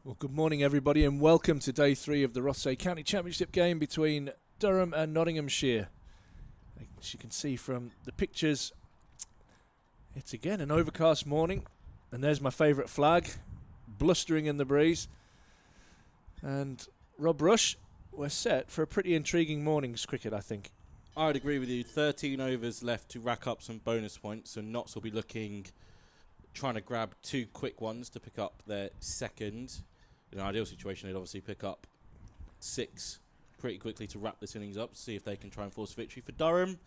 Well, good morning, everybody, and welcome to day 3 of the Rothesay County Championship game between Durham and Nottinghamshire. As you can see from the pictures, it's again an overcast morning, and there's my favourite flag, blustering in the breeze. And Rob Rush, we're set for a pretty intriguing morning's cricket, I think. I would agree with you. 13 overs left to rack up some bonus points, so Notts will be trying to grab 2 quick ones to pick up their second. In an ideal situation, they'd obviously pick up 6 pretty quickly to wrap this innings up, see if they can try and force victory. For Durham,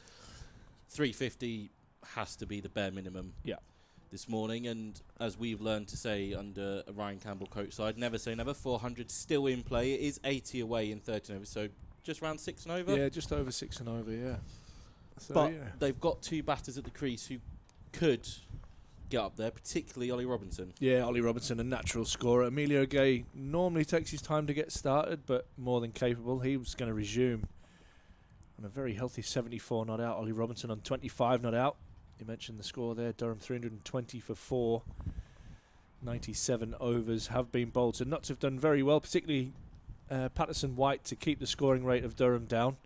350 has to be the bare minimum this morning. And as we've learned to say under a Ryan Campbell coach side, never say never. 400 still in play. It is 80 away in 13 overs, so just around 6 and over? Yeah, just over 6 and over, yeah. So, but they've got 2 batters at the crease who could get up there, particularly Ollie Robinson. Yeah, Ollie Robinson, a natural scorer. Emilio Gay normally takes his time to get started, but more than capable. He was going to resume on a very healthy 74 not out. Ollie Robinson on 25 not out. You mentioned the score there. Durham 320 for 4. 97 overs have been bowled. So Notts have done very well, particularly Patterson White, to keep the scoring rate of Durham down.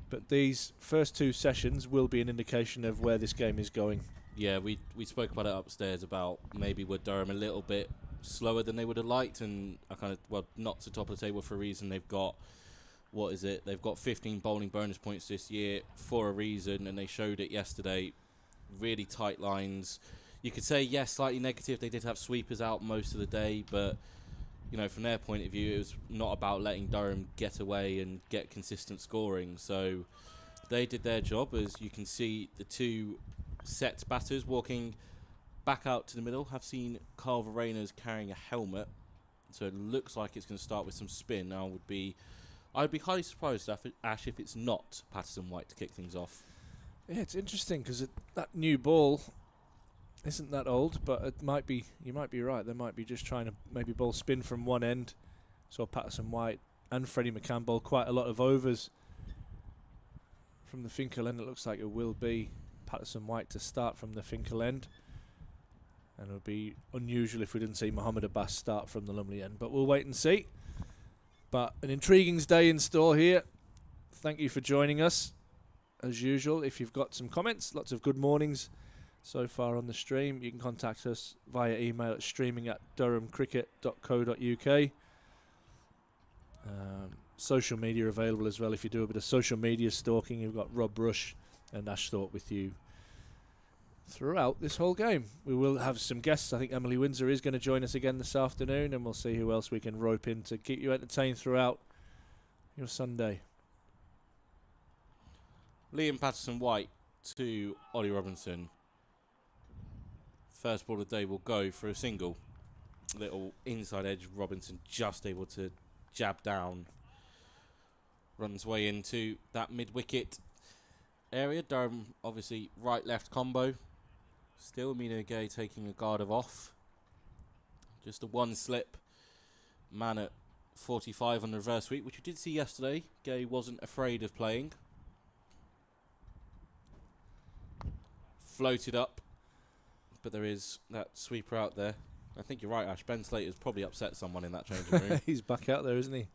But these first 2 sessions will be an indication of where this game is going. Yeah, we spoke about it upstairs about maybe were Durham a little bit slower than they would have liked, and Notts at top of the table for a reason. They've got, They've got 15 bowling bonus points this year for a reason, and they showed it yesterday. Really tight lines. You could say, yes, slightly negative. They did have sweepers out most of the day, but you know, from their point of view, it was not about letting Durham get away and get consistent scoring. So they did their job. As you can see, the 2 set batters walking back out to the middle have seen Carl Verena's carrying a helmet, so it looks like it's going to start with some spin. I'd be highly surprised, Ash, if it's not Patterson White to kick things off. Yeah, it's interesting because that new ball isn't that old, but it might be. You might be right. They might be just trying to maybe bowl spin from one end. So Patterson White and Freddie McCann bowl quite a lot of overs from the Finkel end. It looks like it will be Patterson White to start from the Finkel end, and it would be unusual if we didn't see Mohammed Abbas start from the Lumley end, but we'll wait and see. But an intriguing day in store here. Thank you for joining us as usual. If you've got some comments, lots of good mornings so far on the stream, you can contact us via email at streaming@durhamcricket.co.uk. Social media available as well. If you do a bit of social media stalking, you've got Rob Rush and Ash Thorpe with you throughout this whole game. We will have some guests. I think Emily Windsor is going to join us again this afternoon, and we'll see who else we can rope in to keep you entertained throughout your Sunday. Liam Patterson White to Ollie Robinson. First ball of the day will go for a single. Little inside edge, Robinson just able to jab down. Runs way into that mid-wicket area. Durham obviously right-left combo. Still Mina Gay taking a guard of off. Just a 1 slip. Man at 45 on the reverse sweep, which we did see yesterday. Gay wasn't afraid of playing. Floated up. But there is that sweeper out there. I think you're right, Ash. Ben Slater's probably upset someone in that changing room. He's back out there, isn't he?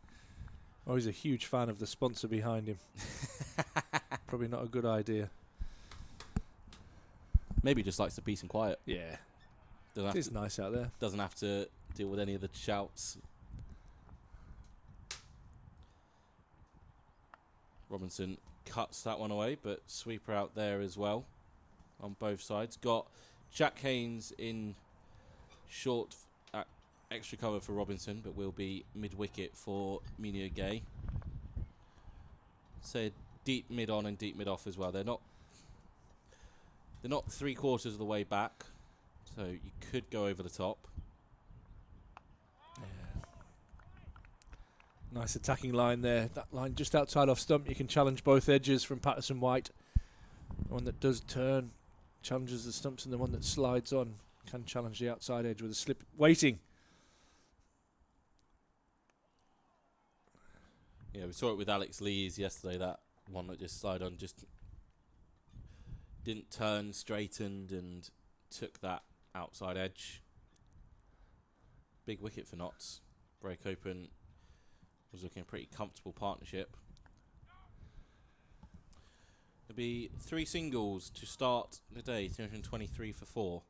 Oh, he's a huge fan of the sponsor behind him. Probably not a good idea. Maybe he just likes the peace and quiet. Yeah. It is nice out there. Doesn't have to deal with any of the shouts. Robinson cuts that one away, but sweeper out there as well on both sides. Got Jack Haynes in short extra cover for Robinson, but will be mid-wicket for Mina Gay. So deep mid on and deep mid off as well. They're not 3/4 of the way back, so you could go over the top. Yeah. Nice attacking line there. That line just outside off stump. You can challenge both edges from Patterson White. The one that does turn challenges the stumps, and the one that slides on can challenge the outside edge with a slip. Waiting. Yeah, we saw it with Alex Lees yesterday, that one that just slid on, just didn't turn, straightened, and took that outside edge. big wicket for Notts. Break open was looking a pretty comfortable partnership. There'll be 3 singles to start the day, 323 for 4.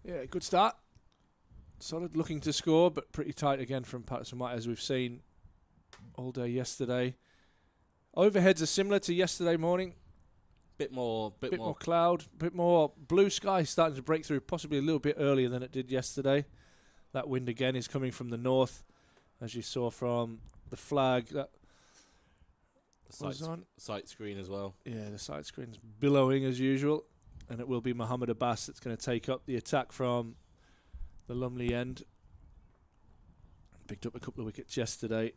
Yeah, good start. Solid looking to score, but pretty tight again from Patterson White, as we've seen all day yesterday. Overheads are similar to yesterday morning. Bit more cloud, bit more blue sky starting to break through, possibly a little bit earlier than it did yesterday. That wind again is coming from the north, as you saw from the flag that was on. Sight screen as well. Yeah, the side screen's billowing as usual, and it will be Mohammed Abbas that's going to take up the attack from the Lumley end. Picked up a couple of wickets yesterday.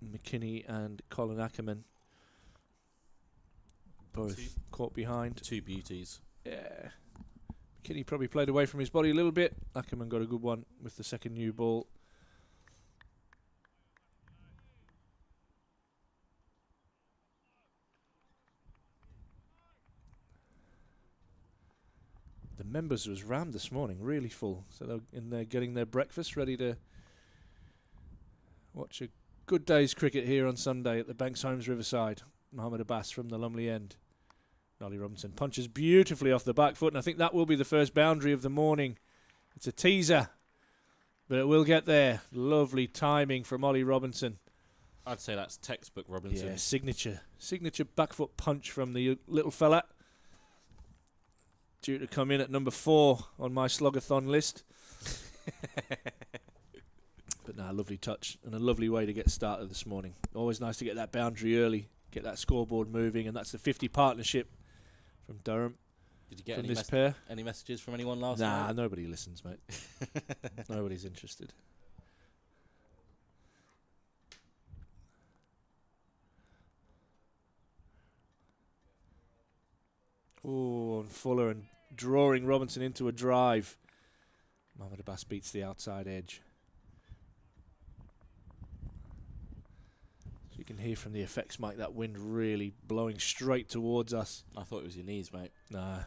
McKinney and Colin Ackerman both caught behind. 2 beauties. Yeah. McKinney probably played away from his body a little bit. Ackerman got a good one with the second new ball. The members was rammed this morning, really full. So they're in there getting their breakfast, ready to watch a good day's cricket here on Sunday at the Banks Homes Riverside. Mohammed Abbas from the Lumley end. Ollie Robinson punches beautifully off the back foot, and I think that will be the first boundary of the morning. It's a teaser, but it will get there. Lovely timing from Ollie Robinson. I'd say that's textbook Robinson. Yeah, signature back foot punch from the little fella. Due to come in at number 4 on my slogathon list. But nah, lovely touch and a lovely way to get started this morning. Always nice to get that boundary early, get that scoreboard moving, and that's the 50 partnership from Durham. Did you get from this pair? Any messages from anyone last night? Nah, nobody listens, mate. Nobody's interested. Oh, and Fuller and drawing Robinson into a drive. Mohammed Abbas beats the outside edge. So you can hear from the effects mic that wind really blowing straight towards us. I thought it was your knees, mate. Nah,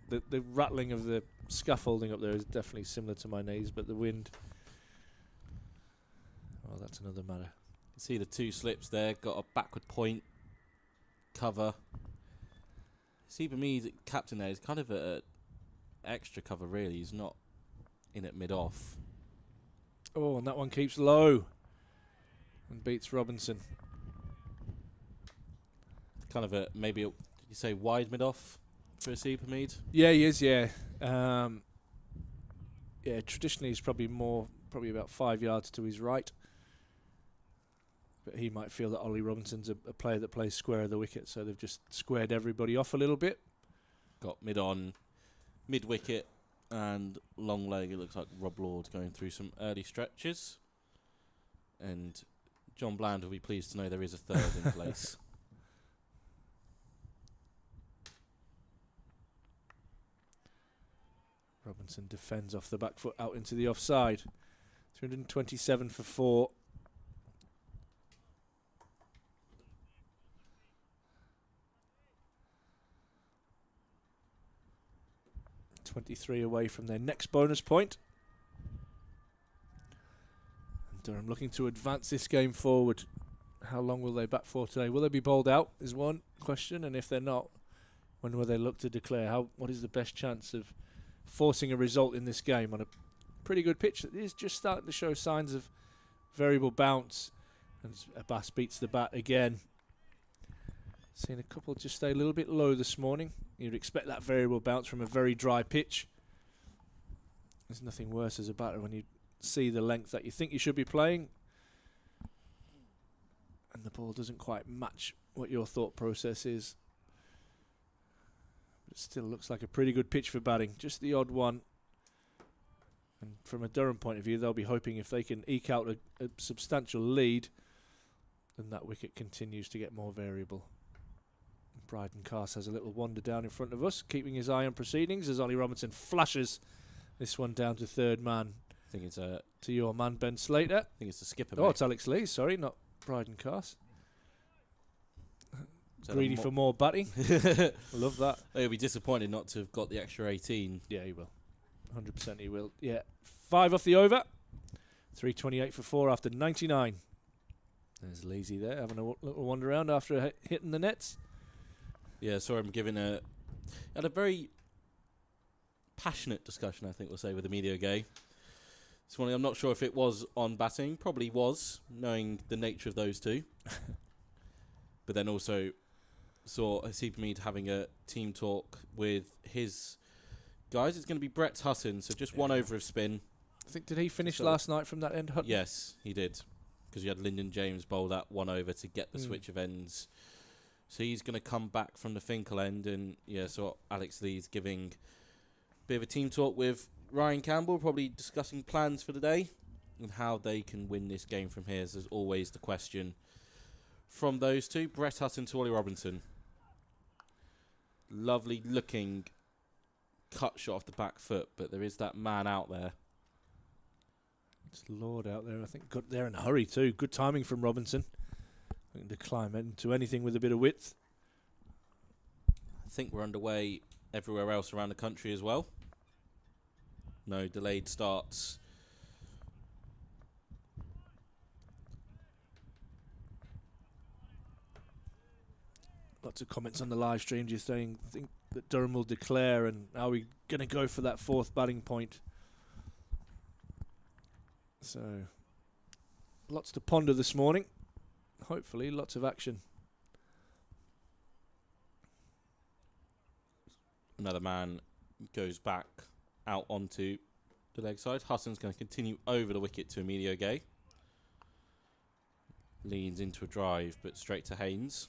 the rattling of the scaffolding up there is definitely similar to my knees, but the wind, well, that's another matter. You see the 2 slips there, got a backward point, cover. See, for me, the captain there is kind of a extra cover, really. He's not in at mid-off. Oh, and that one keeps low and beats Robinson. Kind of a, maybe, did you say wide mid-off for a Supermead? Yeah, he is, yeah. Yeah, traditionally he's probably about 5 yards to his right. But he might feel that Ollie Robinson's a player that plays square of the wicket, so they've just squared everybody off a little bit. Got mid-on, mid-wicket, and long leg. It looks like Rob Lord going through some early stretches. And John Bland will be pleased to know there is a third in place. Robinson defends off the back foot out into the offside. 327 for 4. .23 away from their next bonus point. And Durham looking to advance this game forward. How long will they bat for today? Will they be bowled out is one question, and if they're not, when will they look to declare? What is the best chance of forcing a result in this game on a pretty good pitch that is just starting to show signs of variable bounce? And Abbas beats the bat again. Seen a couple just stay a little bit low this morning. You'd expect that variable bounce from a very dry pitch. There's nothing worse as a batter when you see the length that you think you should be playing and the ball doesn't quite match what your thought process is. But it still looks like a pretty good pitch for batting. Just the odd one. And from a Durham point of view, they'll be hoping if they can eke out a substantial lead, then that wicket continues to get more variable. Bryden Cast has a little wander down in front of us, keeping his eye on proceedings as Ollie Robinson flashes this one down to third man. I think it's to your man Ben Slater. I think it's the skipper. Oh, it's Alex Lee, sorry, not Bryden Cast. Greedy for more batting. Love that. He'll be disappointed not to have got the extra 18. Yeah, he will. 100% he will. Yeah, 5 off the over. 328 for 4 after 99. There's Lazy there, having a little wander around after hitting the nets. Yeah, sorry, I'm giving had a very passionate discussion, I think we'll say, with Emilio Gay. This morning, I'm not sure if it was on batting. Probably was, knowing the nature of those two. But then also saw Hasiba Mead having a team talk with his guys. It's going to be Brett Hutton, so just 1 over of spin. I think, did he finish last night from that end, Hutton? Yes, he did. Because you had Lyndon James bowl that 1 over to get the switch of ends. So he's going to come back from the Finkel end. And yeah, so Alex Lee's giving a bit of a team talk with Ryan Campbell, probably discussing plans for the day and how they can win this game from here. So there's always the question from those two. Brett Hutton to Ollie Robinson. Lovely looking cut shot off the back foot, but there is that man out there. It's Lord out there. I think got there in a hurry too. Good timing from Robinson. I think to climb into anything with a bit of width. I think we're underway everywhere else around the country as well. No delayed starts. Lots of comments on the live stream just saying think that Durham will declare, and are we going to go for that 4th batting point? So, lots to ponder this morning. Hopefully, lots of action. Another man goes back out onto the leg side. Hutton's going to continue over the wicket to Emilio Gay. Leans into a drive, but straight to Haynes.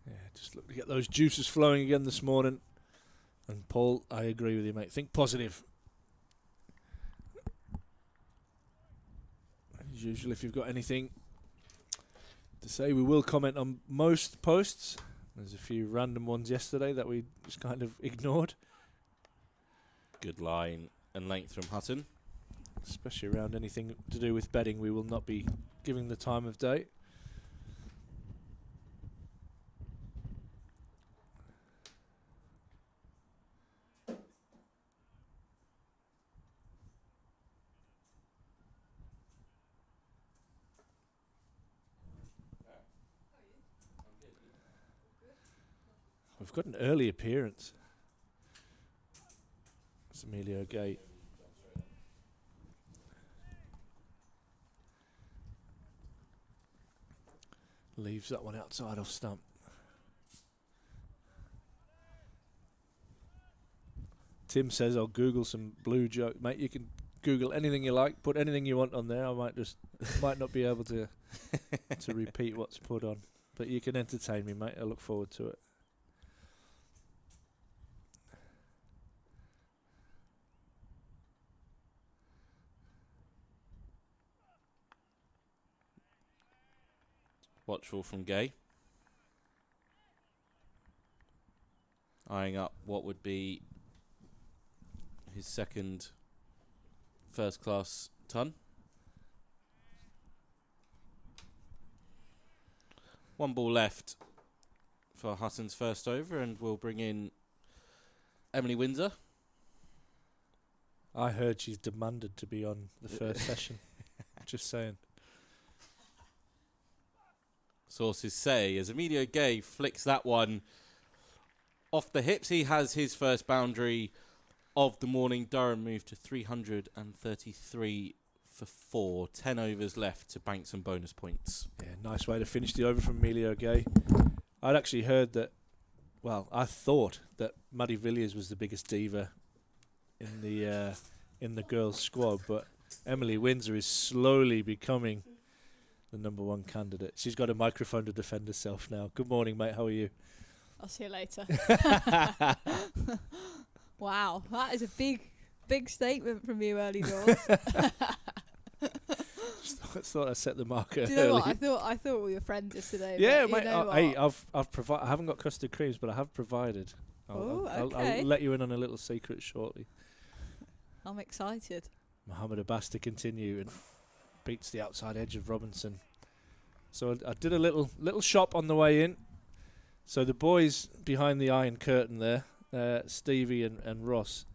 Yeah, just look to get those juices flowing again this morning. And Paul, I agree with you, mate. Think positive. As usual, if you've got anything to say, we will comment on most posts. There's a few random ones yesterday that we just kind of ignored. Good line and length from Hutton. Especially around anything to do with betting, we will not be giving the time of day. We've got an early appearance. It's Emilio Gay. Leaves that one outside off stump. Tim says I'll Google some blue joke. Mate, you can Google anything you like, put anything you want on there. I might not be able to repeat what's put on. But you can entertain me, mate. I look forward to it. Watchful from Gay. Eyeing up what would be his second first-class ton. 1 ball left for Hutton's first over, and we'll bring in Emily Windsor. I heard she's demanded to be on the first session. Just saying. Sources say as Emilio Gay flicks that one off the hips, he has his first boundary of the morning. Durham moved to 333 for 4. 10 overs left to bank some bonus points. Yeah, nice way to finish the over from Emilio Gay. I'd actually heard that, well, I thought that Maddie Villiers was the biggest diva in the girls' squad, but Emily Windsor is slowly becoming the number 1 candidate. She's got a microphone to defend herself now. Good morning, mate. How are you? I'll see you later. Wow, that is a big statement from you early doors. Just thought I'd set the marker. Do you know what? I thought we were friends yesterday. Yeah, but mate. you know Hey, I've provided. I haven't got custard creams, but I have provided. I'll let you in on a little secret shortly. I'm excited. Mohammed Abbas to continue and beats the outside edge of Robinson. So I did a little shop on the way in. So the boys behind the iron curtain there, Stevie and Ross,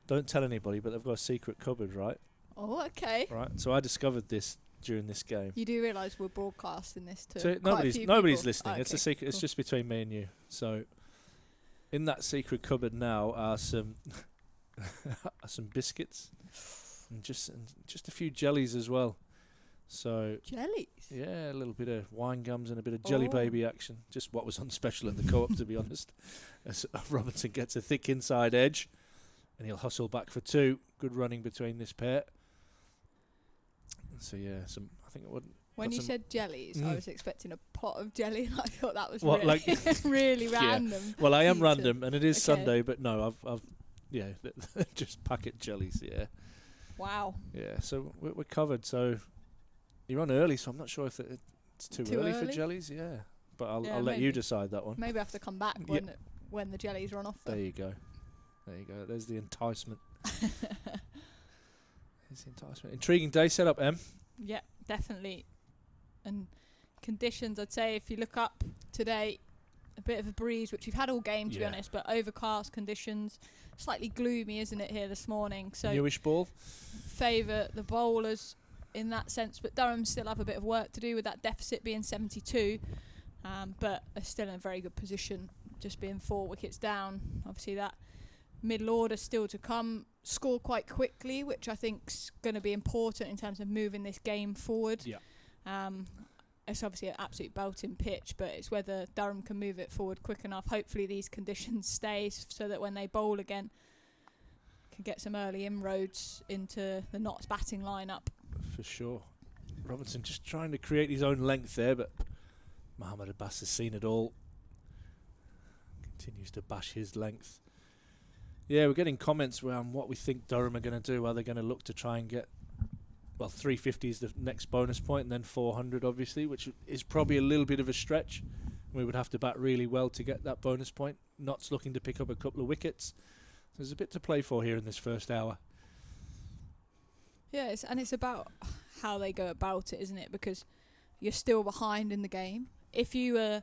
don't tell anybody, but they've got a secret cupboard, right? Oh, okay. Right. So I discovered this during this game. You do realise we're broadcasting this to So quite a few nobody's people. listening. Oh, It's a okay, secret. It's cool. just between me and you. So in that secret cupboard now are some are some biscuits and just a few jellies as well. So Jellies. yeah, a little bit of wine gums and a bit of jelly Oh. baby action. Just what was on special in the co-op, to be honest. As Robinson gets a thick inside edge, and he'll hustle back for two. Good running between this pair. So yeah, I think it would. When got you some- said jellies, I was expecting a pot of jelly, and I thought that was What, really, like- really Yeah. random. Well, I am Pizza. random, and it is Okay. Sunday, but no, I've yeah, just packet jellies. Yeah, Wow. yeah. So we're covered. So you're on early, so I'm not sure if it's too early for early? jellies. Yeah, but I'll Yeah, let you maybe. decide that one. Maybe I have to come back Yeah. when the jellies run off. There Then. you go. There you go. There's the enticement. There's the enticement. Intriguing day set up, Em. Yeah, definitely. And conditions, I'd say, if you look up today, a bit of a breeze, which we've had all game, to be Yeah. honest, but overcast conditions, slightly gloomy, isn't it, here this morning? So Newish ball. favour the bowlers in that sense, but Durham still have a bit of work to do with that deficit being 72, but are still in a very good position, just being 4 wickets down. Obviously that middle order still to come, score quite quickly, which I think's going to be important in terms of moving this game forward. Yeah. It's obviously an absolute belting pitch, but it's whether Durham can move it forward quick enough. Hopefully these conditions stay so that when they bowl again, can get some early inroads into the Notts batting lineup. For sure. Robinson just trying to create his own length there, but Mohammed Abbas has seen it all. Continues to bash his length. Yeah, we're getting comments around what we think Durham are going to do. Are they going to look to try and get, 350 is the next bonus point, and then 400, obviously, which is probably a little bit of a stretch. We would have to bat really well to get that bonus point. Notts looking to pick up a couple of wickets. So there's a bit to play for here in this first hour. Yeah, it's about how they go about it, isn't it? Because you're still behind in the game. If you were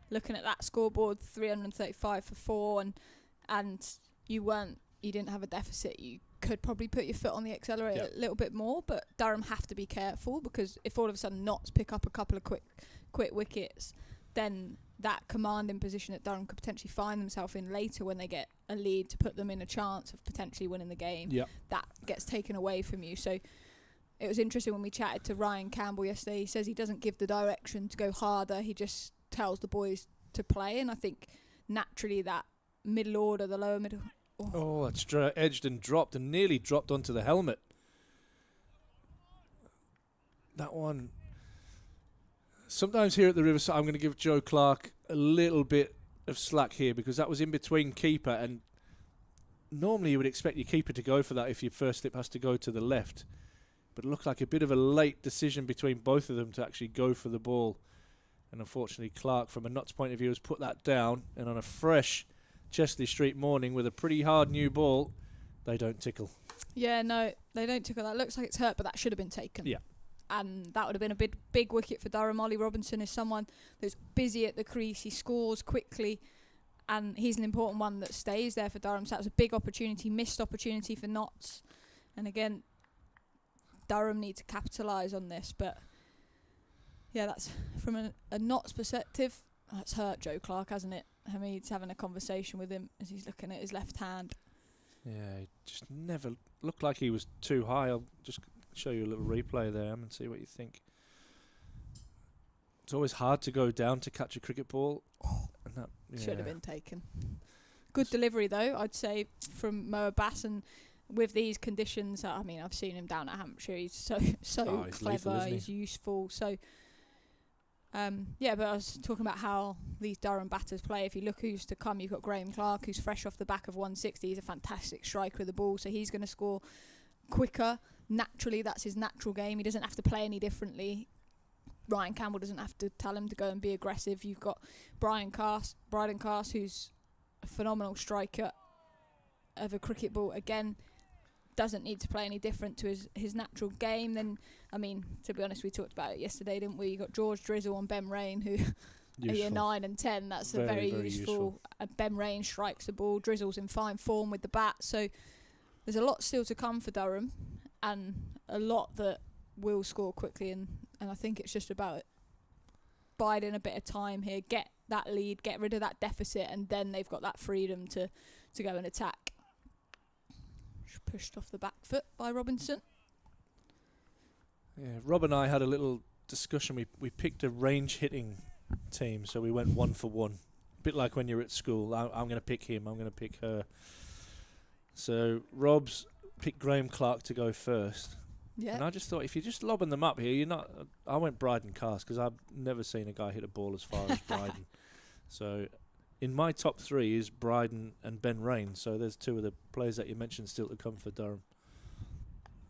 looking at that scoreboard, 335 for 4, and you didn't have a deficit, you could probably put your foot on the accelerator a little bit more. But Durham have to be careful, because if all of a sudden Notts pick up a couple of quick wickets, then that commanding position that Durham could potentially find themselves in later when they get a lead to put them in a chance of potentially winning the game, that gets taken away from you. So it was interesting when we chatted to Ryan Campbell yesterday. He says he doesn't give the direction to go harder. He just tells the boys to play. And I think naturally that middle order, the lower middle... Oh, that's edged and dropped and nearly dropped onto the helmet. That one... Sometimes here at the Riverside, I'm going to give Joe Clark a little bit of slack here, because that was in between keeper, and normally you would expect your keeper to go for that if your first slip has to go to the left. But it looked like a bit of a late decision between both of them to actually go for the ball. And unfortunately, Clark, from a Notts point of view, has put that down. And on a fresh Chesley Street morning with a pretty hard new ball, they don't tickle. Yeah, no, they don't tickle. That looks like it's hurt, but that should have been taken. Yeah. And that would have been a big wicket for Durham. Ollie Robinson is someone that's busy at the crease. He scores quickly, and he's an important one that stays there for Durham. So that was a big opportunity, missed opportunity for Notts. And again, Durham need to capitalise on this. But yeah, that's from a Notts perspective, that's hurt Joe Clark, hasn't it? Hamid's having a conversation with him as he's looking at his left hand. Yeah, he just never looked like he was too high. I'll just show you a little replay there, and see what you think. It's always hard to go down to catch a cricket ball. And that Should have been taken. Good delivery, though, I'd say, from Mo Abbas. And with these conditions, I mean, I've seen him down at Hampshire. He's so he's clever. lethal, isn't he? He's useful. So, yeah, but I was talking about how these Durham batters play. If you look who's to come, you've got Graham Clark, who's fresh off the back of 160. He's a fantastic striker of the ball, so he's going to score quicker. Naturally, that's his natural game. He doesn't have to play any differently. Ryan Campbell doesn't have to tell him to go and be aggressive. You've got Bryden Cast, who's a phenomenal striker of a cricket ball. Again, doesn't need to play any different to his natural game, then, I mean, to be honest, we talked about it yesterday, didn't we? You got George Drizzle and Ben Rain, who are year 9 and 10. That's very, a very, very useful. Ben Rain strikes the ball. Drizzle's in fine form with the bat. So there's a lot still to come for Durham, and a lot that will score quickly. And I think it's just about biding a bit of time here, get that lead, get rid of that deficit, and then they've got that freedom to go and attack. Pushed off the back foot by Robinson. Yeah, Rob and I had a little discussion. We picked a range hitting team, so we went 1 for 1. A bit like when you're at school. I'm going to pick him, I'm going to pick her. So Rob's picked Graham Clark to go first. Yeah. And I just thought, if you're just lobbing them up here, you're not... I went Bryden Cast, because I've never seen a guy hit a ball as far as Bryden. So in my top 3 is Bryden and Ben Rain. So there's 2 of the players that you mentioned still to come for Durham.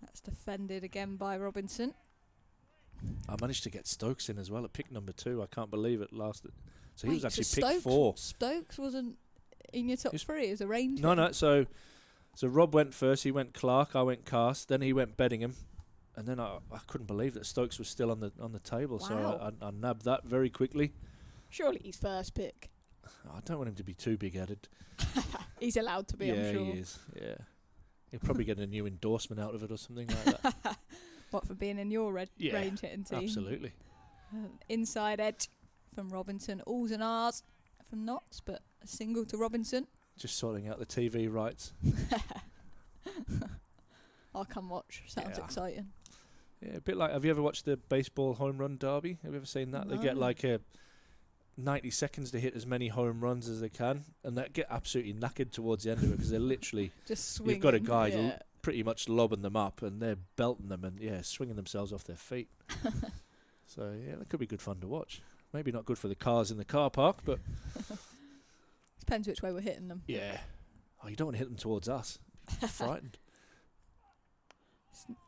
That's defended again by Robinson. I managed to get Stokes in as well at pick number 2. I can't believe it lasted. So he Wait, was actually so pick 4. Stokes wasn't in your top 3. It was a range. No. So Rob went first. He went Clark. I went Cast. Then he went Beddingham. And then I couldn't believe that Stokes was still on the table. Wow. So I nabbed that very quickly. Surely he's first pick. I don't want him to be too big-headed. He's allowed to be, yeah, I'm sure. he is. Yeah. He'll probably get a new endorsement out of it or something like that. What, for being in your range hitting team? Absolutely. Inside edge from Robinson. Alls and R's from Notts, but a single to Robinson. Just sorting out the TV rights. I'll come watch. Sounds exciting. Yeah, a bit like, have you ever watched the baseball home run derby? Have you ever seen that? No. They get like 90 seconds to hit as many home runs as they can, and they get absolutely knackered towards the end of it because they're literally... Just swinging. You've got a guy pretty much lobbing them up, and they're belting them and, swinging themselves off their feet. So, yeah, that could be good fun to watch. Maybe not good for the cars in the car park, but... Depends which way we're hitting them. Yeah. Oh, you don't want to hit them towards us. You're frightened.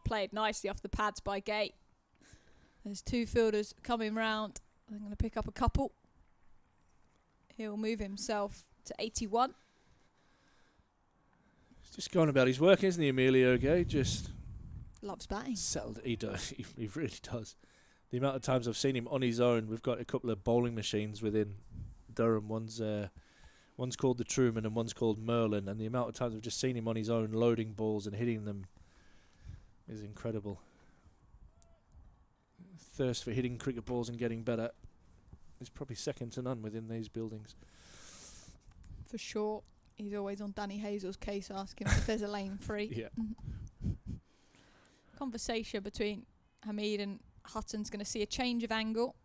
Played nicely off the pads by Gate. There's 2 fielders coming round. I'm going to pick up a couple. He'll move himself to 81. He's just going about his work, isn't he, Emilio Gay? Just loves batting. Settled. He does. He really does. The amount of times I've seen him on his own. We've got a couple of bowling machines within Durham. One's called the Truman and one's called Merlin. And the amount of times I've just seen him on his own loading balls and hitting them is incredible. Thirst for hitting cricket balls and getting better is probably second to none within these buildings. For sure. He's always on Danny Hazel's case asking if there's a lane free. Yeah. Conversation between Hamid and Hutton's going to see a change of angle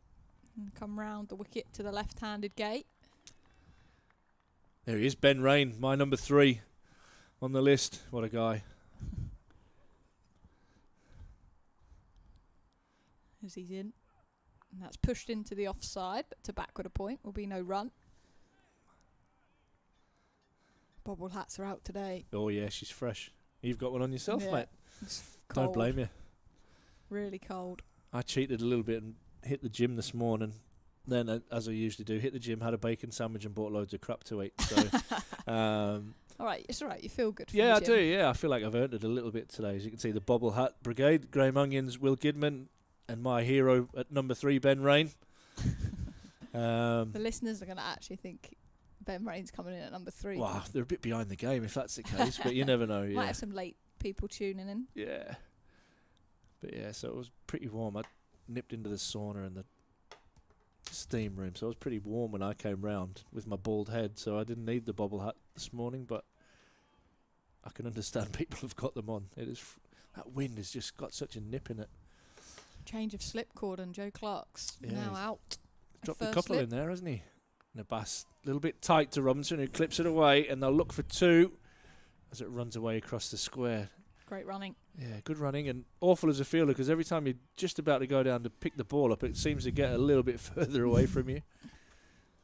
and come round the wicket to the left-handed Gate. There he is, Ben Rain, my number 3 on the list. What a guy. As he's in. And that's pushed into the offside, but to backward a point will be no run. Bobble hats are out today. Oh, yeah, she's fresh. You've got one on yourself, Yeah, mate. it's Don't cold. blame you. Really cold. I cheated a little bit and hit the gym this morning. Then, as I usually do, hit the gym, had a bacon sandwich and bought loads of crap to eat. So, all right, it's all right. You feel good. yeah, I do. Yeah, I feel like I've earned it a little bit today. As you can see, the Bobble Hat Brigade, Graham Onions, Will Gidman, and my hero at number 3, Ben Rain. The listeners are going to actually think Ben Rain's coming in at number 3. Wow, they're a bit behind the game if that's the case, but you never know. Might Yeah, have some late people tuning in. yeah. But yeah, so it was pretty warm. I nipped into the sauna and the steam room, so it was pretty warm when I came round with my bald head. So I didn't need the bobble hat this morning, but I can understand people have got them on. It is that wind has just got such a nip in it. Change of slip cord and Joe Clark's now out. Dropped a First couple slip. in there, hasn't he? Nabas, a little bit tight to Robinson, who clips it away, and they'll look for 2 as it runs away across the square. Great running. Yeah, good running, and awful as a fielder because every time you're just about to go down to pick the ball up, it seems to get a little bit further away from you.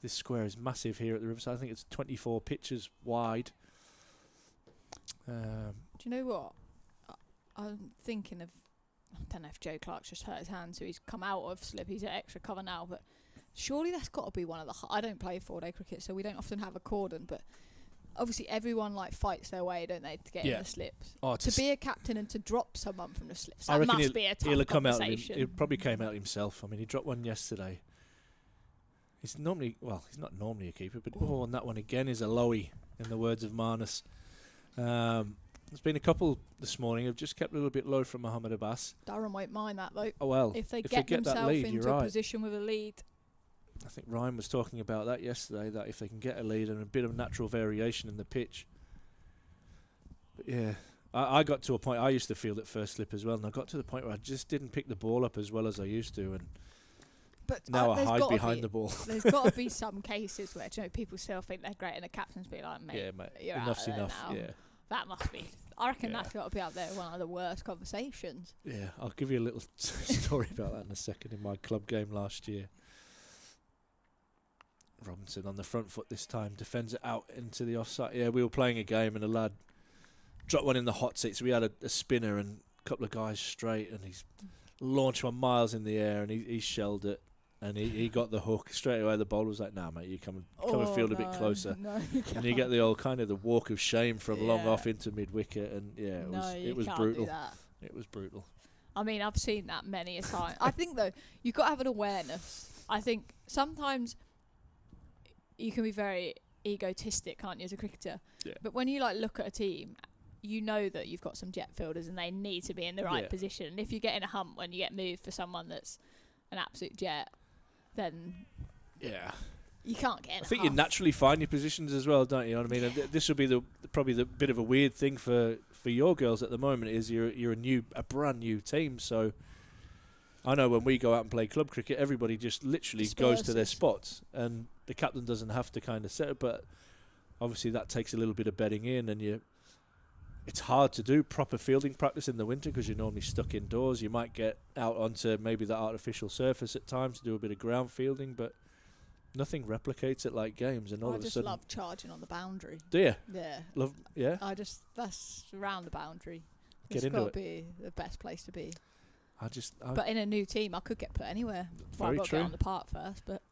This square is massive here at the Riverside. I think it's 24 pitches wide. Do you know what? I'm thinking of... I don't know if Joe Clark's just hurt his hand, so he's come out of slip. He's at extra cover now, but surely that's got to be one of the... I don't play 4-day cricket, so we don't often have a cordon, but obviously everyone like fights their way, don't they, to get in the slips. Oh, To be a captain and to drop someone from the slips, I that reckon must be a tough he'll come out. conversation. He probably came out himself. I mean, he dropped one yesterday. He's not normally a keeper, but and that one again is a lowie, in the words of Marnus. There's been a couple this morning who've just kept a little bit low from Mohammed Abbas. Durham won't mind that though. Oh well, If they get get that themselves lead, into a position with a lead. I think Ryan was talking about that yesterday, that if they can get a lead and a bit of natural variation in the pitch. But yeah, I got to a point, I used to field at first slip as well, and I got to the point where I just didn't pick the ball up as well as I used to, and But now I hide behind the ball. There's got to be some cases where people still think they're great, and the captains be like, mate, you're enough's out enough. now. Yeah, That must be. I reckon that's got to be up there one of the worst conversations. yeah. I'll give you a little story about that in a second. In my club game last year, Robinson on the front foot this time, defends it out into the offside. Yeah, we were playing a game and a lad dropped one in the hot seat. So we had a spinner and a couple of guys straight, and he's launched one miles in the air, and he shelled it. And he got the hook straight away. The bowler was like, "Nah, mate, you come and field a bit closer." No, you can't. And you get the old kind of the walk of shame from long off into mid wicket, and it was brutal. Do that. It was brutal. I mean, I've seen that many a time. I think though, you've got to have an awareness. I think sometimes you can be very egotistic, can't you, as a cricketer? Yeah. But when you look at a team, you know that you've got some jet fielders and they need to be in the right position. And if you get in a hump when you get moved for someone that's an absolute jet, then you can't get in I think you naturally find your positions as well, don't you? Know what I mean? And this will be probably the bit of a weird thing for your girls at the moment is you're a brand new team. So I know when we go out and play club cricket, everybody just literally goes to their spots, and the captain doesn't have to kind of set it. But obviously that takes a little bit of bedding in, and it's hard to do proper fielding practice in the winter because you're normally stuck indoors. You might get out onto maybe the artificial surface at times to do a bit of ground fielding, but nothing replicates it like games. And all of a sudden, I just love charging on the boundary. Do you? Yeah. That's around the boundary. Get it's into got it. to be the best place to be. But in a new team, I could get put anywhere. Well, I've got to true. get on the park first, but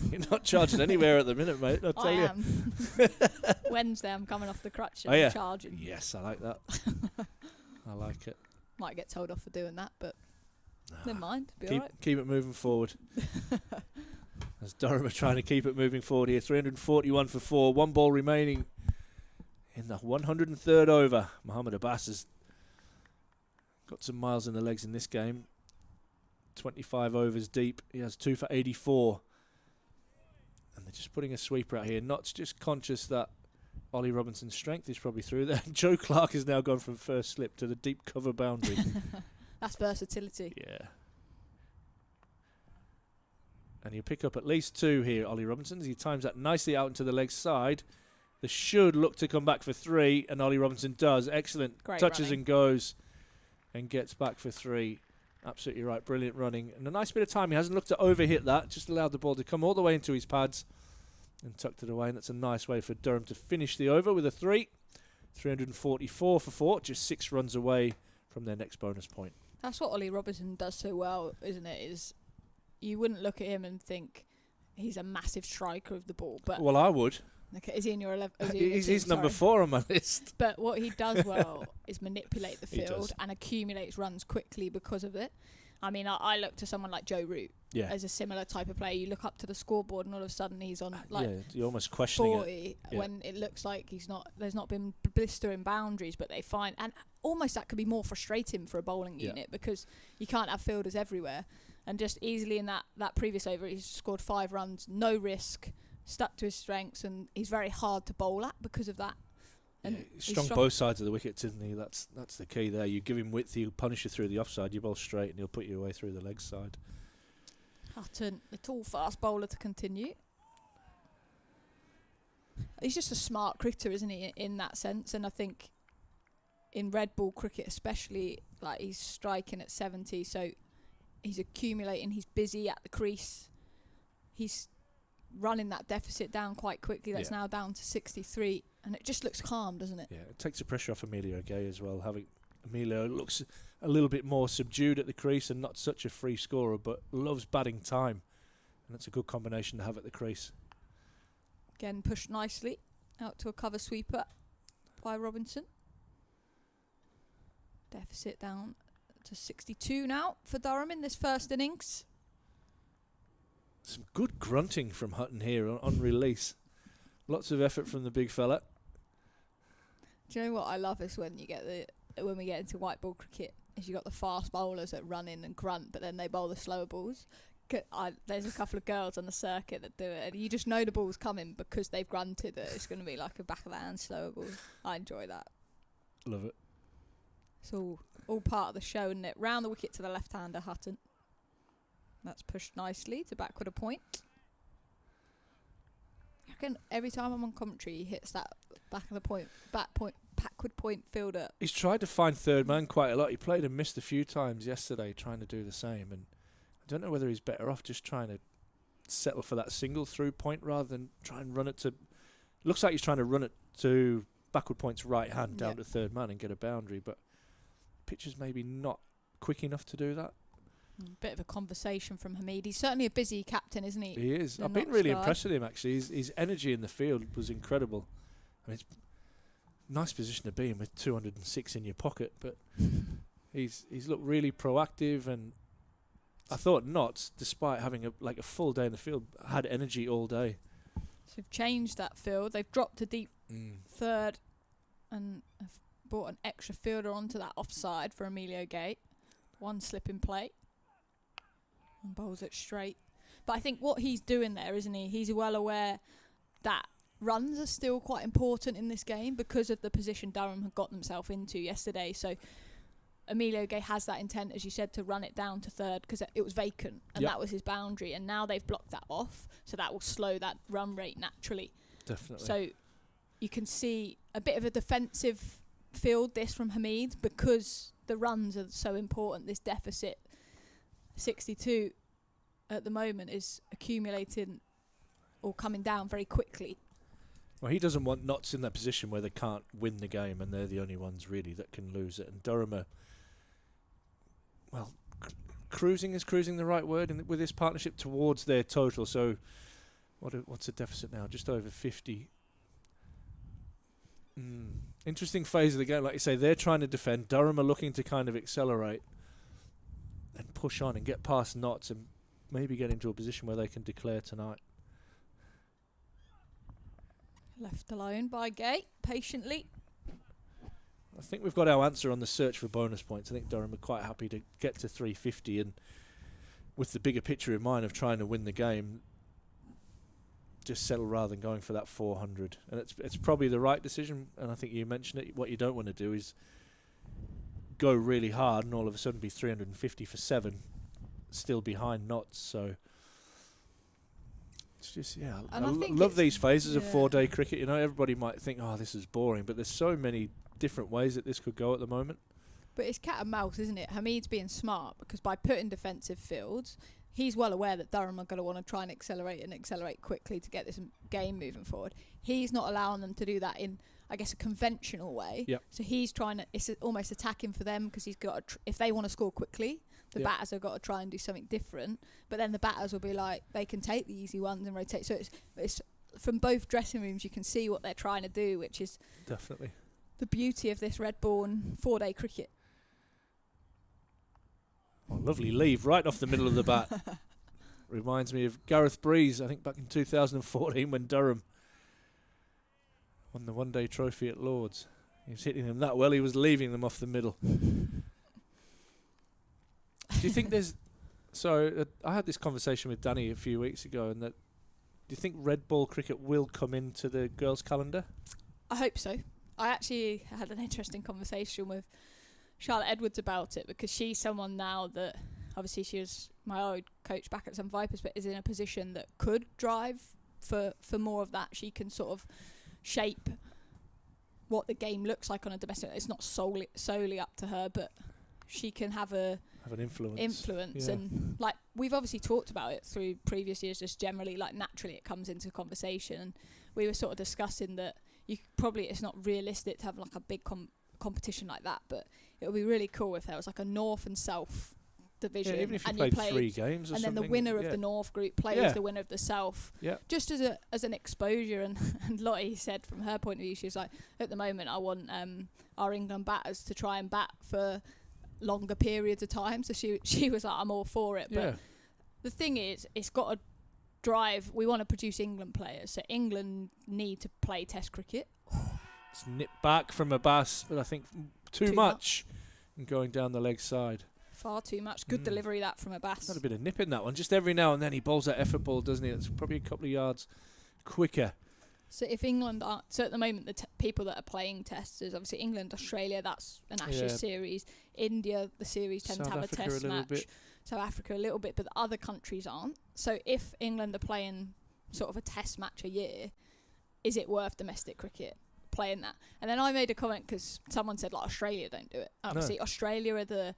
You're not charging anywhere at the minute, mate. I'll tell I you. am. Wednesday, I'm coming off the crutch and Oh, yeah. charging. Yes, I like that. I like it. Might get told off for doing that, but never mind. Be Keep alright. keep it moving forward. As Durham are trying to keep it moving forward here. 341 for 4. 1 ball remaining in the 103rd over. Mohammed Abbas has got some miles in the legs in this game. 25 overs deep. He has 2 for 84. And they're just putting a sweeper out here. Knott's just conscious that Ollie Robinson's strength is probably through there. Joe Clark has now gone from first slip to the deep cover boundary. That's versatility. Yeah. And he'll pick up at least 2 here, Ollie Robinson. He times that nicely out into the leg side. They should look to come back for 3, and Ollie Robinson does. Excellent. Great Touches running. and goes and gets back for 3. Absolutely right. Brilliant running. And a nice bit of time. He hasn't looked to overhit that. Just allowed the ball to come all the way into his pads and tucked it away. And that's a nice way for Durham to finish the over with a 3. 344 for 4. Just 6 runs away from their next bonus point. That's what Ollie Robinson does so well, isn't it? Is you wouldn't look at him and think he's a massive striker of the ball. But Well, I would. okay, is he in your 11? He's number 4 on my list. But what he does well is manipulate the He field does. and accumulates runs quickly because of it. I mean, I look to someone like Joe Root as a similar type of player. You look up to the scoreboard and all of a sudden he's on You're almost questioning 40 when it looks like there's not been blistering boundaries, but they find, and almost that could be more frustrating for a bowling unit because you can't have fielders everywhere. And just easily in that previous over, he's scored 5 runs, no risk, stuck to his strengths, and he's very hard to bowl at because of that. And he's strong both sides of the wickets, isn't he? That's the key there. You give him width, he'll punish you through the offside. You bowl straight, and he'll put you away through the leg side. Hutton, the tall, fast bowler to continue. He's just a smart cricketer, isn't he, in that sense? And I think in red ball cricket especially, like he's striking at 70, so he's accumulating, he's busy at the crease. He's running that deficit down quite quickly. That's now down to 63, and it just looks calm, doesn't it? Yeah, it takes the pressure off Emilio Gay as well. Emilio looks a little bit more subdued at the crease and not such a free scorer, but loves batting time, and it's a good combination to have at the crease. Again, pushed nicely, out to a cover sweeper by Robinson. Deficit down to 62 now for Durham in this first innings. Some good grunting from Hutton here on release. Lots of effort from the big fella. Do you know what I love is when we get into white ball cricket, is you got the fast bowlers that run in and grunt, but then they bowl the slower balls. There's a couple of girls on the circuit that do it, and you just know the ball's coming because they've grunted that it's going to be like a back of the hand slower ball. I enjoy that. Love it. It's all part of the show, isn't it? Round the wicket to the left-hander, Hutton. That's pushed nicely to backward a point. I reckon every time I'm on commentary, he hits that backward point fielder. He's tried to find third man quite a lot. He played and missed a few times yesterday trying to do the same, and I don't know whether he's better off just trying to settle for that single through point rather than try and run it to... Looks like he's trying to run it to backward point's right hand down to third man and get a boundary, but pitch is maybe not quick enough to do that. Bit of a conversation from Hamid. He's certainly a busy captain, isn't he? He is. The I've been Notts really guy. impressed with him, actually. His energy in the field was incredible. I mean, it's a nice position to be in with 206 in your pocket, but he's looked really proactive, and I thought Notts, despite having a full day in the field, had energy all day. So they've changed that field. They've dropped a deep third and have brought an extra fielder onto that offside for Emilio Gate. One slip in play. And bowls it straight. But I think what he's doing there, isn't he? He's well aware that runs are still quite important in this game because of the position Durham had got themselves into yesterday. So Emilio Gay has that intent, as you said, to run it down to third because it was vacant and that was his boundary. And now they've blocked that off, so that will slow that run rate naturally. Definitely. So you can see a bit of a defensive field this from Hamid because the runs are so important. This deficit 62 at the moment is accumulating or coming down very quickly. Well, he doesn't want Notts in that position where they can't win the game and they're the only ones really that can lose it. And Durham are, well, cruising the right word with this partnership towards their total. So what's the deficit now? Just over 50. Interesting phase of the game. Like you say, they're trying to defend. Durham are looking to kind of accelerate and push on and get past Notts and maybe get into a position where they can declare tonight. Left alone by Gay, patiently. I think we've got our answer on the search for bonus points. I think Durham are quite happy to get to 350 and with the bigger picture in mind of trying to win the game, just settle rather than going for that 400. And it's probably the right decision, and I think you mentioned it. What you don't want to do is go really hard and all of a sudden be 350 for 7, still behind Notts. So it's just, I love these phases of 4-day cricket. You know, everybody might think, oh, this is boring, but there's so many different ways that this could go at the moment. But it's cat and mouse, isn't it? Hamid's being smart because by putting defensive fields, he's well aware that Durham are going to want to try and accelerate quickly to get this game moving forward. He's not allowing them to do that in, I guess, a conventional way. Yep. So he's trying to, it's almost attacking for them because he's got to, if they want to score quickly, the batters have got to try and do something different. But then the batters will be like, they can take the easy ones and rotate. So it's from both dressing rooms, you can see what they're trying to do, which is definitely the beauty of this Redbourne 4-day cricket. Oh, lovely leave right off the middle of the bat. Reminds me of Gareth Breeze, I think back in 2014 when Durham won the one-day trophy at Lord's. He was hitting them that well, he was leaving them off the middle. Do you think there's... So, I had this conversation with Danny a few weeks ago, and that do you think red ball cricket will come into the girls' calendar? I hope so. I actually had an interesting conversation with Charlotte Edwards about it because she's someone now that, obviously she was my old coach back at Sun Vipers, but is in a position that could drive for more of that. She can sort of shape what the game looks like on a domestic. It's not solely up to her, but she can have an influence. And like we've obviously talked about it through previous years, just generally like naturally it comes into conversation. And we were sort of discussing that it's not realistic to have like a big competition like that, but it would be really cool if there was like a north and south division, even if you and played played 3 games or and something. then the winner of yeah. the North group plays Yeah. the winner of the South. Yeah. Just as an exposure, and Lottie said from her point of view, she was like, at the moment I want our England batters to try and bat for longer periods of time. So she was like, I'm all for it. But Yeah. the thing is, it's got to drive. We want to produce England players, so England need to play Test cricket. It's nipped back from Abbas, but I think too much. And going down the leg side. Far too much. Good delivery that from Abbas. Got a bit of nip in that one. Just every now and then he bowls that effort ball, doesn't he? It's probably a couple of yards quicker. So if England are... So at the moment, the people that are playing tests is obviously England, Australia, that's an Ashes series. India, the series tend South to have Africa a test a little match. bit. South Africa a little bit, but the other countries aren't. So if England are playing sort of a test match a year, is it worth domestic cricket playing that? And then I made a comment because someone said, like, Australia don't do it. Obviously, Australia are the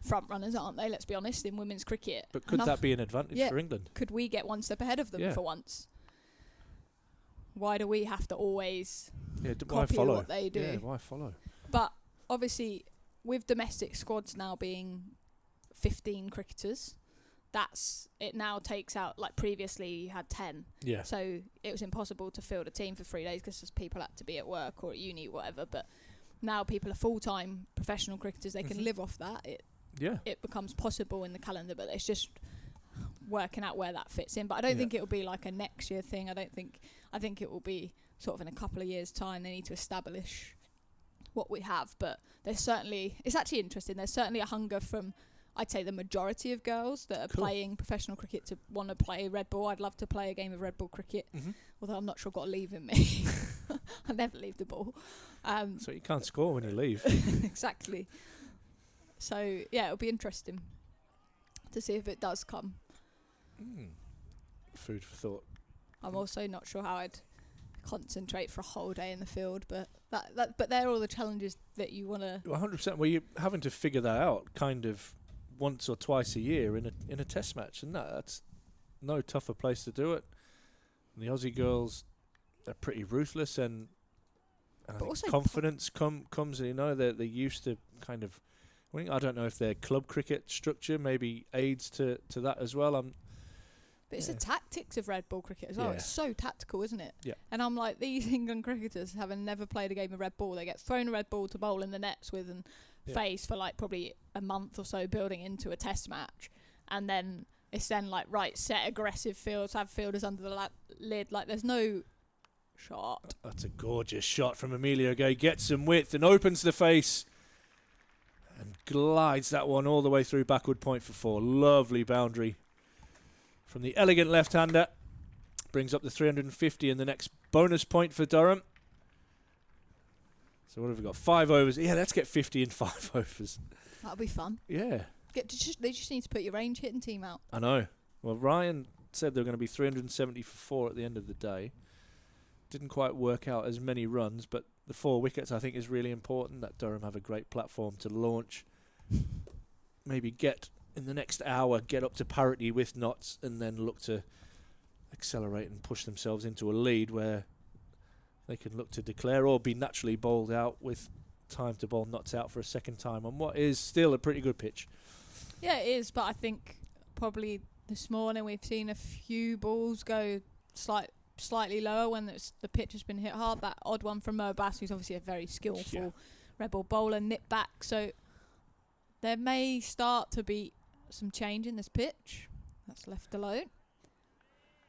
front runners, aren't they? Let's be honest, in women's cricket. But could that be an advantage for England? Could we get one step ahead of them for once? Why do we have to always copy what they do? Yeah, why follow? But obviously, with domestic squads now being 15 cricketers, it now takes out, like previously you had 10. Yeah. So it was impossible to field a team for 3 days because people had to be at work or at uni, whatever. But now people are full-time professional cricketers. They can live off that. It becomes possible in the calendar, but it's just working out where that fits in. But I don't think it will be like a next year thing. I think it will be sort of in a couple of years' time. They need to establish what we have. But it's actually interesting. There's certainly a hunger from, I'd say, the majority of girls that are playing professional cricket to want to play red ball. I'd love to play a game of red ball cricket, although I'm not sure I've got to leave in me. I never leave the ball. So you can't score when you leave. Exactly. So, yeah, it'll be interesting to see if it does come. Food for thought. I'm also not sure how I'd concentrate for a whole day in the field, but but they're all the challenges that you want to... 100%. Well, you're having to figure that out kind of once or twice a year in a test match, and that's no tougher place to do it. And the Aussie girls, they're pretty ruthless, and I think confidence comes. You know, they're used to kind of. I don't know if their club cricket structure maybe aids to that as well. But it's the tactics of red ball cricket as well. Yeah. It's so tactical, isn't it? Yeah. And I'm like, these England cricketers having never played a game of red ball, they get thrown a red ball to bowl in the nets with and face for like probably a month or so building into a test match. And then it's then like, right, set aggressive fields, have fielders under the lid. Like, there's no shot. That's a gorgeous shot from Emilio Gay. Gets some width and opens the face. And glides that one all the way through backward point for 4. Lovely boundary from the elegant left-hander. Brings up the 350 and the next bonus point for Durham. So what have we got? 5 overs. Yeah, let's get 50 in 5 overs. That'll be fun. Yeah. They just need to put your range hitting team out. I know. Well, Ryan said they were going to be 370 for 4 at the end of the day. Didn't quite work out as many runs, but the 4 wickets I think is really important, that Durham have a great platform to launch. Maybe in the next hour, get up to parity with Notts and then look to accelerate and push themselves into a lead where they can look to declare or be naturally bowled out with time to bowl Notts out for a second time on what is still a pretty good pitch. Yeah, it is, but I think probably this morning we've seen a few balls go slightly lower when the pitch has been hit hard. That odd one from Mo Abbas, who's obviously a very skillful red ball bowler, nipped back. So there may start to be some change in this pitch. That's left alone.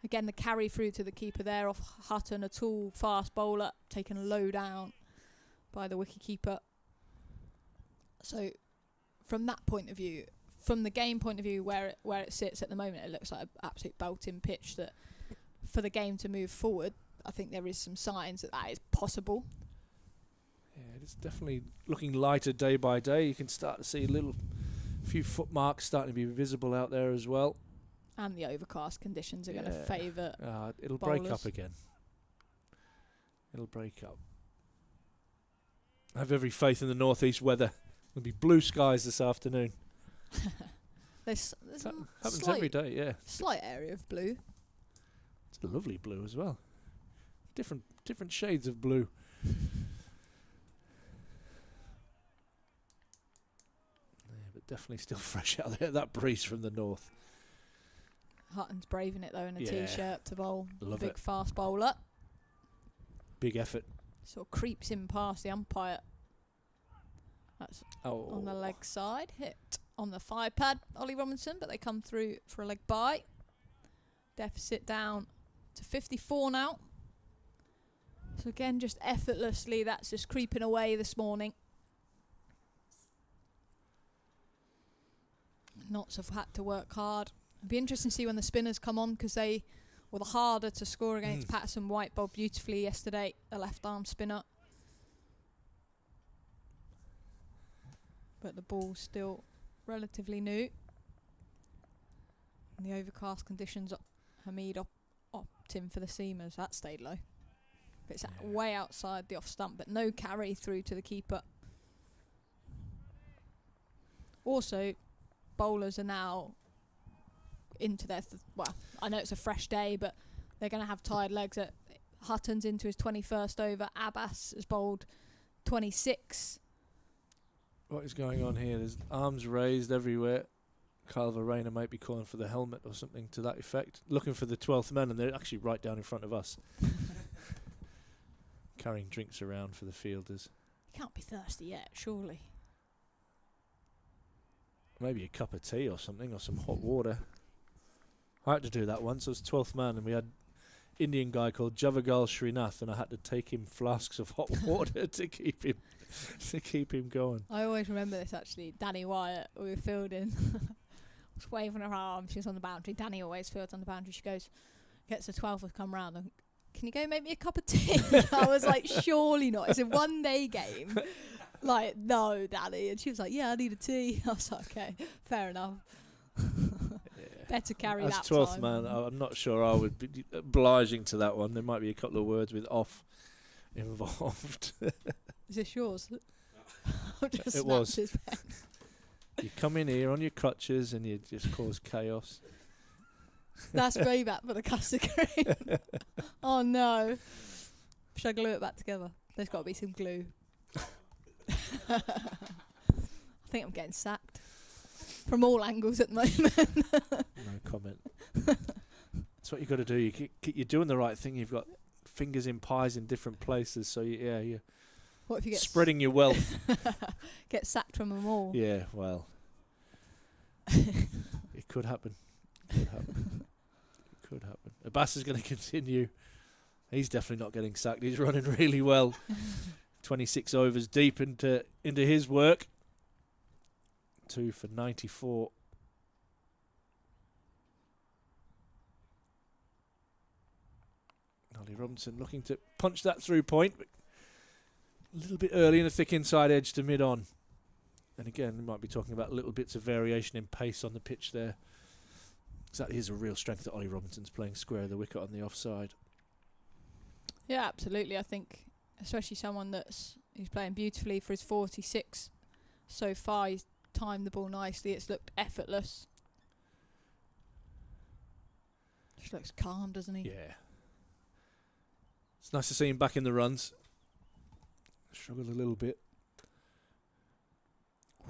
Again, the carry through to the keeper there off Hutton, a tall, fast bowler, taken low down by the wicketkeeper. So from that point of view, from the game point of view, where it sits at the moment, it looks like an absolute belting pitch that for the game to move forward, I think there is some signs that is possible. Yeah, it's definitely looking lighter day by day. You can start to see a few footmarks starting to be visible out there as well. And the overcast conditions are going to favour it'll bowlers. break up again. It'll break up. I have every faith in the northeast weather. There'll be blue skies this afternoon. There's happens every day, yeah. Slight area of blue. It's a lovely blue as well. Different shades of blue. definitely still fresh out there. That breeze from the north. Hutton's braving it though in a Yeah. T-shirt to bowl. Love Big it. fast bowler. Big effort. Sort of creeps in past the umpire. That's Oh, on the leg side. Hit on the 5 pad, Ollie Robinson, but they come through for a leg bye. Deficit down to 54 now. So again, just effortlessly, that's just creeping away this morning. Knots have had to work hard. It'd be interesting to see when the spinners come on, because they were the harder to score against. Patterson White bowled beautifully yesterday, a left arm spinner. But the ball's still relatively new. In the overcast conditions, Hamid opting for the seamers. That stayed low. But it's way outside the off stump, but no carry through to the keeper. Also, bowlers are now into their well, I know it's a fresh day, but they're going to have tired legs. Hutton's into his 21st over. Abbas has bowled 26. what is going on here? There's arms raised everywhere. Kyle Verreynne might be calling for the helmet or something to that effect. Looking for the 12th man, and they're actually right down in front of us. Carrying drinks around for the fielders. You can't be thirsty yet, surely. Maybe a cup of tea or something, or some hot water. I had to do that once. I was 12th man, and we had Indian guy called Javagal Srinath, and I had to take him flasks of hot water to keep him going. I always remember this actually. Danny Wyatt, we were fielding. was waving her arm. She was on the boundary. Danny always fields on the boundary. She goes, gets the 12th come round. And, can you go make me a cup of tea? I was like, surely not. It's a one-day game. Like, no, Danny. And she was like, yeah, I need a tea. I was like, okay, fair enough. Better carry As that 12th time. man, I'm not sure I would be obliging to that one. There might be a couple of words with off involved. Is this yours? I've just It was. snapped his pen. You come in here on your crutches and you just cause chaos. That's way back for the custard cream. Oh no. Should I glue it back together? There's got to be some glue. I think I'm getting sacked. From all angles at the moment. No comment. That's what you got to do. You're doing the right thing. You've got fingers in pies in different places. So you're What if you get spreading your wealth. get sacked from them all? Yeah, well, it could happen. It could happen. Abbas is going to continue. He's definitely not getting sacked. He's running really well. 26 overs deep into his work. 2 for 94. Ollie Robinson looking to punch that through point, but a little bit early and a thick inside edge to mid-on. And again, we might be talking about little bits of variation in pace on the pitch there. So that is a real strength that Ollie Robinson's playing square of the wicket on the offside. Yeah, absolutely. I think, especially someone who's playing beautifully for his 46 so far. He's timed the ball nicely. It's looked effortless. Just looks calm, doesn't he? Yeah. It's nice to see him back in the runs. Struggled a little bit.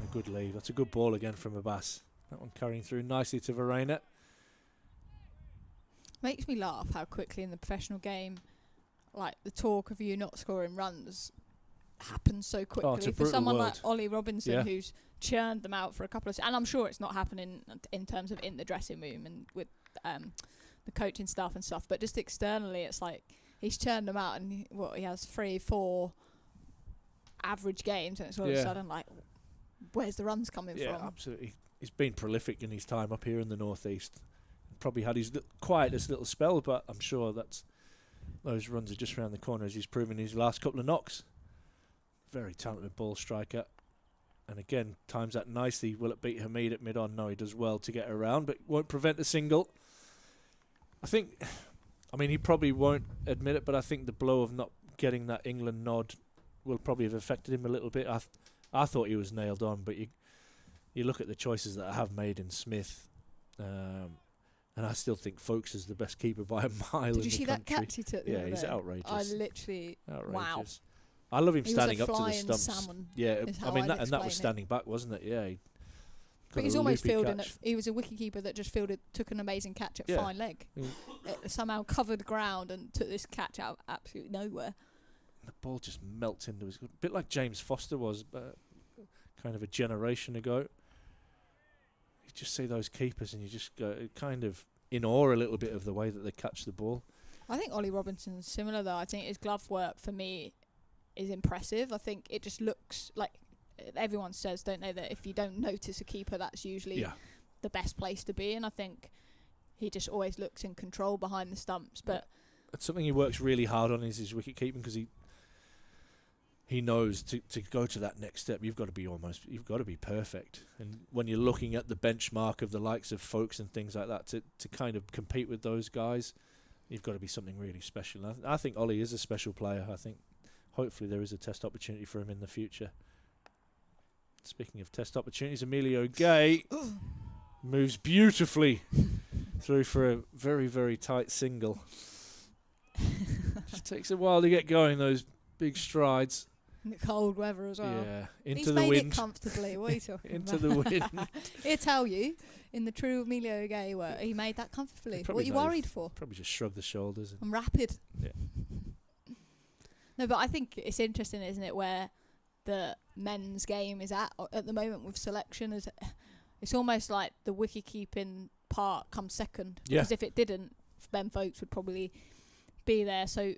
A good leave. That's a good ball again from Abbas. That one carrying through nicely to Verreynne. Makes me laugh how quickly in the professional game, like the talk of you not scoring runs happens so quickly. Oh, it's a for brutal someone world. like Ollie Robinson, Yeah. who's churned them out for a couple of... And I'm sure it's not happening in terms of in the dressing room and with the coaching staff and stuff, but just externally, it's like he's churned them out and he has 3-4 average games, and it's all of a sudden like, where's the runs coming from? Yeah, absolutely. He's been prolific in his time up here in the northeast. Probably had his quietest little spell, but I'm sure those runs are just around the corner, as he's proven his last couple of knocks. Very talented ball striker. And again, times that nicely. Will it beat Hamid at mid-on? No, he does well to get around, but won't prevent a single. He probably won't admit it, but I think the blow of not getting that England nod will probably have affected him a little bit. I thought he was nailed on, but you look at the choices that I have made in Smith, and I still think Folkes is the best keeper by a mile in the country. Did you see that catch he took the other he's day? outrageous. I literally... Outrageous. Wow. I love him He standing was up a to the flying stumps. salmon, Yeah, is how I'd that was explain it. standing back, wasn't it? Yeah, But he's almost fielding it. He was a wicketkeeper that just took an amazing catch at fine leg. It somehow covered the ground and took this catch out of absolutely nowhere. The ball just melts into his... A bit like James Foster was kind of a generation ago. You just see those keepers and you just go kind of in awe a little bit of the way that they catch the ball. I think Ollie Robinson's similar, though. I think his glove work, for me, is impressive. I think it just looks like... Everyone says, don't they, that if you don't notice a keeper, that's usually the best place to be. And I think he just always looks in control behind the stumps. But it's something he works really hard on is his wicket keeping, because he knows to go to that next step, you've got to be perfect. And when you're looking at the benchmark of the likes of Folkes and things like that, to kind of compete with those guys, you've got to be something really special. And I think Ollie is a special player. I think hopefully there is a test opportunity for him in the future. Speaking of test opportunities, Emilio Gay moves beautifully through for a very, very tight single. Just takes a while to get going, those big strides. In the cold weather as well. Yeah, into He's the made wind. It comfortably. What are you talking into about? the wind. He'll tell you, in the true Emilio Gay way, he made that comfortably. What are you worried for? Probably just shrug the shoulders. I'm rapid. Yeah. No, but I think it's interesting, isn't it, where the men's game is at the moment with selection. It's almost like the wicket-keeping part comes second. Yeah. Because if it didn't, Ben Folkes would probably be there. So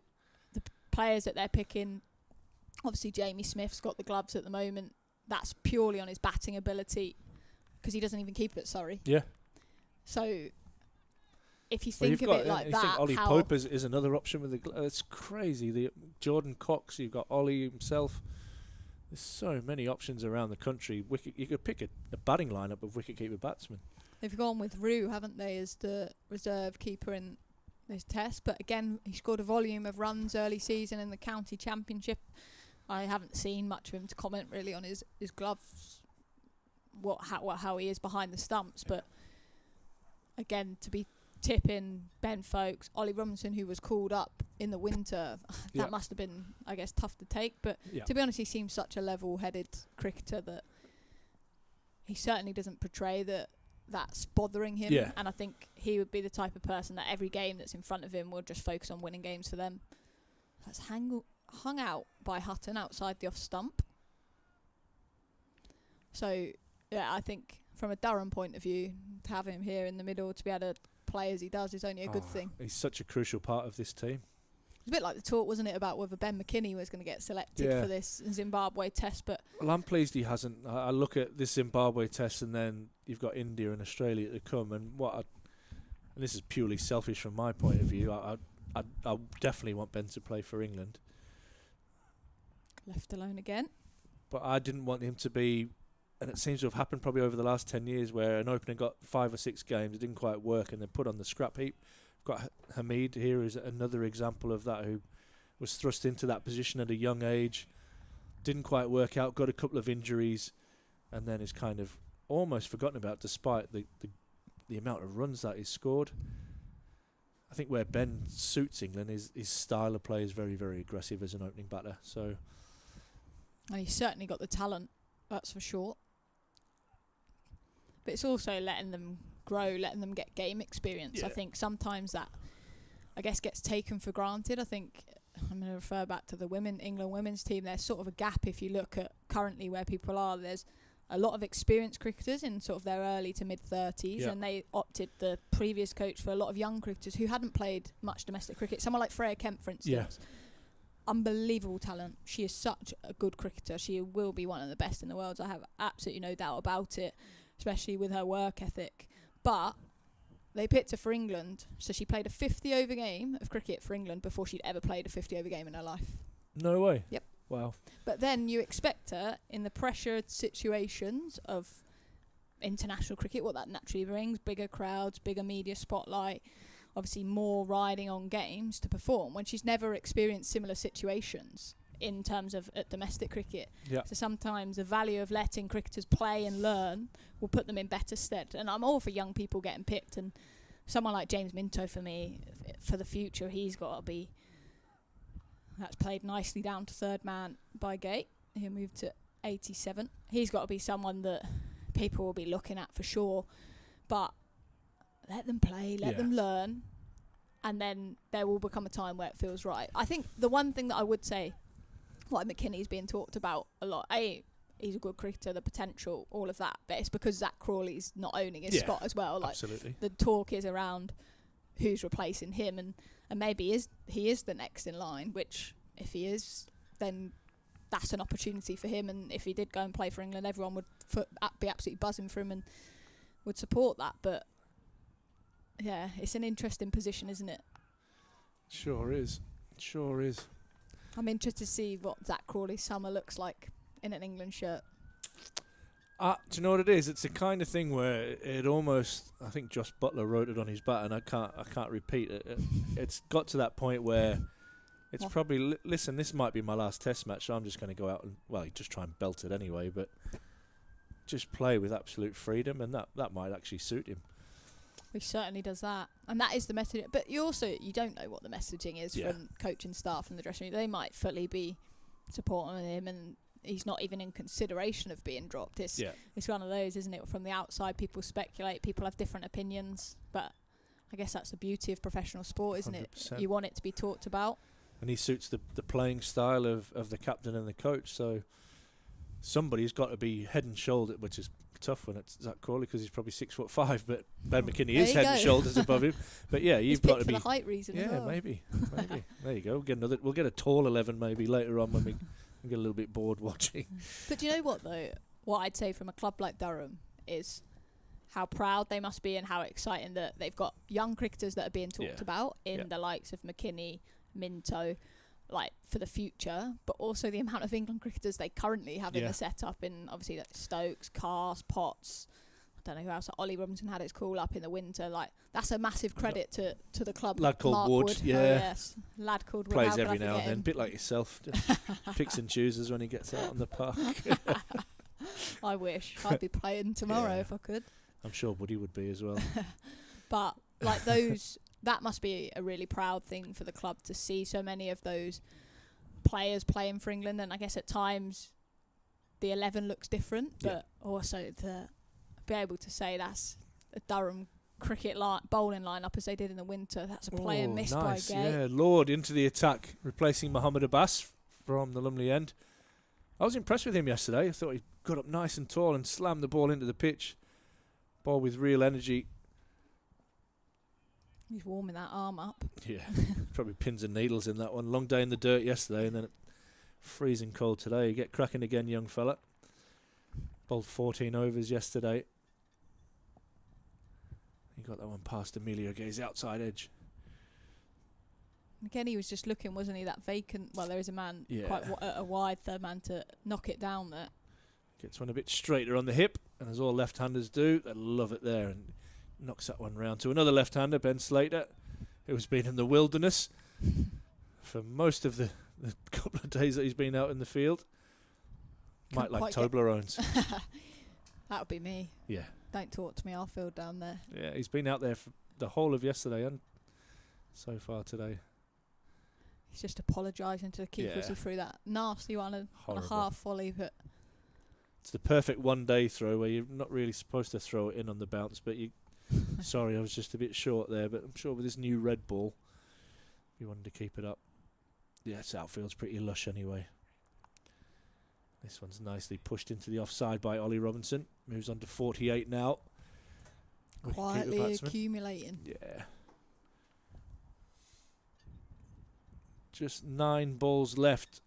the players that they're picking, obviously Jamie Smith's got the gloves at the moment. That's purely on his batting ability, because he doesn't even keep it, sorry. Yeah. So if you think of it like that, think Ollie Pope is another option with the it's crazy. The Jordan Cox, you've got Ollie himself. There's so many options around the country. You could pick a batting lineup of wicket-keeper batsmen. They've gone with Rue, haven't they, as the reserve keeper in this test. But again, he scored a volume of runs early season in the county championship. I haven't seen much of him to comment really on his gloves, how he is behind the stumps. But again, to be tipping Ben Folkes, Ollie Robinson, who was called up in the winter, that must have been, I guess, tough to take. But to be honest, he seems such a level-headed cricketer that he certainly doesn't portray that's bothering him. Yeah. And I think he would be the type of person that every game that's in front of him will just focus on winning games for them. That's hung out by Hutton outside the off stump. So, yeah, I think from a Durham point of view, to have him here in the middle to be able to play as he does is only a good thing. He's such a crucial part of this team. It's a bit like the talk, wasn't it, about whether Ben McKinney was going to get selected for this Zimbabwe test. But well, I'm pleased he hasn't. I look at this Zimbabwe test, and then you've got India and Australia to come. And and this is purely selfish from my point of view. I definitely want Ben to play for England. Left alone again. But I didn't want him to be, and it seems to have happened probably over the last 10 years, where an opener got 5 or 6 games, it didn't quite work, and then put on the scrap heap. Got Hamid here is another example of that, who was thrust into that position at a young age, didn't quite work out, got a couple of injuries, and then is kind of almost forgotten about, despite the amount of runs that he's scored. I think where Ben suits England is his style of play is very, very aggressive as an opening batter. So, and he's certainly got the talent, that's for sure. But it's also letting them grow, letting them get game experience. I think sometimes that, I guess, gets taken for granted. I think I'm going to refer back to the England women's team. There's sort of a gap if you look at currently where people are. There's a lot of experienced cricketers in sort of their early to mid-30s, and they opted, the previous coach, for a lot of young cricketers who hadn't played much domestic cricket. Someone like Freya Kemp, for instance. Unbelievable talent. She is such a good cricketer. She will be one of the best in the world. I have absolutely no doubt about it, especially with her work ethic. But they picked her for England, so she played a 50-over game of cricket for England before she'd ever played a 50-over game in her life. No way. Yep. Wow. But then you expect her, in the pressured situations of international cricket, what that naturally brings, bigger crowds, bigger media spotlight, obviously more riding on games, to perform when she's never experienced similar situations in terms of domestic cricket. So sometimes the value of letting cricketers play and learn will put them in better stead. And I'm all for young people getting picked, and someone like James Minto, for me, for the future, he's got to be, that's played nicely down to third man by Gate. He'll move to 87. He's got to be someone that people will be looking at for sure. But let them play, let them learn, and then there will become a time where it feels right. I think the one thing that I would say, like McKinney's being talked about a lot. He's a good cricketer, the potential, all of that. But it's because Zach Crawley's not owning his spot as well. Like, absolutely. The talk is around who's replacing him, and maybe he is the next in line, which if he is, then that's an opportunity for him. And if he did go and play for England, everyone would be absolutely buzzing for him and would support that. But yeah, it's an interesting position, isn't it? Sure is. I'm interested to see what Zach Crawley's summer looks like in an England shirt. Do you know what it is? It's the kind of thing where it almost, I think Josh Butler wrote it on his bat, and I can't repeat it. It's got to that point where it's probably, listen, this might be my last test match, so I'm just going to go out and, well, just try and belt it anyway, but just play with absolute freedom, and that might actually suit him. He certainly does that. And that is the message. But you don't know what the messaging is from coaching staff and the dressing room. They might fully be supporting him, and he's not even in consideration of being dropped. It's one of those, isn't it? From the outside, people speculate, people have different opinions, but I guess that's the beauty of professional sport, isn't 100%. it? You want it to be talked about. And he suits the playing style of the captain and the coach, so somebody's got to be head and shoulder, which is tough when it's Zach Crawley because he's probably 6'5", but Ben McKinney is head and shoulders above him. But yeah, you've got to be for the height reason. Yeah, as well. maybe. There you go. We'll get a tall 11 maybe later on when we get a little bit bored watching. But do you know what though? What I'd say from a club like Durham is how proud they must be and how exciting that they've got young cricketers that are being talked about in the likes of McKinney, Minto, like for the future, but also the amount of England cricketers they currently have in the setup, in obviously like Stokes, Cars, Potts, I don't know who else, like Ollie Robinson had his call up in the winter. Like, that's a massive credit to the club. Lad called Mark Wood, Oh, yeah. yes. Lad called Wood. Plays every now and then, a bit like yourself, just picks and chooses when he gets out on the park. I wish I'd be playing tomorrow if I could. I'm sure Woody would be as well. But like those, that must be a really proud thing for the club to see so many of those players playing for England. And I guess at times the 11 looks different, but also to be able to say that's a Durham cricket bowling lineup as they did in the winter. That's a player missed by Gay. Yeah, Lord into the attack, replacing Mohammed Abbas from the Lumley end. I was impressed with him yesterday. I thought he got up nice and tall and slammed the ball into the pitch. Ball with real energy. He's warming that arm up. Yeah, probably pins and needles in that one. Long day in the dirt yesterday, and then freezing cold today. You get cracking again, young fella. Bowled 14 overs yesterday. He got that one past Emilio Gay's outside edge. Again, he was just looking, wasn't he? That vacant. Well, there is a man quite a wide third man to knock it down there. Gets one a bit straighter on the hip, and as all left-handers do, they love it there, and knocks that one round to another left-hander, Ben Slater, who's been in the wilderness for most of the couple of days that he's been out in the field. Might like Toblerones. That would be me. Yeah. Don't talk to me, I'll field down there. Yeah, he's been out there for the whole of yesterday and so far today. He's just apologising to the keepers who threw that nasty one on a half volley, but it's the perfect one-day throw where you're not really supposed to throw it in on the bounce, but you... Sorry, I was just a bit short there, but I'm sure with this new red ball, you wanted to keep it up. Yeah, this outfield's pretty lush anyway. This one's nicely pushed into the offside by Ollie Robinson. Moves on to 48 now. Quietly accumulating. Yeah. Just 9 balls left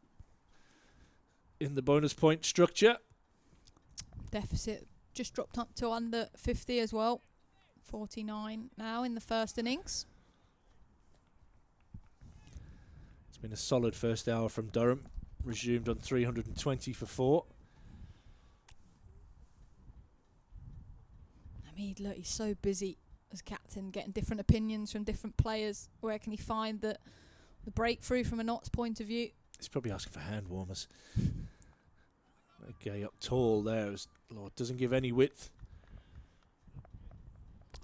in the bonus point structure. Deficit just dropped up to under 50 as well. 49 now in the first innings. It's been a solid first hour from Durham. Resumed on 320 for 4. I mean, look, he's so busy as captain, getting different opinions from different players. Where can he find the breakthrough from a Notts point of view? He's probably asking for hand warmers. Gay up tall there. Lord, doesn't give any width.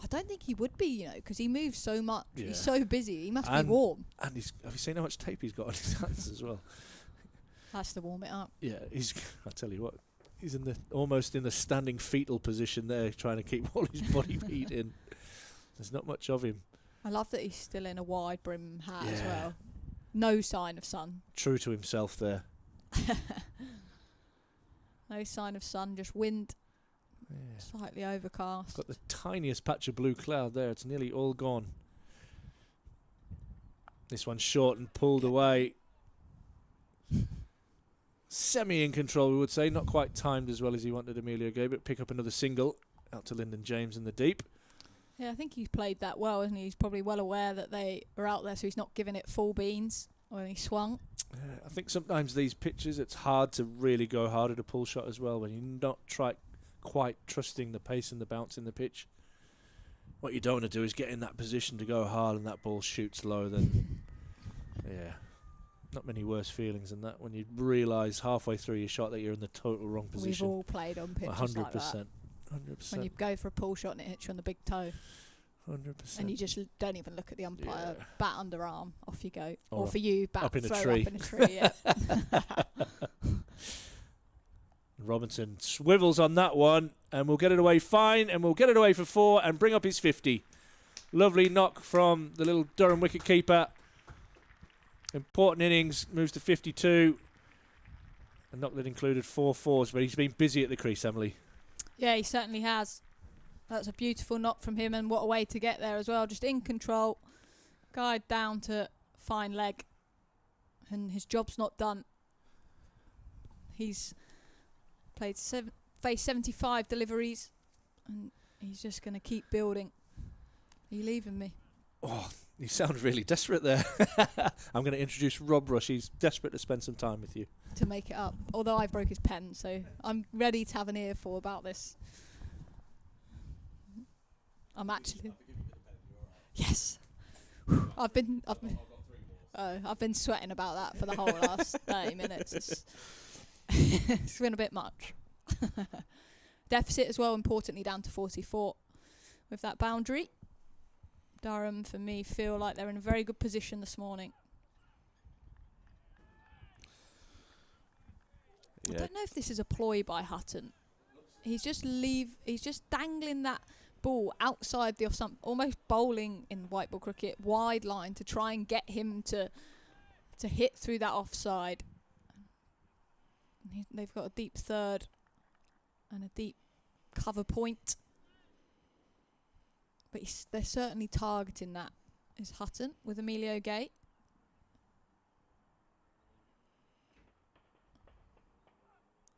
I don't think he would be, you know, because he moves so much. Yeah. He's so busy. He must be warm. And have you seen how much tape he's got on his hands as well? That's to warm it up. Yeah, I tell you what, He's almost in the standing fetal position there, trying to keep all his body weight in. There's not much of him. I love that he's still in a wide brim hat as well. No sign of sun. True to himself there. No sign of sun, just wind. Yeah. Slightly overcast. Got the tiniest patch of blue cloud there. It's nearly all gone. This one's short and pulled away. Semi in control, we would say. Not quite timed as well as he wanted Emilio Gay, but pick up another single out to Lyndon James in the deep. Yeah, I think he's played that well, isn't he? He's probably well aware that they are out there, so he's not giving it full beans when he swung. I think sometimes these pitches, it's hard to really go hard at a pull shot as well when you're not quite trusting the pace and the bounce in the pitch. What you don't want to do is get in that position to go hard and that ball shoots low. Then, yeah, not many worse feelings than that when you realise halfway through your shot that you're in the total wrong position. We've all played on pitches 100%. like that. 100%. When you go for a pull shot and it hits you on the big toe. 100%. And you just don't even look at the umpire. Yeah. Bat underarm, off you go. Or Or for you, bat up in a throw tree. up in a tree. Yeah. Robinson swivels on that one, and we'll get it away fine, and we'll get it away for 4 and bring up his 50. Lovely knock from the little Durham wicketkeeper. Important innings, moves to 52. A knock that included 4 fours, but he's been busy at the crease, Emily. Yeah, he certainly has. That's a beautiful knock from him, and what a way to get there as well. Just in control, guide down to fine leg, and his job's not done. He's faced 75 deliveries, and he's just going to keep building. Are you leaving me? Oh, you sound really desperate there. I'm going to introduce Rob Rush. He's desperate to spend some time with you. To make it up. Although I broke his pen, so I'm ready to have an earful about this. I'm actually... Yes. I've been sweating about that for the whole last 30 minutes. It's been a bit much. Deficit as well, importantly, down to 44 with that boundary. Durham, for me, feel like they're in a very good position this morning. Yeah. I don't know if this is a ploy by Hutton. He's just dangling that ball outside the off stump, almost bowling in white ball cricket, wide line to try and get him to hit through that offside. They've got a deep third and a deep cover point. But they're certainly targeting that, is Hutton with Emilio Gay.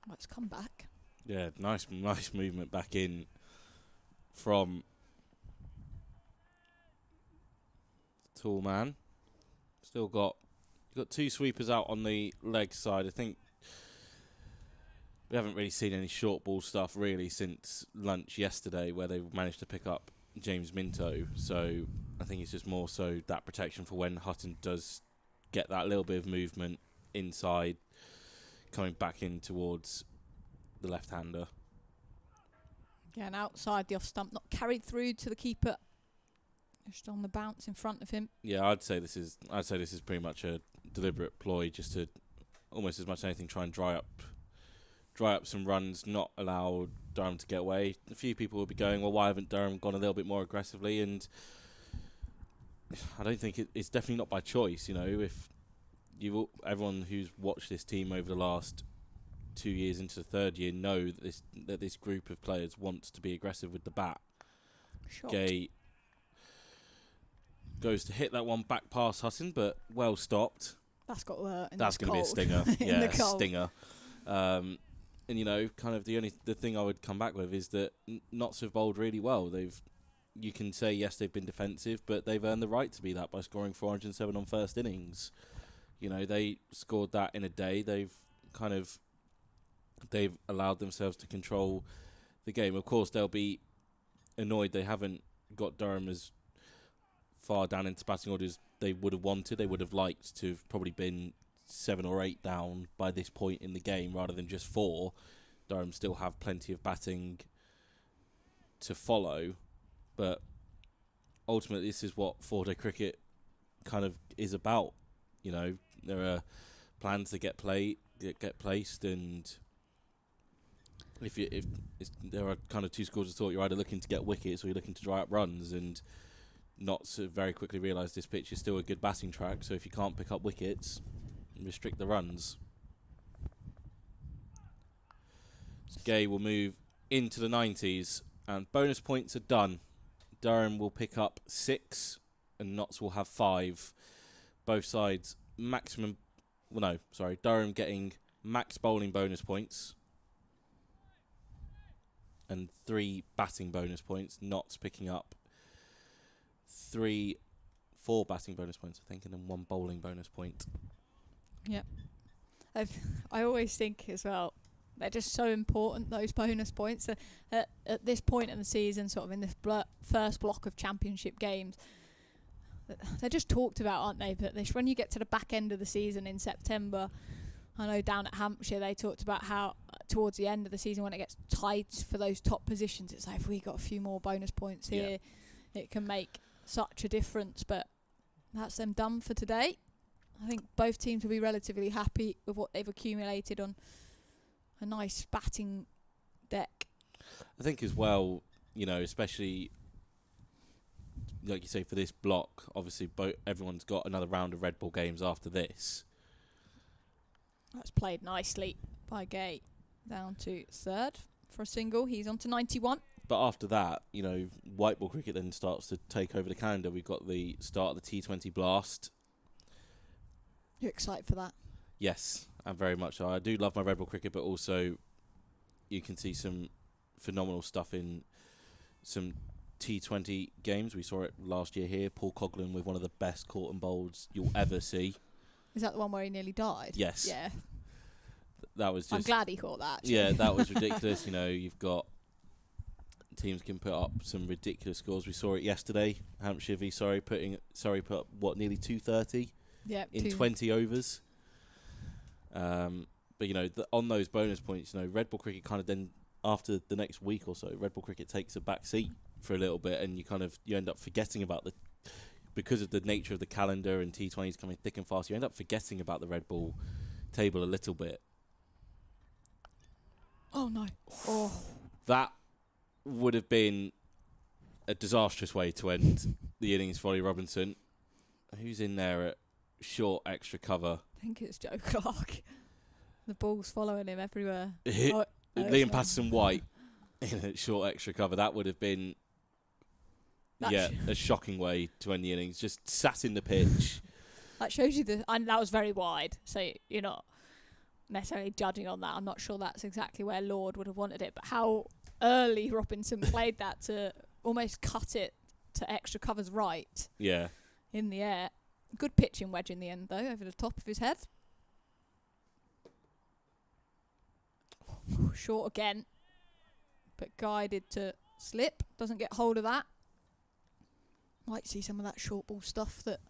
Let's come back. Yeah, nice movement back in from the tall man. Still got 2 sweepers out on the leg side. I think we haven't really seen any short ball stuff really since lunch yesterday, where they managed to pick up James Minto. So I think it's just more so that protection for when Hutton does get that little bit of movement inside, coming back in towards the left-hander. Yeah, and outside the off stump, not carried through to the keeper, just on the bounce in front of him. Yeah, I'd say this is pretty much a deliberate ploy, just to almost as much as anything try and dry up some runs, not allow Durham to get away. A few people will be going, well, why haven't Durham gone a little bit more aggressively? And I don't think it's definitely not by choice. You know, if everyone who's watched this team over the last 2 years into the third year know that this group of players wants to be aggressive with the bat. Shot. Gay goes to hit that one back past Hutton, but well stopped. That's got to hurt. That's going to be a stinger. Yeah, stinger. And you know, kind of the thing I would come back with is that Notts have bowled really well. You can say yes, they've been defensive, but they've earned the right to be that by scoring 407 on first innings. You know, they scored that in a day. They've allowed themselves to control the game. Of course, they'll be annoyed they haven't got Durham as far down into batting order as they would have wanted. They would have liked to have probably been 7 or 8 down by this point in the game rather than just 4. Durham still have plenty of batting to follow, but ultimately this is what 4-day cricket kind of is about. You know, there are plans that get placed, and there are kind of two schools of thought, you're either looking to get wickets or you're looking to dry up runs, and not to very quickly realise this pitch is still a good batting track. So if you can't pick up wickets, restrict the runs. So Gay will move into the 90s, and bonus points are done. Durham will pick up 6, and Notts will have 5. Both sides maximum. Well, no, sorry. Durham getting max bowling bonus points and 3 batting bonus points. Notts picking up 4 batting bonus points, I think, and then 1 bowling bonus point. Yep. I always think as well, they're just so important, those bonus points. At this point in the season, sort of in this first block of championship games, they're just talked about, aren't they? But when you get to the back end of the season in September, I know down at Hampshire they talked about how towards the end of the season when it gets tight for those top positions, it's like if we got a few more bonus points here, it can make such a difference. But that's them done for today. I think both teams will be relatively happy with what they've accumulated on a nice batting deck. I think as well, especially like you say for this block, obviously everyone's got another round of Red Bull games after this. That's played nicely by Gay, down to 3rd for a single. He's on to 91. But after that, white ball cricket then starts to take over the calendar. We've got the start of the T20 Blast. You're excited for that? Yes, I'm very much so. I do love my red ball cricket, but also you can see some phenomenal stuff in some T20 games. We saw it last year here. Paul Coghlan with one of the best caught and bowls you'll ever see. Is that the one where he nearly died? Yes. Yeah. That was just... I'm glad he caught that, actually. Yeah, that was ridiculous. You've got... Teams can put up some ridiculous scores. We saw it yesterday. Hampshire v Surrey put up, nearly 230 in 20 overs. But, on those bonus points, red ball cricket kind of then, after the next week or so, red ball cricket takes a back seat for a little bit, and you end up forgetting about because of the nature of the calendar and T20s coming thick and fast, you end up forgetting about the red ball table a little bit. Oh, no. Oh. That would have been a disastrous way to end the innings for Ollie Robinson. Who's in there at short extra cover? I think it's Joe Clark. The ball's following him everywhere. Liam Patterson-White in a short extra cover. That would have been a shocking way to end the innings. Just sat in the pitch. That shows you and that was very wide, so you're not necessarily judging on that. I'm not sure that's exactly where Lord would have wanted it, but how early Robinson played that to almost cut it to extra covers right. Yeah. In the air. Good pitching wedge in the end, though, over the top of his head. Short again, but guided to slip. Doesn't get hold of that. Might see some of that short ball stuff that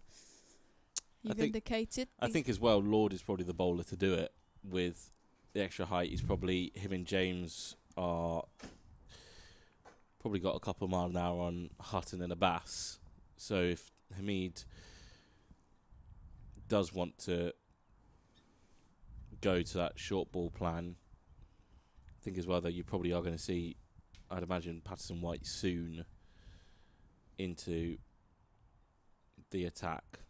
you've indicated. I think as well, Lord is probably the bowler to do it with the extra height. Him and James are probably got a couple of miles an hour on Hutton and Abbas. So if Hamid does want to go to that short ball plan, I think as well, though, you probably are going to see, I'd imagine, Patterson-White soon into the attack.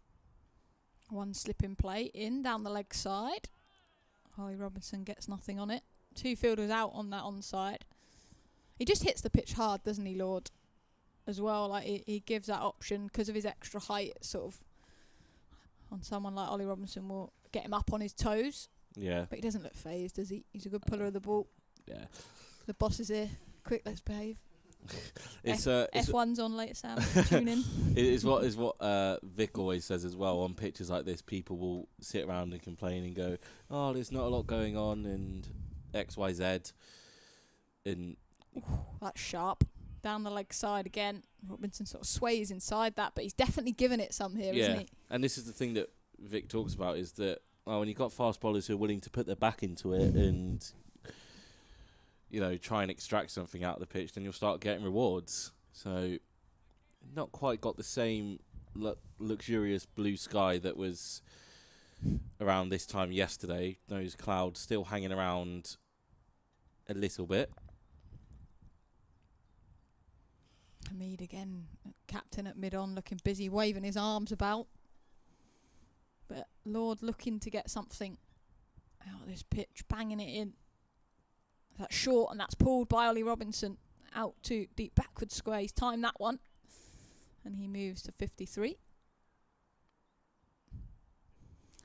One slip in play in down the leg side. Ollie Robinson gets nothing on it. 2 fielders out on that onside. He just hits the pitch hard, doesn't he, Lord? As well, like he gives that option because of his extra height. Sort of on someone like Ollie Robinson will get him up on his toes. Yeah, but he doesn't look phased, does he? He's a good puller of the ball. Yeah, the boss is here. Quick, let's behave. It's F1's on later, Sam. Tune in. It's what Vic always says as well. On pitches like this, people will sit around and complain and go, "Oh, there's not a lot going on," and X, Y, Z. And that's sharp down the leg side again. Robinson sort of sways inside that, but he's definitely given it some here, isn't he? And this is the thing that Vic talks about is that when you've got fast bowlers who are willing to put their back into it and try and extract something out of the pitch, then you'll start getting rewards. So, not quite got the same luxurious blue sky that was around this time yesterday. Those clouds still hanging around a little bit. Hamid again, captain at mid-on, looking busy, waving his arms about. But Lord looking to get something out of this pitch, banging it in. That's short, and that's pulled by Ollie Robinson out to deep backward square. He's timed that one, and he moves to 53.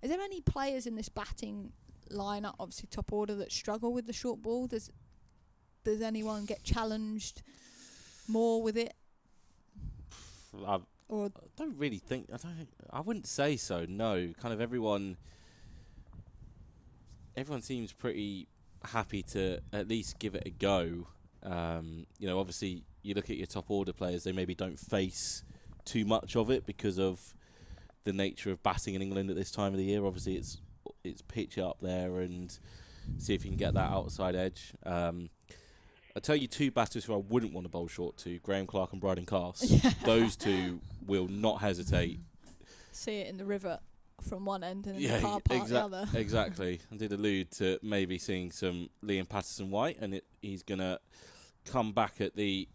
Is there any players in this batting lineup, obviously top order, that struggle with the short ball? Does anyone get challenged more with it? I don't really think. I wouldn't say so. No, kind of everyone seems pretty happy to at least give it a go. Obviously you look at your top order players; they maybe don't face too much of it because of the nature of batting in England at this time of the year. Obviously, it's pitch up there and see if you can get that outside edge. I'll tell you two batters who I wouldn't want to bowl short to: Graham Clark and Bryden Cast. Those two will not hesitate. See it in the river from one end and in the car park the other. Exactly. I did allude to maybe seeing some Liam Patterson-White, and he's going to come back at the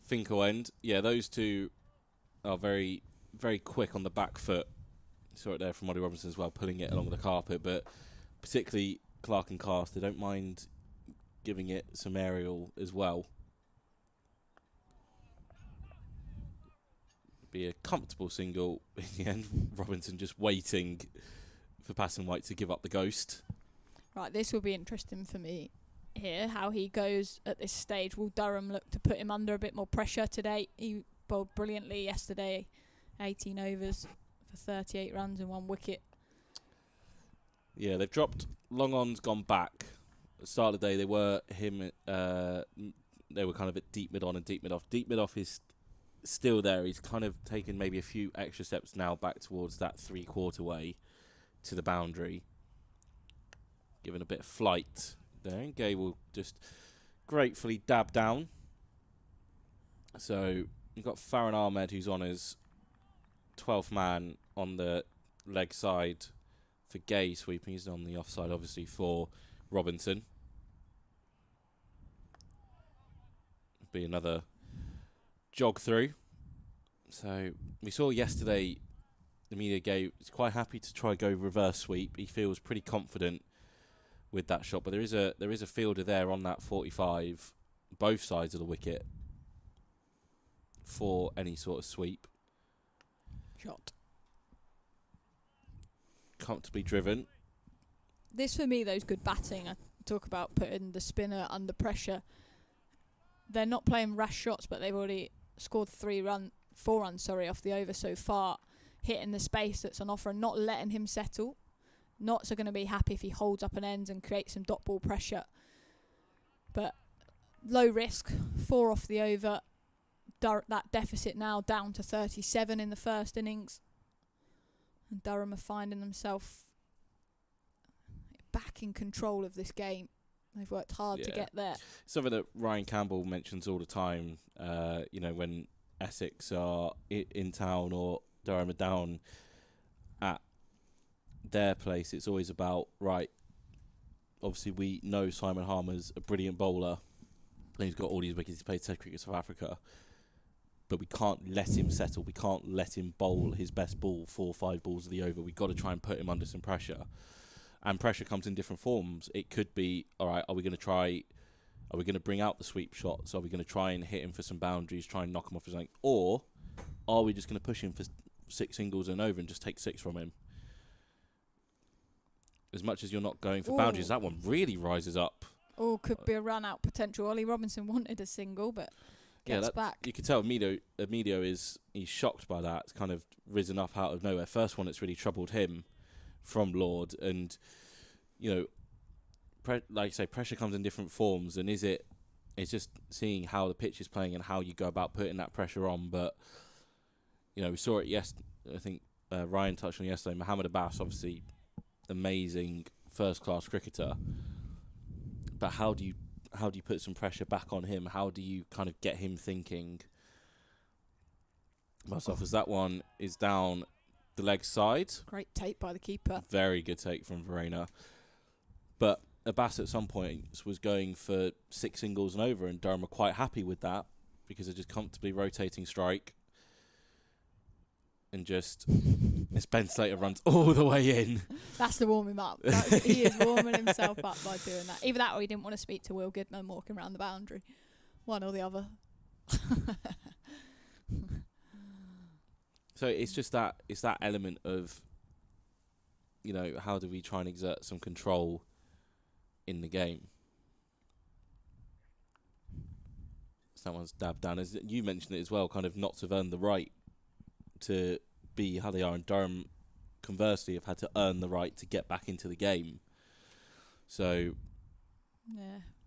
Finkel end. Yeah, those two are very, very quick on the back foot. Saw it there from Ollie Robinson as well, pulling it along the carpet. But particularly Clark and Cast, they don't mind giving it some aerial as well. Be a comfortable single in the end. Robinson just waiting for Patterson-White to give up the ghost. Right, this will be interesting for me here, how he goes at this stage. Will Durham look to put him under a bit more pressure today? He bowled brilliantly yesterday, 18 overs for 38 runs and 1 wicket. Yeah, they've dropped. Long on's gone back. At the start of the day, they were kind of at deep mid on and deep mid off. Deep mid off is still there. He's kind of taken maybe a few extra steps now back towards that 3/4 way to the boundary, given a bit of flight there. And Gay will just gratefully dab down. So you've got Farhan Ahmed, who's on his 12th man on the leg side for Gay sweeping. He's on the offside, obviously, for Robinson. Be another jog through. So we saw yesterday Emilio Gay is quite happy to try go reverse sweep. He feels pretty confident with that shot, but there is a fielder there on that 45, both sides of the wicket, for any sort of sweep. Shot. Comfortably driven. This for me, though, is good batting. I talk about putting the spinner under pressure. They're not playing rash shots, but they've already scored 4 runs off the over so far, hitting the space that's on offer and not letting him settle. Not so going to be happy if he holds up an end and creates some dot ball pressure. But low risk, 4 off the over. That deficit now down to 37 in the first innings. And Durham are finding themselves back in control of this game. They've worked hard to get there. Something that Ryan Campbell mentions all the time, when Essex are in town or Durham are down at their place, it's always about, right, obviously we know Simon Harmer's a brilliant bowler and he's got all these wickets, he's played Test cricket South Africa, but we can't let him settle, we can't let him bowl his best ball 4 or 5 balls of the over. We've got to try and put him under some pressure. And pressure comes in different forms. It could be, all right, are we going to bring out the sweep shots? Are we going to try and hit him for some boundaries, try and knock him off his length? Or are we just going to push him for 6 singles and over and just take 6 from him? As much as you're not going for boundaries, that one really rises up. Oh, could be a run-out potential. Ollie Robinson wanted a single, but gets back. You can tell Emilio he's shocked by that. It's kind of risen up out of nowhere. First one, it's really troubled him from Lord, and like I say, pressure comes in different forms, and it's just seeing how the pitch is playing and how you go about putting that pressure on. But we saw it I think Ryan touched on yesterday. Mohammed Abbas, obviously amazing first class cricketer, but how do you put some pressure back on him? How do you kind of get him thinking? Myself, as that one is down the leg side. Great take by the keeper. Very good take from Verena. But Abbas at some points was going for 6 singles and over, and Durham are quite happy with that because they're just comfortably rotating strike. And just, as Ben Slater runs all the way in. That's the warming up. He is warming himself up by doing that. Either that or he didn't want to speak to Will Goodman walking around the boundary. One or the other. So it's just that, it's that element of, you know, how do we try and exert some control in the game? Someone's dabbed down, as you mentioned it as well, kind of not to have earned the right to be how they are, and Durham conversely have had to earn the right to get back into the game. So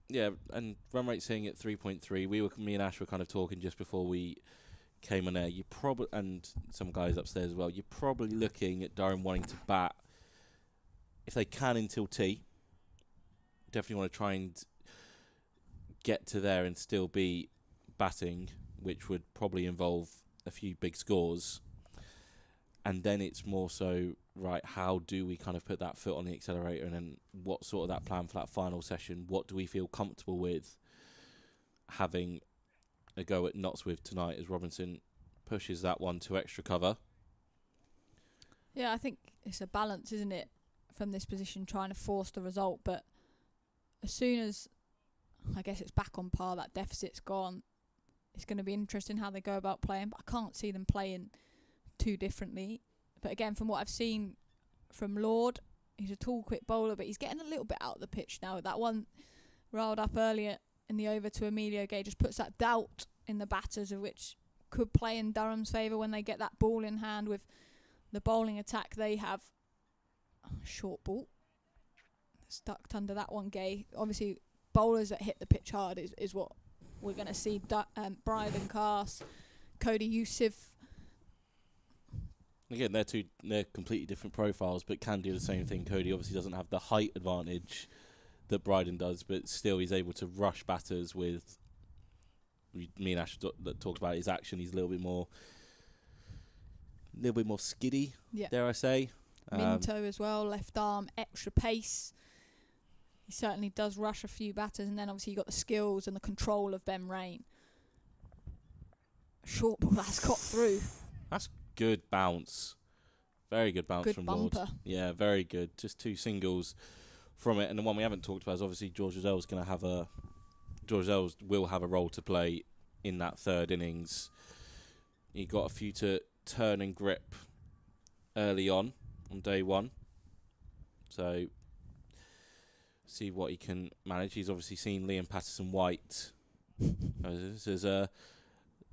yeah, and run rate sitting at 3.3. Me and Ash were kind of talking just before we came on air. You probably, and some guys upstairs as well, you're probably looking at Durham wanting to bat if they can until tea. Definitely want to try and get to there and still be batting, which would probably involve a few big scores. And then it's more so, right, how do we kind of put that foot on the accelerator, and then what sort of that plan for that final session? What do we feel comfortable with having a go at Notts with tonight as Robinson pushes that one to extra cover? Yeah, I think it's a balance, isn't it, from this position, trying to force the result. But as soon as, I guess, it's back on par, that deficit's gone, it's going to be interesting how they go about playing. But I can't see them playing too differently. But again, from what I've seen from Lord, he's a tall, quick bowler, but he's getting a little bit out of the pitch now. That one rolled up earlier in the over to Emilio Gay just puts that doubt in the batters, of which could play in Durham's favour when they get that ball in hand with the bowling attack they have. Short ball. Stuck under that one, Gay. Obviously, bowlers that hit the pitch hard is what we're going to see. Bryden Cass, Cody Youssef. Again, they're completely different profiles, but can do the same thing. Cody obviously doesn't have the height advantage that Bryden does, but still he's able to rush batters with. Me and Ash talked about his action. He's a little bit more skiddy, dare I say. Minto as well, left arm, extra pace. He certainly does rush a few batters, and then obviously you've got the skills and the control of Ben Rain. Short ball that's got through. That's good bounce. Very good bounce good from bumper. Lord. Yeah, very good. Just 2 singles from it. And the one we haven't talked about is obviously George Ozell's going to have will have a role to play in that third innings. He got a few to turn and grip early on day one. So see what he can manage. He's obviously seen Liam Patterson-White. There's a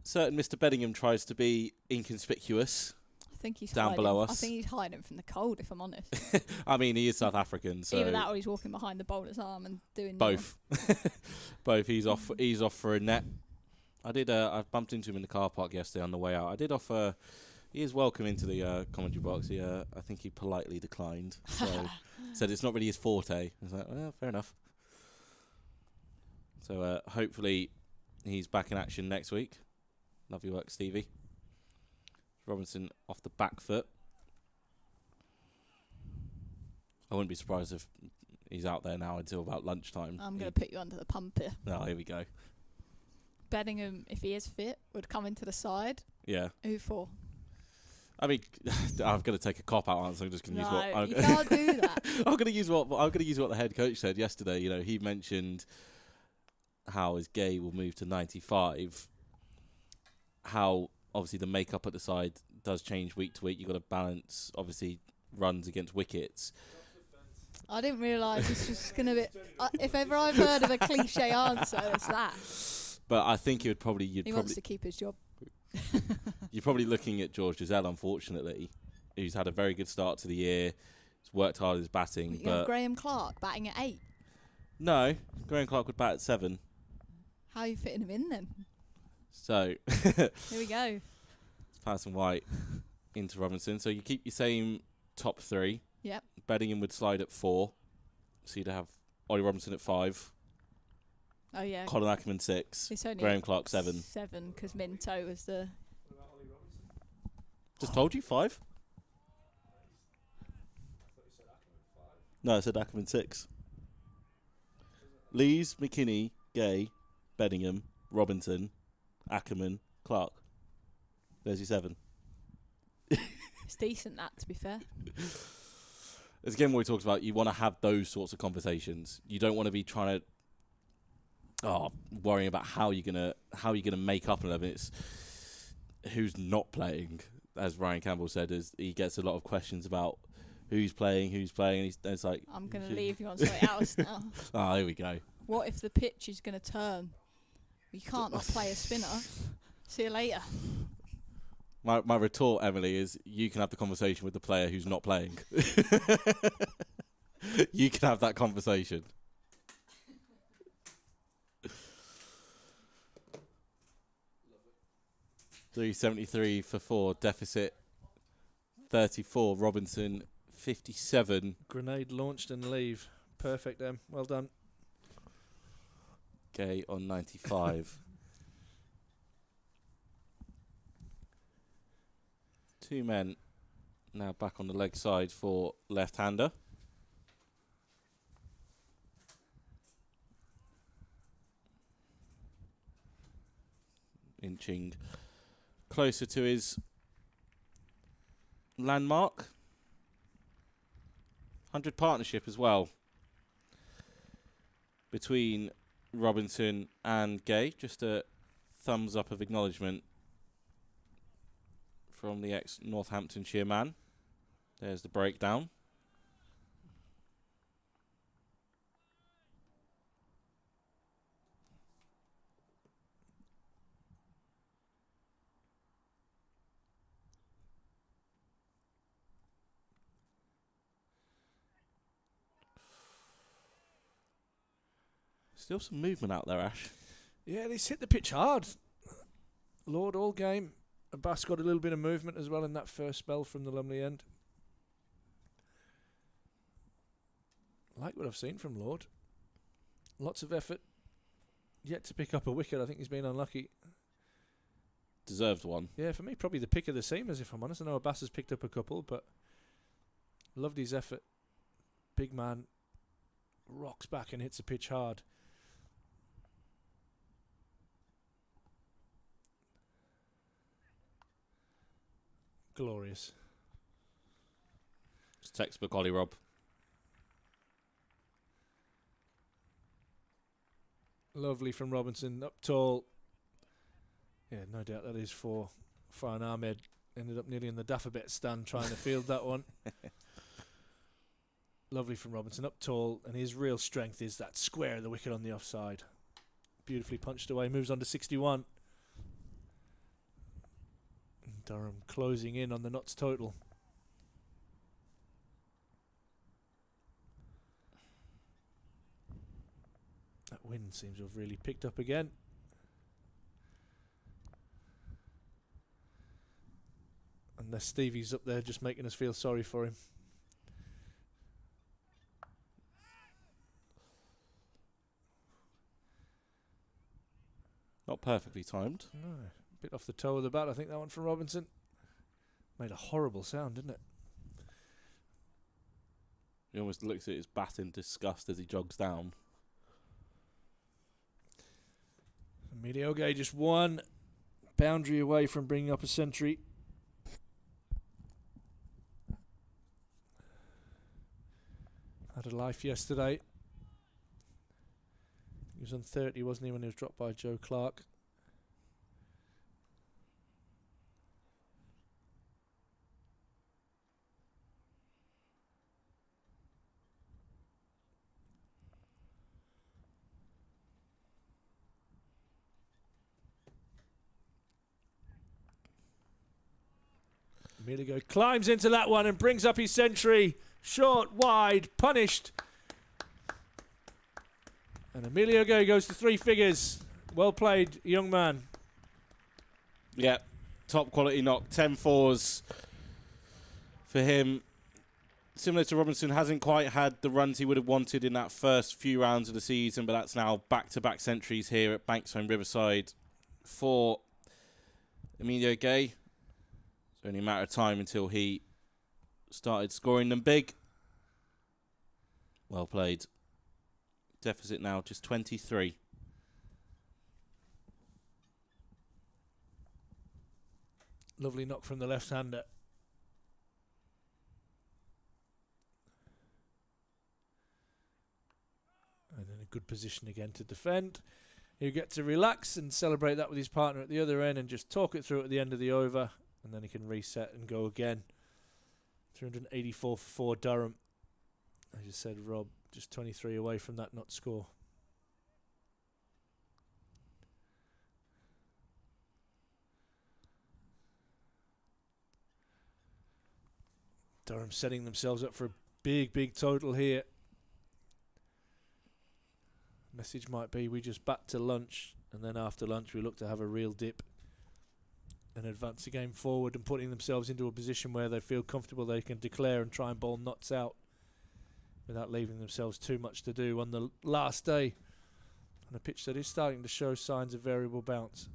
certain Mr. Bedingham tries to be inconspicuous. I think he's down below us. I think he's hiding from the cold, if I'm honest. I mean, he is South African, so either that or he's walking behind the bowler's arm and doing both. Both. He's off. He's off for a net. I bumped into him in the car park yesterday on the way out. I did offer. He is welcome into the commentary box. I think he politely declined. So said it's not really his forte. I was like, well, fair enough. So hopefully he's back in action next week. Love your work, Stevie. Robinson off the back foot. I wouldn't be surprised if he's out there now until about lunchtime. I'm going to put you under the pump here. Oh, here we go. Bedingham, if he is fit, would come into the side. Yeah. Who for? I mean, I'm going to take a cop-out answer. I'm just going to use what... you can't do that. I'm going to use what the head coach said yesterday. You know, he mentioned how as Gay will move to 95, how obviously the makeup at the side does change week to week. You've got to balance, obviously, runs against wickets. I didn't realise this was going to be... if ever I've heard of a cliche answer, it's that. But I think it would probably... He wants to keep his job. You're probably looking at George Giselle, unfortunately, who's had a very good start to the year. He's worked hard at his batting. You have Graham Clark batting at 8. No, Graham Clark would bat at 7. How are you fitting him in then? So here we go. It's Patterson-White into Robinson. So you keep your same top 3. Yep. Bedingham would slide at 4. So you'd have Ollie Robinson at 5. Oh, yeah. Colin Ackerman 6. Graham Clark 7. 7, because Minto was the... Just told you 5. No, I said Ackerman 6. Lees, McKinney, Gay, Bedingham, Robinson, Ackerman, Clark. There's your 7. It's decent, that, to be fair. It's again what we talked about. You want to have those sorts of conversations. You don't want to be trying to worrying about how you're gonna make up an 11. It's who's not playing, as Ryan Campbell said, as he gets a lot of questions about who's playing, and it's like, I'm going to leave you on something else now. Oh, here we go. What if the pitch is going to turn? You can't not play a spinner. See you later. My retort, Emily, is you can have the conversation with the player who's not playing. You can have that conversation. $373 for 4. Deficit 34. Robinson 57. Grenade launched and leave. Perfect, Em. Well done. Gay on 95. 2 men now back on the leg side for left-hander. Inching closer to his landmark. 100 partnership as well between Robinson and Gay. Just a thumbs up of acknowledgement from the ex-Northamptonshire man. There's the breakdown. Still some movement out there, Ash. Yeah, they hit the pitch hard. Lord all game. Bass got a little bit of movement as well in that first spell from the Lumley end. Like what I've seen from Lord. Lots of effort. Yet to pick up a wicket. I think he's been unlucky. Deserved one. Yeah, for me, probably the pick of the seamers, if I'm honest. I know Bass has picked up a couple, but loved his effort. Big man. Rocks back and hits the pitch hard. Glorious. It's textbook Ollie Rob. Lovely from Robinson. Up tall. Yeah, no doubt that is for Farhan Ahmed. Ended up nearly in the Daffabet stand trying to field that one. Lovely from Robinson. Up tall. And his real strength is that square of the wicket on the offside. Beautifully punched away. Moves on to 61. Durham closing in on the Notts total. That wind seems to have really picked up again. Unless Stevie's up there just making us feel sorry for him. Not perfectly timed. No. Bit off the toe of the bat, I think that one from Robinson. Made a horrible sound, didn't it? He almost looks at his bat in disgust as he jogs down. Emilio Gay just one boundary away from bringing up a century. Had a life yesterday. He was on 30, wasn't he, when he was dropped by Joe Clark? Emilio climbs into that one and brings up his century. Short, wide, punished. And Emilio goes to 3 figures. Well played, young man. Yeah, top quality knock. 10 fours for him. Similar to Robinson, hasn't quite had the runs he would have wanted in that first few rounds of the season, but that's now back-to-back centuries here at Banks Homes Riverside for Emilio Gay. It's only a matter of time until he started scoring them big. Well played. Deficit now just 23. Lovely knock from the left-hander. And in a good position again to defend. He'll get to relax and celebrate that with his partner at the other end and just talk it through at the end of the over. And then he can reset and go again. 384 for 4 Durham. As you said, Rob, just 23 away from that not score. Durham setting themselves up for a big, big total here. Message might be we just bat to lunch, and then after lunch we look to have a real dip and advance the game forward and putting themselves into a position where they feel comfortable they can declare and try and bowl knots out without leaving themselves too much to do on the last day on a pitch that is starting to show signs of variable bounce.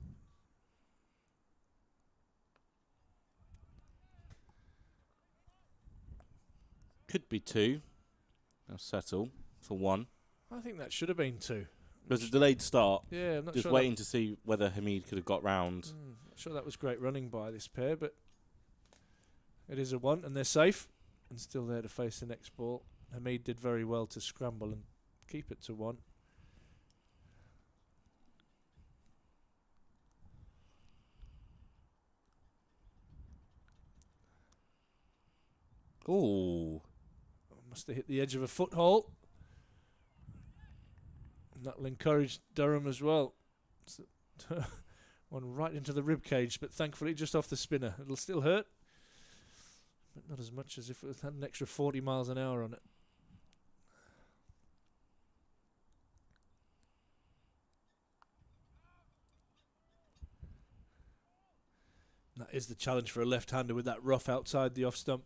Could be 2. They'll settle for 1. I think that should have been 2. There's a delayed start. Yeah, I'm not Just sure waiting to see whether Hamid could have got round. Not sure that was great running by this pair, but it is a 1 and they're safe and still there to face the next ball. Hamid did very well to scramble and keep it to 1. Ooh. Must have hit the edge of a foothole. And that'll encourage Durham as well. One right into the rib cage, but thankfully just off the spinner. It'll still hurt, but not as much as if it had an extra 40 miles an hour on it. That is the challenge for a left-hander with that rough outside the off stump.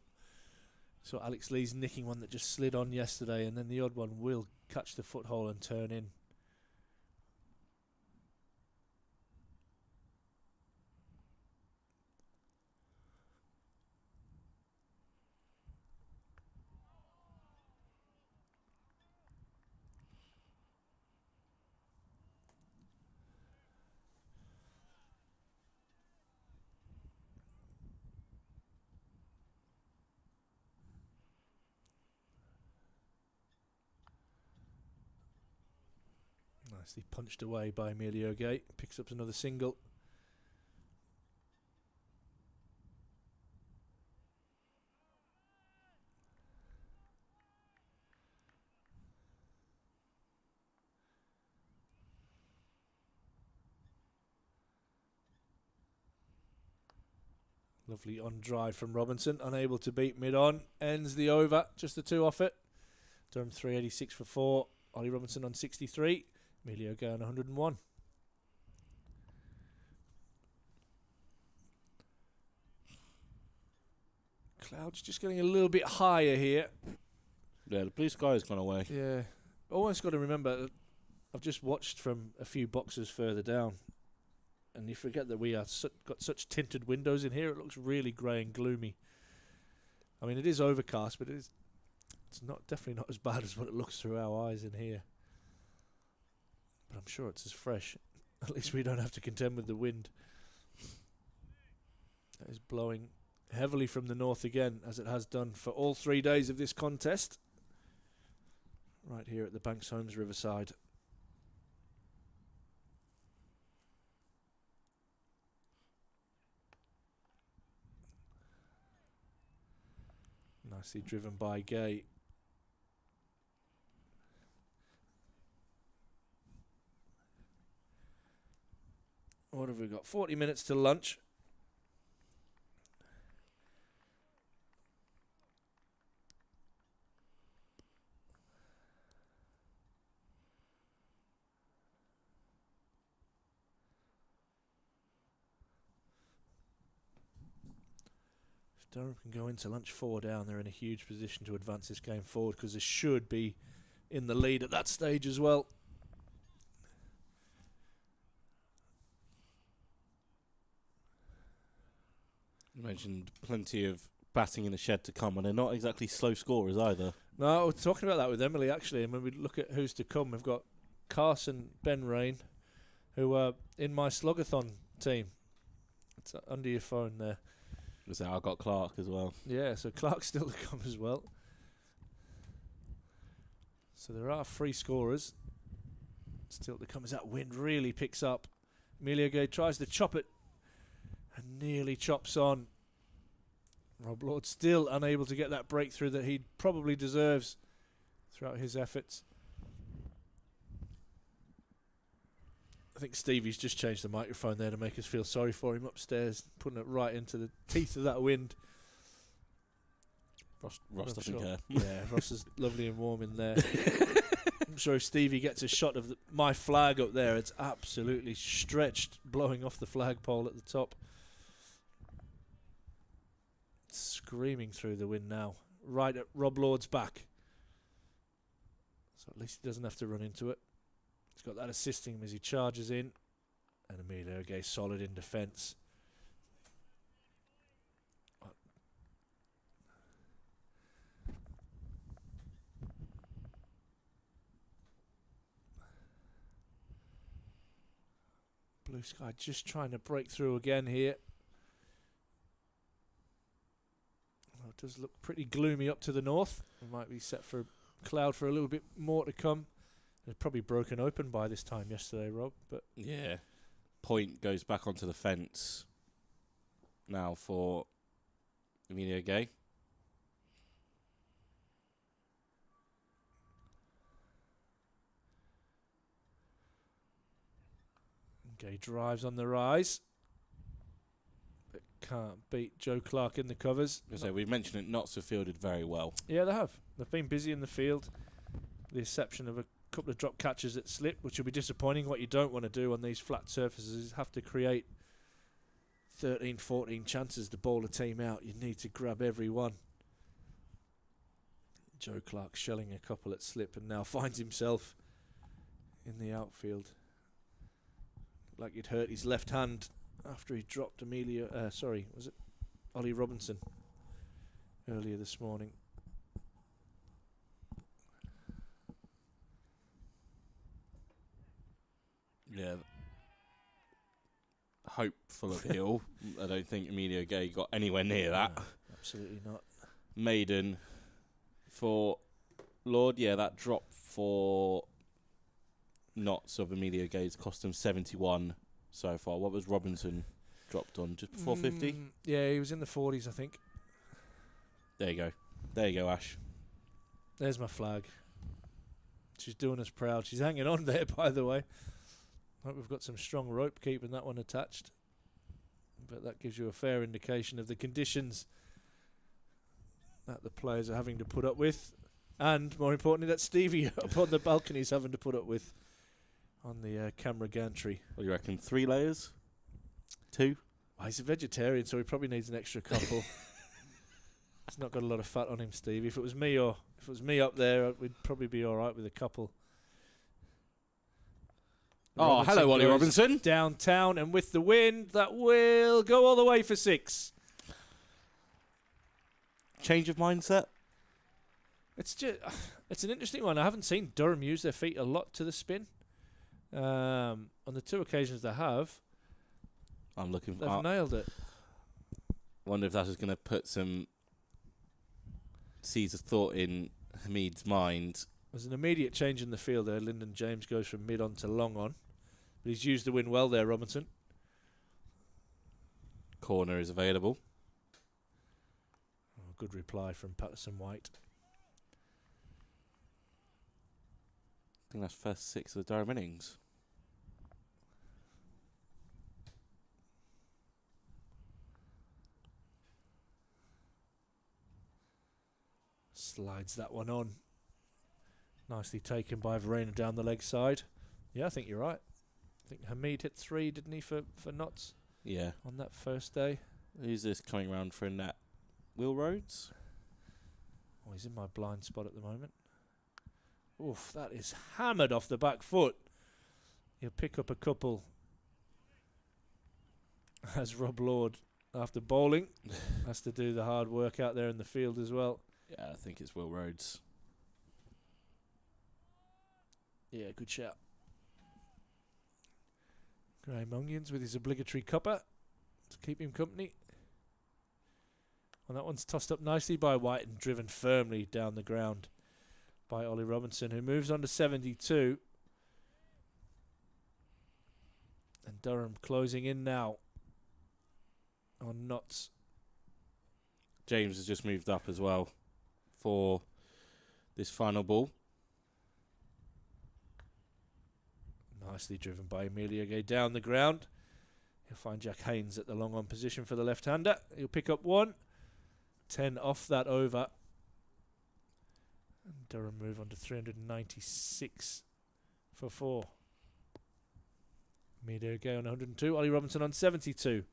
So Alex Lee's nicking one that just slid on yesterday, and then the odd one will catch the foothole and turn in. Nicely punched away by Emilio Gay. Picks up another single. Lovely on drive from Robinson. Unable to beat mid-on. Ends the over. Just the 2 off it. Durham 386 for 4. Ollie Robinson on 63. Emilio Gay on 101. Clouds just getting a little bit higher here. Yeah, the blue sky has gone away. Yeah. Always got to remember that I've just watched from a few boxes further down. And you forget that we are got such tinted windows in here. It looks really grey and gloomy. I mean, it is overcast, but it's not definitely not as bad as what it looks through our eyes in here. But I'm sure it's as fresh. At least we don't have to contend with the wind. That is blowing heavily from the north again, as it has done for all 3 days of this contest. Right here at the Banks Homes Riverside. Nicely driven by Gay. What have we got? 40 minutes to lunch. If Durham can go into lunch 4 down, they're in a huge position to advance this game forward, because they should be in the lead at that stage as well. You mentioned plenty of batting in the shed to come, and they're not exactly slow scorers either. No, we're talking about that with Emily, actually. And when we look at who's to come, we've got Carson, Ben Rain, who are in my Slogathon team. It's under your phone there. So I got Clark as well. Yeah, so Clark's still to come as well. So there are 3 scorers still to come as that wind really picks up. Emilio Gay tries to chop it and nearly chops on. Rob Lord still unable to get that breakthrough that he probably deserves throughout his efforts. I think Stevie's just changed the microphone there to make us feel sorry for him upstairs, putting it right into the teeth of that wind. Ross doesn't care. Yeah, Ross is lovely and warm in there. I'm sure if Stevie gets a shot of my flag up there, it's absolutely stretched, blowing off the flagpole at the top. Screaming through the wind now, right at Rob Lord's back. So at least he doesn't have to run into it. He's got that assisting him as he charges in. And Emilio Gay solid in defence. Blue Sky just trying to break through again here. Well, it does look pretty gloomy up to the north. It might be set for a cloud for a little bit more to come. It's probably broken open by this time yesterday, Rob. But yeah, point goes back onto the fence now for Emilio Gay. Gay drives on the rise. But can't beat Joe Clark in the covers. So we've mentioned it, Notts have fielded very well. Yeah, they have. They've been busy in the field. The exception of a couple of drop catches that slip, which will be disappointing. What you don't want to do on these flat surfaces is have to create 13, 14 chances to bowl a team out. You need to grab every one. Joe Clark shelling a couple at slip and now finds himself in the outfield. Like he'd hurt his left hand after he dropped was it Ollie Robinson earlier this morning. Yeah. Hopeful of Hill. I don't think Emilio Gay got anywhere near that. No, absolutely not. Maiden for Lord. Yeah, that drop for Notts of Emilio Gay's cost him 71 so far. What was Robinson dropped on? Just before 50? Yeah, he was in the 40s, I think. There you go. There you go, Ash. There's my flag. She's doing us proud. She's hanging on there, by the way. I hope we've got some strong rope keeping that one attached. But that gives you a fair indication of the conditions that the players are having to put up with. And, more importantly, that Stevie up on the balcony is having to put up with on the camera gantry. What do you reckon? 3 layers? 2? Well, he's a vegetarian, so he probably needs an extra couple. He's not got a lot of fat on him, Stevie. If it was me up there, we'd probably be all right with a couple. Oh, hello, Ollie Robinson. Downtown, and with the wind, that will go all the way for 6. Change of mindset? It's an interesting one. I haven't seen Durham use their feet a lot to the spin. On the 2 occasions they have, they've nailed it. Wonder if that is going to put some seeds of thought in Hamid's mind. There's an immediate change in the field there. Lyndon James goes from mid on to long on. But he's used the wind well there, Robinson. Corner is available. Oh, good reply from Patterson White. I think that's first 6 of the Durham innings. Slides that one on. Nicely taken by Verena down the leg side. Yeah, I think you're right. I think Hamid hit 3, didn't he, for Notts? Yeah. On that first day. Who's this coming round for a net? Will Rhodes? Oh, he's in my blind spot at the moment. Oof, that is hammered off the back foot. He'll pick up a couple as Rob Lord, after bowling, has to do the hard work out there in the field as well. Yeah, I think it's Will Rhodes. Yeah, good shout. Graham Onions with his obligatory cuppa to keep him company. And that one's tossed up nicely by White and driven firmly down the ground by Ollie Robinson, who moves on to 72. And Durham closing in now on Notts. James has just moved up as well for this final ball. Nicely driven by Emilio Gay down the ground. He'll find Jack Haynes at the long on position for the left-hander. He'll pick up 1. 10 off that over. And Durham move on to 396 for 4. Emilio Gay on 102. Ollie Robinson on 72.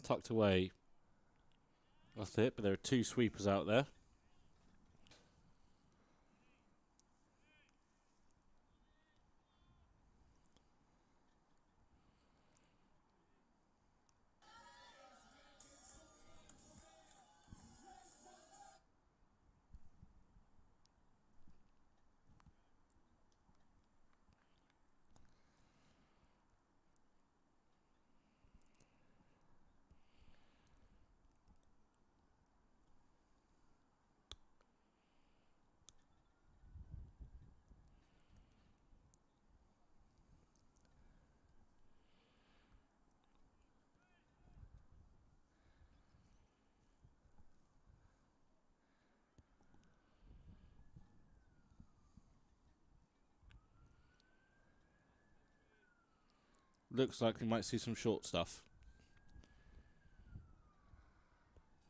Tucked away. That's it, but there are 2 sweepers out there. Looks like we might see some short stuff.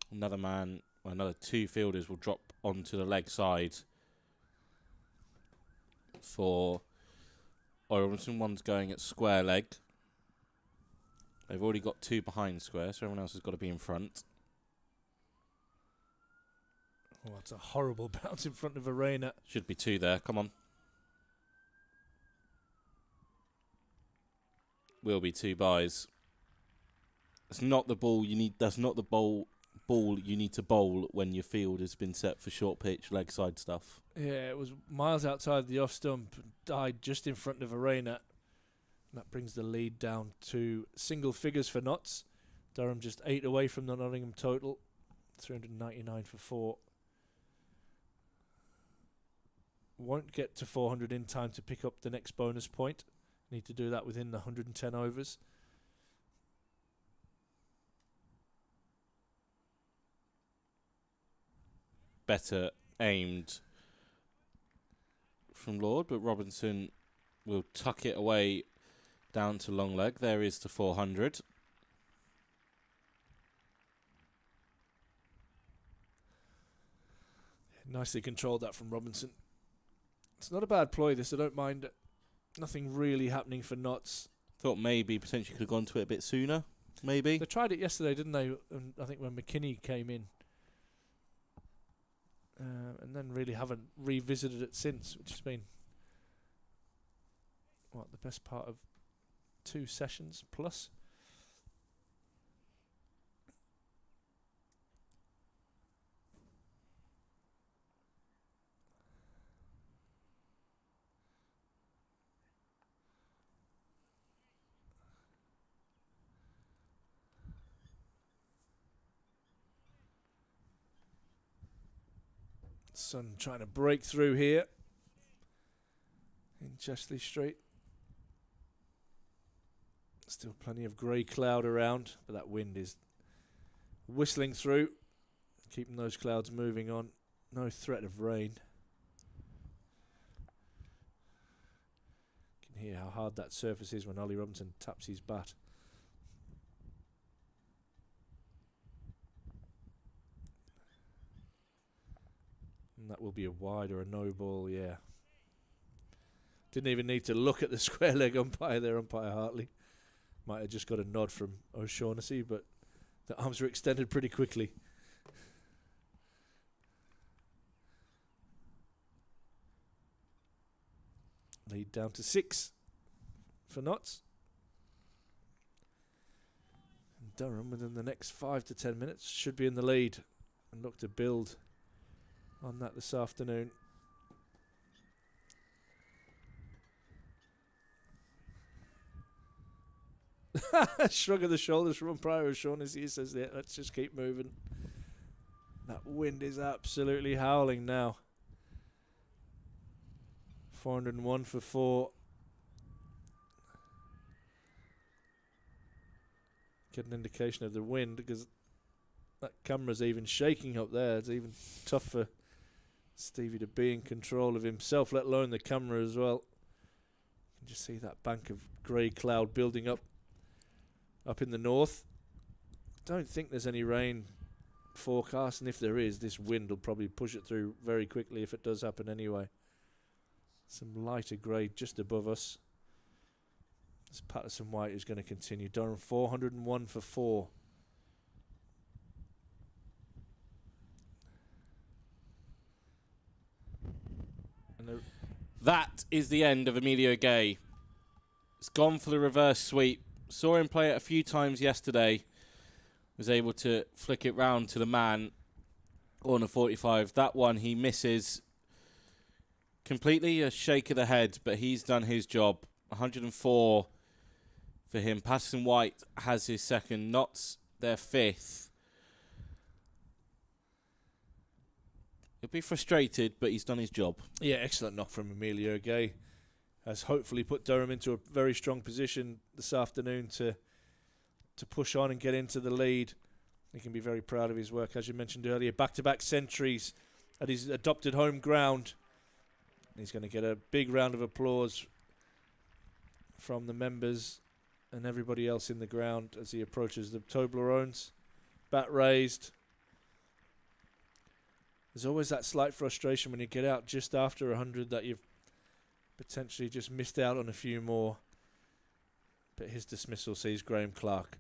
Another 2 fielders will drop onto the leg side for Robinson. One's going at square leg. They've already got 2 behind square, so everyone else has got to be in front. Oh, that's a horrible bounce in front of Arena. Should be 2 there. Come on. Will be 2 byes. That's not the ball you need. That's not the ball you need to bowl when your field has been set for short pitch, leg side stuff. Yeah, it was miles outside the off stump, died just in front of Arena. And that brings the lead down to single figures for Notts. Durham just 8 away from the Nottingham total. 399 for 4. Won't get to 400 in time to pick up the next bonus point. Need to do that within the 110 overs. Better aimed from Lord, but Robinson will tuck it away down to long leg. There is to 400. Nicely controlled that from Robinson. It's not a bad ploy, this. I don't mind it. Nothing really happening for Notts. Thought maybe potentially could have gone to it a bit sooner. Maybe. They tried it yesterday, didn't they? And I think when McKinney came in. And then really haven't revisited it since, which has been the best part of 2 sessions plus. Sun trying to break through here in Chesley Street. Still plenty of grey cloud around, but that wind is whistling through, keeping those clouds moving on. No threat of rain. You can hear how hard that surface is when Ollie Robinson taps his bat. And that will be a wide or a no ball, yeah. Didn't even need to look at the square leg umpire there, Umpire Hartley. Might have just got a nod from O'Shaughnessy, but the arms were extended pretty quickly. Lead down to 6 for Notts. And Durham, within the next 5 to 10 minutes, should be in the lead and look to build on that this afternoon. Shrug of the shoulders from umpire O'Shaughnessy. He says, yeah, let's just keep moving. That wind is absolutely howling now. 401 for 4. Get an indication of the wind because that camera's even shaking up there. It's even tough for Stevie to be in control of himself, let alone the camera as well. You can just see that bank of grey cloud building up in the north. Don't think there's any rain forecast, and if there is, this wind will probably push it through very quickly if it does happen anyway. Some lighter grey just above us. This Patterson White is going to continue. Durham 401 for 4. That is the end of Emilio Gay. It's gone for the reverse sweep. Saw him play it a few times yesterday. Was able to flick it round to the man on a 45. That one he misses completely, a shake of the head, but he's done his job. 104 for him. Patterson White has his second. Notts their 5th. He'll be frustrated, but he's done his job. Yeah, excellent knock from Emilio Gay. Has hopefully put Durham into a very strong position this afternoon to push on and get into the lead. He can be very proud of his work, as you mentioned earlier. Back-to-back centuries at his adopted home ground. He's going to get a big round of applause from the members and everybody else in the ground as he approaches the Toblerones. Bat raised. There's always that slight frustration when you get out just after 100 that you've potentially just missed out on a few more. But his dismissal sees Graham Clark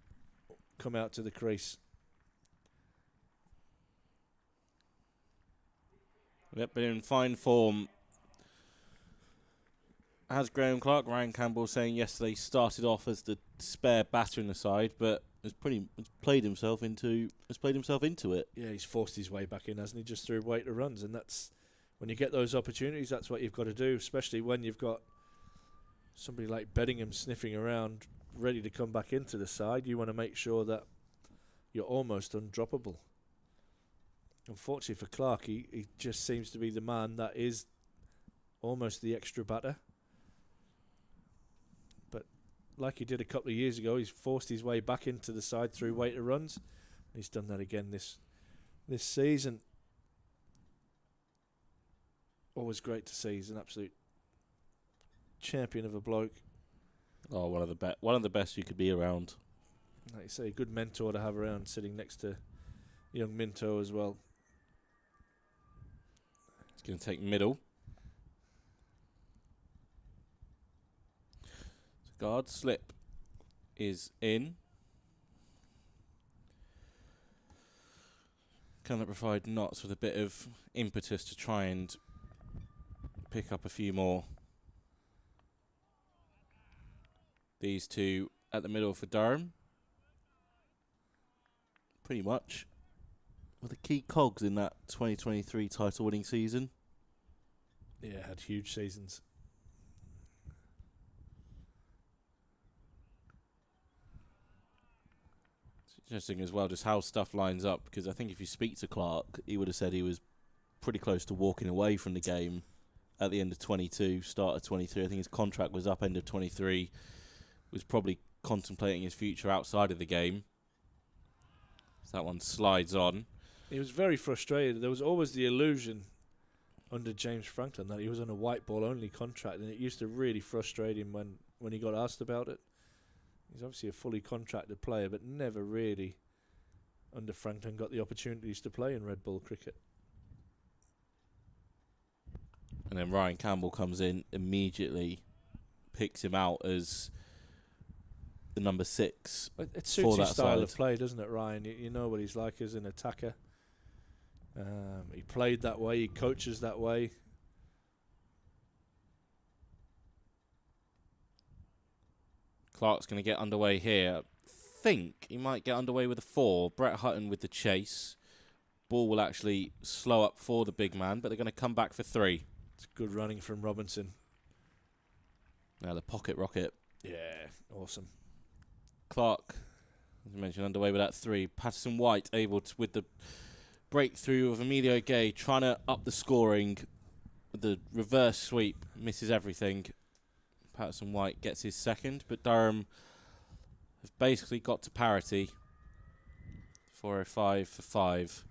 come out to the crease. Yep, been in fine form. As Graham Clark, Ryan Campbell saying yesterday, started off as the spare batter in the side, but has played himself into it. Yeah, he's forced his way back in, hasn't he? Just through weight of runs, and that's when you get those opportunities. That's what you've got to do, especially when you've got somebody like Beddingham sniffing around, ready to come back into the side. You want to make sure that you're almost undroppable. Unfortunately for Clark, he just seems to be the man that is almost the extra batter. But like he did a couple of years ago, he's forced his way back into the side through weight of runs. He's done that again this season. Always great to see. He's an absolute champion of a bloke. Oh, one of the best you could be around. Like you say, a good mentor to have around, sitting next to young Minto as well. He's going to take middle. Guard slip is in. Can that provide Notts with a bit of impetus to try and pick up a few more? These two at the middle for Durham. Pretty much. Were the key cogs in that 2023 title-winning season. Yeah, had huge seasons. It's interesting as well just how stuff lines up, because I think if you speak to Clark, he would have said he was pretty close to walking away from the game at the end of 22, start of 23. I think his contract was up end of 23, was probably contemplating his future outside of the game. So that one slides on. He was very frustrated. There was always the illusion under James Franklin that he was on a white ball only contract, and it used to really frustrate him when he got asked about it. He's obviously a fully contracted player, but never really under Franklin got the opportunities to play in red ball cricket. And then Ryan Campbell comes in immediately, picks him out as the number 6. It suits his style of play, doesn't it, Ryan? You know what he's like as an attacker. He played that way. He coaches that way. Clark's going to get underway here. I think he might get underway with a 4. Brett Hutton with the chase. Ball will actually slow up for the big man, but they're going to come back for 3. It's good running from Robinson. Now the pocket rocket. Yeah, awesome. Clark, as I mentioned, underway with that 3. Patterson White able to, with the breakthrough of Emilio Gay, trying to up the scoring. The reverse sweep misses everything. Patterson White gets his 2nd, but Durham have basically got to parity. 405 for 5.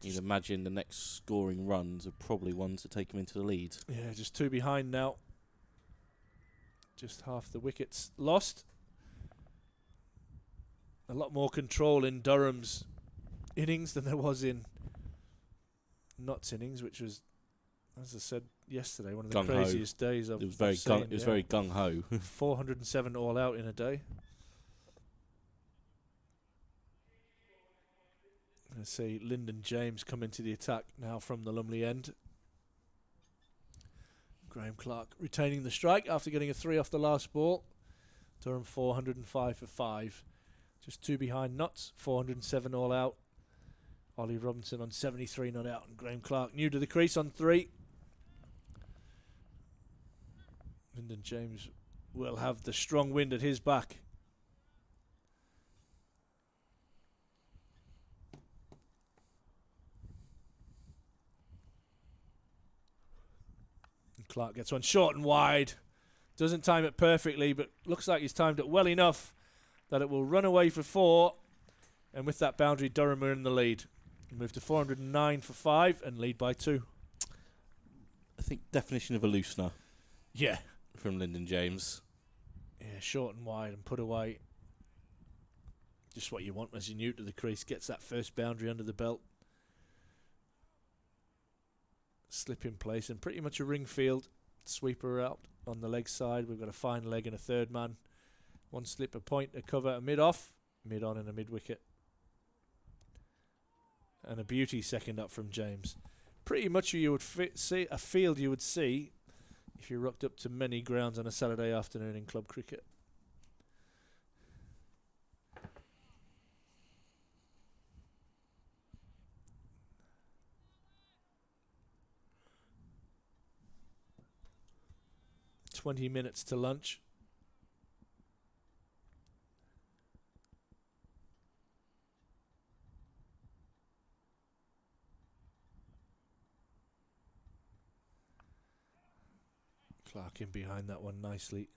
You'd imagine the next scoring runs are probably ones that take him into the lead. Yeah, just 2 behind now. Just half the wickets lost. A lot more control in Durham's innings than there was in Nott's innings, which was, as I said yesterday, one of the Gung-ho. craziest days I've It was very seen. it was very gung ho. 407 all out in a day. I see Lyndon James come into the attack now from the Lumley end. Graham Clark retaining the strike after getting a 3 off the last ball. Durham 405 for 5. Just 2 behind Notts, 407 all out. Ollie Robinson on 73 not out, and Graham Clark new to the crease on 3. Lyndon James will have the strong wind at his back. And Clark gets one short and wide. Doesn't time it perfectly, but looks like he's timed it well enough that it will run away for 4. And with that boundary, Durham are in the lead. Move to 409 for 5 and lead by 2. I think definition of a loosener. Yeah. From Lyndon James. Yeah, short and wide and put away. Just what you want as you're new to the crease. Gets that first boundary under the belt. Slip in place and pretty much a ring field. Sweeper out on the leg side. We've got a fine leg and a 3rd man. 1 slip, a point, a cover, a mid-off. Mid-on and a mid-wicket. And a beauty 2nd up from James. Pretty much you would see a field you would see if you rocked up to many grounds on a Saturday afternoon in club cricket. "20 minutes to lunch." Clark in behind that one nicely.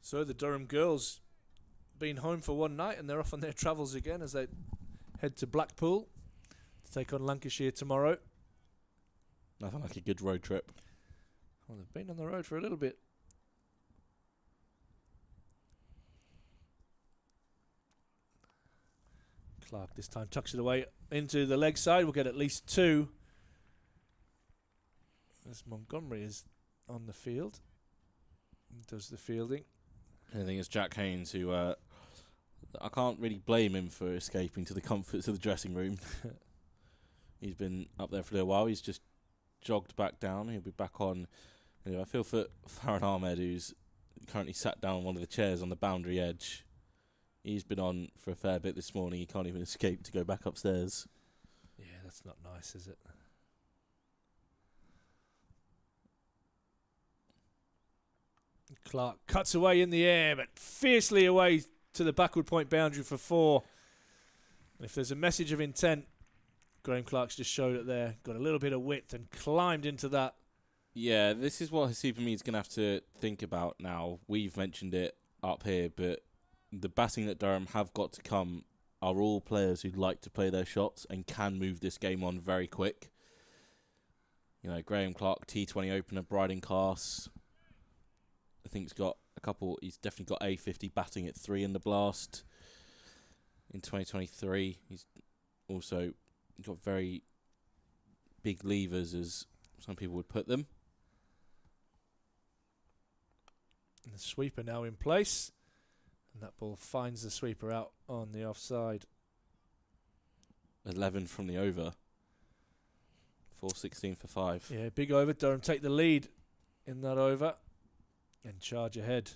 So the Durham girls been home for one night and they're off on their travels again as they head to Blackpool to take on Lancashire tomorrow. Nothing like a good road trip. Well, they've been on the road for a little bit. Clark this time tucks it away into the leg side. We'll get at least 2. As Montgomery is on the field. Does the fielding. And I think it's Jack Haynes who I can't really blame him for escaping to the comforts of the dressing room. He's been up there for a little while. He's just jogged back down. He'll be back on. I feel for Farhan Ahmed, who's currently sat down on one of the chairs on the boundary edge. He's been on for a fair bit this morning. He can't even escape to go back upstairs. Yeah, that's not nice, is it? Clark cuts away in the air, but fiercely away to the backward point boundary for 4. And if there's a message of intent, Graham Clark's just showed it there. Got a little bit of width and climbed into that. Yeah, this is what Hasipa Mead's going to have to think about now. We've mentioned it up here, but the batting that Durham have got to come are all players who like to play their shots and can move this game on very quick. Graham Clark, T20 opener, Bryden Class. I think he's definitely got A50 batting at 3 in the Blast in 2023. He's also got very big levers, as some people would put them. And the sweeper now in place. And that ball finds the sweeper out on the offside. 11 from the over. 416 for 5. Yeah, big over. Durham take the lead in that over and charge ahead.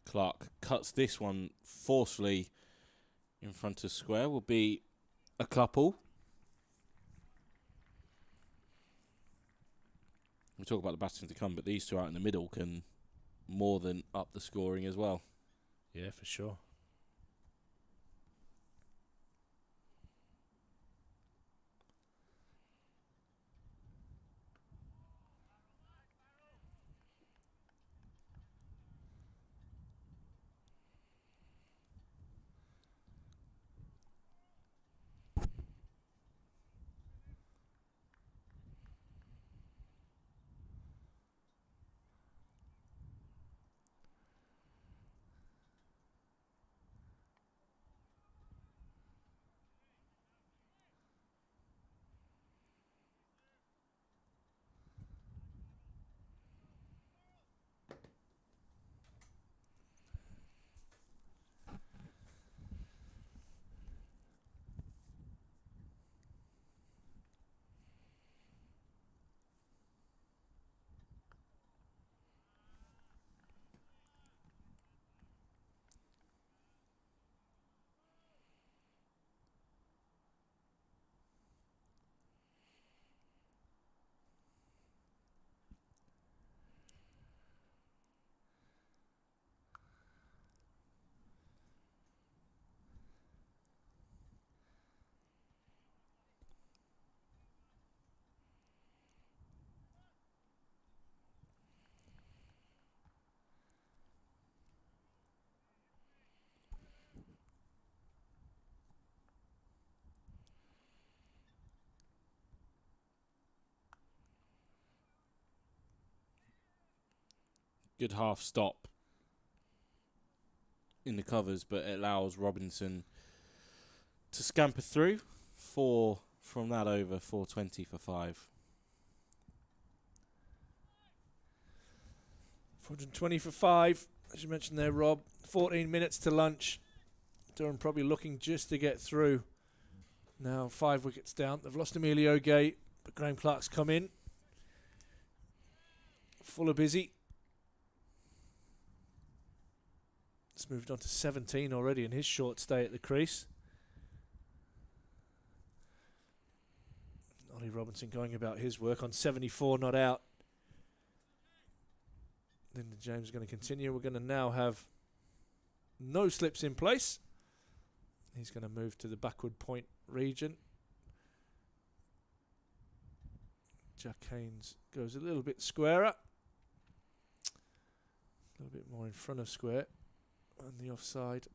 Clark cuts this one forcefully in front of square. Will be a couple. We talk about the batting to come, but these two out in the middle can more than up the scoring as well. Yeah, for sure. Good half stop in the covers, but it allows Robinson to scamper through. 4 from that over, 420 for 5. 420 for 5. As you mentioned there, Rob. 14 minutes to lunch. Durham probably looking just to get through. Now 5 wickets down. They've lost Emilio Gay, but Graham Clark's come in. Fuller busy. It's moved on to 17 already in his short stay at the crease. Ollie Robinson going about his work on 74, not out. Lyndon James is going to continue. We're going to now have no slips in place. He's going to move to the backward point region. Jack Haynes goes a little bit squarer. A little bit more in front of square. On the offside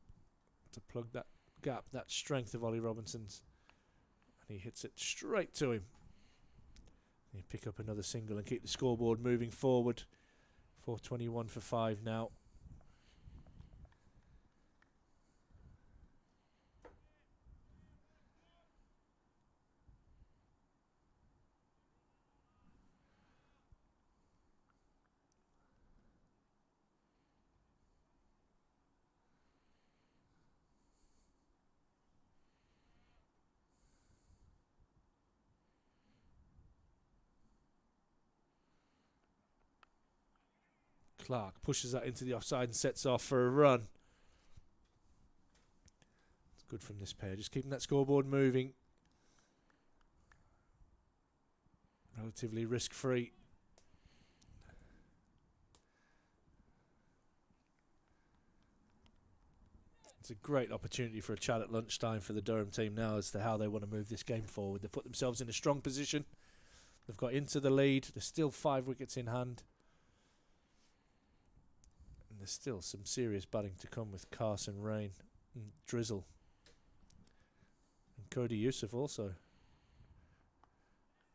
to plug that gap, that strength of Ollie Robinson's. And he hits it straight to him. And he pick up another single and keep the scoreboard moving forward. 4:21 for 5 now. Clark pushes that into the offside and sets off for a run. It's good from this pair, just keeping that scoreboard moving. Relatively risk-free. It's a great opportunity for a chat at lunchtime for the Durham team now as to how they want to move this game forward. They've put themselves in a strong position. They've got into the lead. There's still 5 wickets in hand. And there's still some serious batting to come with Carson, Rain and Drizzle. And Cody Youssef also.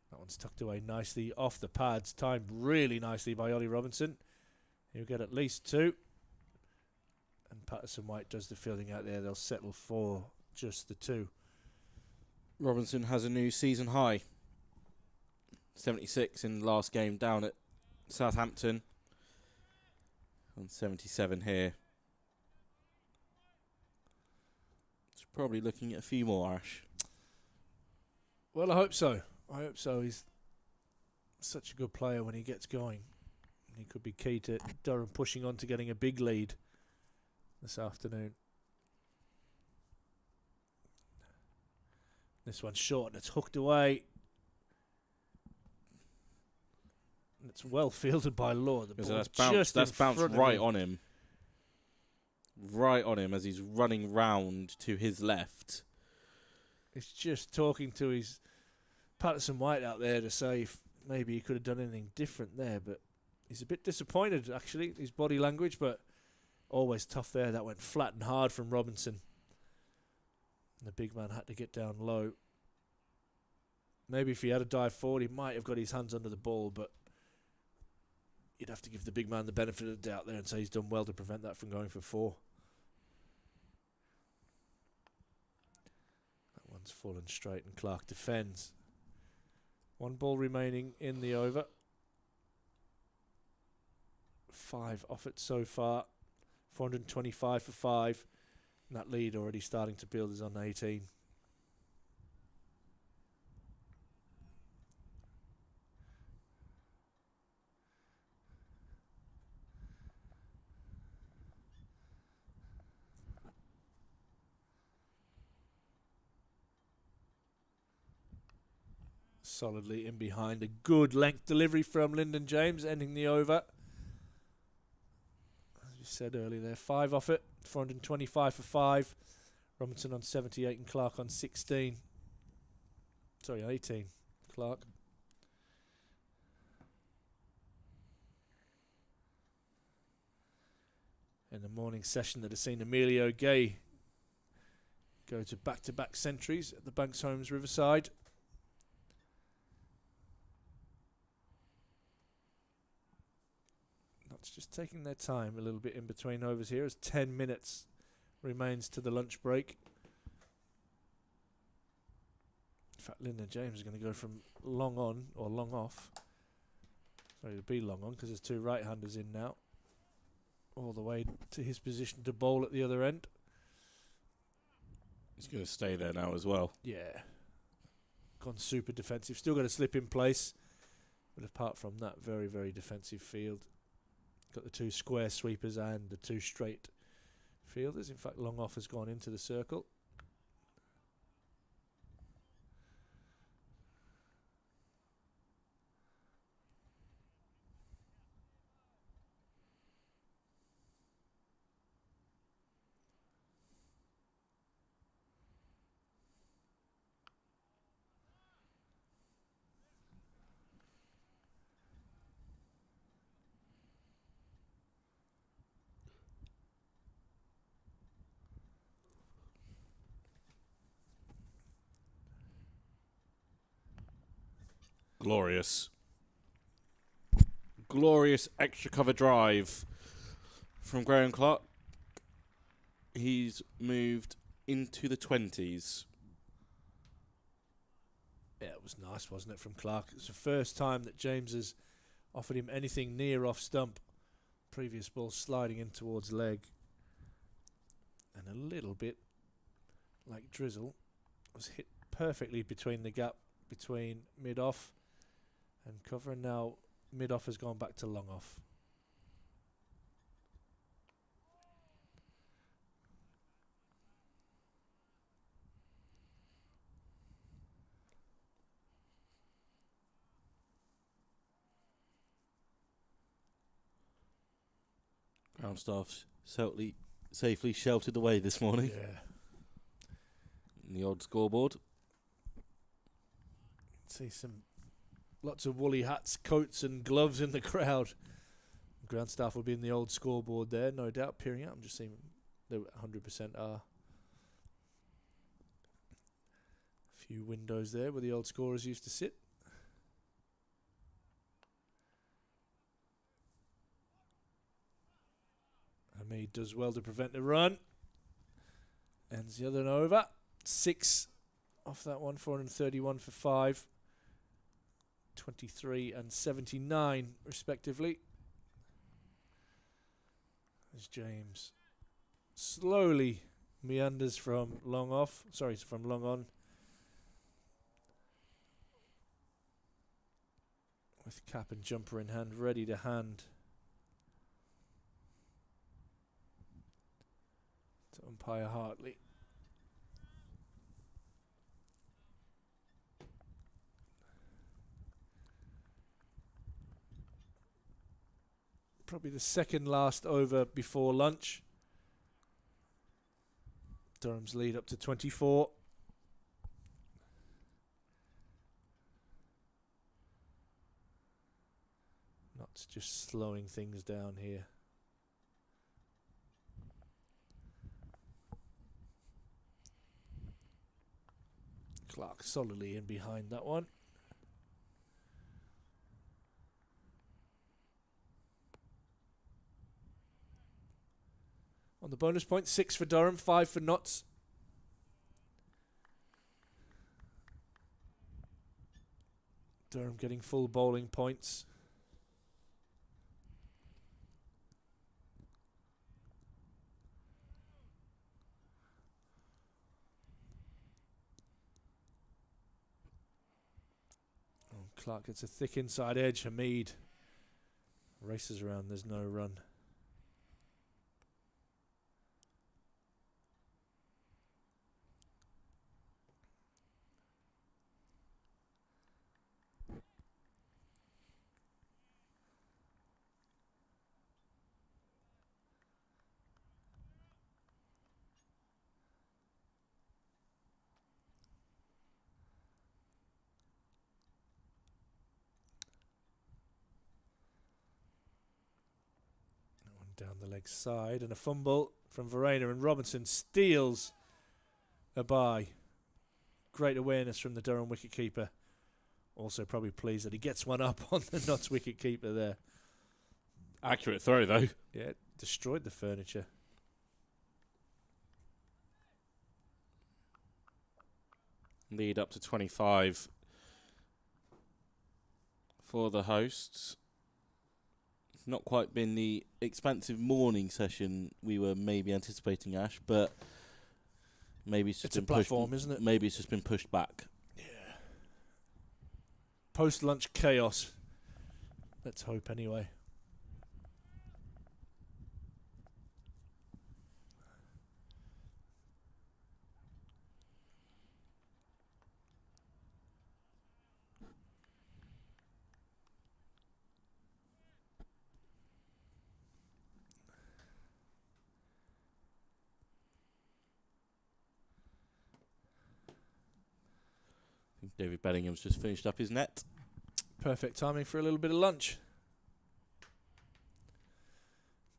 That one's tucked away nicely off the pads. Timed really nicely by Ollie Robinson. He'll get at least 2. And Patterson White does the fielding out there. They'll settle for just the 2. Robinson has a new season high. 76 in the last game down at Southampton. And 77 here. It's probably looking at a few more, Ash. Well, I hope so. I hope so. He's such a good player when he gets going. He could be key to Durham pushing on to getting a big lead this afternoon. This one's short and it's hooked away. And it's well fielded by Law. The ball's that's bounced right on him. Right on him as he's running round to his left. He's just talking to his Patterson White out there to say if maybe he could have done anything different there, but he's a bit disappointed actually, his body language, but always tough there. That went flat and hard from Robinson. And the big man had to get down low. Maybe if he had a dive forward, he might have got his hands under the ball, but you'd have to give the big man the benefit of the doubt there and say he's done well to prevent that from going for 4. That one's fallen straight and Clark defends. 1 ball remaining in the over. 5 off it so far. 425 for 5. And that lead already starting to build is on 18. Solidly in behind. A good length delivery from Lyndon James, ending the over. As we said earlier there, 5 off it. 425 for 5. Robinson on 78 and Clark on 16. Sorry, 18. Clark. In the morning session that has seen Emilio Gay go to back-to-back centuries at the Banks Homes Riverside. It's just taking their time a little bit in between overs here as 10 minutes remains to the lunch break. In fact, Lyndon James is going to go from long on or long off. Sorry, to be long on because there's 2 right-handers in now. All the way to his position to bowl at the other end. He's going to stay there now as well. Yeah. Gone super defensive. Still got to slip in place. But apart from that, very, very defensive field. Got the 2 square sweepers and the 2 straight fielders. In fact, long off has gone into the circle. Glorious. Glorious extra cover drive from Graham Clark. He's moved into the 20s. Yeah, it was nice, wasn't it, from Clark? It's the first time that James has offered him anything near off stump. Previous ball sliding in towards leg. And a little bit like Drizzle was hit perfectly between the gap between mid-off and cover, and now mid-off has gone back to long-off. Ground staff safely sheltered away this morning. Yeah. In the odd scoreboard. See lots of woolly hats, coats and gloves in the crowd. Ground staff will be in the old scoreboard there, no doubt, peering out. I'm just seeing they 100% are. A few windows there where the old scorers used to sit. Hamid does well to prevent the run. Ends the other one over. 6 off that one, 431 for 5. 23 and 79 respectively. As James slowly meanders from long off, from long on. With cap and jumper in hand, ready to hand. To umpire Hartley. Probably the second last over before lunch. Durham's lead up to 24. Not just slowing things down here. Clark solidly in behind that one. On the bonus point, 6 for Durham, 5 for Notts. Durham getting full bowling points. Oh, Clark gets a thick inside edge. Hamid races around, there's no run. Down the leg side, and a fumble from Verena, and Robinson steals a bye. Great awareness from the Durham wicketkeeper. Also probably pleased that he gets one up on the Notts wicketkeeper there. Accurate throw though. Yeah, destroyed the furniture. Lead up to 25 for the hosts. Not quite been the expansive morning session we were maybe anticipating, Ash, but maybe it's just It's a been pushed. platform, isn't it? Maybe it's just been pushed back. Yeah. Post-lunch chaos. Let's hope anyway. David Bellingham's just finished up his net. Perfect timing for a little bit of lunch.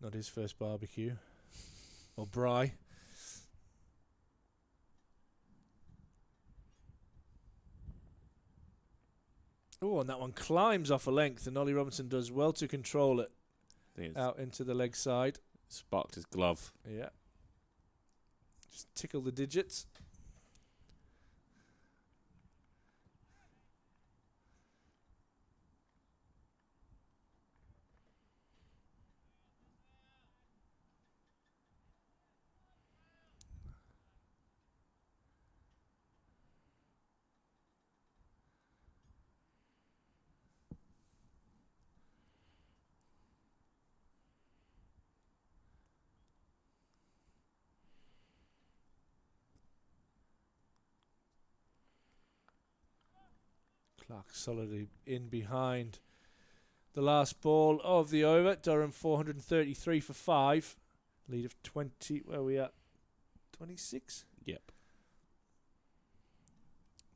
Not his first barbecue. Or braai. Oh, and that one climbs off a length, and Ollie Robinson does well to control it I think it's out into the leg side. sparked his glove. Yeah. Just tickle the digits. Clark solidly in behind the last ball of the over. Durham 433 for 5. Lead of 20. Where are we at? 26? Yep.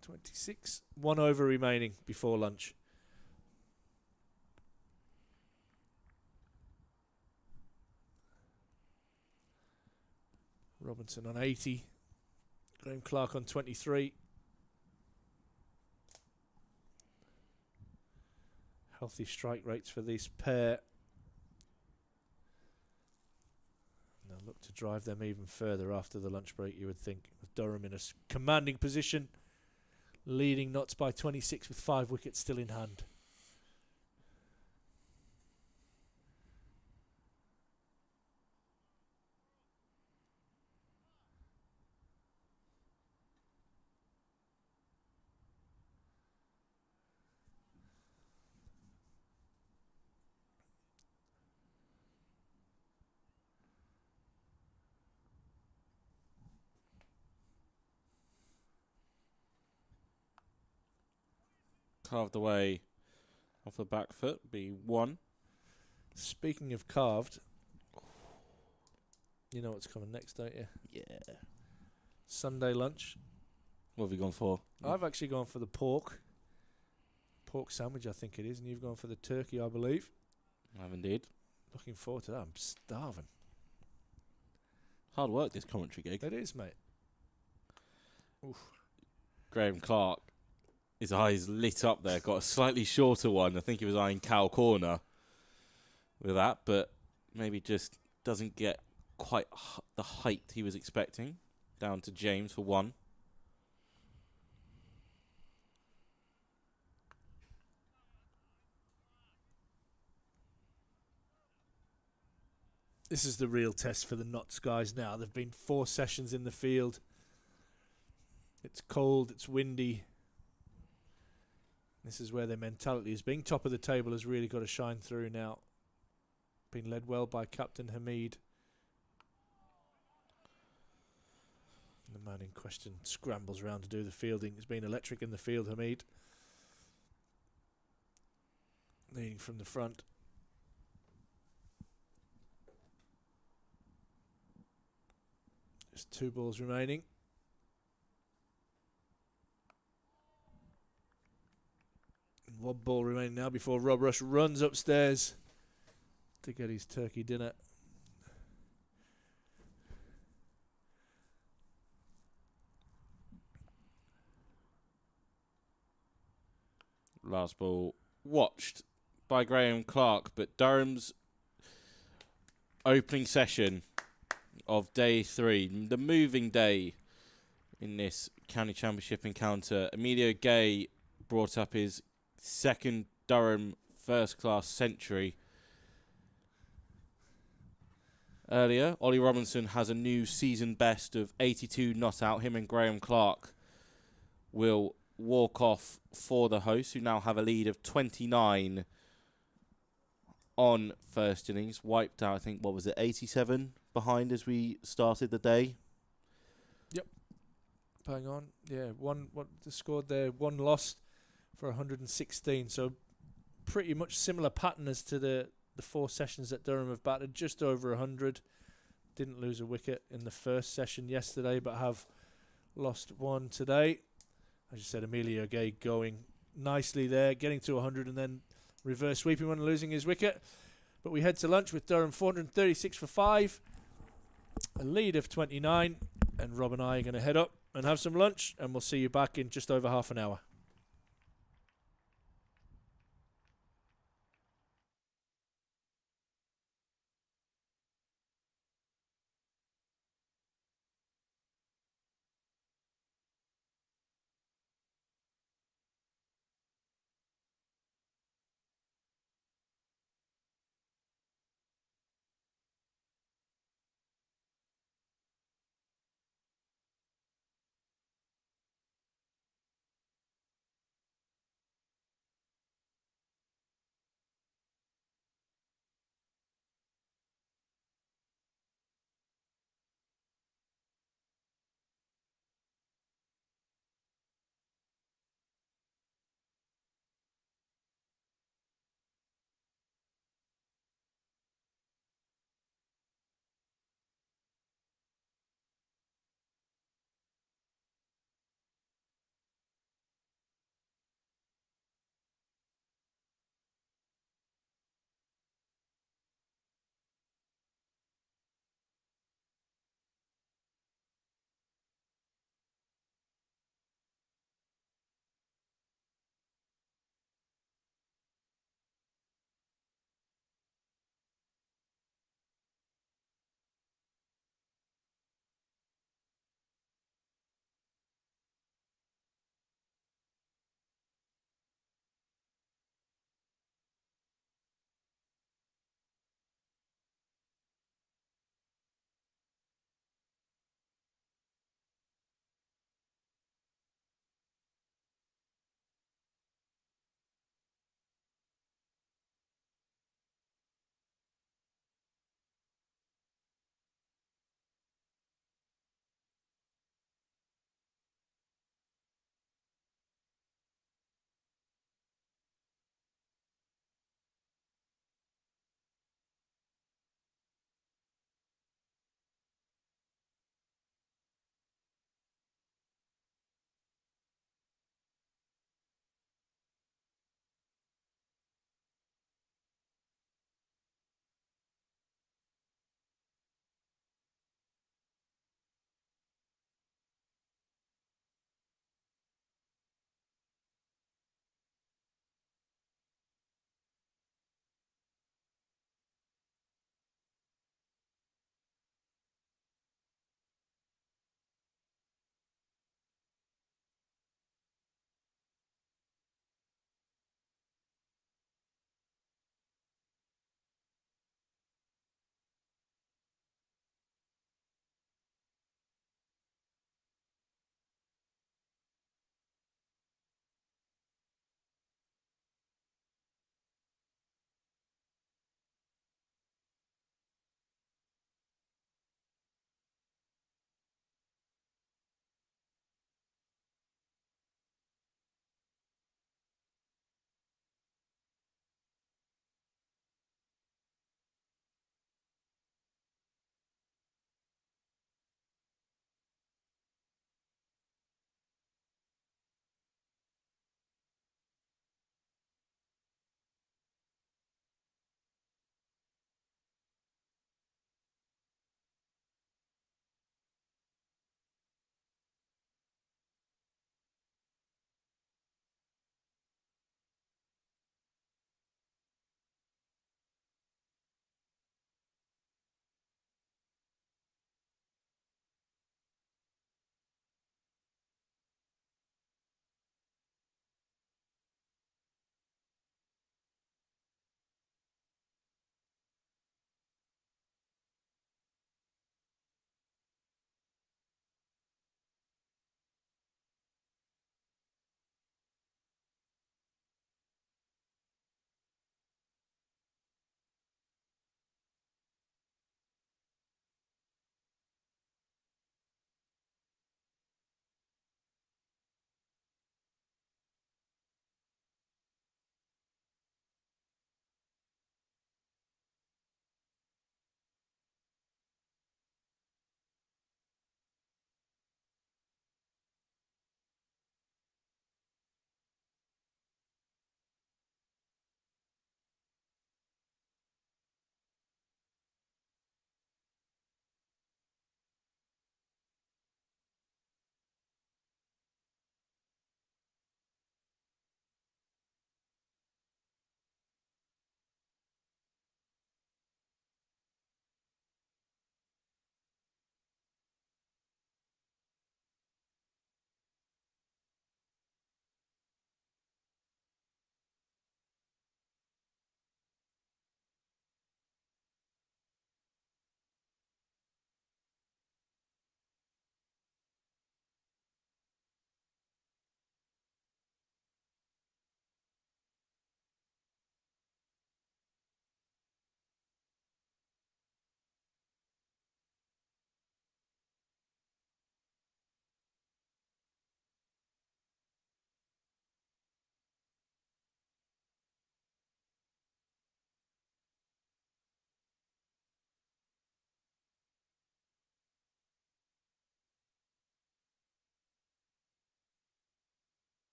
26. 1 over remaining before lunch. Robinson on 80. Graham Clark on 23. Healthy strike rates for this pair. And they'll look to drive them even further after the lunch break, you would think. With Durham in a commanding position, leading Notts by 26 with 5 wickets still in hand. Carved away off the back foot, be 1. Speaking of carved, you know what's coming next, don't you? Yeah. Sunday lunch. What have you gone for? I've actually gone for the pork sandwich, I think it is, and you've gone for the turkey, I believe. I have indeed. Looking forward to that. I'm starving. Hard work, this commentary gig. It is, mate. Oof. Graham Clark, his eyes lit up there. Got a slightly shorter one. I think he was eyeing Cow Corner with that, but maybe just doesn't get quite the height he was expecting. Down to James for 1. This is the real test for the Notts guys now. There have been 4 sessions in the field. It's cold, it's windy. This is where their mentality is. Being top of the table has really got to shine through now. Been led well by Captain Hamid. The man in question scrambles around to do the fielding. He's been electric in the field, Hamid. Leading from the front. Just 2 balls remaining. And 1 ball remaining now before Rob Rush runs upstairs to get his turkey dinner. Last ball watched by Graham Clark, but Durham's opening session of day 3, the moving day in this county championship encounter. Emilio Gay brought up his 2nd Durham first class century. Earlier, Ollie Robinson has a new season best of 82 not out. Him and Graham Clark will walk off for the hosts, who now have a lead of 29 on first innings. Wiped out, I think, 87 behind as we started the day. Yep. Bang on. Yeah, what they scored there, 1 lost for 116. So pretty much similar pattern as to the 4 sessions that Durham have batted, just over 100. Didn't lose a wicket in the first session yesterday, but have lost 1 today. As you said, Emilio Gay going nicely there, getting to 100 and then reverse sweeping one and losing his wicket. But we head to lunch with Durham 436 for 5, a lead of 29, and Rob and I are going to head up and have some lunch, and we'll see you back in just over half an hour.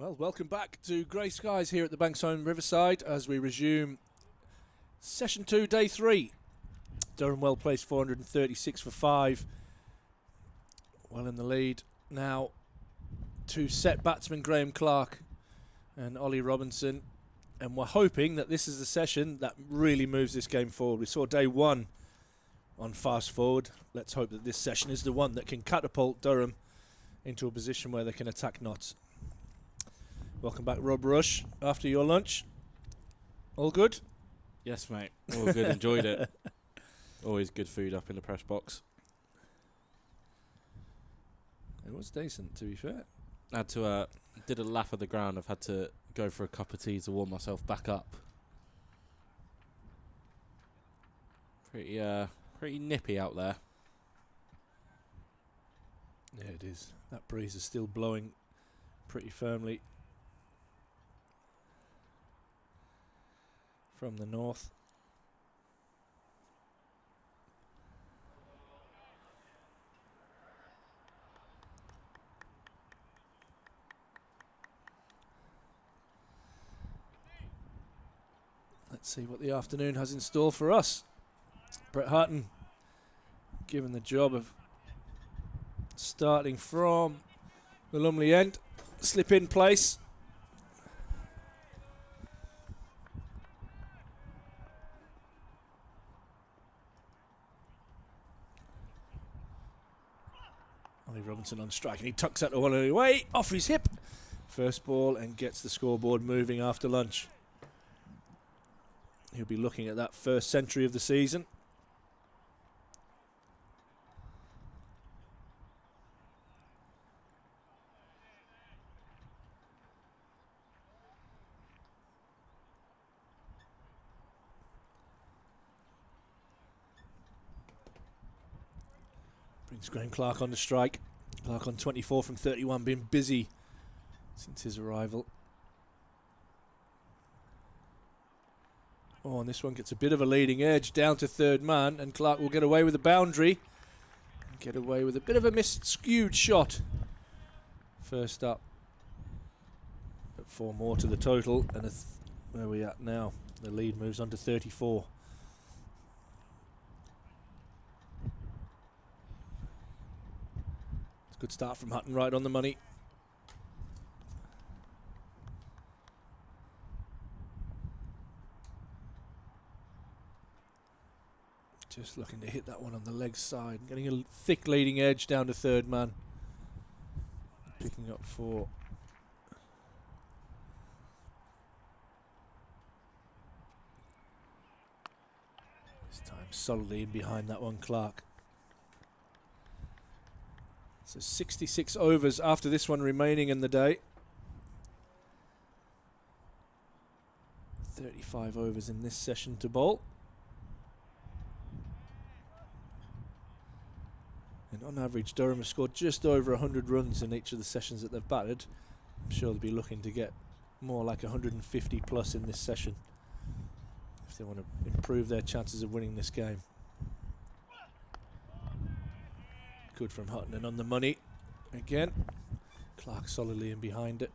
Well, welcome back to Grey Skies here at the Banks Homes Riverside as we resume Session 2, Day 3. Durham well placed, 436 for 5. Well in the lead now. Two set batsmen, Graham Clark and Ollie Robinson. And we're hoping that this is the session that really moves this game forward. We saw Day 1 on fast forward. Let's hope that this session is the one that can catapult Durham into a position where they can attack Notts. Welcome back, Rob Rush, after your lunch. All good? Yes, mate. All good. Enjoyed it. Always good food up in the press box. It was decent, to be fair. I had to did a lap of the ground. I've had to go for a cup of tea to warm myself back up. Pretty nippy out there. Yeah, it is. That breeze is still blowing pretty firmly from the north. Let's see what the afternoon has in store for us. Brett Hutton given the job of starting from the Lumley end, slip in place. Ollie Robinson on strike and he tucks that all the way off his hip. First ball and gets the scoreboard moving after lunch. He'll be looking at that first century of the season. Brings Graham Clark on the strike. Clark on 24 from 31, been busy since his arrival. Oh, and this one gets a bit of a leading edge down to third man, and Clark will get away with a boundary. Get away with a bit of a skewed shot. First up. But 4 more to the total, and where are we at now? The lead moves on to 34. It's a good start from Hutton, right on the money. Just looking to hit that one on the leg side. Getting a thick leading edge down to third man. Picking up 4. This time solidly in behind that one, Clark. So 66 overs after this one remaining in the day. 35 overs in this session to bowl. And on average, Durham have scored just over 100 runs in each of the sessions that they've batted. I'm sure they'll be looking to get more like 150 plus in this session if they want to improve their chances of winning this game. Good from Hutton and on the money again. Clark solidly in behind it.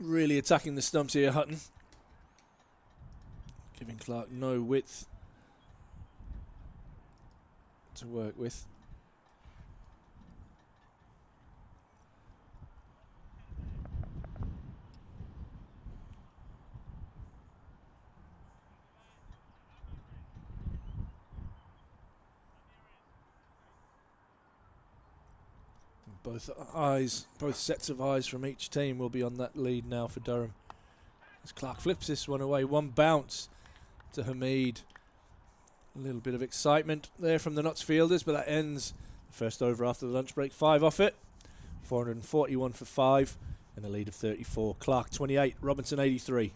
Really attacking the stumps here, Hutton. Giving Clark no width to work with. Both sets of eyes from each team will be on that lead now for Durham. As Clark flips this one away, one bounce to Hamid. A little bit of excitement there from the Notts fielders, but that ends the first over after the lunch break. 5 off it. 441 for 5. in a lead of 34. Clark 28, Robinson 83.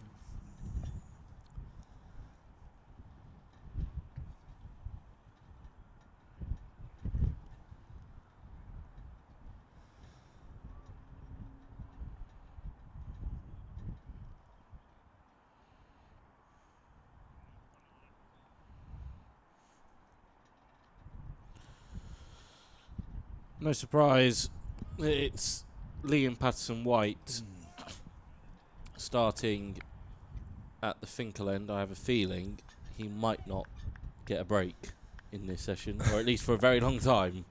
No surprise, it's Liam Patterson-White starting at the Finkel end. I have a feeling he might not get a break in this session, or at least for a very long time.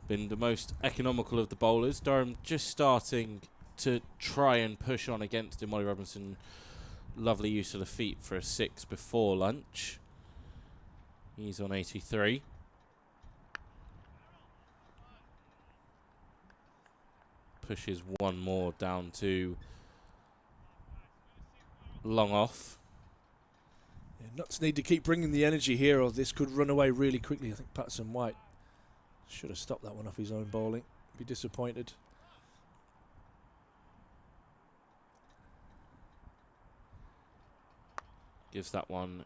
Been the most economical of the bowlers. Durham just starting to try and push on against him. Molly Robinson, lovely use of the feet for a 6 before lunch. He's on 83. Pushes one more down to long off. Yeah, Nuts need to keep bringing the energy here, or this could run away really quickly. I think Patterson-White should have stopped that one off his own bowling. Be disappointed. Gives that one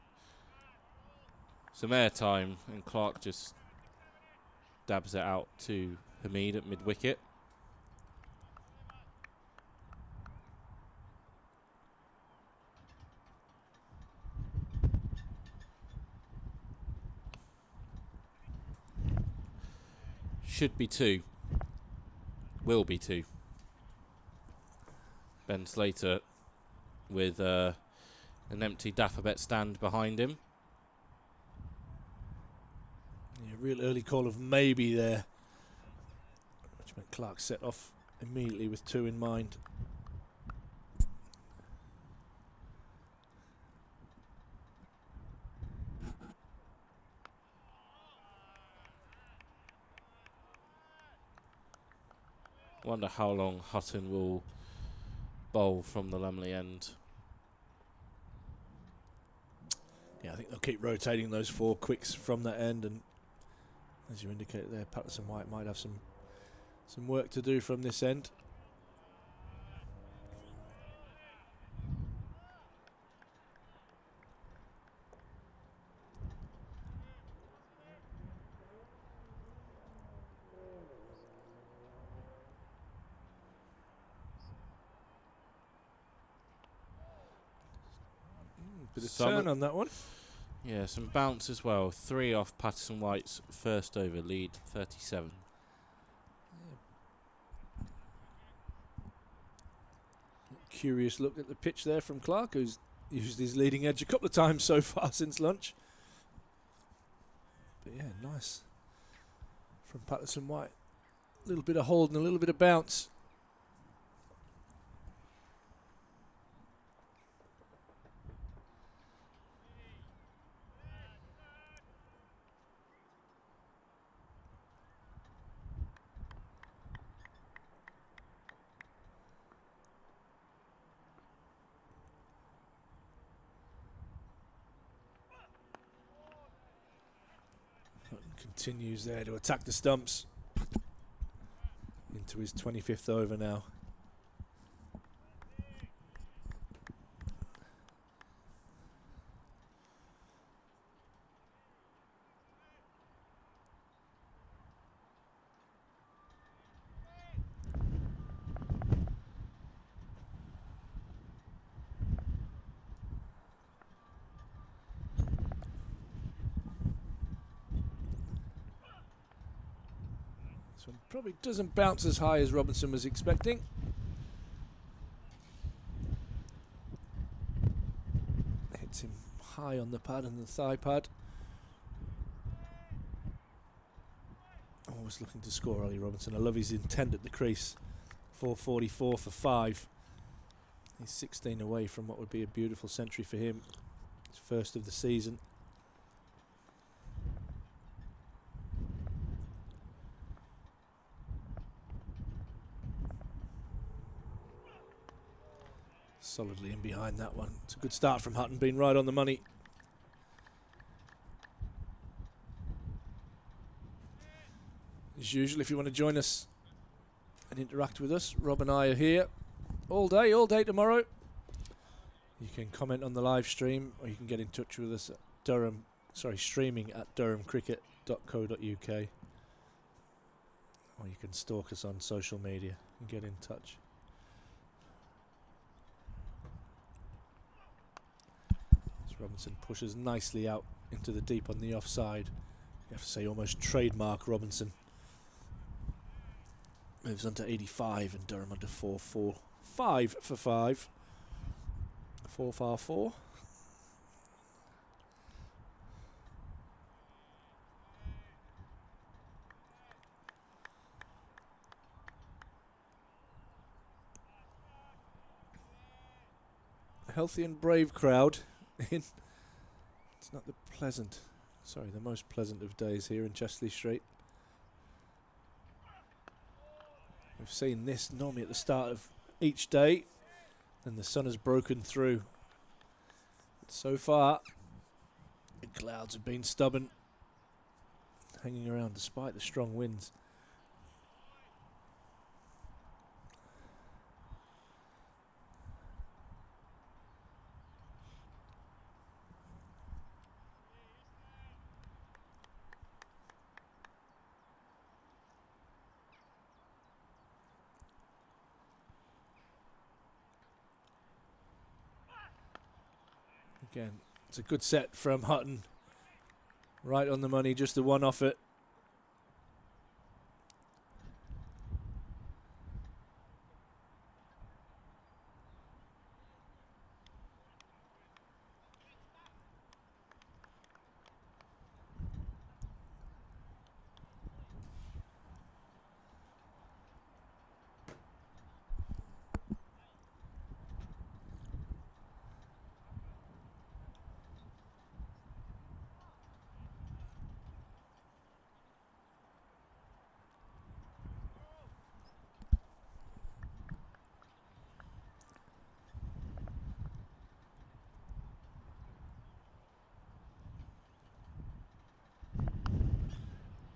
some airtime, and Clark just dabs it out to Hamid at mid-wicket. Should be 2. Will be 2. Ben Slater with an empty Dapperbet stand behind him. Yeah, real early call of maybe there, which meant Clark set off immediately with 2 in mind. Wonder how long Hutton will bowl from the Lumley end. Yeah, I think they'll keep rotating those 4 quicks from that end, and as you indicated there, Patterson-White might have some work to do from this end. Bit of turn on that one. Yeah, some bounce as well. 3 off Patterson-White's first over lead, 37. Curious look at the pitch there from Clark, who's used his leading edge a couple of times so far since lunch. But yeah, nice from Patterson-White. A little bit of hold and a little bit of bounce. Continues there to attack the stumps. Into his 25th over now. So probably doesn't bounce as high as Robinson was expecting. Hits him high on the pad and the thigh pad. Always looking to score, Ollie Robinson. I love his intent at the crease. 444 for 5. He's 16 away from what would be a beautiful century for him. His first of the season. Solidly in behind that one. It's a good start from Hutton, being right on the money. As usual, if you want to join us and interact with us. Rob and I are here all day tomorrow. You can comment on the live stream, or you can get in touch with us at streaming at durhamcricket.co.uk, or you can stalk us on social media and get in touch. As Robinson pushes nicely out into the deep on the offside. You have to say almost trademark Robinson. Moves on to 85 and Durham under 4-4. 5 for 5. 4 for 4. A healthy and brave crowd in. It's not the most pleasant of days here in Chesley Street. We've seen this normally at the start of each day, and the sun has broken through. But so far, the clouds have been stubborn, hanging around despite the strong winds. Again, it's a good set from Hutton. Right on the money, just the one off it.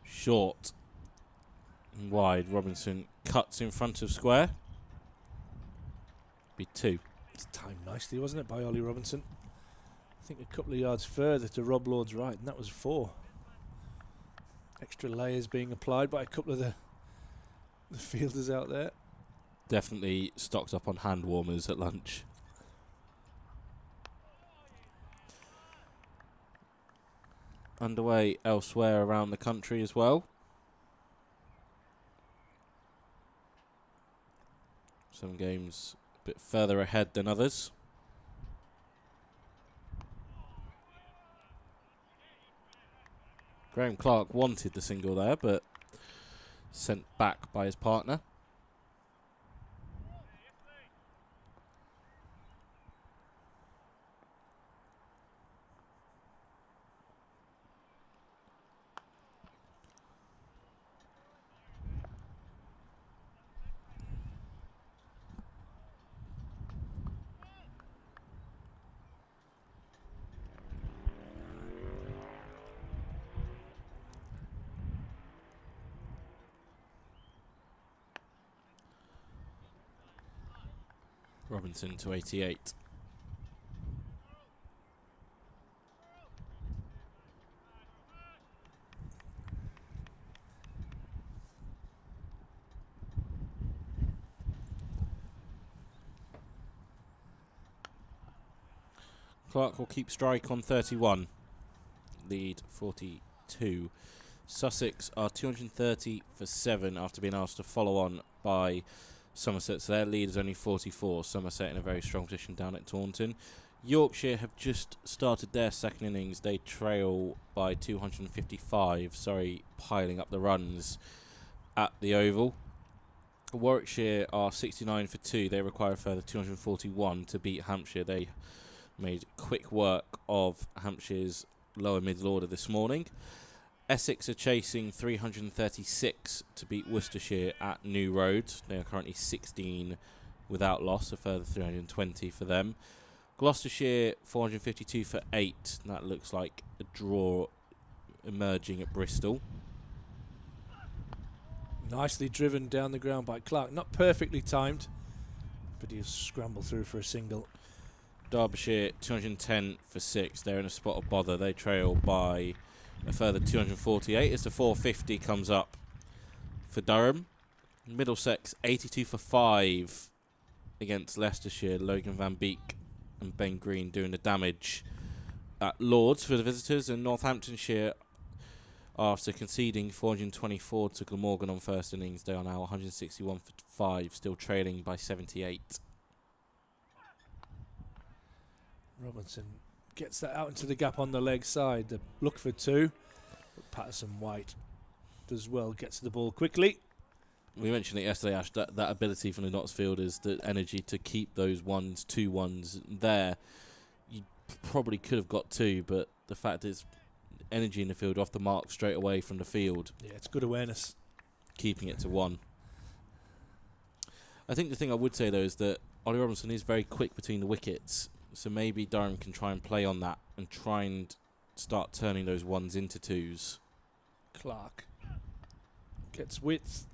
Short and wide. Robinson cuts in front of square. Be 2. It's timed nicely, wasn't it, by Ollie Robinson? I think a couple of yards further to Rob Lord's right, and that was 4. Extra layers being applied by a couple of the fielders out there. Definitely stocked up on hand warmers at lunch. Underway elsewhere around the country as well. Some games a bit further ahead than others. Graham Clark wanted the single there, but sent back by his partner. Robinson to 88. Clark will keep strike on 31. Lead 42. Sussex are 230 for 7 after being asked to follow on by Somerset, so their lead is only 44. Somerset in a very strong position down at Taunton. Yorkshire have just started their second innings. They trail by 255, piling up the runs at the Oval. Warwickshire are 69 for 2. They require a further 241 to beat Hampshire. They made quick work of Hampshire's lower middle order this morning. Essex are chasing 336 to beat Worcestershire at New Road. They are currently 16 without loss, a further 320 for them. Gloucestershire 452 for 8. That looks like a draw emerging at Bristol. Nicely driven down the ground by Clark. Not perfectly timed, but he'll scramble through for a single. Derbyshire 210 for 6. They're in a spot of bother. They trail by a further 248 as the 450 comes up for Durham. Middlesex 82 for 5 against Leicestershire. Logan Van Beek and Ben Green doing the damage at Lords for the visitors. And Northamptonshire, after conceding 424 to Glamorgan on first innings, they are now 161 for 5, still trailing by 78. Robinson gets that out into the gap on the leg side. The look for 2. But Patterson White does well, gets the ball quickly. We mentioned it yesterday, Ash, that ability from the Notts fielders, the energy to keep those 1s, 2-1s there. You probably could have got 2, but the fact is energy in the field off the mark straight away from the field. Yeah, it's good awareness. Keeping it to 1. I think the thing I would say, though, is that Ollie Robinson is very quick between the wickets. So maybe Durham can try and play on that and try and start turning those 1s into 2s. Clark gets width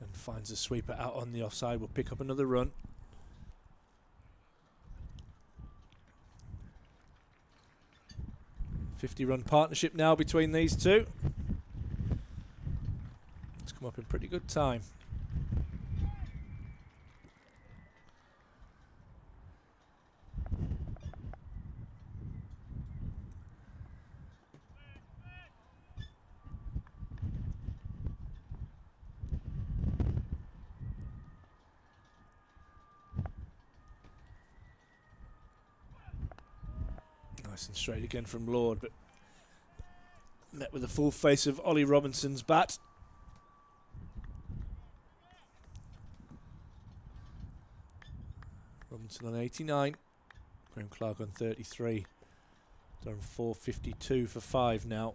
and finds a sweeper out on the offside. Will pick up another run. .50-run partnership now between these two. It's come up in pretty good time. Nice and straight again from Lord, but met with a full face of Ollie Robinson's bat. Robinson on 89, Graham Clark on 33. Done 452 for 5 now.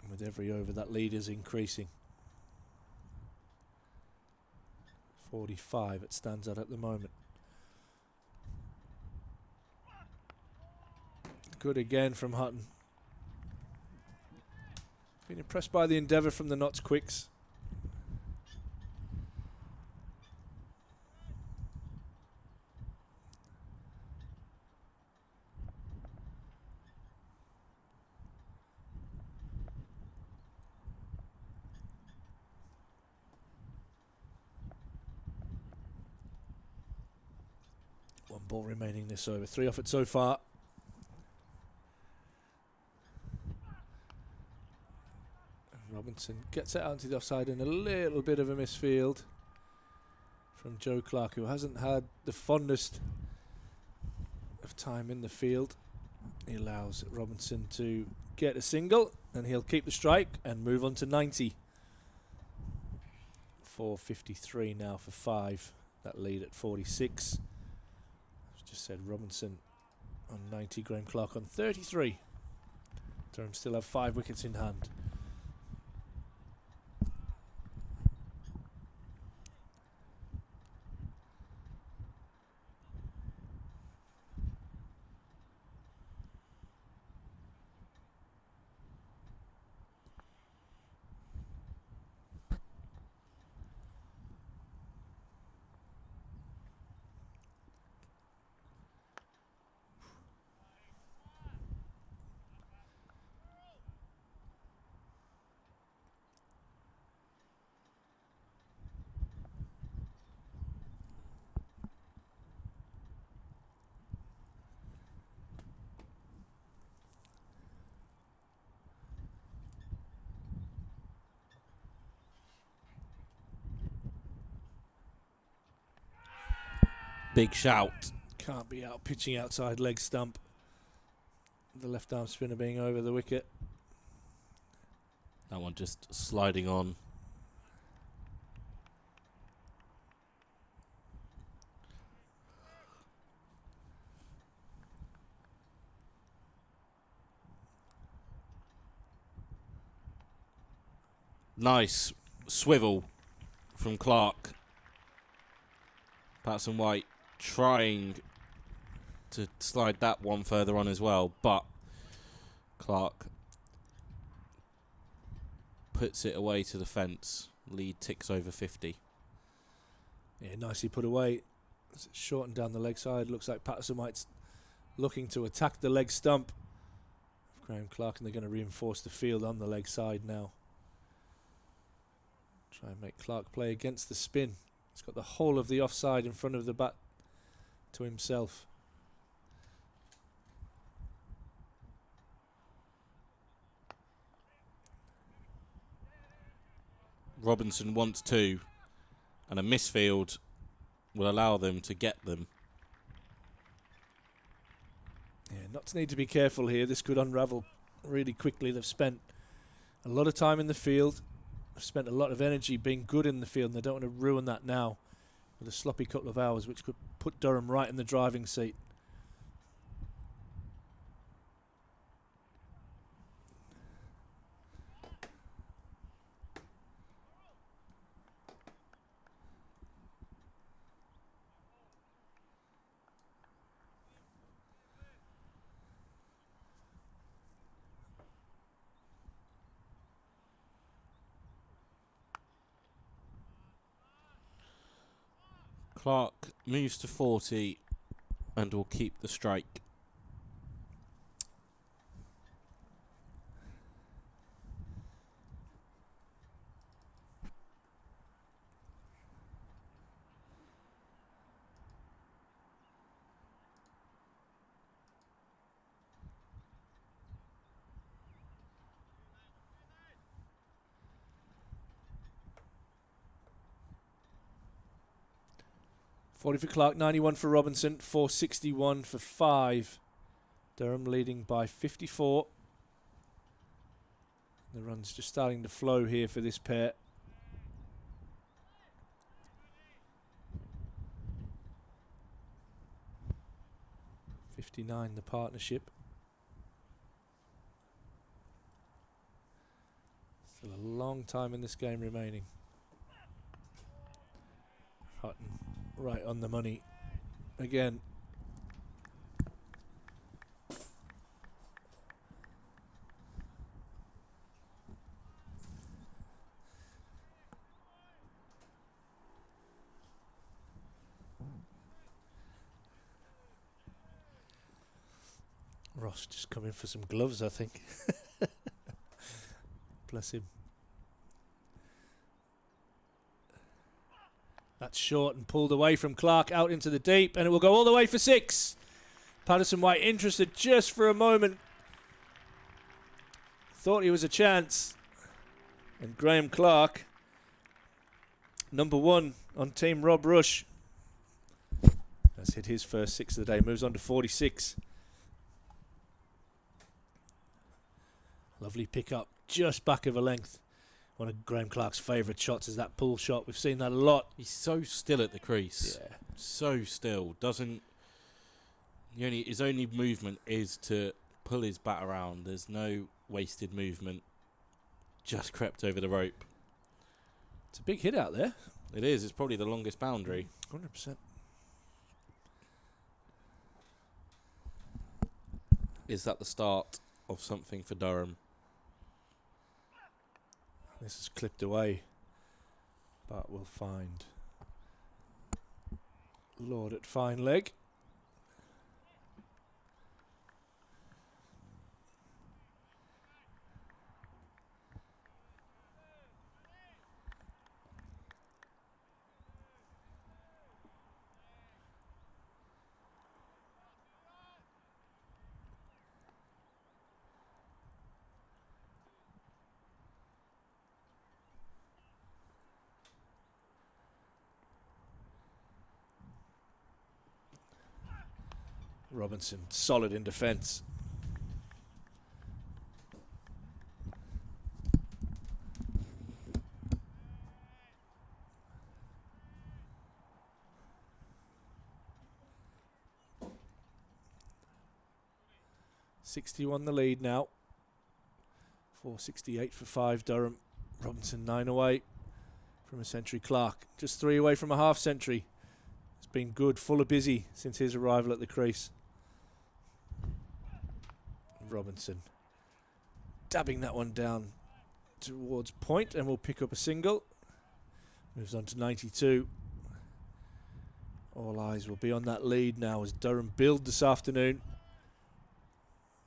And with every over, that lead is increasing. 45 it stands at the moment. Good again from Hutton. Been impressed by the endeavour from the Notts Quicks. One ball remaining this over. 3 off it so far. Robinson gets it out to the offside and a little bit of a misfield from Joe Clark, who hasn't had the fondest of time in the field. He allows Robinson to get a single and he'll keep the strike and move on to 90. 453 now for 5. That lead at 46. As just said, Robinson on 90, Graham Clark on 33. Durham still have 5 wickets in hand. Big shout. Can't be out pitching outside leg stump. The left arm spinner being over the wicket. That one just sliding on. Nice swivel from Clark. Patterson White trying to slide that one further on as well, but Clark puts it away to the fence. Lead ticks over 50. Yeah, nicely put away. It's shortened down the leg side. Looks like Patterson White's looking to attack the leg stump. Graham Clark, and they're going to reinforce the field on the leg side now. Try and make Clark play against the spin. He's got the whole of the offside in front of the bat to himself. Robinson wants 2, and a misfield will allow them to get them. Yeah, Notts need to be careful here. This could unravel really quickly. They've spent a lot of time in the field. They've spent a lot of energy being good in the field, and they don't want to ruin that now with a sloppy couple of hours, which could put Durham right in the driving seat. Clark moves to 40 and will keep the strike. .40 for Clark, 91 for Robinson, 461 for 5. Durham leading by 54. The run's just starting to flow here for this pair. .59 the partnership. Still a long time in this game remaining. Hutton right on the money again. Ross just coming for some gloves, I think. Bless him. That's short and pulled away from Clark out into the deep, and it will go all the way for 6. Patterson White interested just for a moment. Thought he was a chance. And Graham Clark, number 1 on Team Rob Rush, has hit his first 6 of the day, moves on to 46. Lovely pick up, just back of a length. One of Graham Clark's favourite shots is that pull shot. We've seen that a lot. He's so still at the crease. Yeah. So still. His only movement is to pull his bat around. There's no wasted movement. Just crept over the rope. It's a big hit out there. It is. It's probably the longest boundary. 100%. Is that the start of something for Durham? This is clipped away, but we'll find Lord at fine leg. Robinson solid in defence. .61 the lead now. 468 for 5 Durham. Robinson 9 away from a century. Clark just 3 away from a half century. It's been good, full of busy since his arrival at the crease. Robinson dabbing that one down towards point and will pick up a single. Moves on to 92. All eyes will be on that lead now as Durham build this afternoon.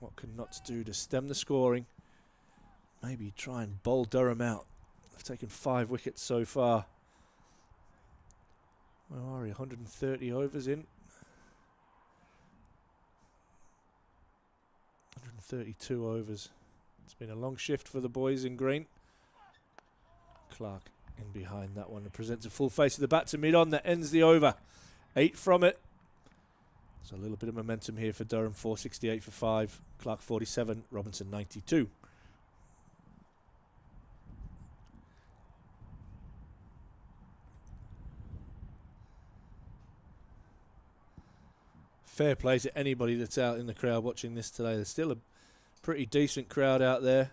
What can Notts do to stem the scoring? Maybe try and bowl Durham out. They've taken 5 wickets so far. Where are we? 130 overs in. 132 overs. It's been a long shift for the boys in green. Clark in behind that one. It presents a full face of the bat to mid-on. That ends the over. 8 from it. So a little bit of momentum here for Durham. 468 for 5. Clark 47. Robinson 92. Fair play to anybody that's out in the crowd watching this today. There's still a pretty decent crowd out there.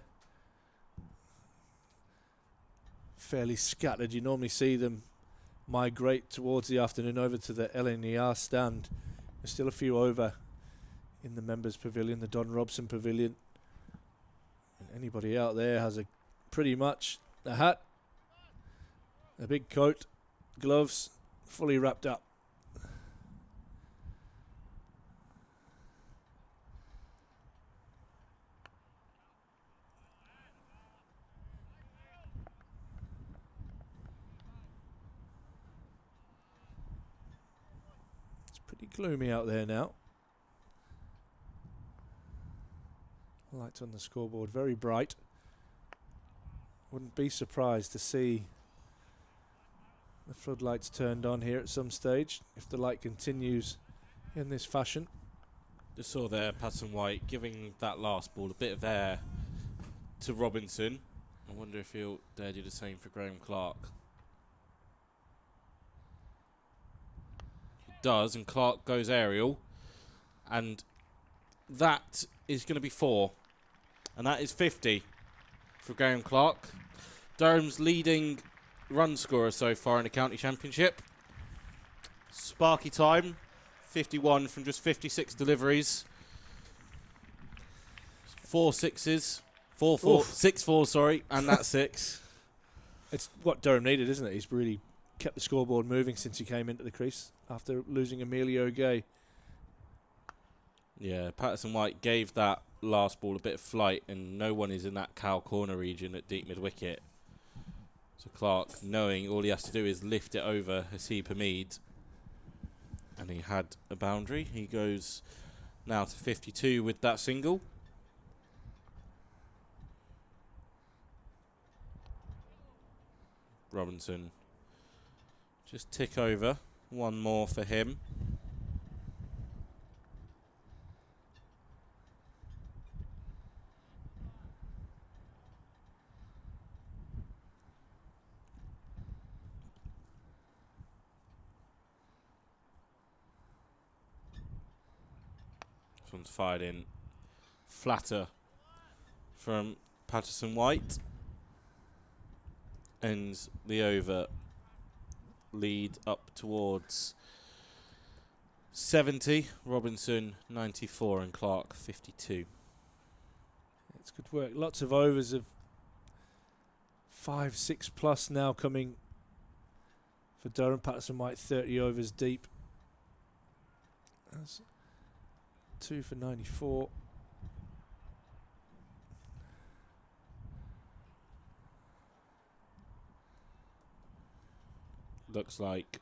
Fairly scattered. You normally see them migrate towards the afternoon over to the LNER stand. There's still a few over in the members' pavilion, the Don Robson pavilion. And anybody out there has a pretty much a hat, a big coat, gloves, fully wrapped up. Gloomy out there now. Lights on the scoreboard very bright. Wouldn't be surprised to see the floodlights turned on here at some stage if the light continues in this fashion. Just saw there Patson White giving that last ball a bit of air to Robinson. I wonder if he'll dare do the same for Graham Clark. Does, and Clark goes aerial, and that is going to be 4, and that is 50 for Graham Clark. Durham's leading run scorer so far in the county championship. Sparky time, 51 from just 56 deliveries. 4 sixes, 6 4, sorry, and that's 6. It's what Durham needed, isn't it? He's really kept the scoreboard moving since he came into the crease after losing Emilio Gay. Yeah, Patterson White gave that last ball a bit of flight, and no one is in that cow corner region at deep mid-wicket. So Clark, knowing all he has to do is lift it over Haseeb Hamid, and he had a boundary. He goes now to 52 with that single. Robinson just tick over. 1 more for him. This one's fired in. Flatter from Patterson White. Ends the over. Lead up towards 70. Robinson 94 and Clark 52. It's good work. Lots of overs of 5, 6 plus now coming for Durham. Patterson White 30 overs deep. That's 2 for 94. Looks like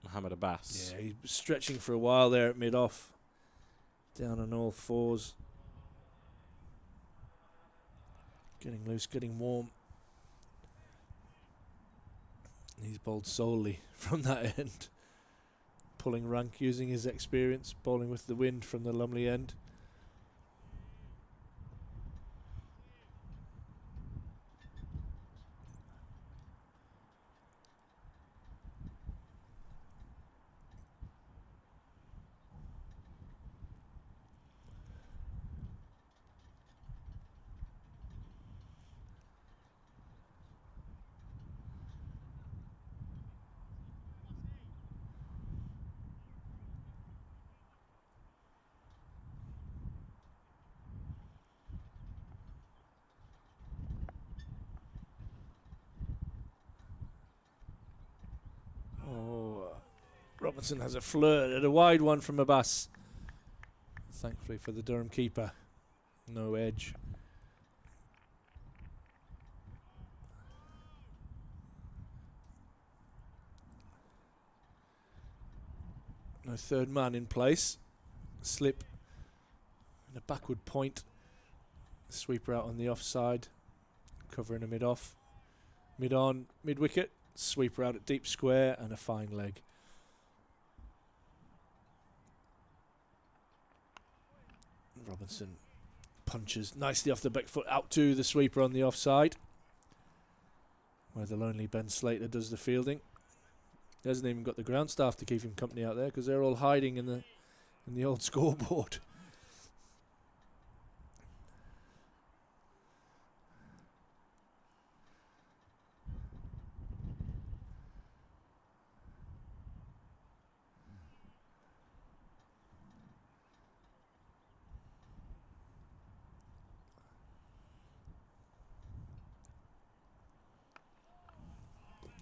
Mohammed Abbas. Yeah, he was stretching for a while there at mid-off. Down on all fours. Getting loose, getting warm. He's bowled solely from that end. Pulling rank, using his experience, bowling with the wind from the Lumley end. Oh, Robinson has a flirt at a wide one from Abbas. Thankfully for the Durham keeper, no edge. No third man in place. Slip and a backward point. Sweeper out on the offside. Covering a mid-off. Mid-on, mid-wicket. Sweeper out at deep square and a fine leg. Robinson punches nicely off the back foot out to the sweeper on the offside, where the lonely Ben Slater does the fielding. He hasn't even got the ground staff to keep him company out there because they're all hiding in the old scoreboard.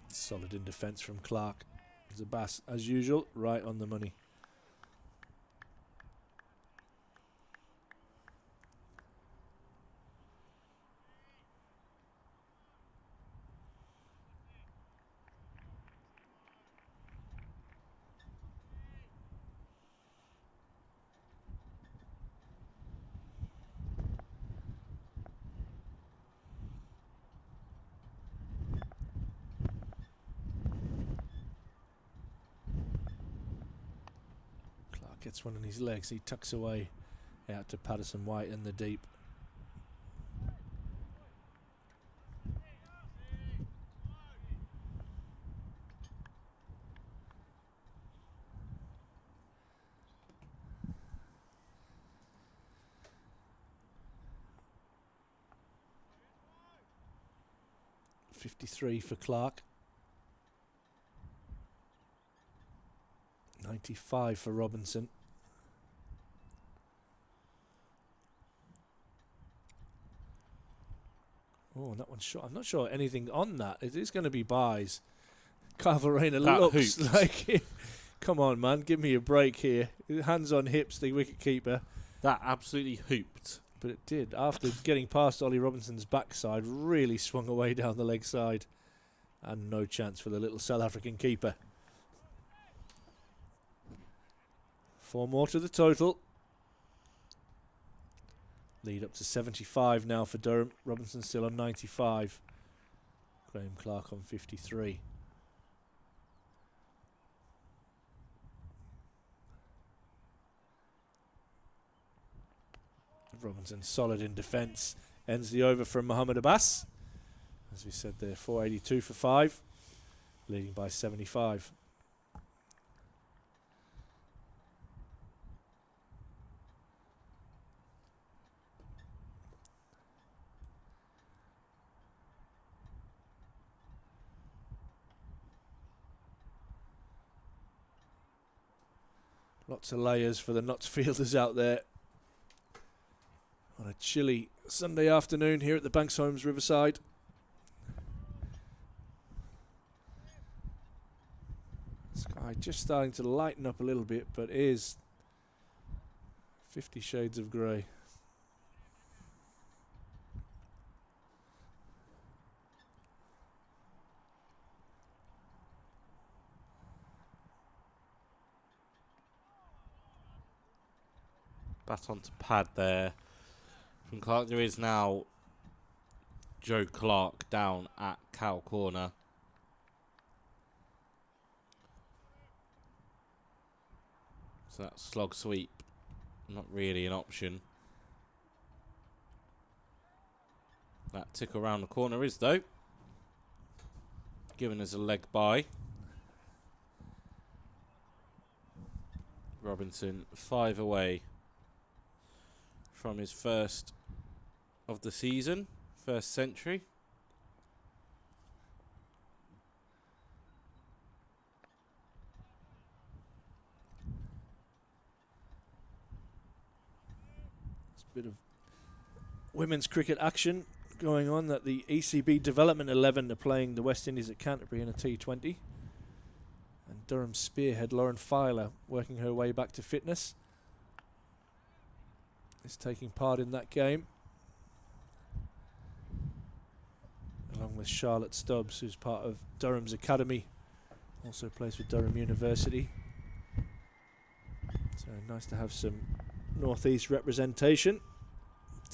Solid in defence from Clark. Abbas, as usual, right on the money. Gets one on his legs, he tucks away out to Patterson White in the deep. .53 for Clark. 95 for Robinson. Oh, and that one's shot. I'm not sure anything on that. It is going to be buys. Carvarena looks like it. Come on, man. Give me a break here. Hands on hips, the wicket keeper. That absolutely hooped. But it did. After getting past Ollie Robinson's backside, really swung away down the leg side. And no chance for the little South African keeper. 4 more to the total. Lead up to 75 now for Durham. Robinson still on 95. Graham Clark on 53. Robinson solid in defence. Ends the over from Mohammed Abbas. As we said there, 482 for 5. Leading by 75. Lots of layers for the Notts fielders out there on a chilly Sunday afternoon here at the Banks Homes Riverside. Sky just starting to lighten up a little bit, but is 50 shades of grey. Baton to pad there from Clark. There is now Joe Clark down at cow corner. So that slog sweep, not really an option. That tick around the corner is though, giving us a leg bye. Robinson 5 away from his first of the season, first century. It's a bit of women's cricket action going on that the ECB Development 11 are playing the West Indies at Canterbury in a T20. And Durham spearhead Lauren Filer working her way back to fitness is taking part in that game, along with Charlotte Stubbs, who's part of Durham's academy, also plays for Durham University. So nice to have some Northeast representation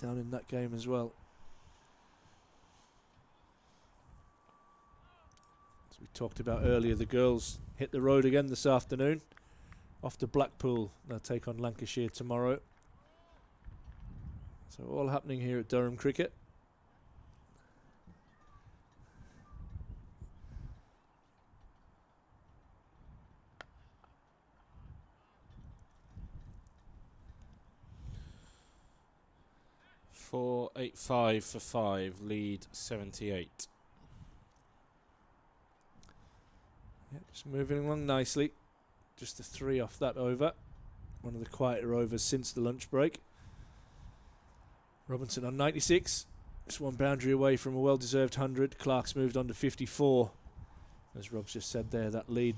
down in that game as well. As we talked about earlier, the girls hit the road again this afternoon. Off to Blackpool. They'll take on Lancashire tomorrow. So all happening here at Durham Cricket. Four, 8-5 for 5, lead 78. Yeah, just moving along nicely. Just the 3 off that over. One of the quieter overs since the lunch break. Robinson on 96. Just one boundary away from a well-deserved 100. Clark's moved on to 54. As Rob's just said there, that lead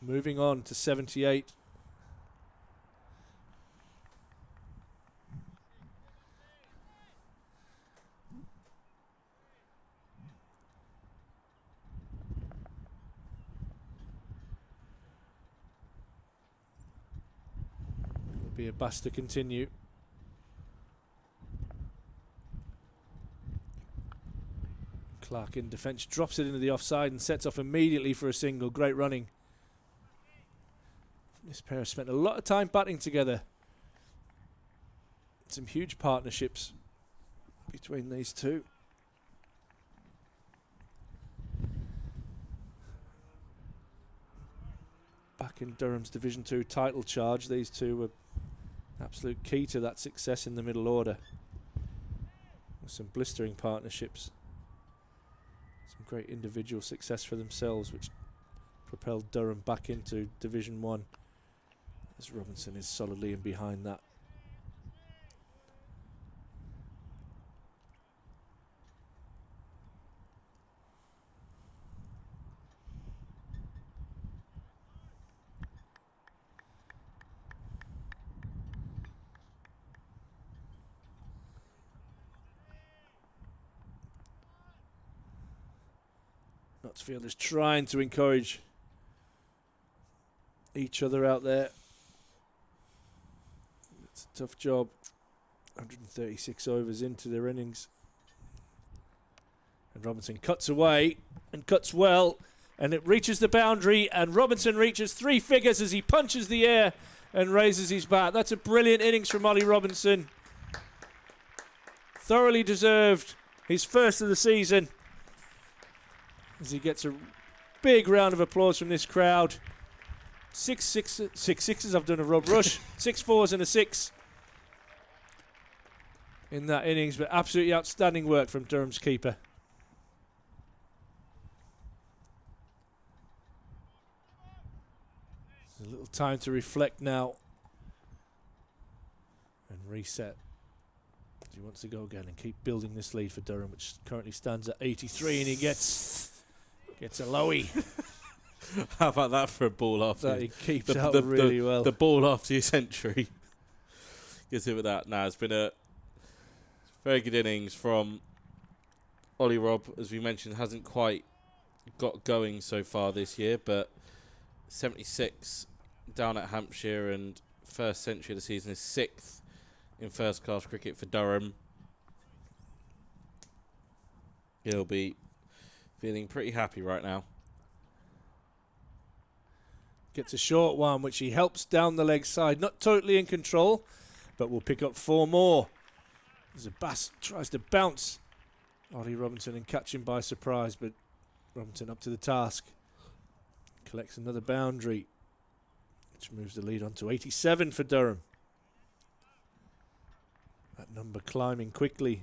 moving on to 78. It'll be a bust to continue. Clark in defence, drops it into the offside and sets off immediately for a single. Great running. This pair have spent a lot of time batting together. Some huge partnerships between these two. Back in Durham's Division 2 title charge, these two were absolute key to that success in the middle order. With some blistering partnerships. Some great individual success for themselves, which propelled Durham back into Division 1, as Robinson is solidly in behind that. Nottsfield is trying to encourage each other out there. It's a tough job. 136 overs into their innings. And Robinson cuts away and cuts well. And it reaches the boundary. And Robinson reaches 3 figures as he punches the air and raises his bat. That's a brilliant innings from Ollie Robinson. Thoroughly deserved his first of the season, as he gets a big round of applause from this crowd. 6 sixes, I've done a Rob Rush. 6 fours and a 6 in that innings, but absolutely outstanding work from Durham's keeper. There's a little time to reflect now and reset. He wants to go again and keep building this lead for Durham, which currently stands at 83, and he gets a lowie. How about that for a ball after? That he keeps out really well. The ball after your century. Gets it with that. Now it's been a very good innings from Ollie Robb. As we mentioned, hasn't quite got going so far this year, but 76 down at Hampshire and first century of the season is 6th in first class cricket for Durham. He'll be feeling pretty happy right now. Gets a short one, which he helps down the leg side. Not totally in control, but will pick up 4 more. As a Bass tries to bounce Ollie Robinson and catch him by surprise, but Robinson up to the task. Collects another boundary, which moves the lead on to 87 for Durham. That number climbing quickly.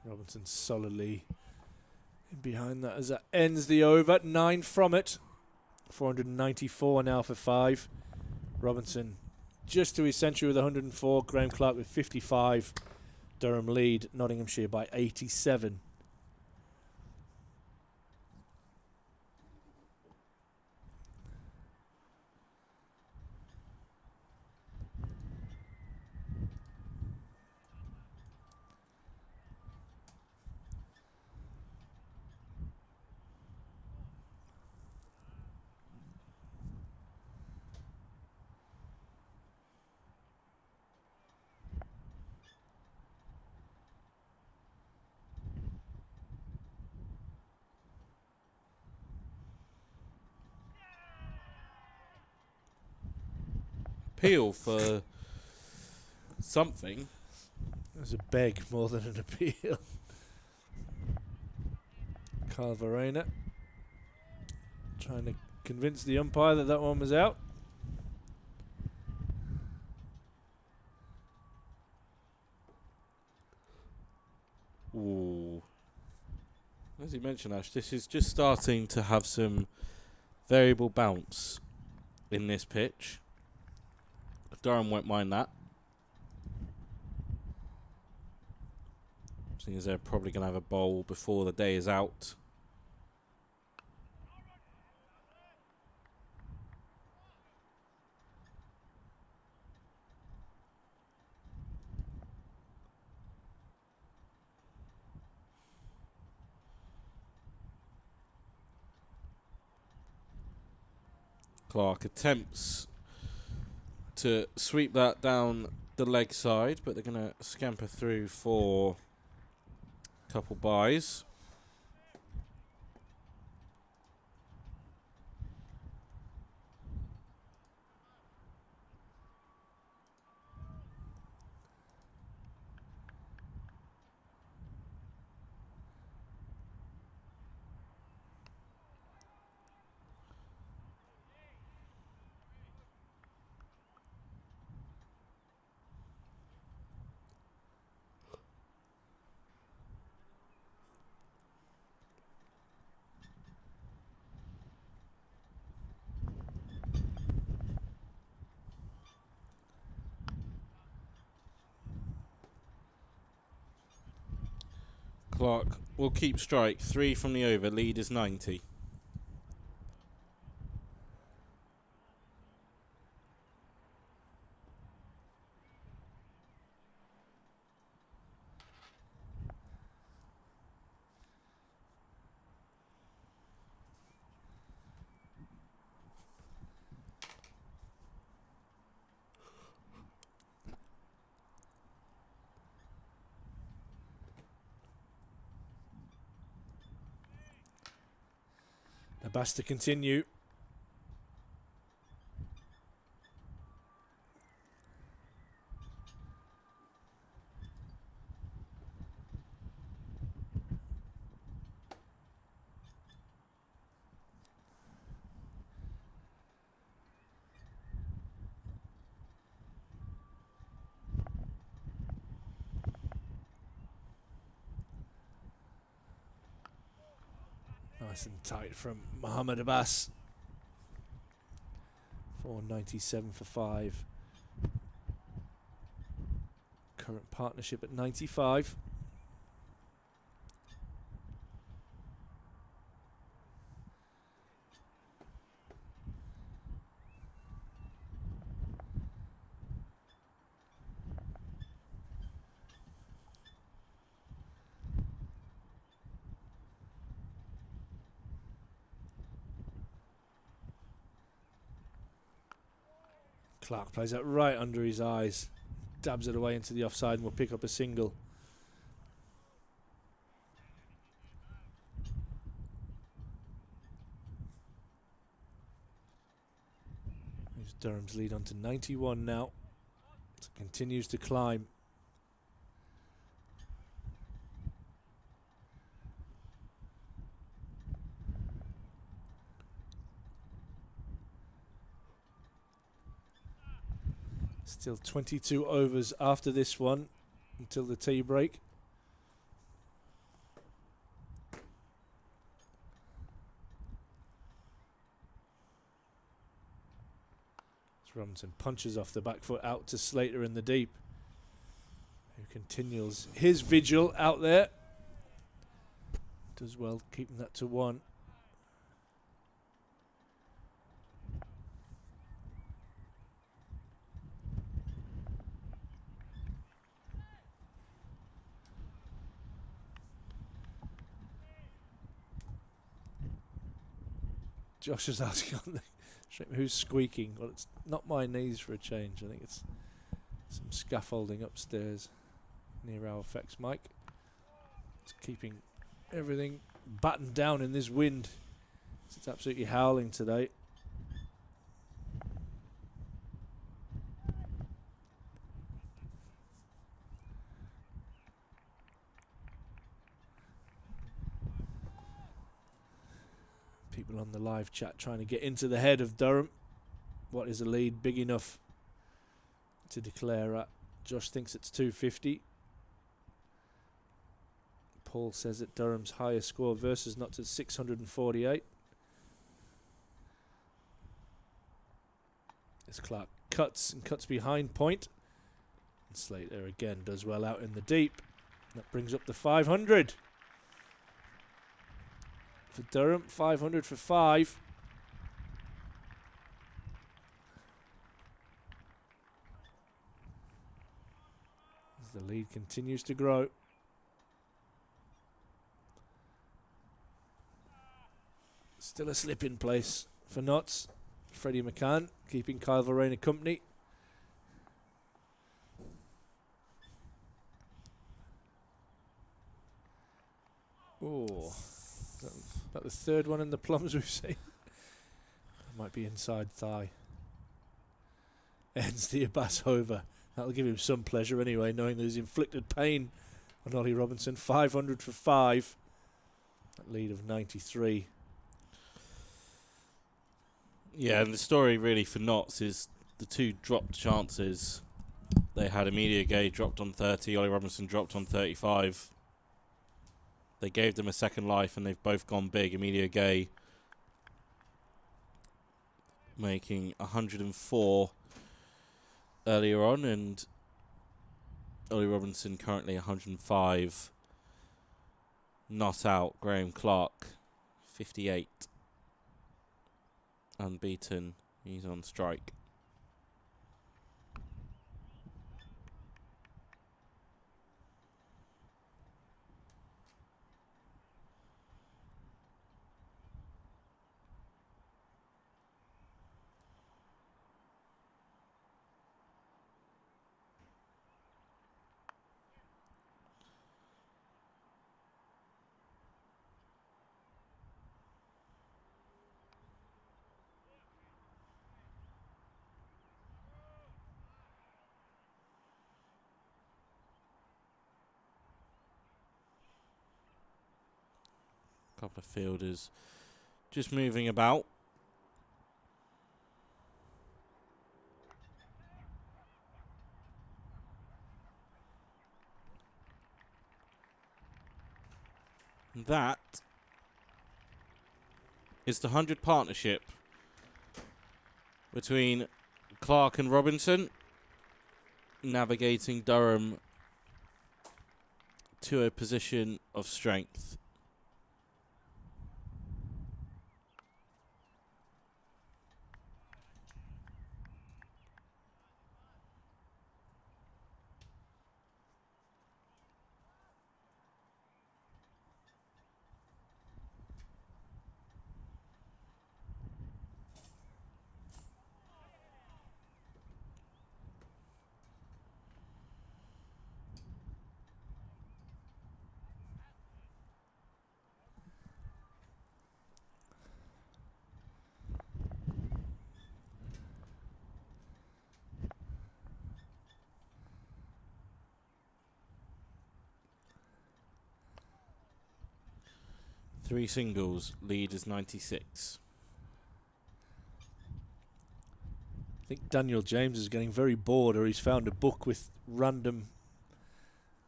Robinson solidly in behind that as that ends the over. 9 from it. 494 now for 5. Robinson just to his century with 104. Graham Clark with 55. Durham lead Nottinghamshire by 87. Appeal for something. It was a beg more than an appeal. Carl Verena trying to convince the umpire that that one was out. Ooh. As you mentioned, Ash, this is just starting to have some variable bounce in this pitch. Durham won't mind that. Seeing as they're probably going to have a bowl before the day is out. Clark attempts to sweep that down the leg side, but they're going to scamper through for a couple byes. Clark will keep strike. 3 from the over. Lead is 90. Abbas to continue. Nice and tight from Mohammed Abbas. 497 for 5. Current partnership at 95. Clark plays that right under his eyes, dabs it away into the offside and will pick up a single. There's Durham's lead on to 91 now. So continues to climb. Still 22 overs after this one until the tea break. Robinson punches off the back foot out to Slater in the deep, who continues his vigil out there. Does well keeping that to 1. Josh is asking on the stream, who's squeaking? Well, it's not my knees for a change. I think it's some scaffolding upstairs near our effects mic. It's keeping everything battened down in this wind. It's absolutely howling today. People on the live chat trying to get into the head of Durham. What is a lead big enough to declare at? Josh thinks it's 250. Paul says that Durham's highest score versus not to 648. As Clark cuts behind point. And Slater again does well out in the deep. That brings up the 500. For Durham, 500 for 5. As the lead continues to grow. Still a slip in place for Notts. Freddie McCann keeping Kyle Verreynne company. Oh, that the third one in the plums we've seen. Might be inside thigh. Ends the Abbas over. That'll give him some pleasure anyway, knowing there's inflicted pain on Ollie Robinson. 500 for 5. That lead of 93. Yeah, and the story really for Notts is the two dropped chances. They had Emilia Gay dropped on 30, Ollie Robinson dropped on 35. They gave them a second life and they've both gone big. Emilia Gay making 104 earlier on and Ollie Robinson currently 105. Not out. Graham Clark 58. Unbeaten. He's on strike. Couple of fielders just moving about. That is the 100 partnership between Clark and Robinson, navigating Durham to a position of strength. Three singles, lead is 96. I think Daniel James is getting very bored, or he's found a book with random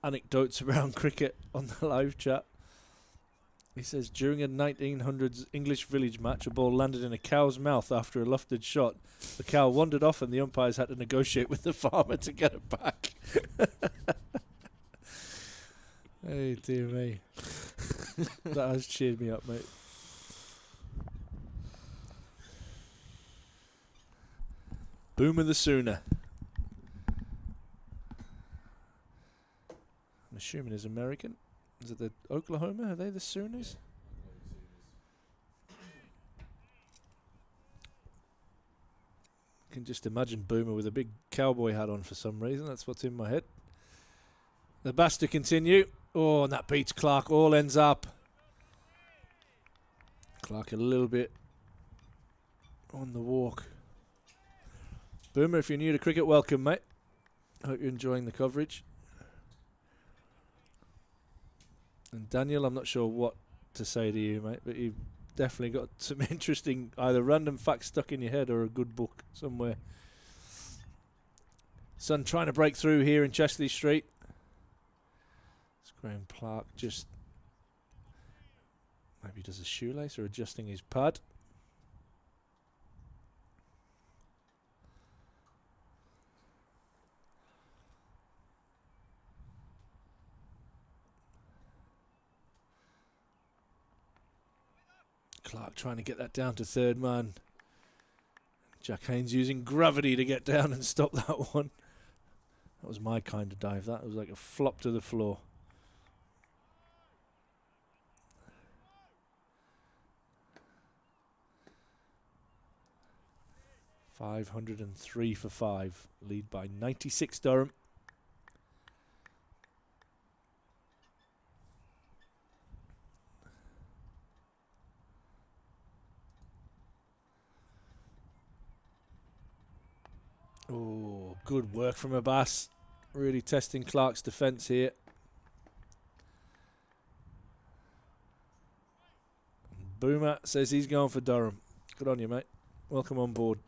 anecdotes around cricket on the live chat. He says, during a 1900s English village match, a ball landed in a cow's mouth after a lofted shot. The cow wandered off and the umpires had to negotiate with the farmer to get it back. Hey, dear me. That has cheered me up, mate. Boomer the Sooner. I'm assuming is American. Is it the Oklahoma? Are they the Sooners? I can just imagine Boomer with a big cowboy hat on for some reason. That's what's in my head. The Bass to continue. Oh, and that beats Clark. All ends up. Clark a little bit on the walk. Boomer, if you're new to cricket, welcome, mate. Hope you're enjoying the coverage. And Daniel, I'm not sure what to say to you, mate, but you've definitely got some interesting either random facts stuck in your head or a good book somewhere. Sun trying to break through here in Chesley Street. It's Graham Clark just maybe does a shoelace or adjusting his pad. Clark trying to get that down to third man. Jack Haynes using gravity to get down and stop that one. That was my kind of dive. That was like a flop to the floor. .503 for 5. Lead by 96 Durham. Oh, good work from Abbas. Really testing Clark's defence here. Boomer says he's going for Durham. Good on you, mate. Welcome on board.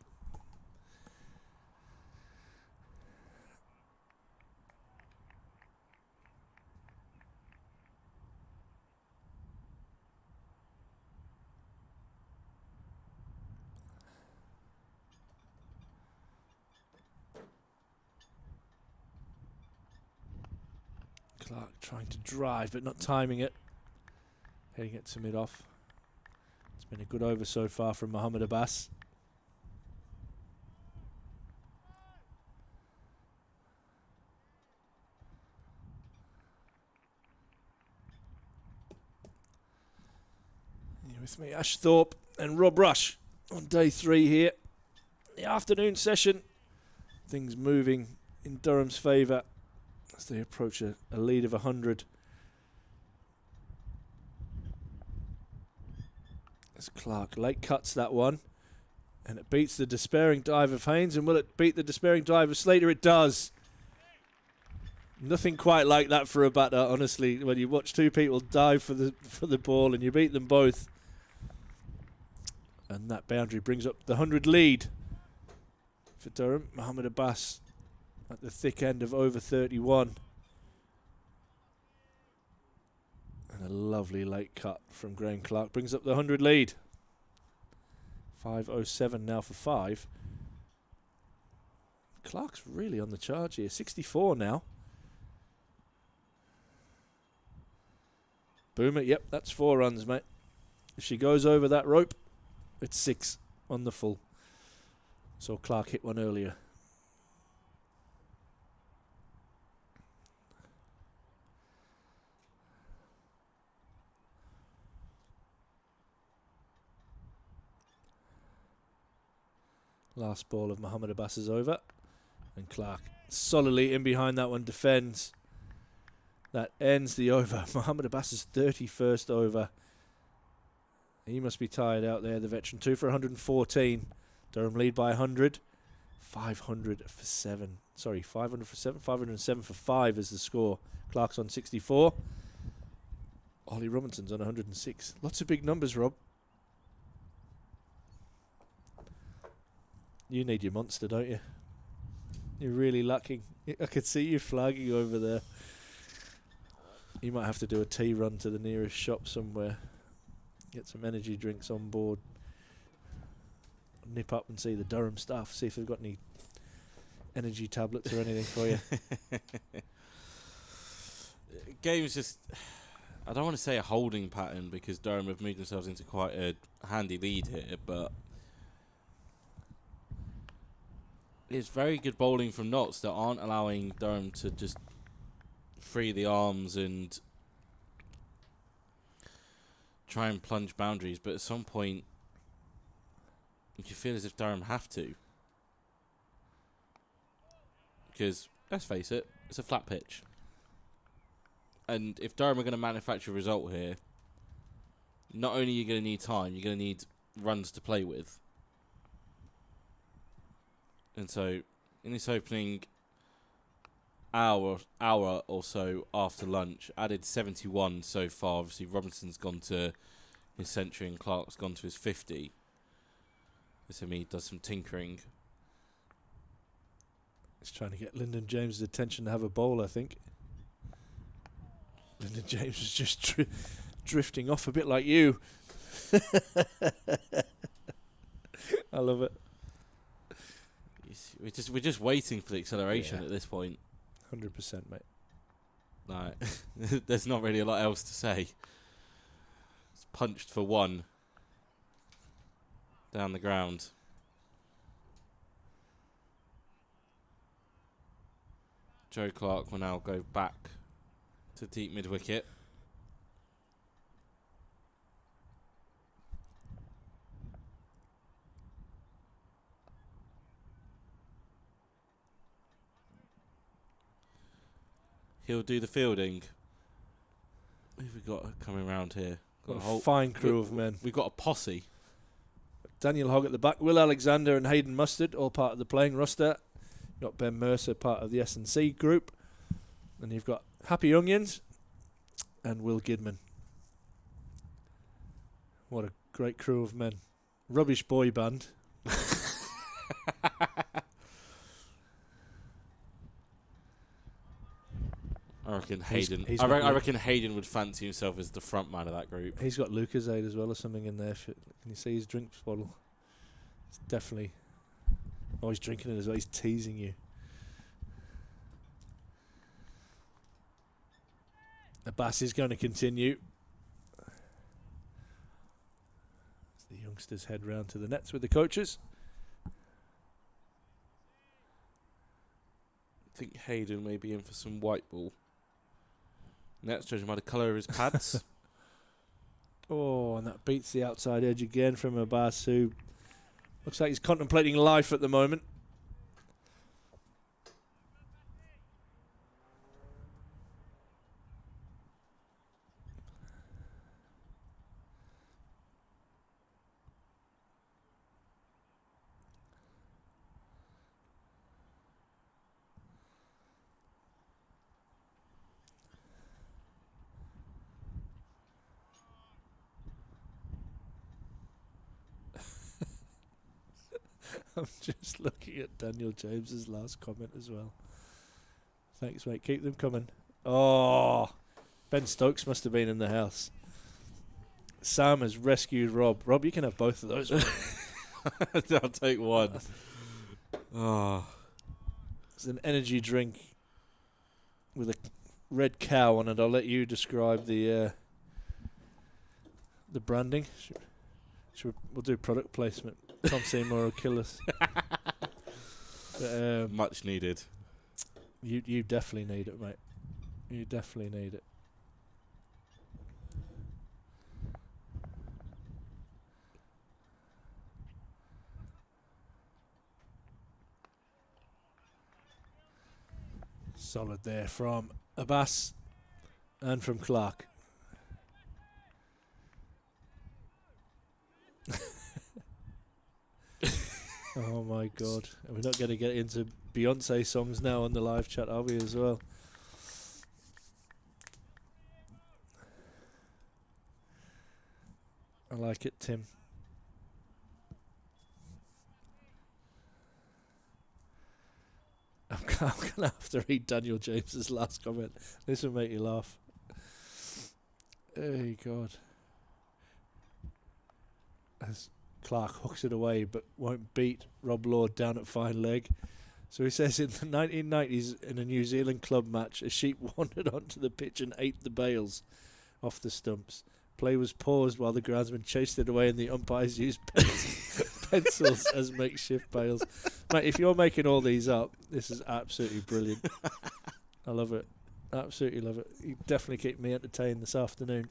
Clark trying to drive but not timing it. Heading it to mid-off. It's been a good over so far from Mohammed Abbas. Here with me, Ash Thorpe and Rob Rush on day 3 here. The afternoon session. Things moving in Durham's favour as they approach a lead of 100. As Clark late cuts that one, and it beats the despairing dive of Haynes. And will it beat the despairing dive of Slater? It does. Nothing quite like that for a batter, honestly. When you watch two people dive for the ball and you beat them both, and that boundary brings up the 100 lead for Durham. Mohammed Abbas at the thick end of over 31. And a lovely late cut from Graham Clark brings up the 100 lead. 5:07 now for 5. Clark's really on the charge here. 64 now. Boomer, yep, that's 4 runs, mate. If she goes over that rope, it's 6 on the full. So Clark hit one earlier. Last ball of Mohammed Abbas is over. And Clark solidly in behind that one, defends. That ends the over. Mohammed Abbas's 31st over. He must be tired out there, the veteran. 2 for 114. Durham lead by 100. 500 for 7. Sorry, 500 for 7. 507 for 5 is the score. Clark's on 64. Ollie Robinson's on 106. Lots of big numbers, Rob. You need your monster, don't you? You're really lacking. I could see you flagging over there. You might have to do a tea run to the nearest shop somewhere. Get some energy drinks on board. Nip up and see the Durham staff, see if they've got any energy tablets or anything for you. Game's just, I don't want to say a holding pattern because Durham have moved themselves into quite a handy lead here, but it's very good bowling from Notts that aren't allowing Durham to just free the arms and try and plunge boundaries, but at some point you feel as if Durham have to. Because, let's face it, it's a flat pitch. And if Durham are going to manufacture a result here, not only are you going to need time, you're going to need runs to play with. And so, in this opening hour or so after lunch, added 71 so far. Obviously, Robinson's gone to his century and Clark's gone to his 50. SME does some tinkering. He's trying to get Lyndon James' attention to have a bowl, I think. Lyndon James is just drifting off a bit like you. I love it. We're just waiting for the acceleration at this point. 100%, mate. Like, there's not really a lot else to say. It's punched for one down the ground. Joe Clark will now go back to deep mid-wicket. He'll do the fielding. Who have we got coming around here? Got a fine crew of men. We've got a posse. Daniel Hogg at the back, Will Alexander and Hayden Mustard, all part of the playing roster. You've got Ben Mercer, part of the S&C group. And you've got Happy Onions and Will Gidman. What a great crew of men. Rubbish boy band. I reckon Hayden. he's I reckon Hayden would fancy himself as the front man of that group. He's got Lucozade as well or something in there. Can you see his drink bottle? It's definitely. Oh, he's drinking it as well. He's teasing you. Abbas is going to continue. As the youngsters head round to the nets with the coaches. I think Hayden may be in for some white ball. Nets, judging by the colour of his pads. Oh, and that beats the outside edge again from Abbas, who looks like he's contemplating life at the moment. I'm just looking at Daniel James's last comment as well. Thanks, mate. Keep them coming. Oh, Ben Stokes must have been in the house. Sam has rescued Rob. Rob, you can have both of those. I'll take one. Oh. It's an energy drink with a red cow on it. I'll let you describe the branding. We'll do product placement. Tom Seymour will kill us. But, much needed. You definitely need it, mate. You definitely need it. Solid there from Abbas and from Clark. Oh my God. And we're not going to get into Beyonce songs now on the live chat, are we, as well? I like it, Tim. I'm going to have to read Daniel James's last comment. This will make you laugh. Hey, God. as Clark hooks it away but won't beat Rob Lord down at fine leg. So he says in the 1990s in a New Zealand club match, a sheep wandered onto the pitch and ate the bails off the stumps. Play was paused while the groundsman chased it away and the umpires used pencils as makeshift bails. Mate, if you're making all these up, this is absolutely brilliant. I love it. Absolutely love it. You definitely keep me entertained this afternoon.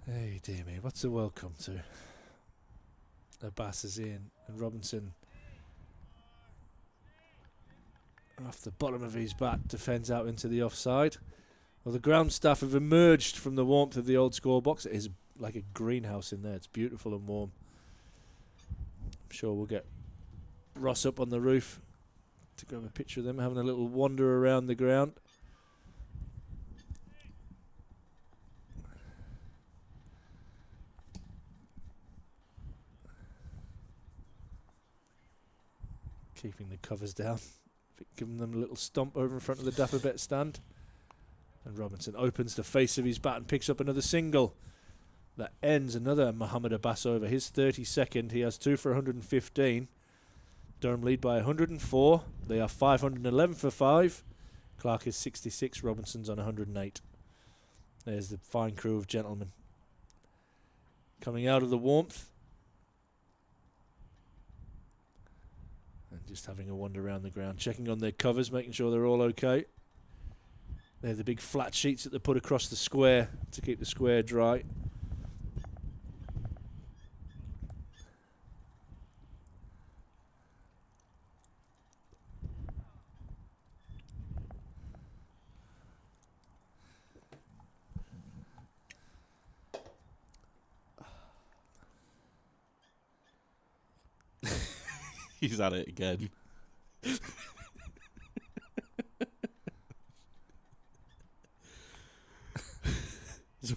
Hey, dear me, what's the world come to? Abbas is in, and Robinson, off the bottom of his bat, defends out into the offside. Well, the ground staff have emerged from the warmth of the old score box. It is like a greenhouse in there. It's beautiful and warm. I'm sure we'll get Ross up on the roof to grab a picture of them having a little wander around the ground. Keeping the covers down, giving them a little stomp over in front of the Dapper Bet stand. And Robinson opens the face of his bat and picks up another single. That ends another Mohammed Abbas over. His 32nd. He has 2 for 115. Durham lead by 104. They are 511 for 5. Clark is 66. Robinson's on 108. There's the fine crew of gentlemen coming out of the warmth. And just having a wander around the ground, checking on their covers, making sure they're all okay. They're the big flat sheets that they put across the square to keep the square dry. He's at it again.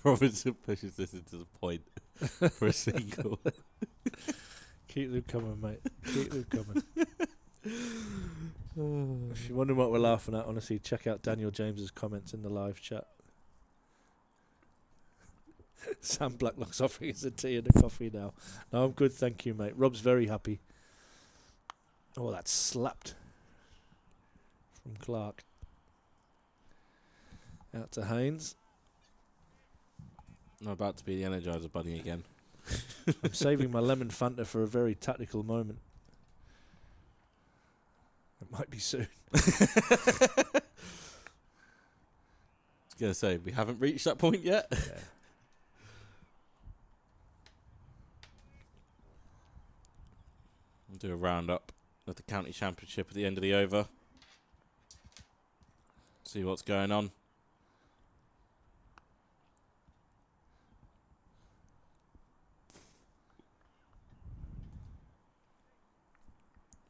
Robinson pushes this into the point for a single. Keep them coming, mate. Keep them coming. If you're wondering what we're laughing at, honestly, check out Daniel James's comments in the live chat. Sam Blacklock's offering us a tea and a coffee now. No, I'm good, thank you, mate. Rob's very happy. Oh, that's slapped from Clark. Out to Haynes. I'm about to be the Energizer Bunny again. I'm saving my lemon Fanta for a very tactical moment. It might be soon. I was going to say, we haven't reached that point yet. Yeah. We'll do a roundup of the county championship at the end of the over. See what's going on.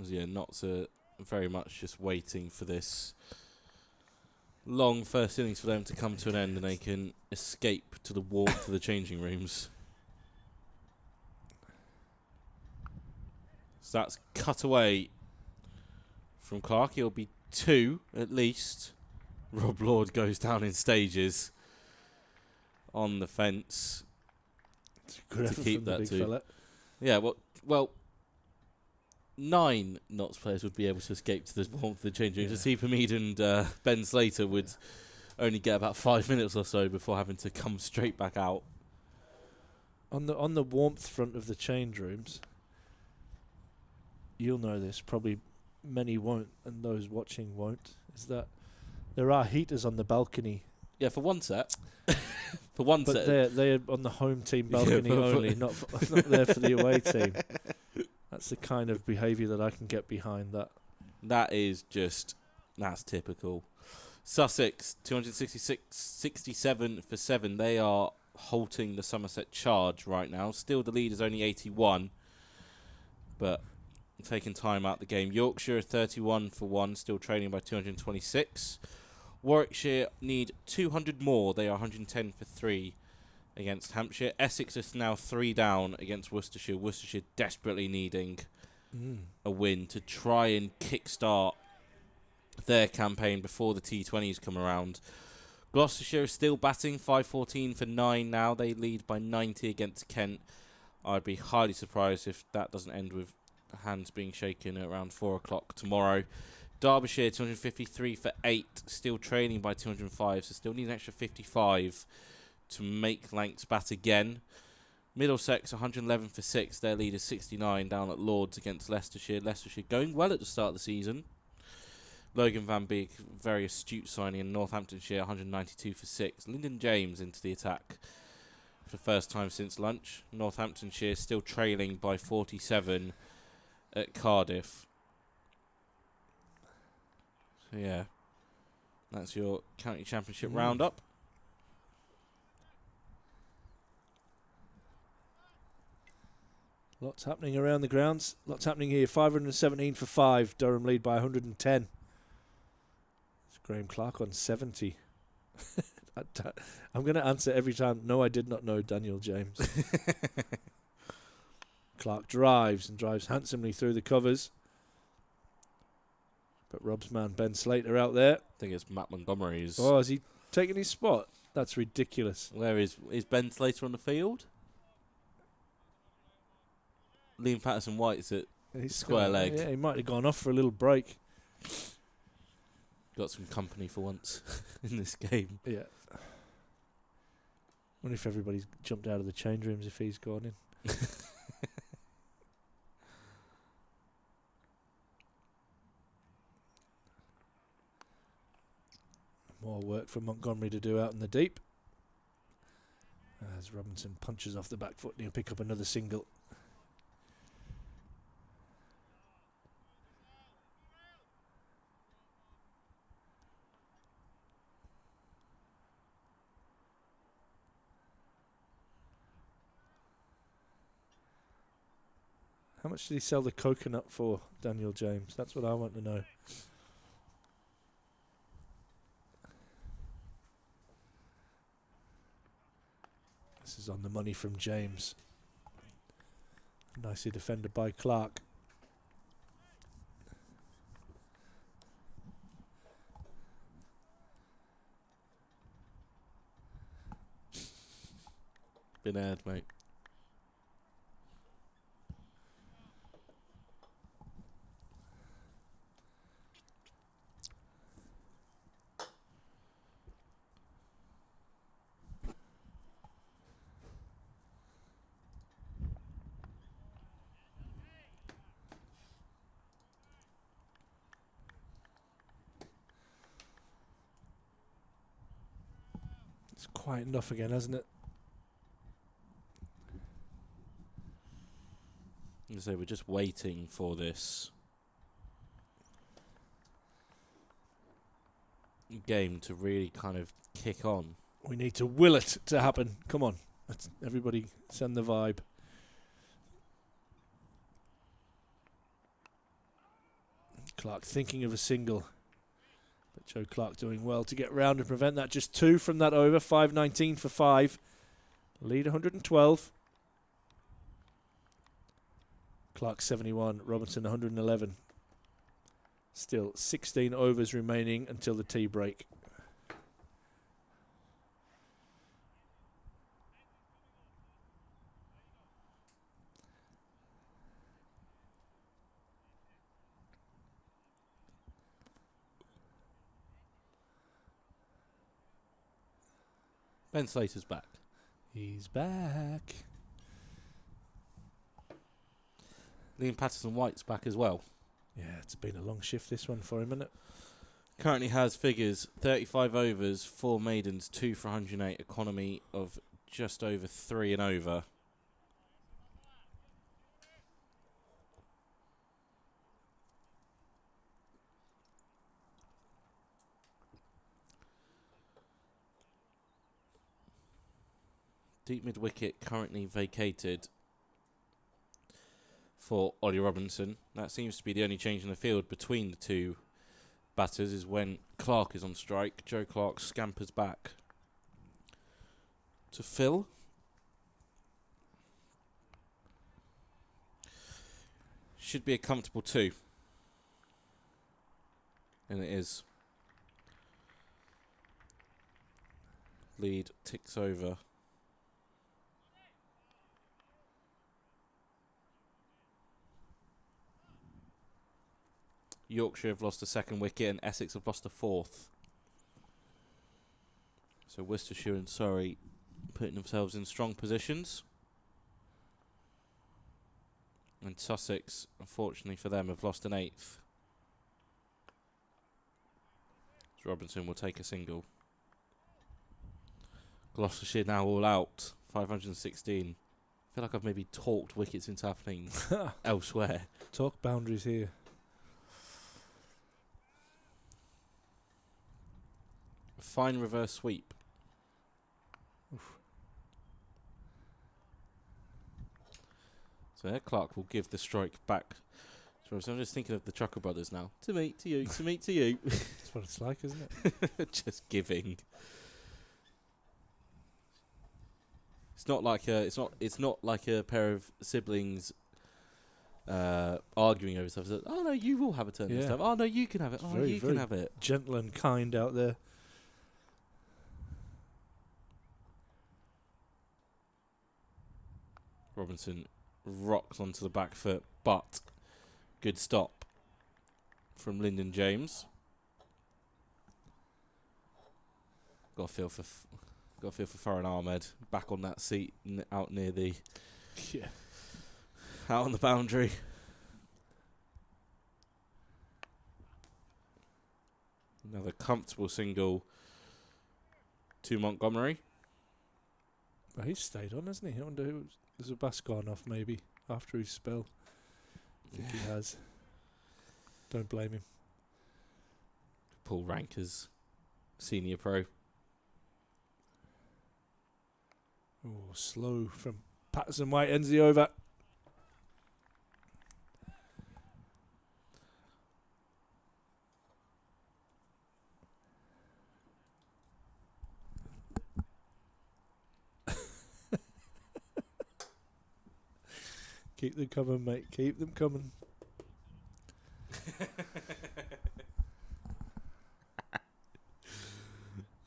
Yeah, not so very much just waiting for this long first innings for them to come to an end and they can escape to the warmth of the changing rooms. So that's cut away from Clark. He'll be 2 at least. Rob Lord goes down in stages on the fence Good to keep from the that big 2. fella. Yeah, well, 9 Notts players would be able to escape to the warmth of the changing room. Yeah. Asif Hamid and Ben Slater would only get about 5 minutes or so before having to come straight back out. On the warmth front of the change rooms, you'll know this, probably many won't, and those watching won't, is that there are heaters on the balcony. Yeah, for one set. For one but set. they're on the home team balcony only, not there for the away team. That's the kind of behaviour that I can get behind. That's typical. Sussex, 267 for 7. They are halting the Somerset charge right now. Still, the lead is only 81, but taking time out the game. Yorkshire, 31 for 1, still trailing by 226. Warwickshire need 200 more. They are 110 for 3 against Hampshire. Essex is now 3 down against Worcestershire. Worcestershire desperately needing a win to try and kickstart their campaign before the T20s come around. Gloucestershire is still batting, 5-14 for 9 now. They lead by 90 against Kent. I'd be highly surprised if that doesn't end with hands being shaken at around 4 o'clock tomorrow. Derbyshire 253 for 8, still trailing by 205, so still need an extra 55 to make Lancs bat again. Middlesex 111 for 6, their lead is 69 down at Lords against Leicestershire. Leicestershire going well at the start of the season. Logan Van Beek, very astute signing in Northamptonshire, 192 for 6. Lyndon James into the attack for the first time since lunch. Northamptonshire still trailing by 47 at Cardiff. So yeah, that's your county championship roundup. Lots happening around the grounds. Lots happening here. 517 for 5. Durham lead by 110. It's Graham Clark on 70. I'm going to answer every time. No, I did not know Daniel James. Clark drives handsomely through the covers. But Rob's man Ben Slater out there. I think it's Matt Montgomery's. Oh, is he taking his spot? That's ridiculous. Where is Ben Slater on the field? Liam Patterson-White's at square leg. Yeah, he might have gone off for a little break. Got some company for once in this game. Yeah. Wonder if everybody's jumped out of the change rooms if he's gone in. More work for Montgomery to do out in the deep. As Robinson punches off the back foot, and he'll pick up another single. How much did he sell the coconut for, Daniel James? That's what I want to know. This is on the money from James. Nicely defended by Clark. Been aired, mate. It's quiet enough again, hasn't it? So we're just waiting for this game to really kind of kick on. We need to will it to happen. Come on. Let's everybody send the vibe. Clark thinking of a single. But Joe Clark doing well to get round and prevent that. Just 2 from that over. 5:19 for 5. Lead 112. Clark 71. Robinson 111. Still 16 overs remaining until the tea break. Ben Slater's back. He's back. Liam Patterson-White's back as well. Yeah, it's been a long shift this one for him, isn't it? Currently has figures 35 overs, 4 maidens, 2 for 108, economy of just over 3 and over. Deep mid wicket currently vacated for Ollie Robinson. That seems to be the only change in the field between the two batters is when Clark is on strike. Joe Clark scampers back to Phil. Should be a comfortable 2. And it is. Lead ticks over. Yorkshire have lost a 2nd wicket and Essex have lost a 4th. So Worcestershire and Surrey putting themselves in strong positions. And Sussex, unfortunately for them, have lost an 8th. So Robinson will take a single. Gloucestershire now all out, 516. I feel like I've maybe talked wickets into happening elsewhere. Talk boundaries here. A fine reverse sweep. Oof. So Clark will give the strike back. So I'm just thinking of the Chuckle Brothers now. To me, to you, to me, to you. That's what it's like, isn't it? Just giving. It's not like a pair of siblings arguing over stuff. So, oh no, you will have a turn this time. Oh no, you can have it. It's oh, very, you very can have it. Gentle and kind out there. Robinson rocks onto the back foot, but good stop from Lyndon James. Got a feel for Farhan Ahmed back on that seat out near the out on the boundary. Another comfortable single to Montgomery. Well, he's stayed on, hasn't he? I wonder who. There's a bus gone off maybe after his spell. I think he has. Don't blame him. Paul Ranker's senior pro. Oh, slow from Patterson White ends the over. Keep them coming, mate. Keep them coming.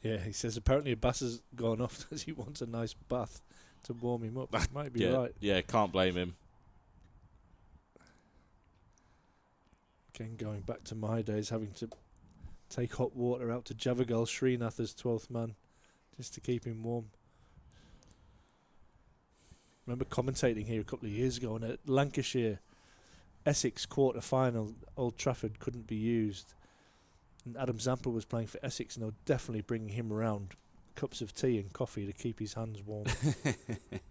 Yeah, he says apparently a bus has gone off because he wants a nice bath to warm him up. Might be right. Yeah, can't blame him. Again, going back to my days, having to take hot water out to Javagal Srinath as 12th man just to keep him warm. Remember commentating here a couple of years ago on a Lancashire Essex quarter final. Old Trafford couldn't be used, and Adam Zampa was playing for Essex, and they were definitely bringing him around cups of tea and coffee to keep his hands warm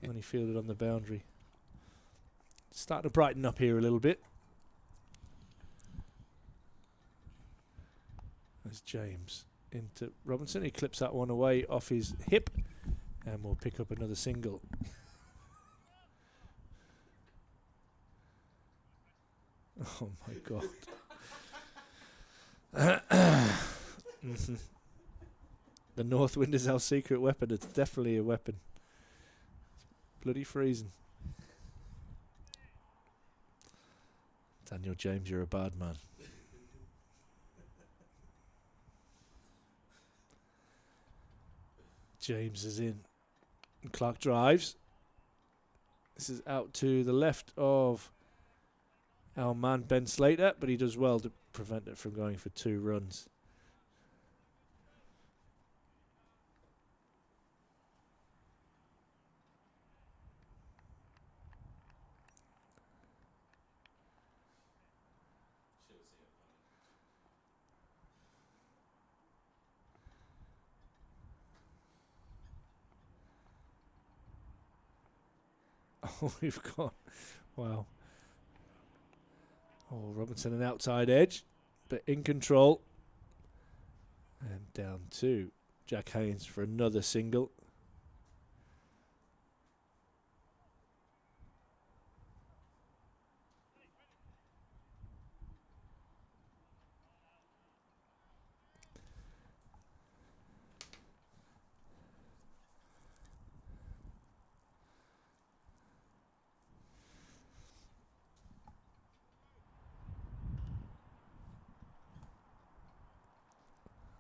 when he fielded on the boundary. Starting to brighten up here a little bit. There's James into Robinson. He clips that one away off his hip, and we'll pick up another single. Oh my God. The north wind is our secret weapon. It's definitely a weapon. It's bloody freezing. Daniel James, you're a bad man. James is in. And Clark drives. This is out to the left of our man Ben Slater, but he does well to prevent it from going for 2 runs. Oh, we've got, wow. Oh, Robinson an outside edge, but in control. And down to Jack Haynes for another single.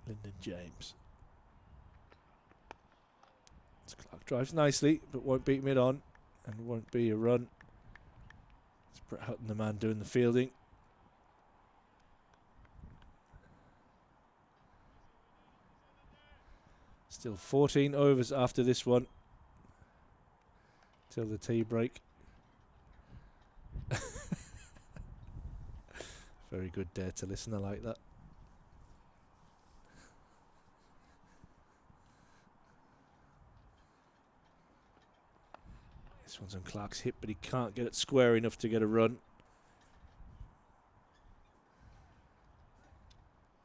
Lyndon James. Clark drives nicely, but won't beat mid on, and won't be a run. It's Brett Hutton, the man doing the fielding. Still 14 overs after this one, till the tea break. Very good dare to listen, I like that. This one's on Clark's hip, but he can't get it square enough to get a run.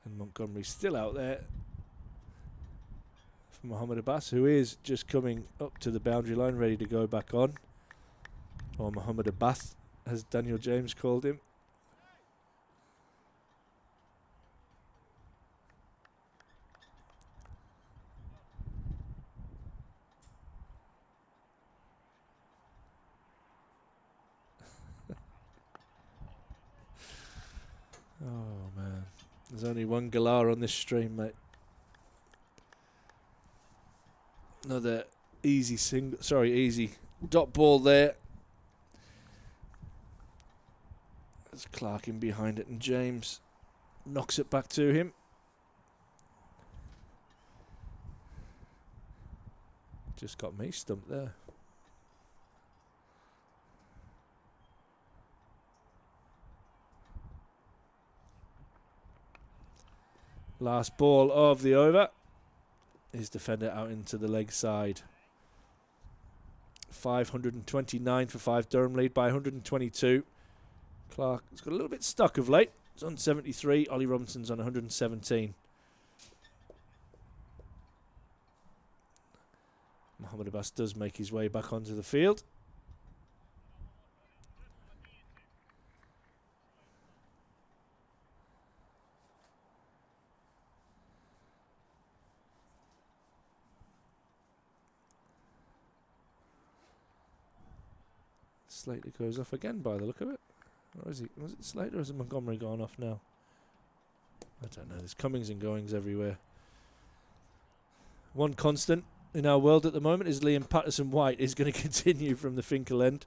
And Montgomery's still out there for Mohammed Abbas, who is just coming up to the boundary line, ready to go back on. Or Mohammed Abbas, as Daniel James called him. Oh man, there's only one Galar on this stream, mate. Another easy dot ball there. There's Clark in behind it, and James knocks it back to him. Just got me stumped there. Last ball of the over. His defender out into the leg side. 529 for 5. Durham lead by 122. Clark's got a little bit stuck of late. He's on 73. Ollie Robinson's on 117. Mohammed Abbas does make his way back onto the field. Slater goes off again by the look of it. Or is he? Was it Slater or is it Montgomery gone off now? I don't know. There's comings and goings everywhere. One constant in our world at the moment is Liam Patterson-White is going to continue from the Finkel end.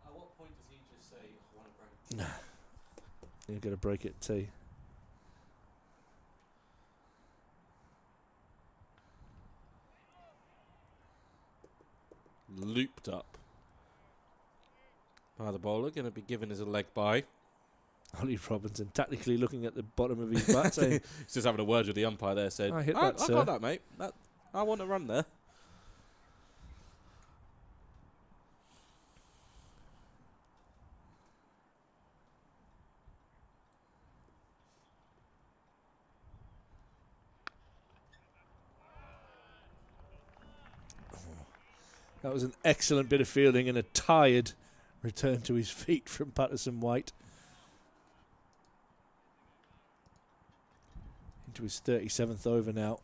At what point does he just say, I want to break? Nah. You've got to break it too. Looped up by the bowler, going to be given as a leg bye. Ollie Robinson tactically looking at the bottom of his bat saying, He's just having a word with the umpire there, said, I hit I that, sir. got that, mate. I want to run there. That was an excellent bit of fielding and a tired return to his feet from Patterson-White. Into his 37th over now.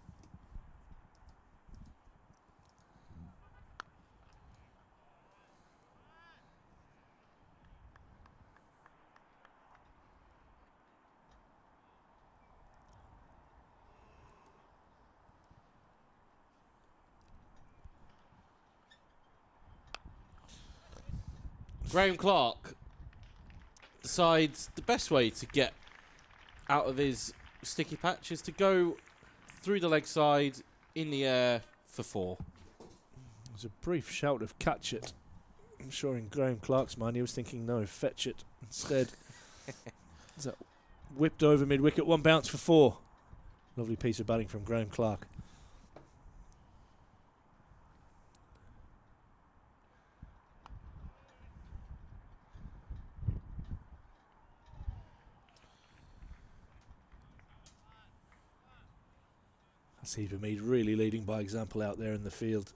Graham Clark decides the best way to get out of his sticky patch is to go through the leg side in the air for 4. There's a brief shout of catch it. I'm sure in Graham Clark's mind he was thinking no, fetch it instead. Is that whipped over mid-wicket, 1 bounce for 4. Lovely piece of batting from Graham Clark. Hasib Hamid really leading by example out there in the field.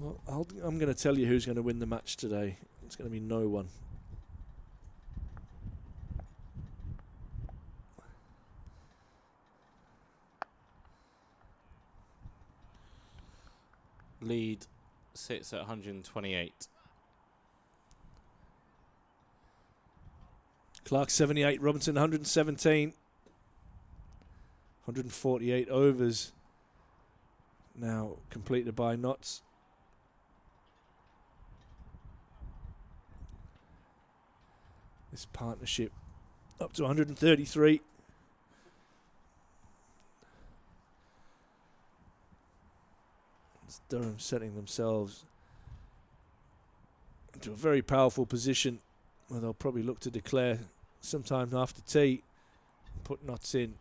Well, I'm going to tell you who's going to win the match today. It's going to be no one. Lead sits at 128. Clark 78, Robinson 117. 148 overs now completed by Notts. This partnership up to 133. It's Durham setting themselves into a very powerful position where they'll probably look to declare sometime after tea and put Notts in.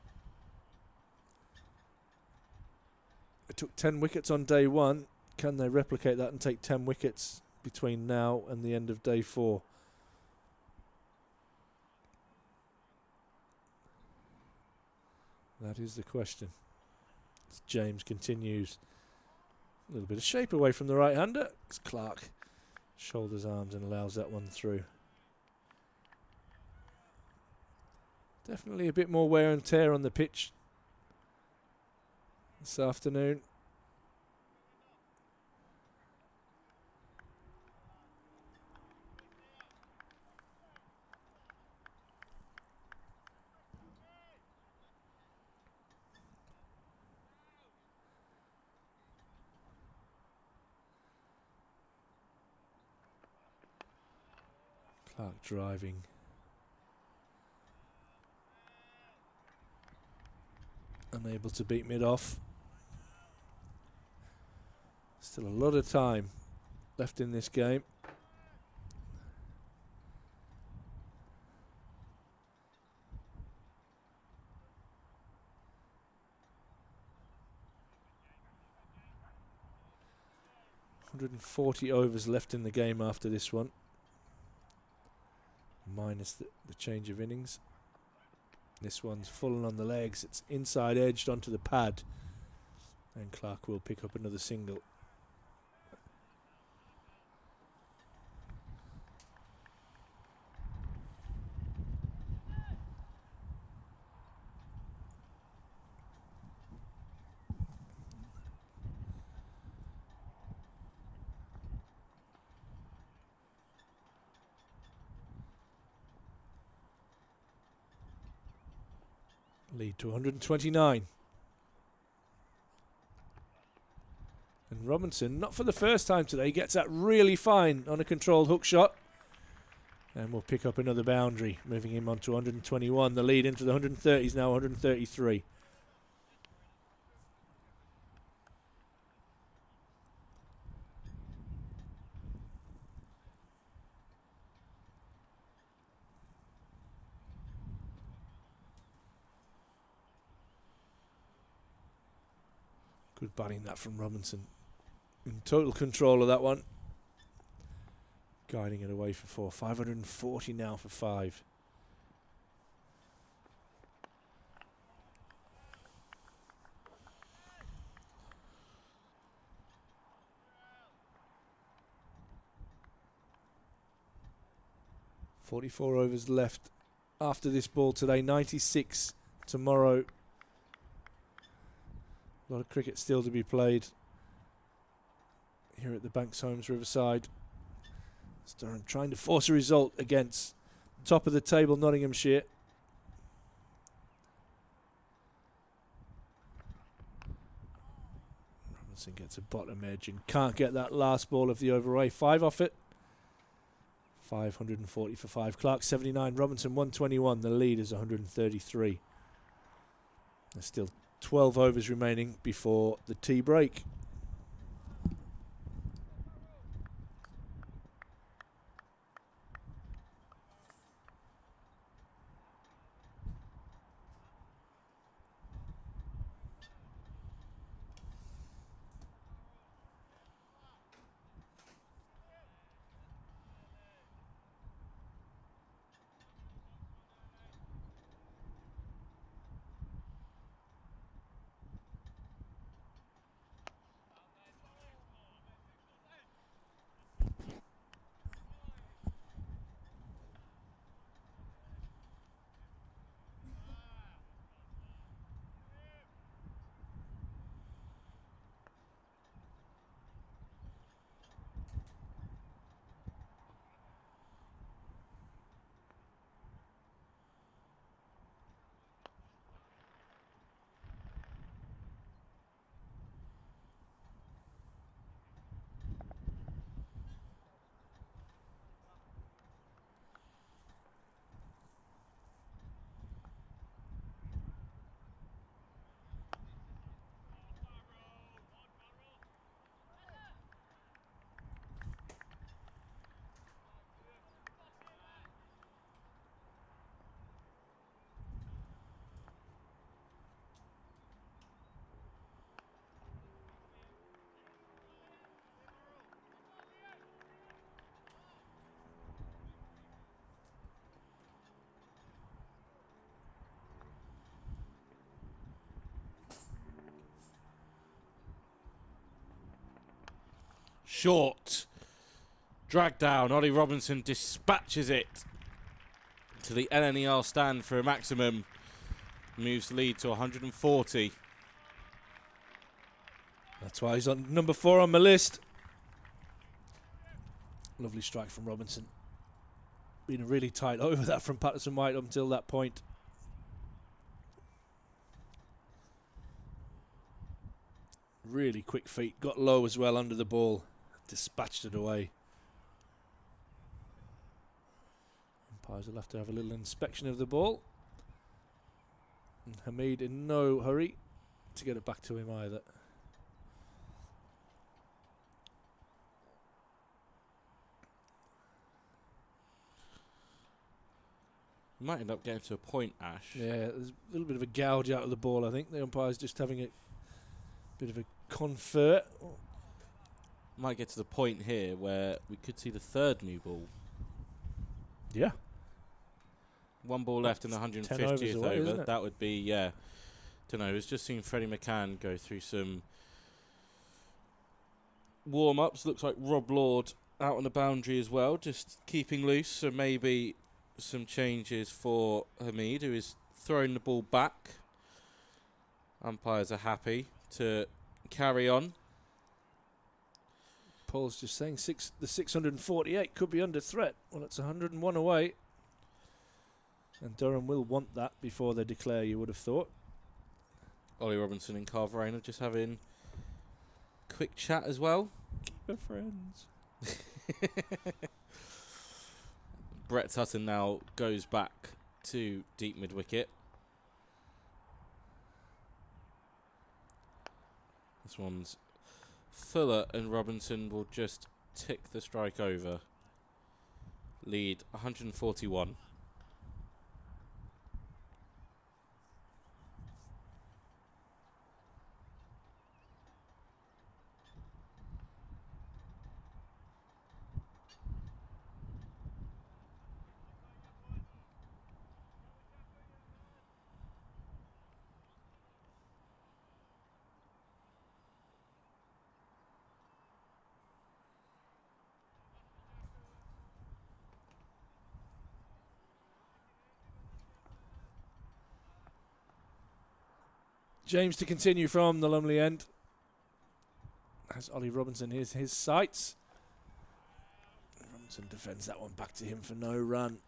They took 10 wickets on day one. Can they replicate that and take 10 wickets between now and the end of day 4? That is the question. As James continues. A little bit of shape away from the right-hander. As Clark shoulders arms and allows that one through. Definitely a bit more wear and tear on the pitch this afternoon. Clark driving. Unable to beat mid off. Still a lot of time left in this game. .140 overs left in the game after this one, minus the change of innings. This one's fallen on the legs. It's inside edged onto the pad, and Clark will pick up another single. Lead to 129. And Robinson, not for the first time today, gets that really fine on a controlled hook shot. And will pick up another boundary, moving him on to 121. The lead into the 130s now, 133. Good batting that from Robinson. In total control of that one. Guiding it away for 4. 540 now for 5. .44 overs left after this ball today. 96 tomorrow. A lot of cricket still to be played here at the Banks Homes Riverside. Durham trying to force a result against top of the table Nottinghamshire. Robinson gets a bottom edge and can't get that last ball of the over away. 5 off it. 540 for 5. Clark 79, Robinson 121. The lead is 133. There's still 12 overs remaining before the tea break. Short. Dragged down. Ollie Robinson dispatches it to the LNER stand for a maximum. Moves the lead to 140. That's why he's on number 4 on my list. Lovely strike from Robinson. Been really tight over that from Patterson White up until that point. Really quick feet. Got low as well under the ball. Dispatched it away. Umpires will have to have a little inspection of the ball. And Hamid in no hurry to get it back to him either. Might end up getting to a point, Ash. Yeah, there's a little bit of a gouge out of the ball, I think. The umpire's just having a bit of a confer. Might get to the point here where we could see the third new ball. Yeah. One ball left in the 150th away, over. That would be, yeah. Don't know. It's just seen Freddie McCann go through some warm-ups. Looks like Rob Lord out on the boundary as well, just keeping loose. So maybe some changes for Hamid, who is throwing the ball back. Umpires are happy to carry on. Paul's just saying the 648 could be under threat. Well, it's 101 away. And Durham will want that before they declare, you would have thought. Ollie Robinson and Carverena just having quick chat as well. Keep friends. Brett Sutton now goes back to deep mid-wicket. This one's Fuller, and Robinson will just tick the strike over. Lead 141. James to continue from the Lumley end. Has Ollie Robinson his sights. Robinson defends that one back to him for no run.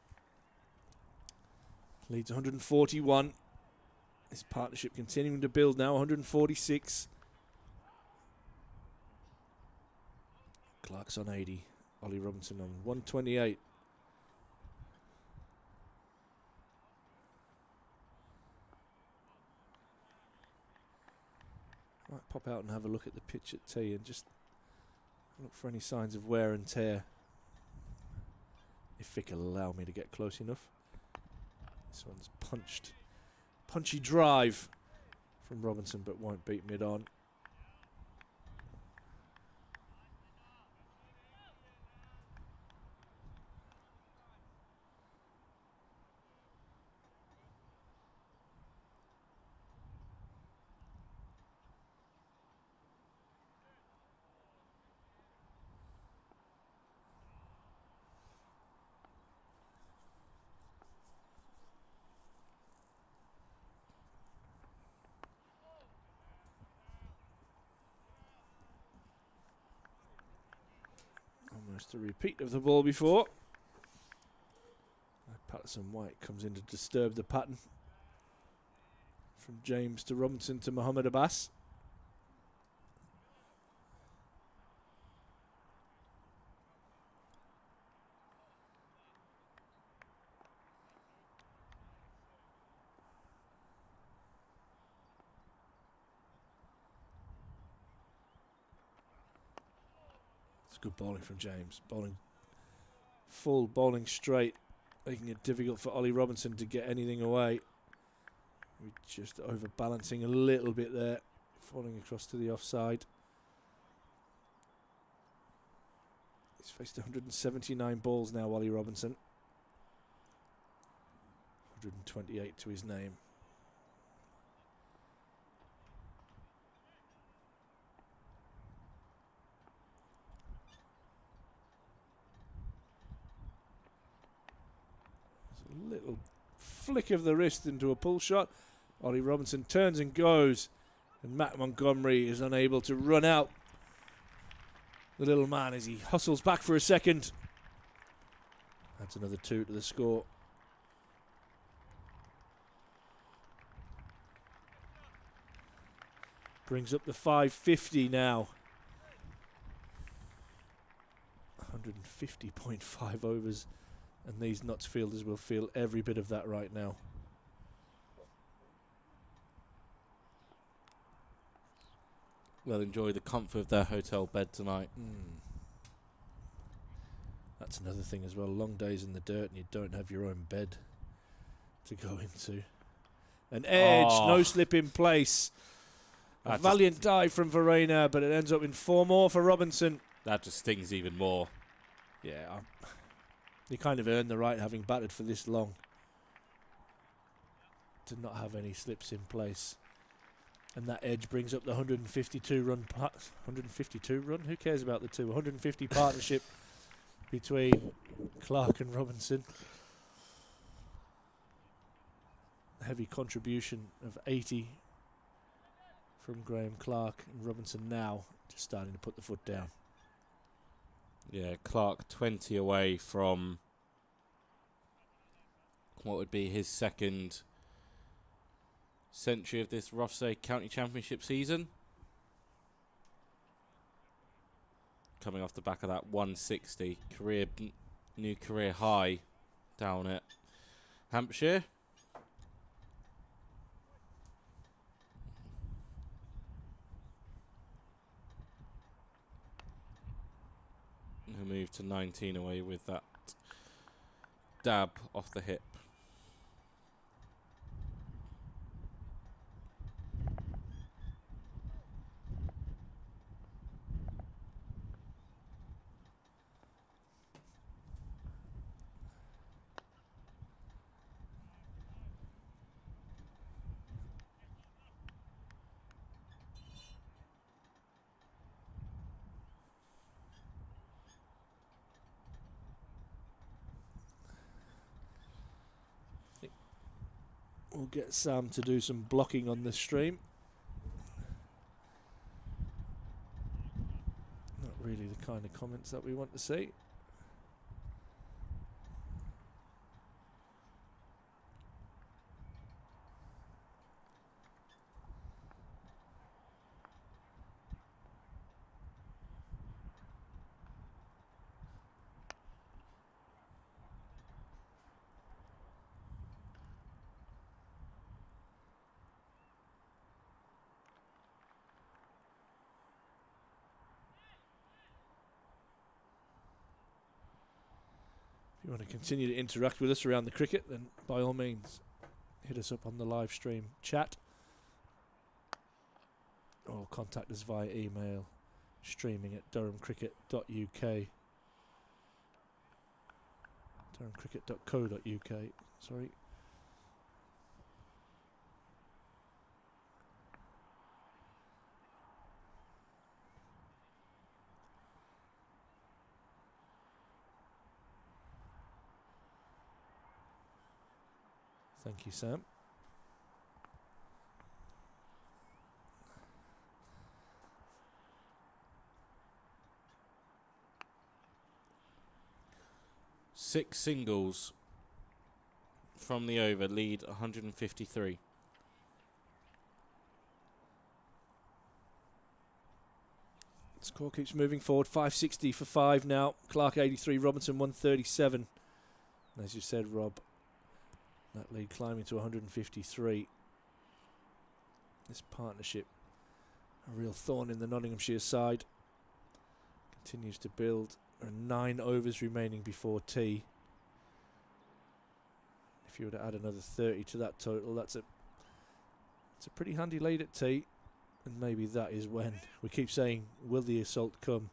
Leads 141. This partnership continuing to build now, 146. Clark's on 80. Ollie Robinson on 128. Might pop out and have a look at the pitch at tee and just look for any signs of wear and tear. If Vic will allow me to get close enough. This one's punchy drive from Robinson, but won't beat mid on. Almost a repeat of the ball before. Patterson White comes in to disturb the pattern. From James to Robinson to Mohammed Abbas. Good bowling from James. Full bowling straight, making it difficult for Ollie Robinson to get anything away. We're just overbalancing a little bit there, falling across to the offside. He's faced 179 balls now, Ollie Robinson. 128 to his name. Little flick of the wrist into a pull shot. Ollie Robinson turns and goes, and Matt Montgomery is unable to run out the little man as he hustles back for a second. That's another 2 to the score. Brings up the 550 now. 150.5 overs, and these Notts fielders will feel every bit of that right now. They'll enjoy the comfort of their hotel bed tonight. That's another thing as well. Long days in the dirt and you don't have your own bed to go into. An edge, no slip in place. A valiant dive from Verena, but it ends up in 4 more for Robinson. That just stings even more. Yeah, you kind of earned the right, having batted for this long, to not have any slips in place. And that edge brings up the 152 run. 152 run? Who cares about the 2? 150 partnership between Clark and Robinson. Heavy contribution of 80 from Graham Clark, and Robinson now just starting to put the foot down. Yeah, Clark 20 away from what would be his second century of this Rothesay County Championship season. Coming off the back of that 160 new career high down at Hampshire. He'll move to 19 away with that dab off the hip. We'll get Sam to do some blocking on this stream. Not really the kind of comments that we want to see. If you want to continue to interact with us around the cricket, then by all means hit us up on the live stream chat or contact us via email, streaming at durhamcricket.uk, durhamcricket.co.uk, sorry. Thank you, Sam. Six singles from the over, lead 153. Score keeps moving forward. 560 for 5 now. Clark 83, Robinson 137. And as you said, Rob, that lead climbing to 153. This partnership, a real thorn in the Nottinghamshire side, continues to build. There are 9 overs remaining before tea. If you were to add another 30 to that total, it's a pretty handy lead at tea. And maybe that is when we keep saying, will the assault come?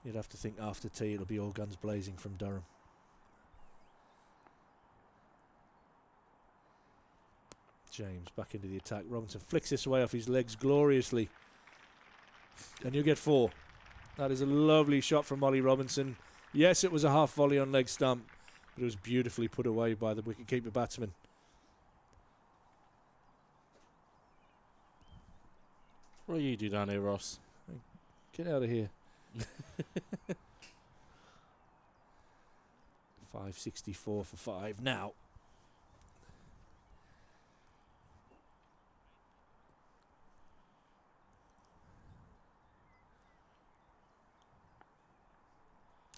You'd have to think after tea it'll be all guns blazing from Durham. James back into the attack. Robinson flicks this away off his legs gloriously. And you get 4. That is a lovely shot from Ollie Robinson. Yes, it was a half volley on leg stump, But it was beautifully put away by the wicketkeeper batsman. What do you do down here, Ross? Get out of here. 564 for 5 now.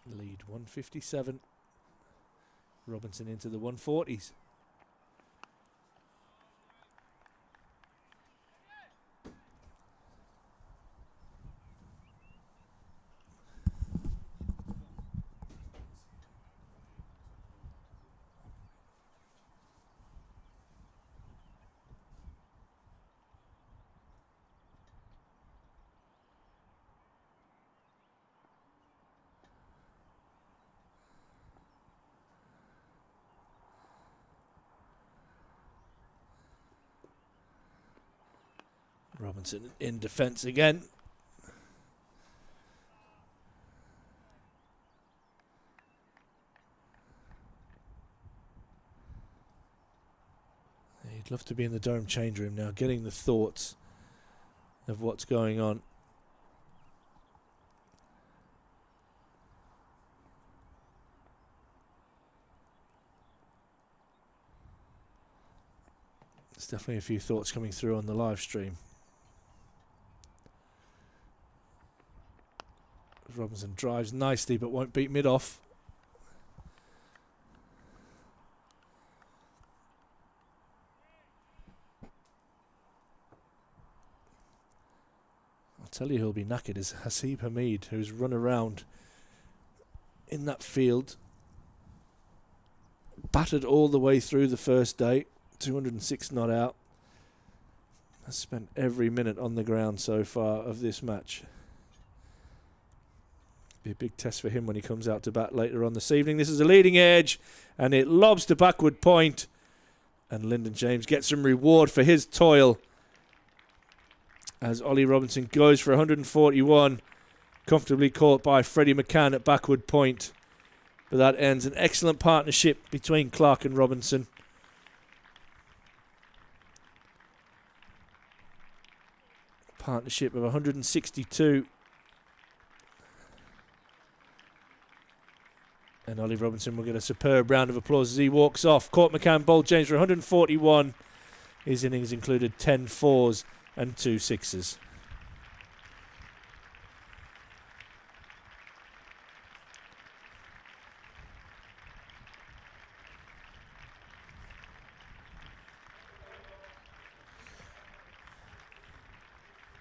Lead 157. Robinson into the 140s. Robinson in defence again. He'd love to be in the Durham change room now, getting the thoughts of what's going on. There's definitely a few thoughts coming through on the live stream. Robinson drives nicely but won't beat mid-off. I'll tell you who'll be knackered is Haseeb Hamid, who's run around in that field. Battered all the way through the first day, 206 not out. Has spent every minute on the ground so far of this match. Be a big test for him when he comes out to bat later on this evening. This is a leading edge, and it lobs to backward point. And Lyndon James gets some reward for his toil as Ollie Robinson goes for 141, comfortably caught by Freddie McCann at backward point. But that ends an excellent partnership between Clark and Robinson. Partnership of 162. And Ollie Robinson will get a superb round of applause as he walks off. Caught McCann, bowled James for 141. His innings included 10 fours and 2 sixes.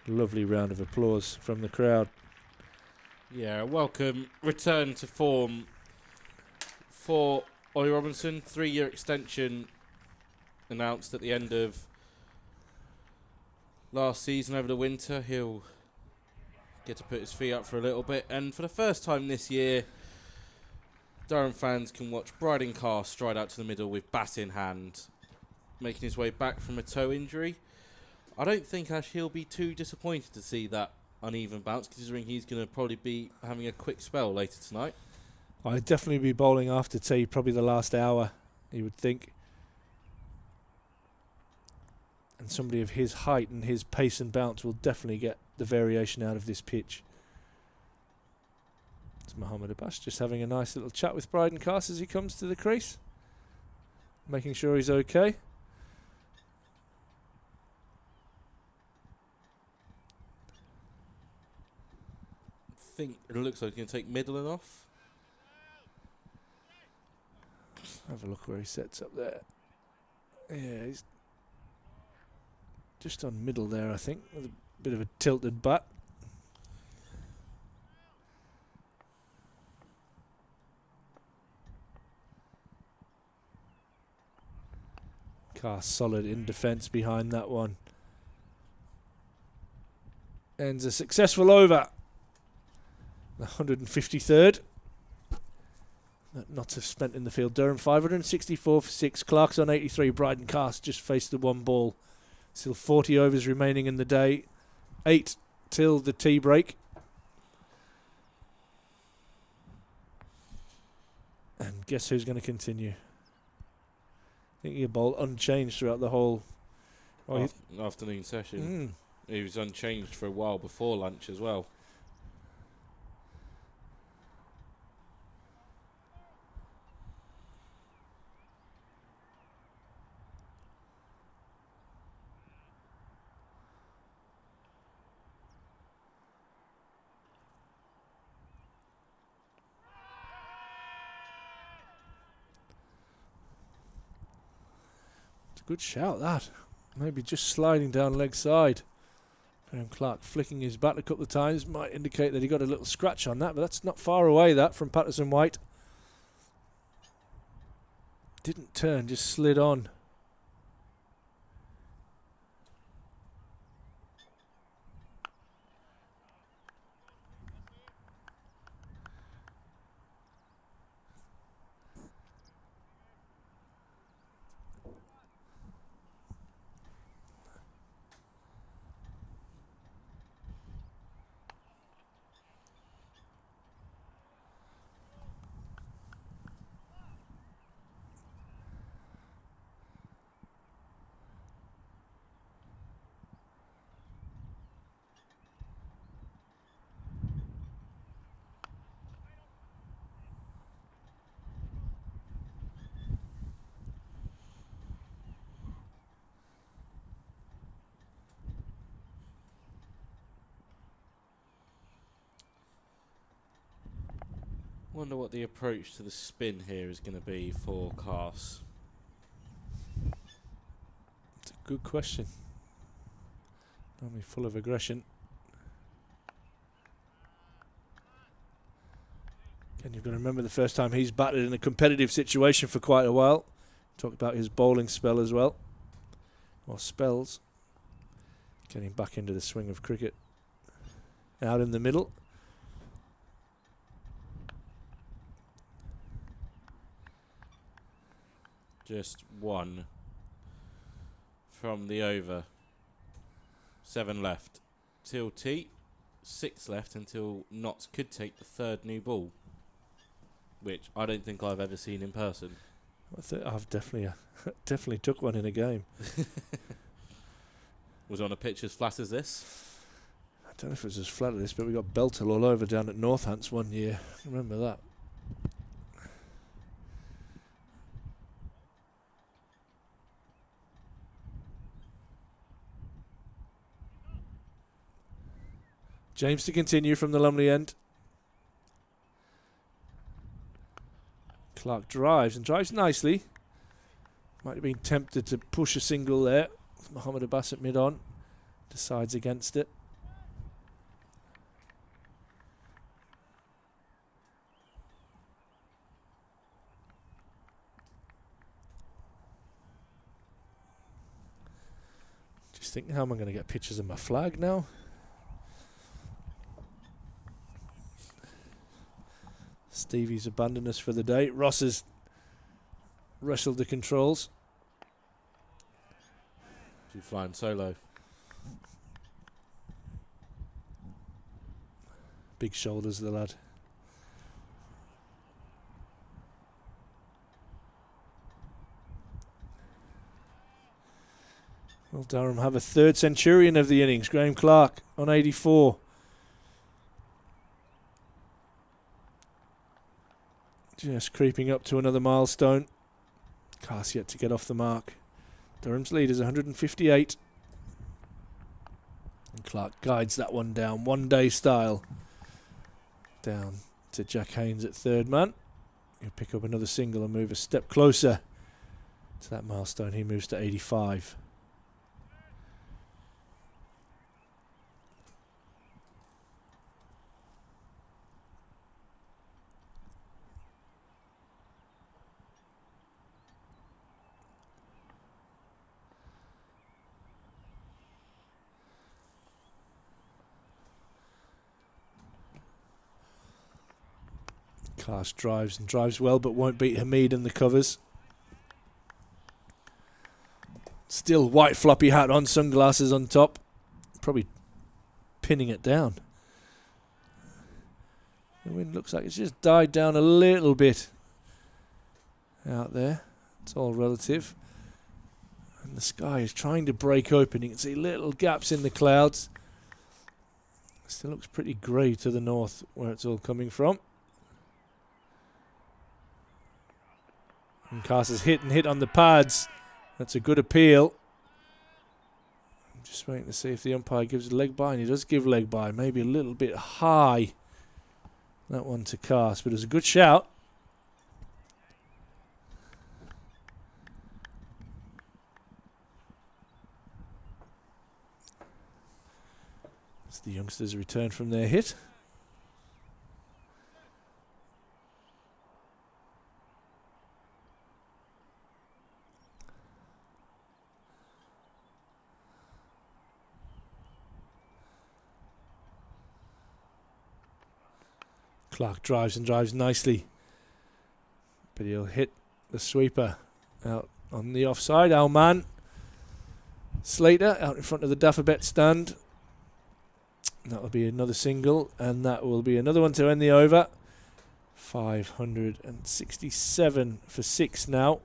Lovely round of applause from the crowd. Yeah, welcome return to form for Ollie Robinson. 3-year extension announced at the end of last season over the winter. He'll get to put his feet up for a little bit. And for the first time this year, Durham fans can watch Bryden Carr stride out to the middle with bat in hand, making his way back from a toe injury. I don't think Ash he'll be too disappointed to see that uneven bounce, considering he's going to probably be having a quick spell later tonight. I'd definitely be bowling after tea, probably the last hour, you would think. And somebody of his height and his pace and bounce will definitely get the variation out of this pitch. It's Mohammed Abbas just having a nice little chat with Bryden Carr as he comes to the crease, making sure he's okay. I think it looks like he's going to take middle off. Have a look where he sets up there. Yeah, he's just on middle there, I think, with a bit of a tilted bat. Carr solid in defence behind that one. Ends a successful over. The 153rd. Not to have spent in the field. Durham 564 for 6. Clark's on 83. Bryden Carr just faced the one ball. Still 40 overs remaining in the day. 8 till the tea break. And Guess who's going to continue? I think he bowled unchanged throughout the whole Afternoon session. He was unchanged for a while before lunch as well. Good shout, that. Maybe just sliding down leg side. Graham Clark flicking his bat a couple of times might indicate that he got a little scratch on that, but that's not far away, that, from Patterson White. Didn't turn, just slid on. Wonder what the approach to the spin here is going to be for Cars. It's a good question. Normally full of aggression. And you've got to remember the first time he's batted in a competitive situation for quite a while. Talked about his bowling spell as well. Or spells. Getting back into the swing of cricket. Out in the middle. Just one from the over. 7 left. Till T. 6 left until Notts could take the third new ball, which I don't think I've ever seen in person. I've definitely took one in a game. Was on a pitch as flat as this? I don't know if it was as flat as this, but we got Belter all over down at Northants one year. Remember that? James to continue from the Lumley end. Clark drives and drives nicely. Might have been tempted to push a single there. Mohammed Abbas at mid-on. Decides against it. Just thinking, how am I going to get pictures of my flag now? Stevie's abandoned us for the day. Ross has wrestled the controls. She's flying solo. Big shoulders, the lad. Will Durham have a third centurion of the innings? Graham Clark on 84. Just creeping up to another milestone. Cast yet to get off the mark. Durham's lead is 158. And Clark guides that one down, one day style. Down to Jack Haynes at third man. He'll pick up another single and move a step closer to that milestone. He moves to 85. Class drives and drives well, but won't beat Hamid in the covers. Still white floppy hat on, sunglasses on top. Probably pinning it down. The wind looks like it's just died down a little bit. out there. It's all relative. And the sky is trying to break open. You can see little gaps in the clouds. Still looks pretty grey to the north where it's all coming from. And Carter's hit on the pads. That's a good appeal. I'm just waiting to see if the umpire gives a leg by, and he does give leg by. Maybe a little bit high, that one to cast, but it was a good shout. As the youngsters return from their hit. Clark drives and drives nicely, but he'll hit the sweeper out on the offside. Our man Slater out in front of the Daffabet stand. That will be another single, and that will be another one to end the over. 567 for 6 now.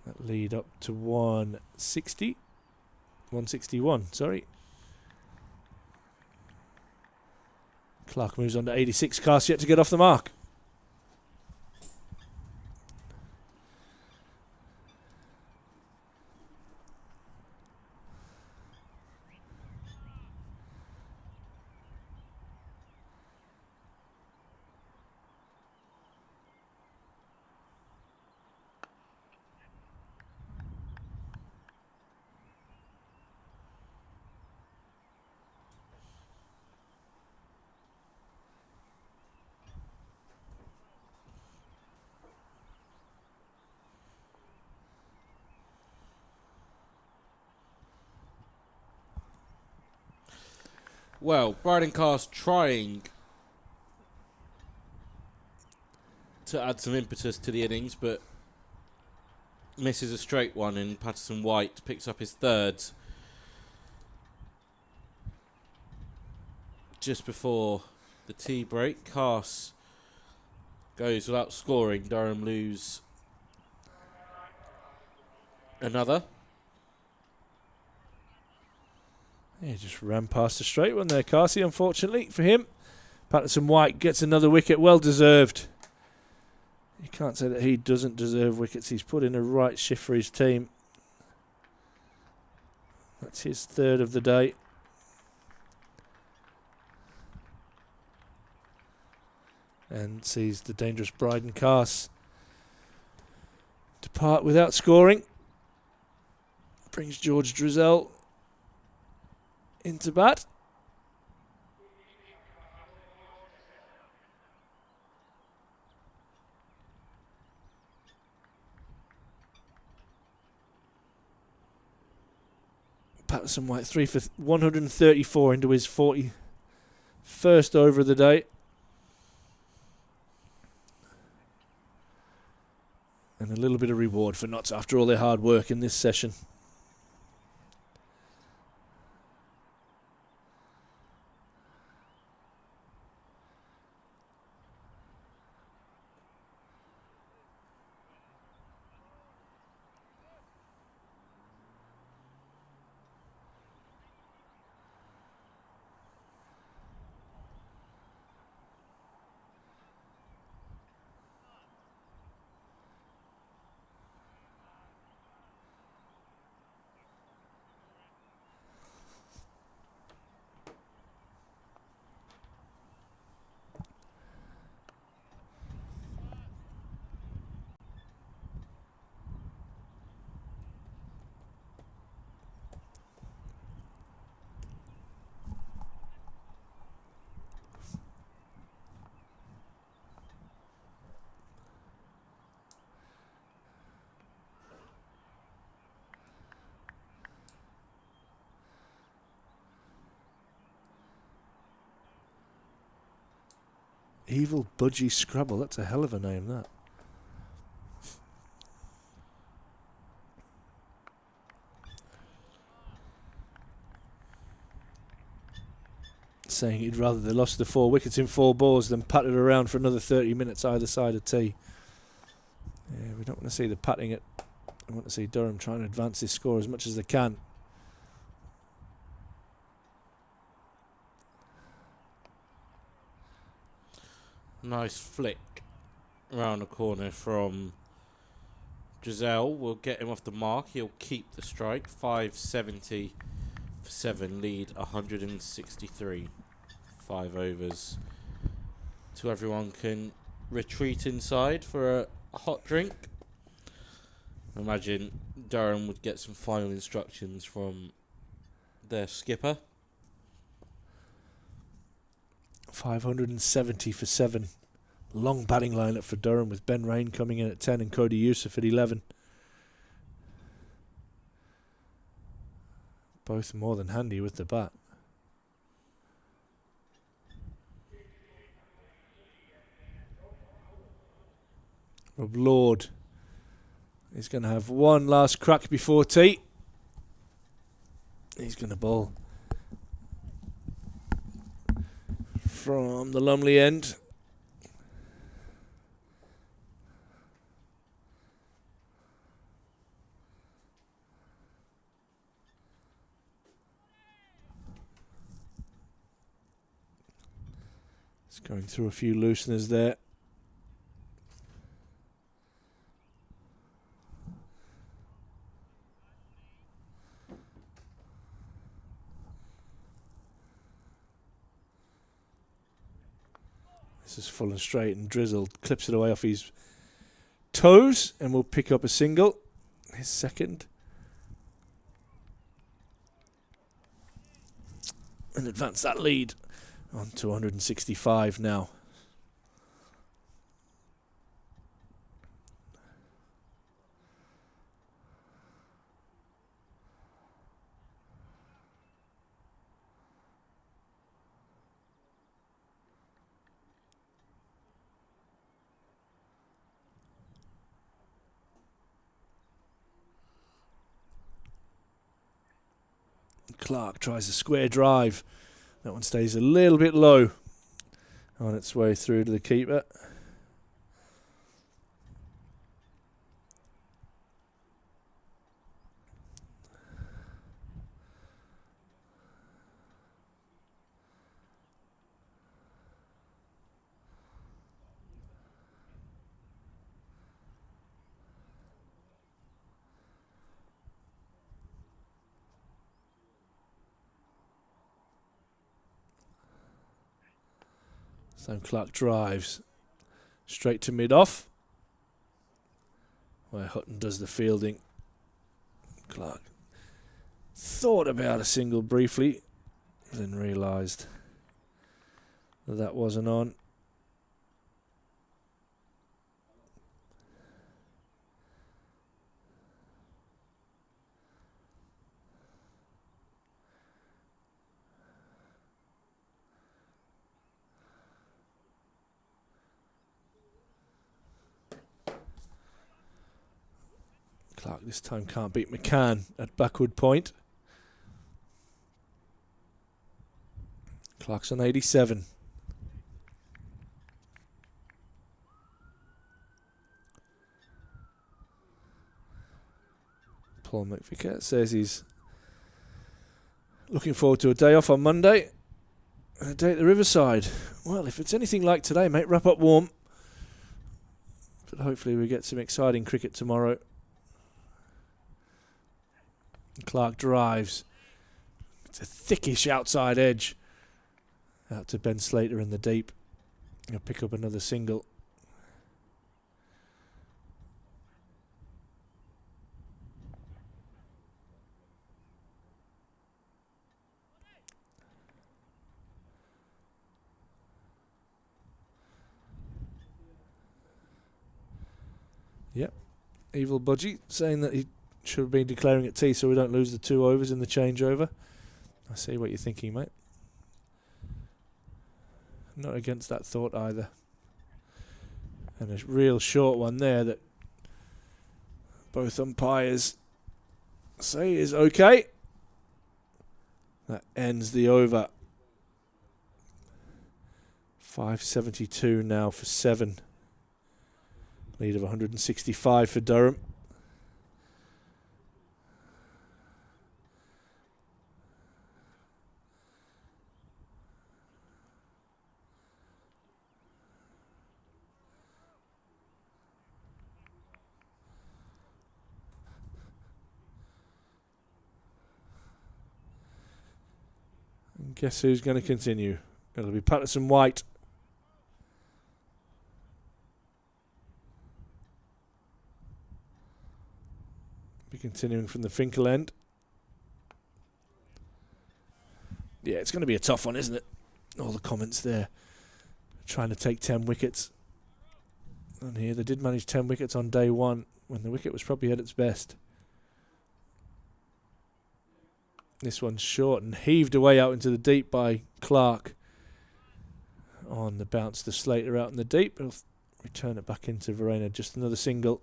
That lead up to 161, sorry. Clark moves on to 86, cast yet to get off the mark. Well, Bryden Cast trying to add some impetus to the innings, but misses a straight one, and Patterson White picks up his third just before the tea break. Cast goes without scoring. Durham lose another. He just ran past the straight one there, Carsey, unfortunately for him. Patterson White gets another wicket, well deserved. You can't say that he doesn't deserve wickets. He's put in a right shift for his team. That's his third of the day. And sees the dangerous Bryden Cast depart without scoring. Brings George Drizzell into bat. Patterson White 3 for 134 into his 41st over of the day. And a little bit of reward for Notts after all their hard work in this session. Evil Budgie Scrabble. That's a hell of a name, that. saying he'd rather they lost the 4 wickets in 4 balls than patted around for another 30 minutes either side of tee. Yeah, we don't want to see the patting it. I want to see Durham trying to advance this score as much as they can. Nice flick around the corner from Giselle. Will get him off the mark. He'll keep the strike. 570 for 7, lead 163. 5 overs. So everyone can retreat inside for a hot drink. Imagine Durham would get some final instructions from their skipper. 570 for 7. Long batting lineup for Durham with Ben Rain coming in at 10 and Cody Youssef at 11. Both more than handy with the bat. Rob Lord is going to have one last crack before tea. He's going to bowl from the Lumley end. It's going through a few looseners there. This is full and straight and drizzled. Clips it away off his toes and will pick up a single. His second. And advance that lead on to 165 now. Clark tries a square drive. That one stays a little bit low on its way through to the keeper. So Clark drives straight to mid-off, where Hutton does the fielding. Clark thought about a single briefly, then realised that that wasn't on. Clark this time can't beat McCann at backward point. Clark's on 87. Paul McVicker says he's looking forward to a day off on Monday and a day at the Riverside. Well, if it's anything like today, mate, wrap up warm. But hopefully we get some exciting cricket tomorrow. Clark drives. It's a thickish outside edge. Out to Ben Slater in the deep. He'll pick up another single. Yep. Evil Budgie saying that he should have been declaring at tea so we don't lose the 2 overs in the changeover. I see what you're thinking, mate. Not against that thought either. And a real short one there that both umpires say is okay. That ends the over. 572 now for 7. Lead of 165 for Durham. And guess who's going to continue? It'll be Patterson White. Be continuing from the Finkel end. Yeah, it's going to be a tough one, isn't it? All the comments there. Trying to take 10 wickets. And here they did manage 10 wickets on day one when the wicket was probably at its best. This one's short and heaved away out into the deep by Clark. On the bounce to Slater out in the deep. He'll return it back into Verena. Just another single.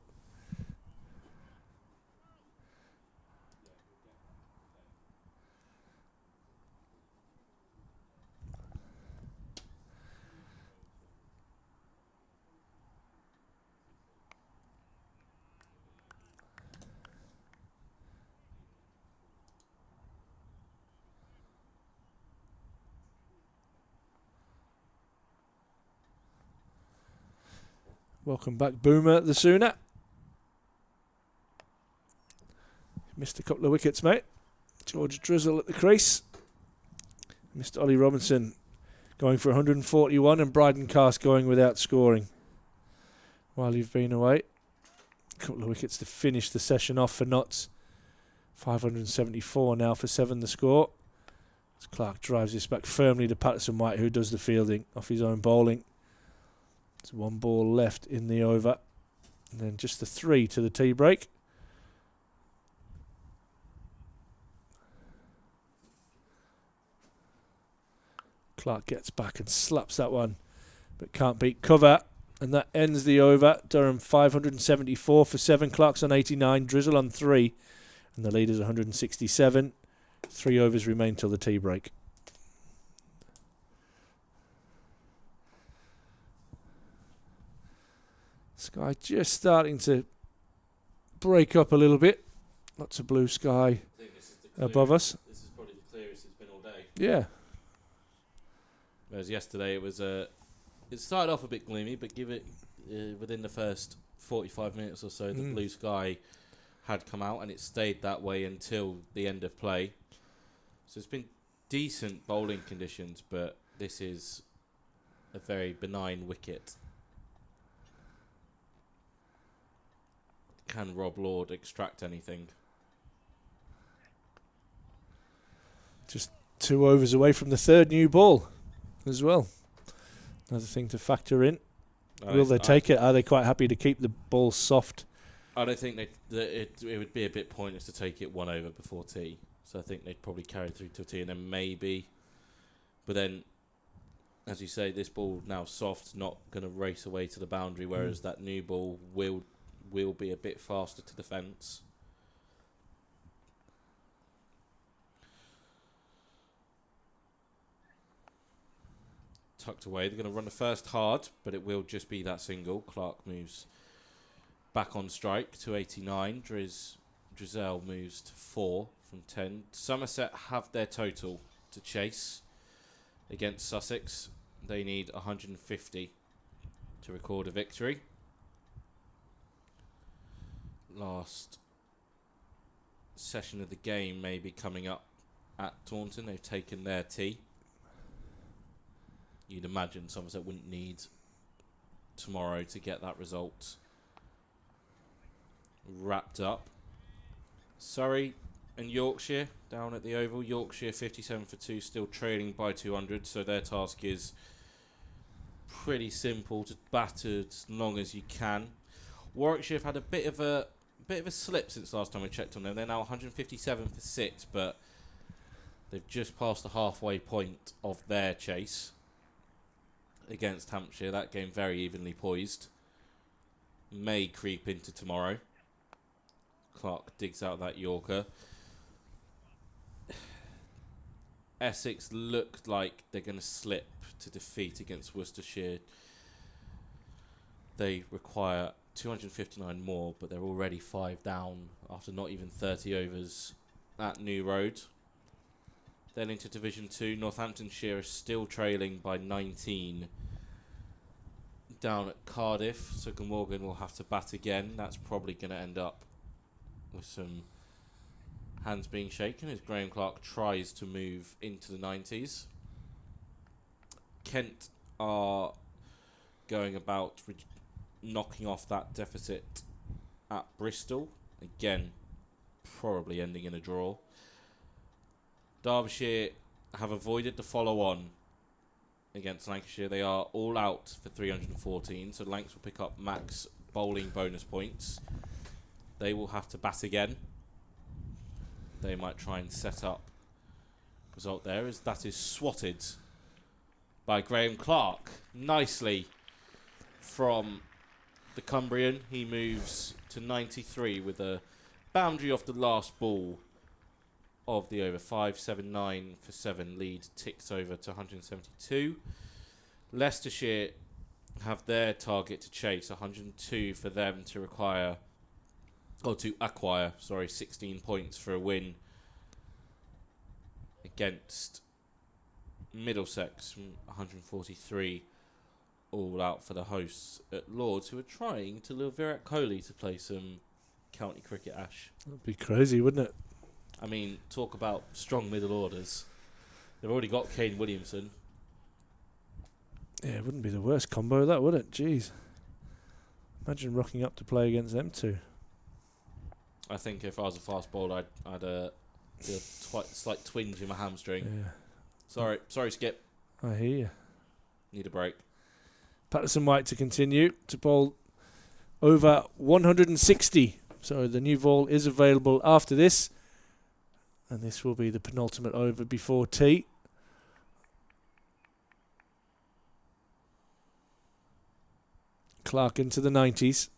Welcome back, Boomer the Sooner. Missed a couple of wickets, mate. George Drizzle at the crease. Mr. Ollie Robinson going for 141 and Bryden Cast going without scoring while you've been away. A couple of wickets to finish the session off for Notts. 574 now for 7 the score. As Clark drives this back firmly to Patterson White, who does the fielding off his own bowling. There's 1 ball left in the over. And then just the 3 to the tea break. Clark gets back and slaps that one, but can't beat cover. And that ends the over. Durham 574 for 7. Clark's on 89. Drizzle on 3. And the lead is 167. 3 overs remain till the tea break. Sky just starting to break up a little bit. Lots of blue sky above us. This is probably the clearest it's been all day. Yeah. Whereas yesterday it was it started off a bit gloomy, but give it within the first 45 minutes or so, the blue sky had come out, and it stayed that way until the end of play. So it's been decent bowling conditions, but this is a very benign wicket. Can Rob Lord extract anything? Just 2 overs away from the 3rd new ball as well. Another thing to factor in. Will they take it? Are they quite happy to keep the ball soft? I don't think it would be a bit pointless to take it 1 over before tea. So I think they'd probably carry through to tea and then maybe. But then, as you say, this ball now soft, not going to race away to the boundary, whereas that new ball will be a bit faster to the fence. Tucked away. They're going to run the first hard, but it will just be that single. Clark moves back on strike to 89. Drizzell moves to 4 from 10. Somerset have their total to chase against Sussex. They need 150 to record a victory. Last session of the game may be coming up at Taunton. They've taken their tea. You'd imagine Somerset wouldn't need tomorrow to get that result wrapped up. Surrey and Yorkshire down at the Oval. Yorkshire 57 for 2, still trailing by 200, so their task is pretty simple, to bat as long as you can. Warwickshire have had a bit of a slip since last time we checked on them. They're now 157 for 6, but they've just passed the halfway point of their chase against Hampshire. That game very evenly poised. May creep into tomorrow. Clark digs out that Yorker. Essex looked like they're going to slip to defeat against Worcestershire. They require 259 more, but they're already 5 down after not even 30 overs at New Road. Then into Division 2, Northamptonshire are still trailing by 19 down at Cardiff. So Glamorgan will have to bat again. That's probably going to end up with some hands being shaken as Graham Clark tries to move into the 90s. Kent are going about knocking off that deficit at Bristol. Again, probably ending in a draw. Derbyshire have avoided the follow-on against Lancashire. They are all out for 314, so Lancs will pick up max bowling bonus points. They will have to bat again. They might try and set up result there, as that is swatted by Graham Clark nicely from the Cumbrian. He moves to 93 with a boundary off the last ball of the over. 5-7-9 for 7. Lead ticks over to 172. Leicestershire have their target to chase, 102 for them to acquire 16 points for a win against Middlesex, 143 all out for the hosts at Lords, who are trying to lure Virat Kohli to play some county cricket, Ash. That'd be crazy, wouldn't it? I mean, talk about strong middle orders. They've already got Kane Williamson. Yeah, it wouldn't be the worst combo, that, would it? Jeez. Imagine rocking up to play against them two. I think if I was a fast bowler, I'd a slight twinge in my hamstring. Yeah. Sorry, Skip. I hear you. Need a break. Patterson White to continue to bowl over 160. So the new ball is available after this. And this will be the penultimate over before tea. Clark into the 90s.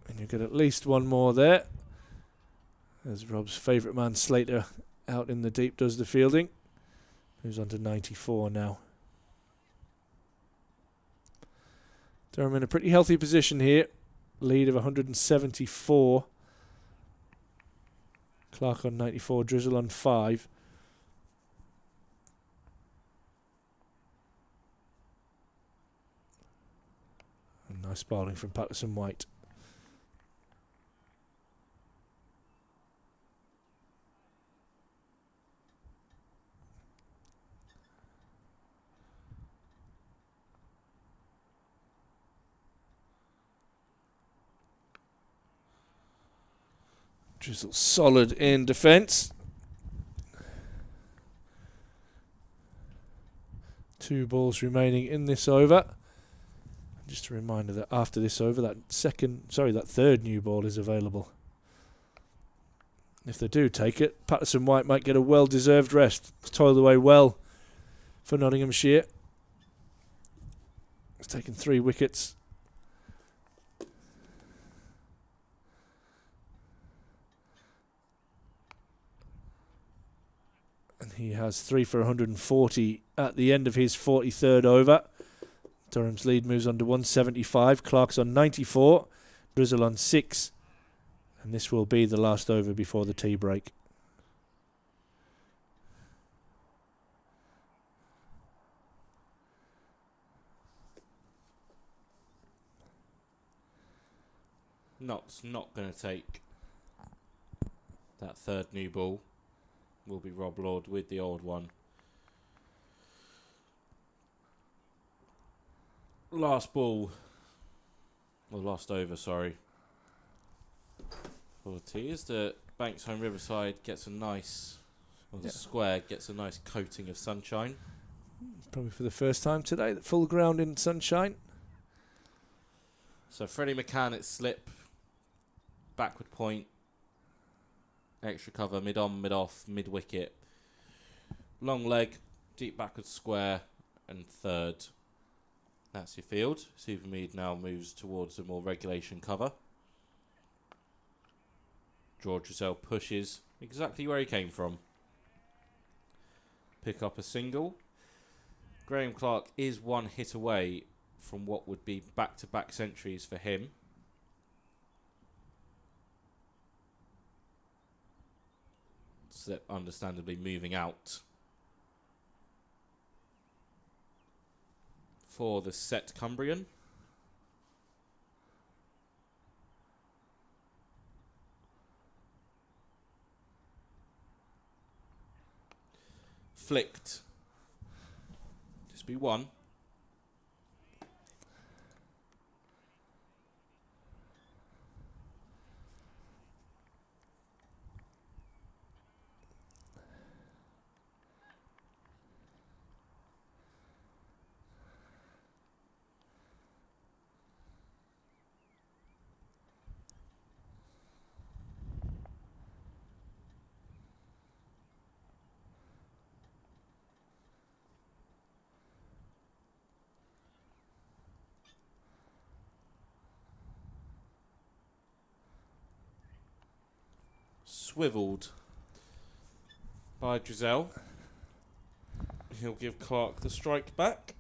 And you get at least one more there. As Rob's favourite man Slater out in the deep does the fielding. Moves on to 94 now. Durham in a pretty healthy position here. Lead of 174. Clark on 94, Drizzle on 5. And nice bowling from Patterson White. Drizzle solid in defence. 2 balls remaining in this over. Just a reminder that after this over, that third new ball is available. If they do take it, Patterson White might get a well-deserved rest. He's toiled away well for Nottinghamshire. He's taken 3 wickets. And he has 3 for 140 at the end of his 43rd over. Durham's lead moves on to 175. Clark's on 94. Drizzle on 6. And this will be the last over before the tea break. Not going to take that third new ball. Will be Rob Lord with the old one. Last over, sorry. For the tea is that Banks Home Riverside gets a nice, the square gets a nice coating of sunshine. Probably for the first time today, the full ground in sunshine. So Freddie McCann at slip, backward point, extra cover, mid-on, mid-off, mid-wicket. Long leg, deep backward square, and third. That's your field. Supermead now moves towards a more regulation cover. George Russell pushes exactly where he came from. Pick up a single. Graham Clark is one hit away from what would be back-to-back centuries for him. So understandably moving out for the set Cumbrian. Flicked. Just be one. Swiveled by Giselle. He'll give Clark the strike back.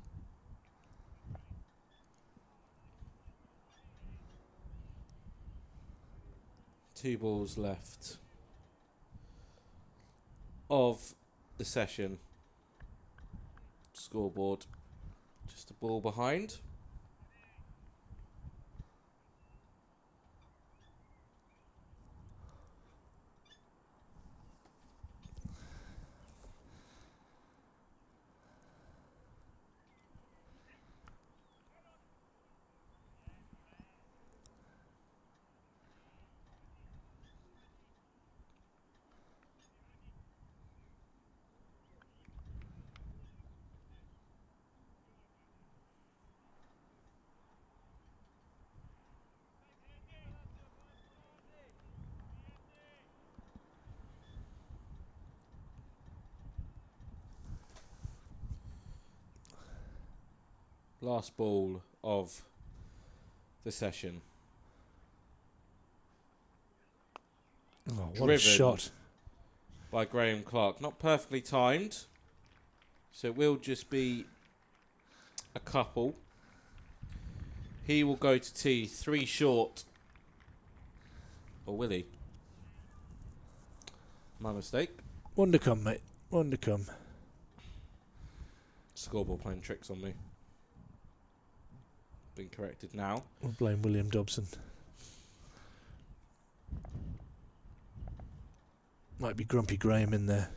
Two balls left of the session. Scoreboard just a ball behind. Last ball of the session. Oh, what a Driven shot. by Graham Clark. Not perfectly timed. So it will just be a couple. He will go to tee 3 short. Or will he? My mistake. One to come, mate. One to come. Scoreboard playing tricks on me. Been corrected now. We'll blame William Dobson. Might be Grumpy Graham in there.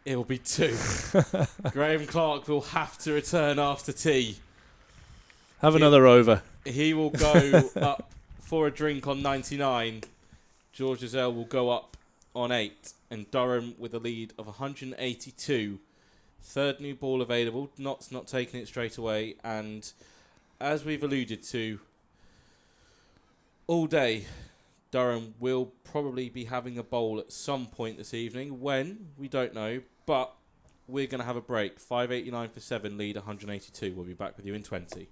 It will be 2. Graham Clark will have to return after tea. Have another over. He will go up for a drink on 99. George Giselle will go up on 8. And Durham with a lead of 182. Third new ball available. Knott's not taking it straight away. And as we've alluded to all day, Durham will probably be having a bowl at some point this evening. When? We don't know. But we're going to have a break. 589 for 7, lead 182. We'll be back with you in 20.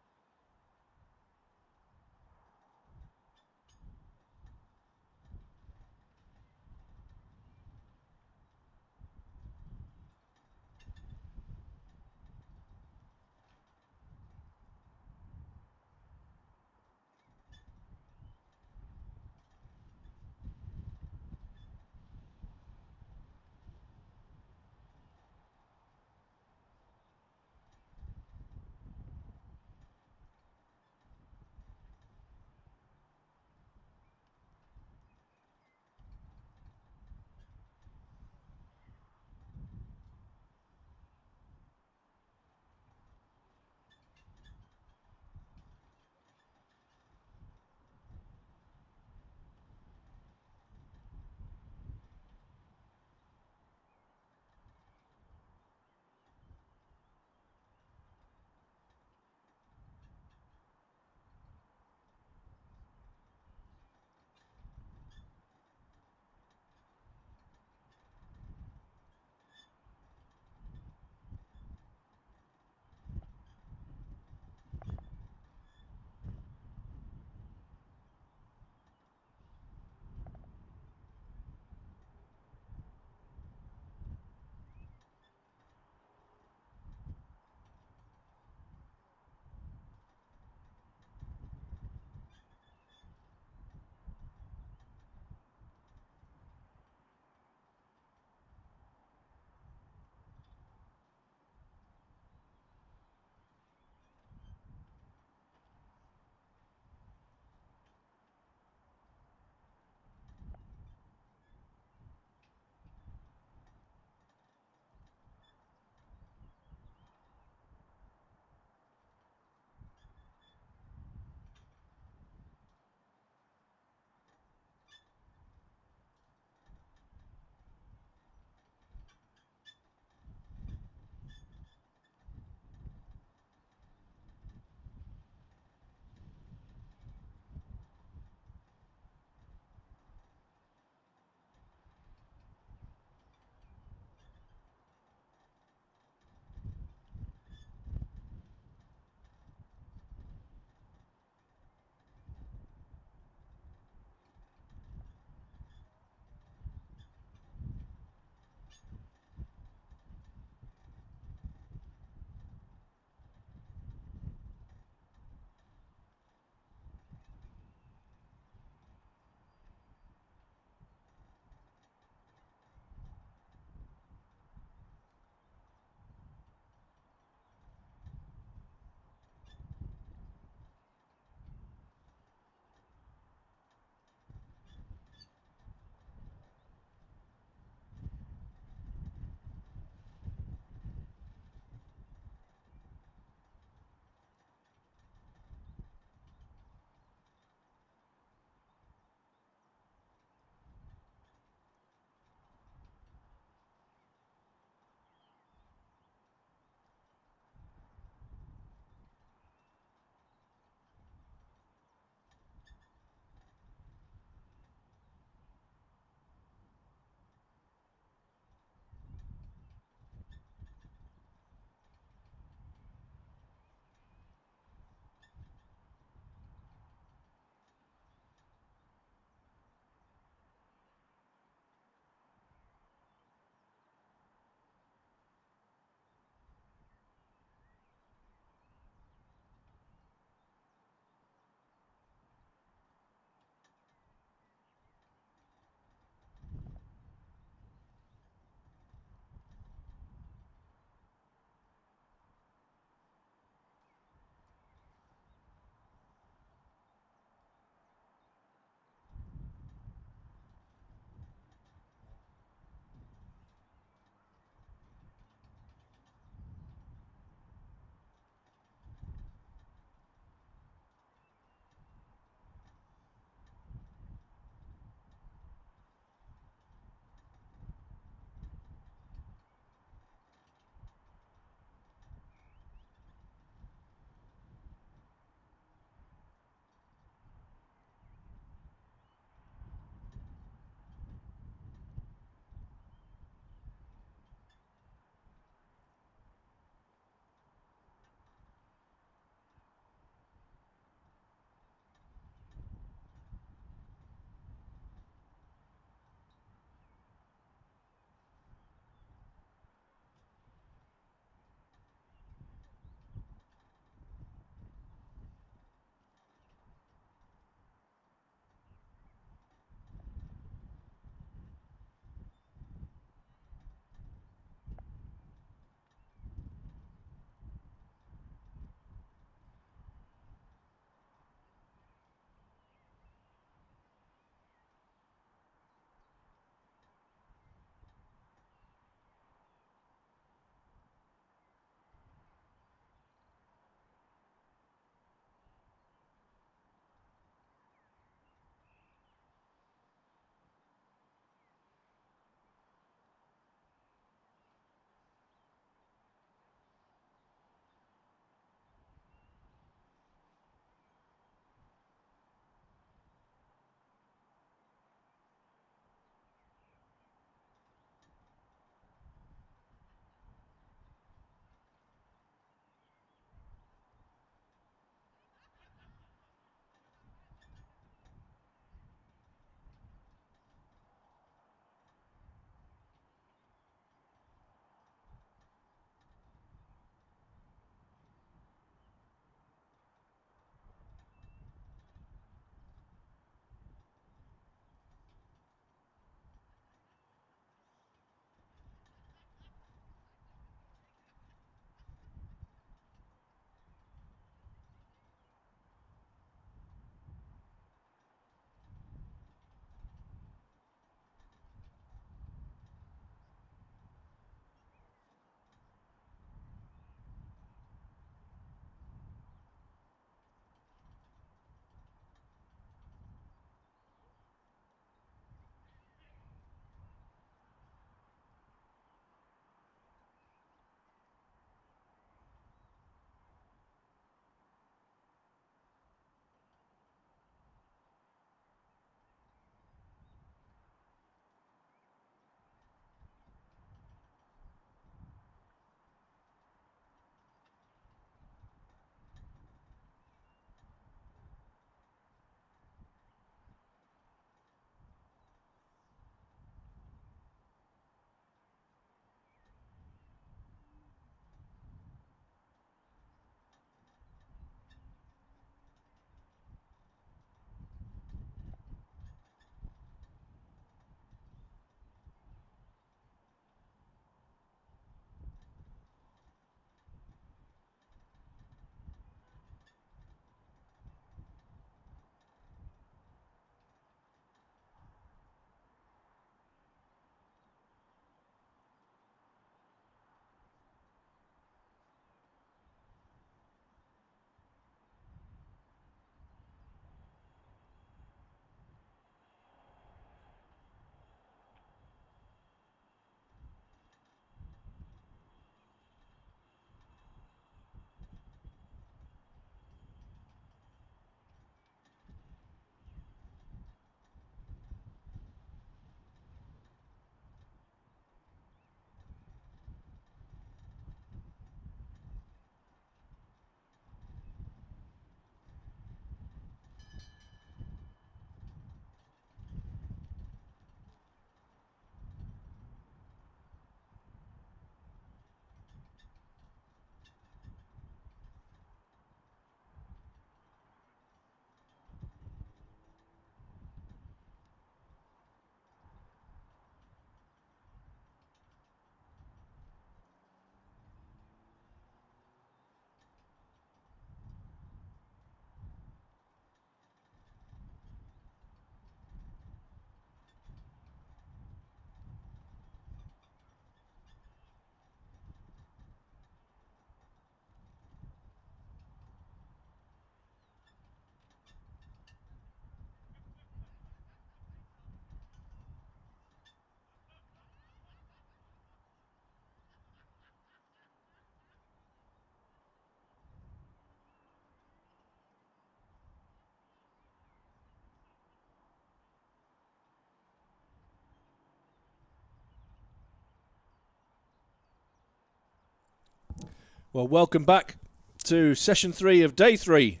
Well, welcome back to session 3 of day 3,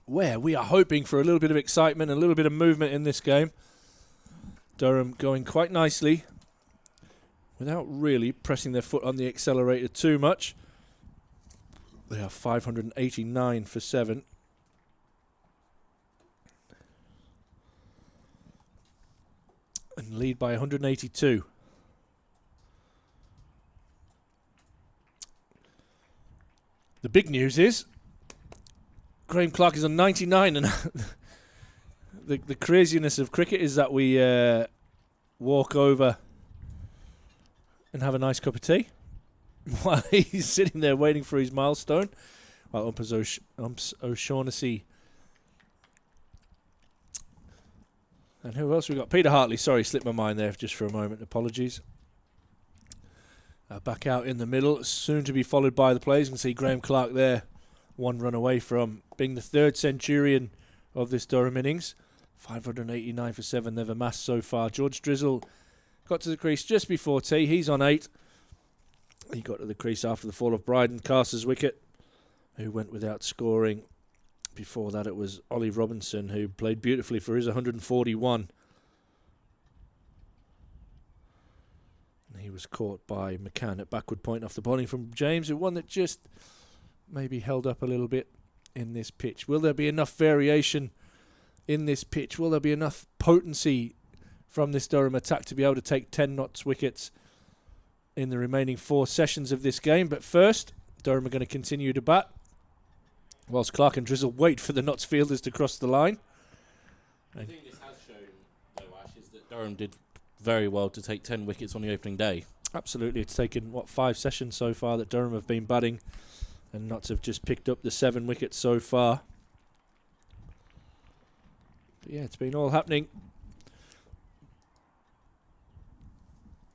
where we are hoping for a little bit of excitement, a little bit of movement in this game. Durham going quite nicely without really pressing their foot on the accelerator too much. They are 589 for 7. And lead by 182. The big news is Graham Clark is on 99, and the craziness of cricket is that we walk over and have a nice cup of tea while he's sitting there waiting for his milestone. While Umps O'Shaughnessy. And who else we got? Peter Hartley. Sorry, slipped my mind there just for a moment. Apologies. Back out in the middle, soon to be followed by the players. You can see Graham Clark there, one run away from being the 3rd centurion of this Durham innings. 589 for 7 they've amassed so far. George Drizzle got to the crease just before tea. He's on 8. He got to the crease after the fall of Bryden Carter's wicket, who went without scoring. Before that it was Ollie Robinson, who played beautifully for his 141. He was caught by McCann at backward point off the bowling from James, who one that just maybe held up a little bit in this pitch. Will there be enough variation in this pitch? Will there be enough potency from this Durham attack to be able to take 10 knots wickets in the remaining 4 sessions of this game? But first, Durham are going to continue to bat, whilst Clark and Drizzle wait for the Notts fielders to cross the line. I think this has shown, though, Ash, is that Durham did very well to take 10 wickets on the opening day. Absolutely. It's taken, 5 sessions so far that Durham have been batting, and Notts have just picked up the 7 wickets so far. But yeah, it's been all happening.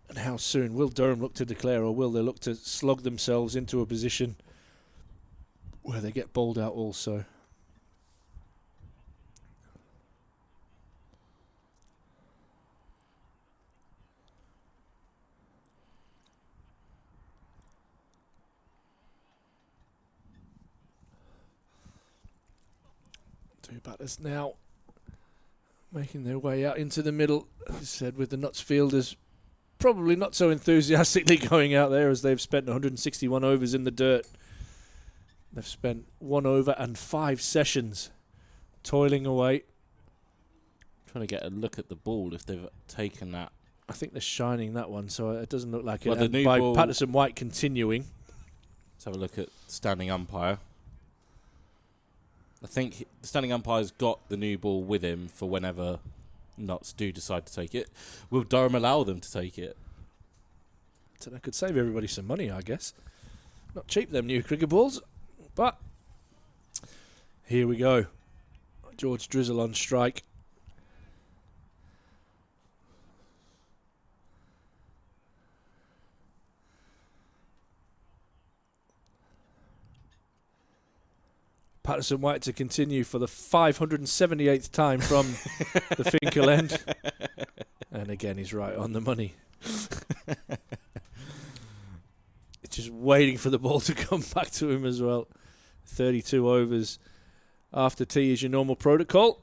And how soon will Durham look to declare, or will they look to slog themselves into a position where they get bowled out also? Two batters now making their way out into the middle, as I said, with the Notts fielders probably not so enthusiastically going out there, as they've spent 161 overs in the dirt. They've spent 1 over and 5 sessions toiling away. Trying to get a look at the ball if they've taken that. I think they're shining that one, so it doesn't look like Well, it. the And new by ball- Patterson White continuing. Let's have a look at standing umpire. I think the standing umpire's got the new ball with him for whenever Notts do decide to take it. Will Durham allow them to take it? So that could save everybody some money, I guess. Not cheap, them new cricket balls. But here we go. George Drizzle on strike. Patterson White to continue for the 578th time from the Finkel end. And again, he's right on the money. It's just waiting for the ball to come back to him as well. 32 overs after tea is your normal protocol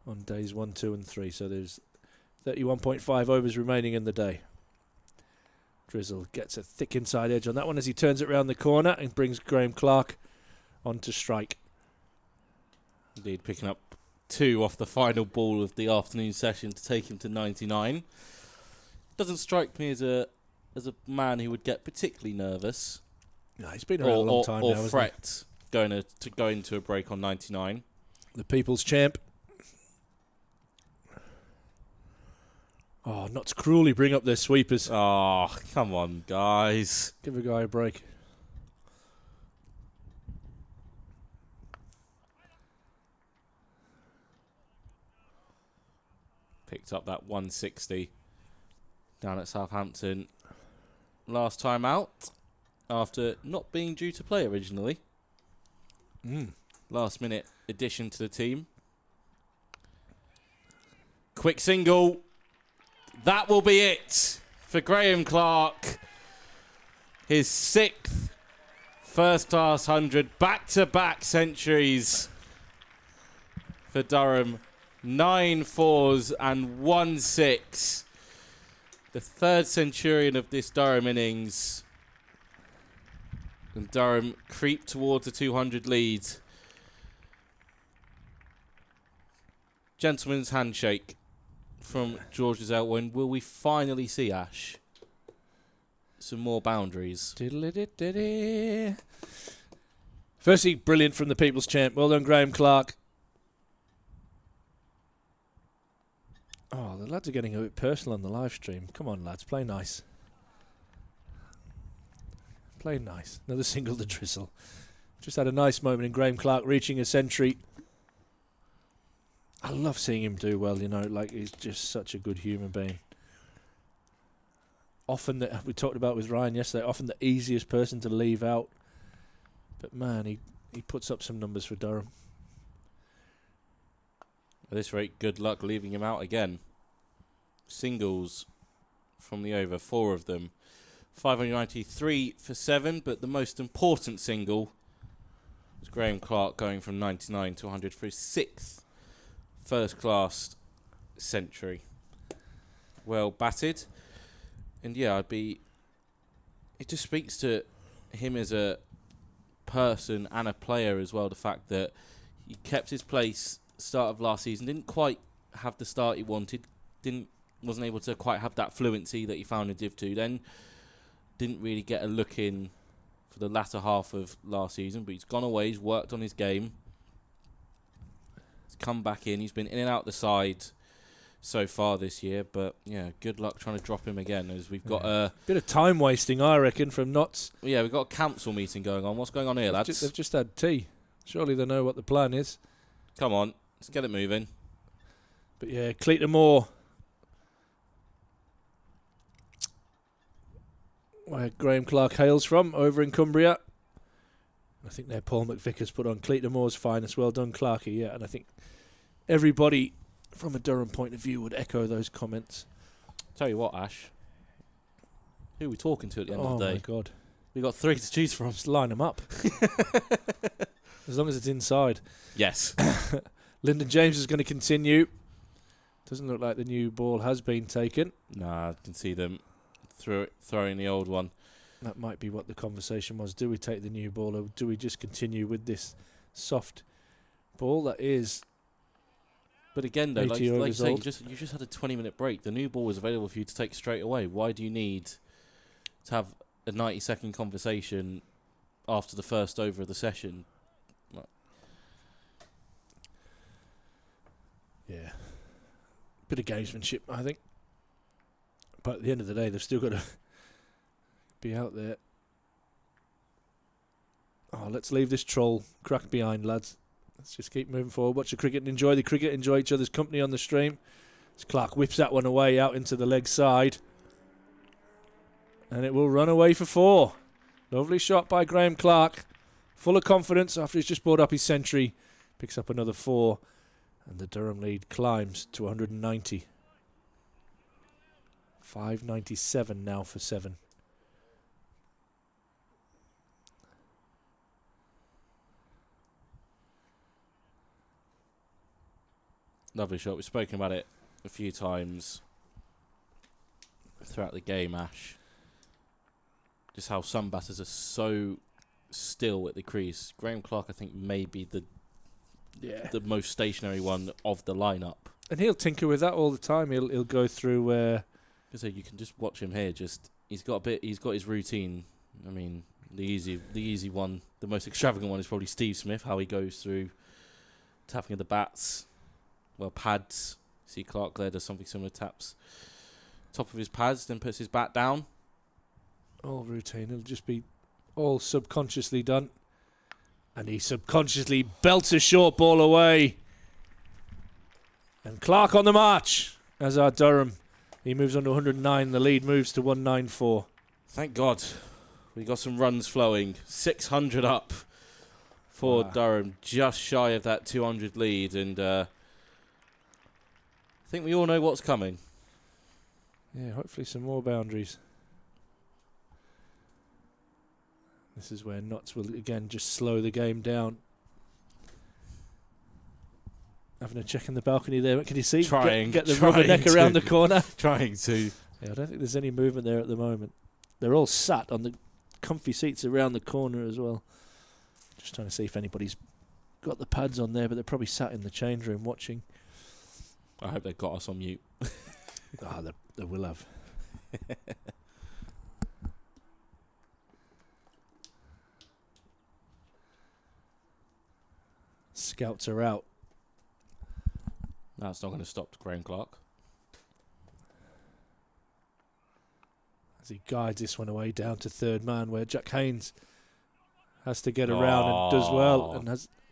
on days 1, 2 and 3. So there's 31.5 overs remaining in the day. Drizzle gets a thick inside edge on that one as he turns it round the corner and brings Graham Clark onto strike. Indeed, picking up 2 off the final ball of the afternoon session to take him to 99. Doesn't strike me as a man who would get particularly nervous. No, he's been around a long time now, or hasn't fret to go into a break on 99. The people's champ. Oh, not to cruelly bring up their sweepers. Oh, come on, guys. Give a guy a break. Picked up that 160 down at Southampton last time out after not being due to play originally. Last minute addition to the team. Quick single. That will be it for Graham Clark. his 6th first-class 100, back-to-back centuries for Durham. 9 fours and 1 6. The 3rd centurion of this Durham innings. And Durham creep towards a 200 lead. Gentleman's handshake from George's Elwyn. Will we finally see, Ash, some more boundaries? Firstly, brilliant from the People's Champ. Well done, Graham Clark. Oh, the lads are getting a bit personal on the live stream. Come on, lads, play nice. Play nice. Another single to Drizzle. Just had a nice moment in Graham Clark reaching a century. I love seeing him do well, you know, like he's just such a good human being. Often, we talked about with Ryan yesterday, often the easiest person to leave out. But man, he puts up some numbers for Durham. At this rate, good luck leaving him out again. Singles from the over, 4 of them. 593 for 7, but the most important single was Graham Clark going from 99 to 100 for his 6th first-class century. Well batted. And yeah, it just speaks to him as a person and a player as well, the fact that he kept his place start of last season, didn't quite have the start he wanted, wasn't able to quite have that fluency that he found in Div 2, then didn't really get a look in for the latter half of last season, but he's gone away, he's worked on his game, he's come back in, he's been in and out the side so far this year, but yeah, good luck trying to drop him again, as we've got a bit of time wasting, I reckon, from Notts. Yeah, we've got a council meeting going on. What's going on here, lads? They've just had tea. Surely they know what the plan is. Come on, let's get it moving. But yeah, Cleator Moore, where Graham Clark hails from, over in Cumbria. I think there Paul McVicker's put on Cleator Moore's finest. Well done, Clarkie. Yeah, and I think everybody from a Durham point of view would echo those comments. Tell you what, Ash, who are we talking to at the end of the day? Oh my God, we got 3 to choose from. just line them up. As long as it's inside. Yes. Lyndon James is going to continue. Doesn't look like the new ball has been taken. Nah, I can see them throwing the old one. That might be what the conversation was. Do we take the new ball, or do we just continue with this soft ball that is? But again, though, like you say, old. you just had a 20-minute break. The new ball was available for you to take straight away. Why do you need to have a 90-second conversation after the first over of the session? Yeah. Bit of gamesmanship, I think. But at the end of the day, they've still got to be out there. Oh, let's leave this troll crack behind, lads. Let's just keep moving forward. Watch the cricket and enjoy the cricket. Enjoy each other's company on the stream. As Clark whips that one away out into the leg side. And it will run away for 4. Lovely shot by Graham Clark. Full of confidence after he's just brought up his century. Picks up another 4. And the Durham lead climbs to 190. 597 now for 7. Lovely shot. We've spoken about it a few times throughout the game, Ash. Just how some batters are so still at the crease. Graham Clark, I think, may be the most stationary one of the lineup. And he'll tinker with that all the time. He'll go through So you can just watch him here. He's got his routine. I mean, the easy one, the most extravagant one is probably Steve Smith. How he goes through tapping of the bats, pads. See Clark there does something similar. Taps top of his pads, then puts his bat down. all routine. It'll just be all subconsciously done. And he subconsciously belts a short ball away. And Clark on the march, as our Durham. He moves on to 109. The lead moves to 194. Thank God. We got some runs flowing. 600 up for Durham. Just shy of that 200 lead. And I think we all know what's coming. Yeah, hopefully some more boundaries. This is where Notts will again just slow the game down. Having a check in the balcony there. What can you see? Get the rubber neck around the corner. Trying to. Yeah, I don't think there's any movement there at the moment. They're all sat on the comfy seats around the corner as well. Just trying to see if anybody's got the pads on there, but they're probably sat in the change room watching. I hope they've got us on mute. They will have. Scouts are out. That's not going to stop Graham Clark. As he guides this one away down to third man, where Jack Haynes has to get around and does well, and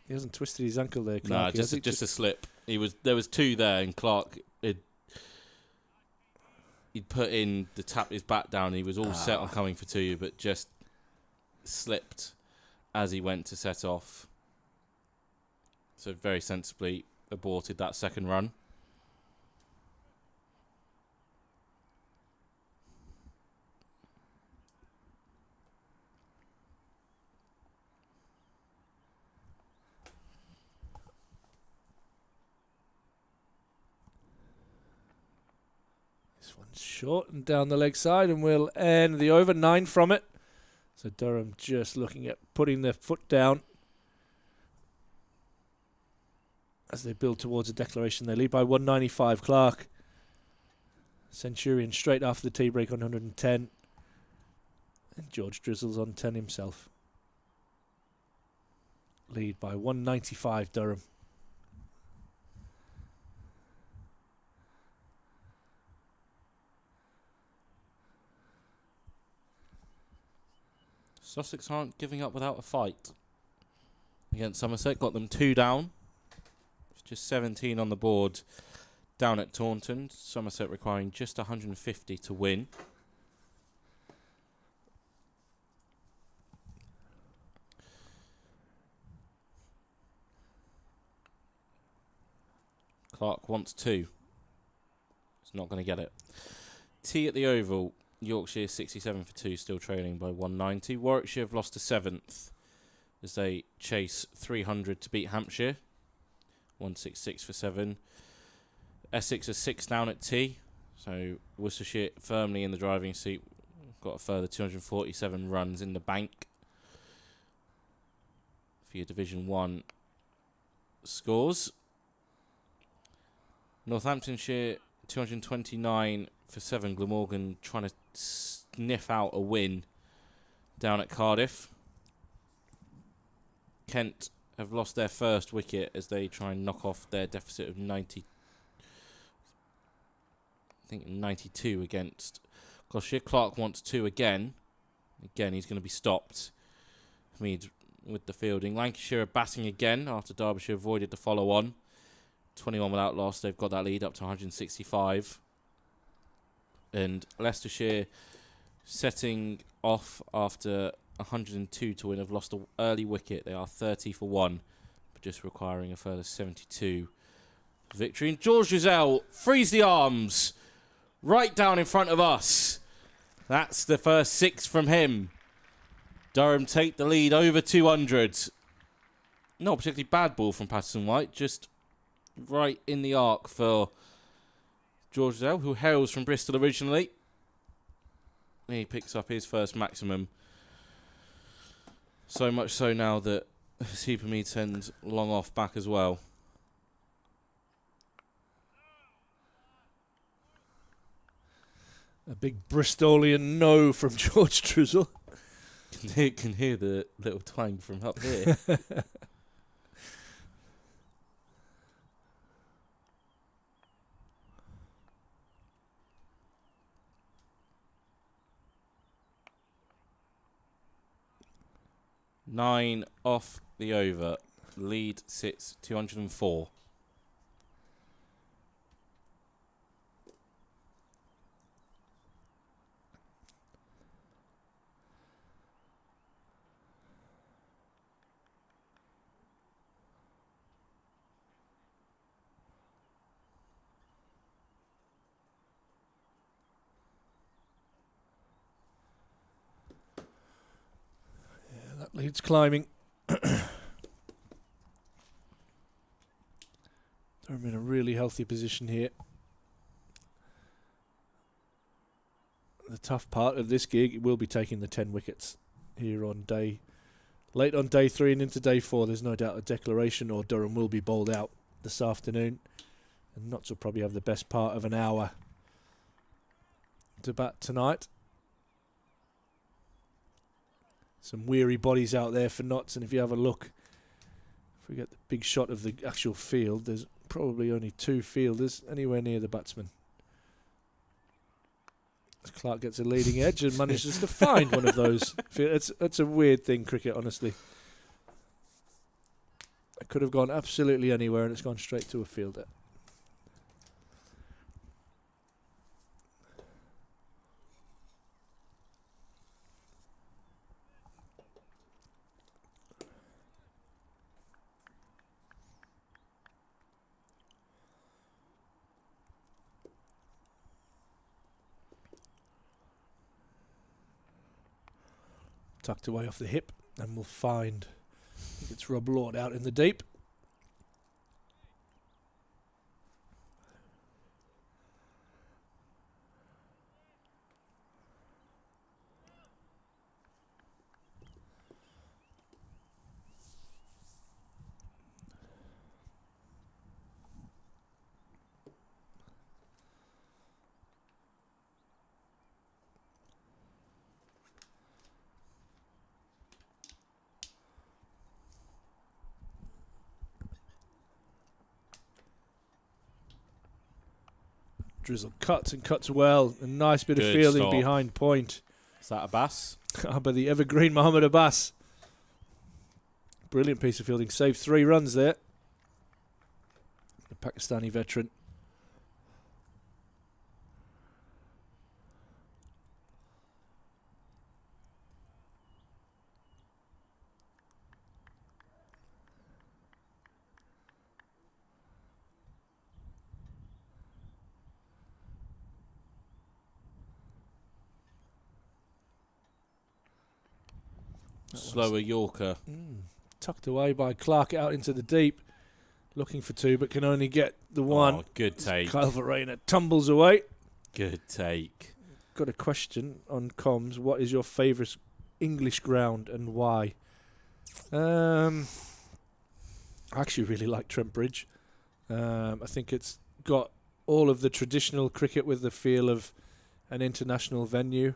he hasn't twisted his ankle there. Clark. No, just a slip. There was two there, and Clark he'd put in the tap his back down. He was all set on coming for two, but just slipped as he went to set off. So very sensibly aborted that second run. This one's short and down the leg side, and we'll end the over. 9 from it. So Durham just looking at putting their foot down as they build towards a declaration. They lead by 195. Clark. Centurion straight after the tea break on 110. And George Drizzle's on 10 himself. Lead by 195 Durham. Sussex aren't giving up without a fight against Somerset. Got them 2 down. Just 17 on the board down at Taunton. Somerset requiring just 150 to win. Clark wants 2. He's not going to get it. Tea at the Oval. Yorkshire 67 for 2, still trailing by 190. Warwickshire have lost to 7th as they chase 300 to beat Hampshire. 166 for 7. Essex are 6 down at tea. So Worcestershire firmly in the driving seat. Got a further 247 runs in the bank for your Division 1 scores. Northamptonshire 229 for 7. Glamorgan trying to sniff out a win down at Cardiff. Kent have lost their first wicket as they try and knock off their deficit of 92 against Gloucestershire. Clark wants 2 again. Again, he's going to be stopped. Mead with the fielding. Lancashire are batting again after Derbyshire avoided the follow-on. 21 without loss. They've got that lead up to 165. And Leicestershire setting off after 102 to win have lost an early wicket. They are 30 for 1, but just requiring a further 72 victory. And George Giselle frees the arms right down in front of us. That's the first 6 from him. Durham take the lead over 200. Not particularly bad ball from Patterson White, just right in the arc for George Giselle, who hails from Bristol originally. He picks up his first maximum. So much so now that Supermead sends long off back as well. A big Bristolian no from George Drizzle. Can hear the little twang from up here. Nine off the over. Lead sits 204. Lead's climbing. They're in a really healthy position here. The tough part of this gig will be taking the 10 wickets here on late on day 3 and into day 4. There's no doubt a declaration or Durham will be bowled out this afternoon. And Notts will probably have the best part of an hour to bat tonight. Some weary bodies out there for Notts, and if you have a look, if we get the big shot of the actual field, there's probably only 2 fielders anywhere near the batsman. Clark gets a leading edge and manages to find one of those. It's a weird thing, cricket, honestly. It could have gone absolutely anywhere and it's gone straight to a fielder. Tucked away off the hip, and we'll find it's Rob Lord out in the deep. Drizzle cuts and cuts well. A nice bit Good of fielding stop. behind point. Is that Abbas? By the evergreen Mohammed Abbas. Brilliant piece of fielding. Saved 3 runs there. The Pakistani veteran. Slower Yorker. Tucked away by Clark out into the deep. Looking for 2, but can only get the 1. Oh, good take. Kyle Verreynne tumbles away. Good take. Got a question on comms. What is your favourite English ground and why? I actually really like Trent Bridge. I think it's got all of the traditional cricket with the feel of an international venue.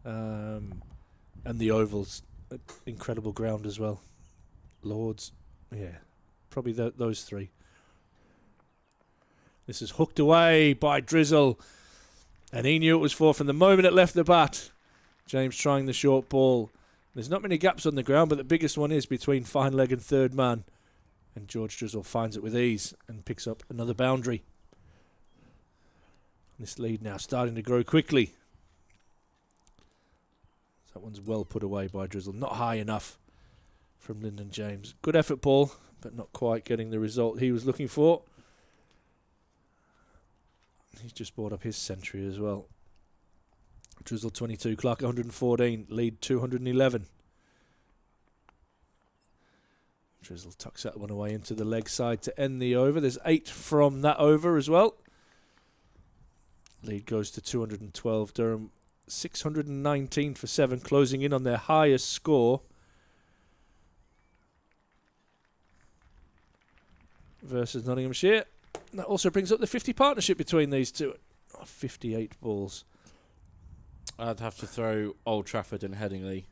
And the Oval's an incredible ground as well. Lords, yeah, probably those 3. This is hooked away by Drizzle, and he knew it was 4 from the moment it left the bat. James trying the short ball. There's not many gaps on the ground, but the biggest one is between fine leg and third man. And George Drizzle finds it with ease and picks up another boundary. This lead now starting to grow quickly. That one's well put away by Drizzle. Not high enough from Lyndon James. Good effort ball, but not quite getting the result he was looking for. He's just brought up his century as well. Drizzle 22, Clark 114, lead 211. Drizzle tucks that one away into the leg side to end the over. There's 8 from that over as well. Lead goes to 212. Durham 619 for 7, closing in on their highest score versus Nottinghamshire. That also brings up the 50 partnership between these two. 58 balls. I'd have to throw Old Trafford and Headingley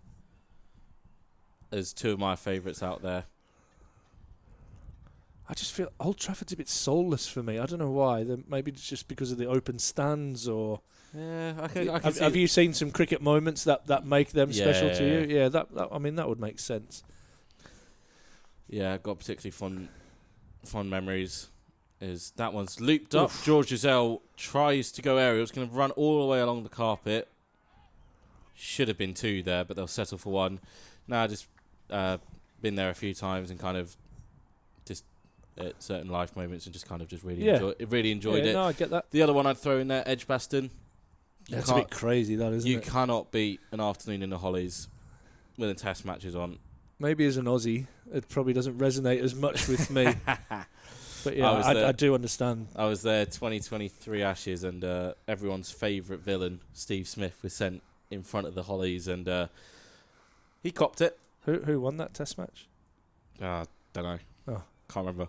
as 2 of my favourites out there. I just feel Old Trafford's a bit soulless for me. I don't know why. Maybe it's just because of the open stands or... Yeah, I can have you seen some cricket moments that make them special to you? Yeah, that I mean that would make sense. Yeah, I've got particularly fond memories. Is that one's looped up. George Giselle tries to go aerial. It's going to run all the way along the carpet. Should have been 2 there, but they'll settle for 1. Now I just been there a few times and kind of just at certain life moments and just kind of just really enjoyed it. No, I get that. The other one I'd throw in there, Edgbaston. That's a bit crazy, that, isn't it? You cannot beat an afternoon in the Hollies when the test match is on. maybe as an Aussie, it probably doesn't resonate as much with me. But yeah, I do understand. I was there 2023 Ashes, and everyone's favourite villain, Steve Smith, was sent in front of the Hollies, and he copped it. Who won that Test match? Don't know. Oh. Can't remember.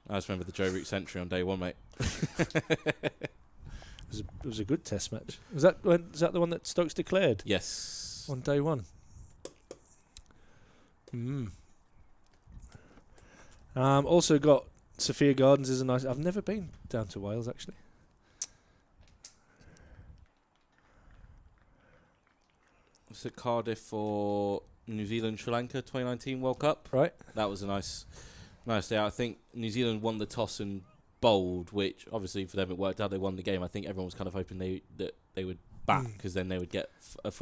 I just remember the Joe Root century on day one, mate. It was a good Test match. Was that the one that Stokes declared? Yes. On day one. Also got Sophia Gardens is a nice. I've never been down to Wales actually. Was it Cardiff for New Zealand Sri Lanka 2019 World Cup? Right. That was a nice day out. I think New Zealand won the toss and bowled, which obviously for them it worked out. They won the game. I think everyone was kind of hoping that they would bat, because then they would get at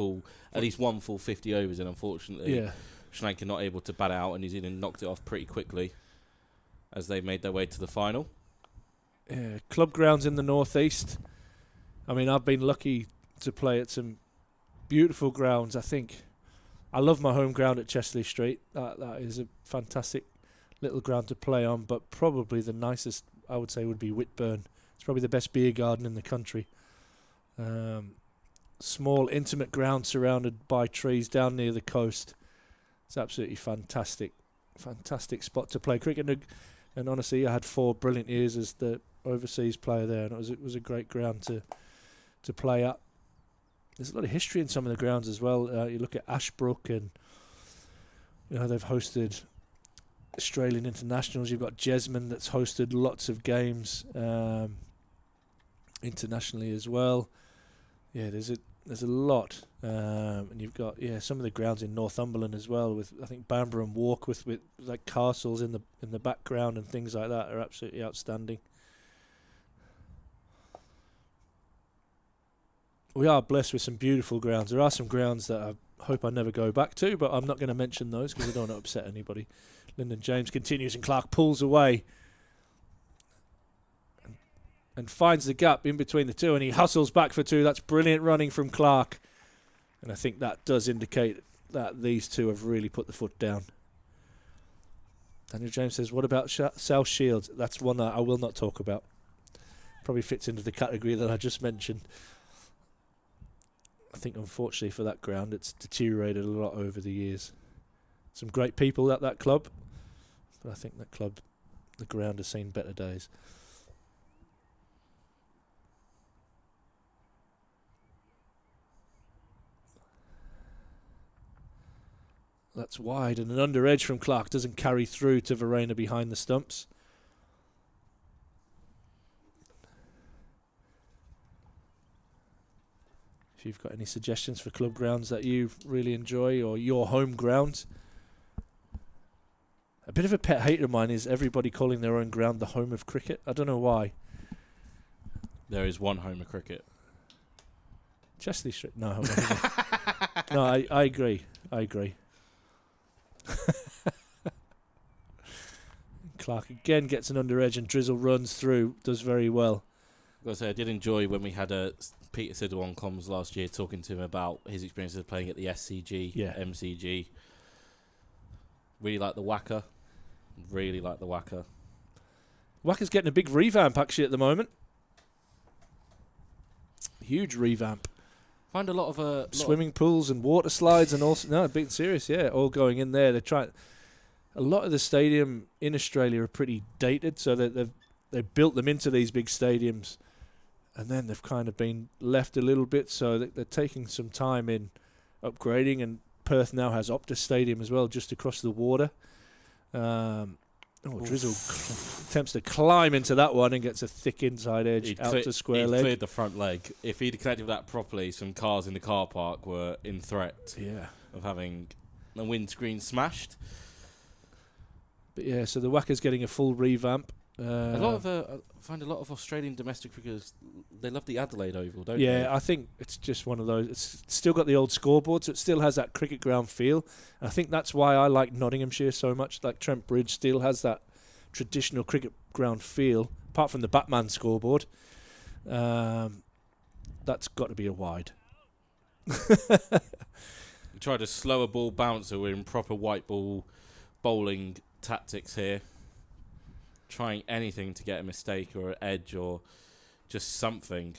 least one full 50 overs, and unfortunately Sri Lanka not able to bat out, and New Zealand knocked it off pretty quickly as they made their way to the final. Yeah, club grounds in the northeast. I mean, I've been lucky to play at some beautiful grounds. I love my home ground at Chesley Street. That is a fantastic little ground to play on, but probably the nicest, I would say, would be Whitburn. It's probably the best beer garden in the country. Small, intimate ground surrounded by trees down near the coast. It's absolutely fantastic spot to play cricket. And honestly, I had 4 brilliant years as the overseas player there, and it was a great ground to play at. There's a lot of history in some of the grounds as well. You look at Ashbrook, and they've hosted Australian internationals. You've got Jesmond that's hosted lots of games internationally as well. Yeah, there's a lot, and you've got some of the grounds in Northumberland as well, with I think Bamburgh and Walk with like castles in the background and things like that are absolutely outstanding. We are blessed with some beautiful grounds. There are some grounds that I hope I never go back to, but I'm not going to mention those because I don't want to upset anybody. Lyndon James continues, and Clark pulls away and finds the gap in between the two, and he hustles back for 2. That's brilliant running from Clark, and I think that does indicate that these two have really put the foot down. Daniel James says, what about South Shields? That's one that I will not talk about. Probably fits into the category that I just mentioned. I think unfortunately for that ground, it's deteriorated a lot over the years. Some great people at that club, but I think that club, the ground has seen better days. That's wide, and an under edge from Clark doesn't carry through to Verena behind the stumps. If you've got any suggestions for club grounds that you really enjoy, or your home ground. A bit of a pet hate of mine is everybody calling their own ground the home of cricket. I don't know why. There is one home of cricket. Chesley Street. No, no, I agree. Clark again gets an under edge, and Drizzle runs through, does very well. I did enjoy when we had Peter Siddle on comms last year, talking to him about his experiences playing at the SCG, MCG. Really like the Wacker. Wacker's getting a big revamp actually at the moment. Huge revamp. Find a lot of swimming pools and water slides and also no, being serious, all going in there. They're trying. A lot of the stadium in Australia are pretty dated, so they've built them into these big stadiums, and then they've kind of been left a little bit. So they're taking some time in upgrading. And Perth now has Optus Stadium as well, just across the water. Drizzle attempts to climb into that one and gets a thick inside edge to square leg. He cleared the front leg. If he'd connected with that properly, some cars in the car park were in threat of having the windscreen smashed. But so the Wacker's getting a full revamp. I find a lot of Australian domestic cricketers, they love the Adelaide Oval, don't they? Yeah, I think it's just one of those. It's still got the old scoreboard, so it still has that cricket ground feel. And I think that's why I like Nottinghamshire so much. Like Trent Bridge still has that traditional cricket ground feel, apart from the Batman scoreboard. That's got to be a wide. He tried a slower ball bouncer. We're in proper white ball bowling tactics here. Trying anything to get a mistake or an edge or just something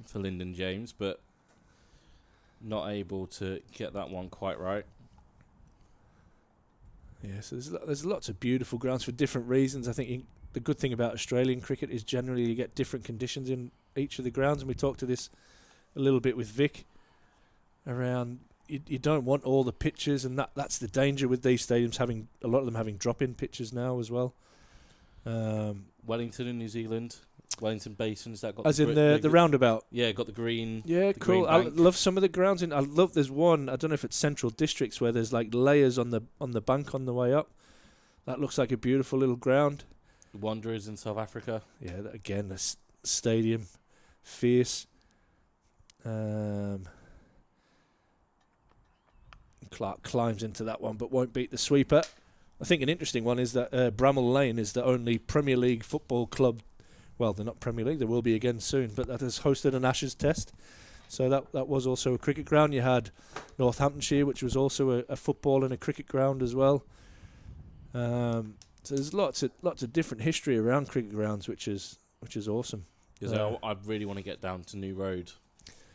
for Lyndon James, but not able to get that one quite right. Yeah, so there's lots of beautiful grounds for different reasons. I think the good thing about Australian cricket is generally you get different conditions in each of the grounds, and we talked to this a little bit with Vic around. You don't want all the pitches, and that's the danger with these stadiums, having a lot of them having drop-in pitches now as well. Wellington in New Zealand, Wellington Basins, that got as in the roundabout. Yeah, got the green. Yeah, cool. I love some of the grounds in. I love. There's one. I don't know if it's Central Districts where there's like layers on the bank on the way up. That looks like a beautiful little ground. Wanderers in South Africa. Yeah, again, the stadium, fierce. Clark climbs into that one, but won't beat the sweeper. I think an interesting one is that Bramall Lane is the only Premier League football club. Well, they're not Premier League. They will be again soon, but that has hosted an Ashes Test. So that was also a cricket ground. You had Northamptonshire, which was also a football and a cricket ground as well. So there's lots of different history around cricket grounds, which is awesome. I really want to get down to New Road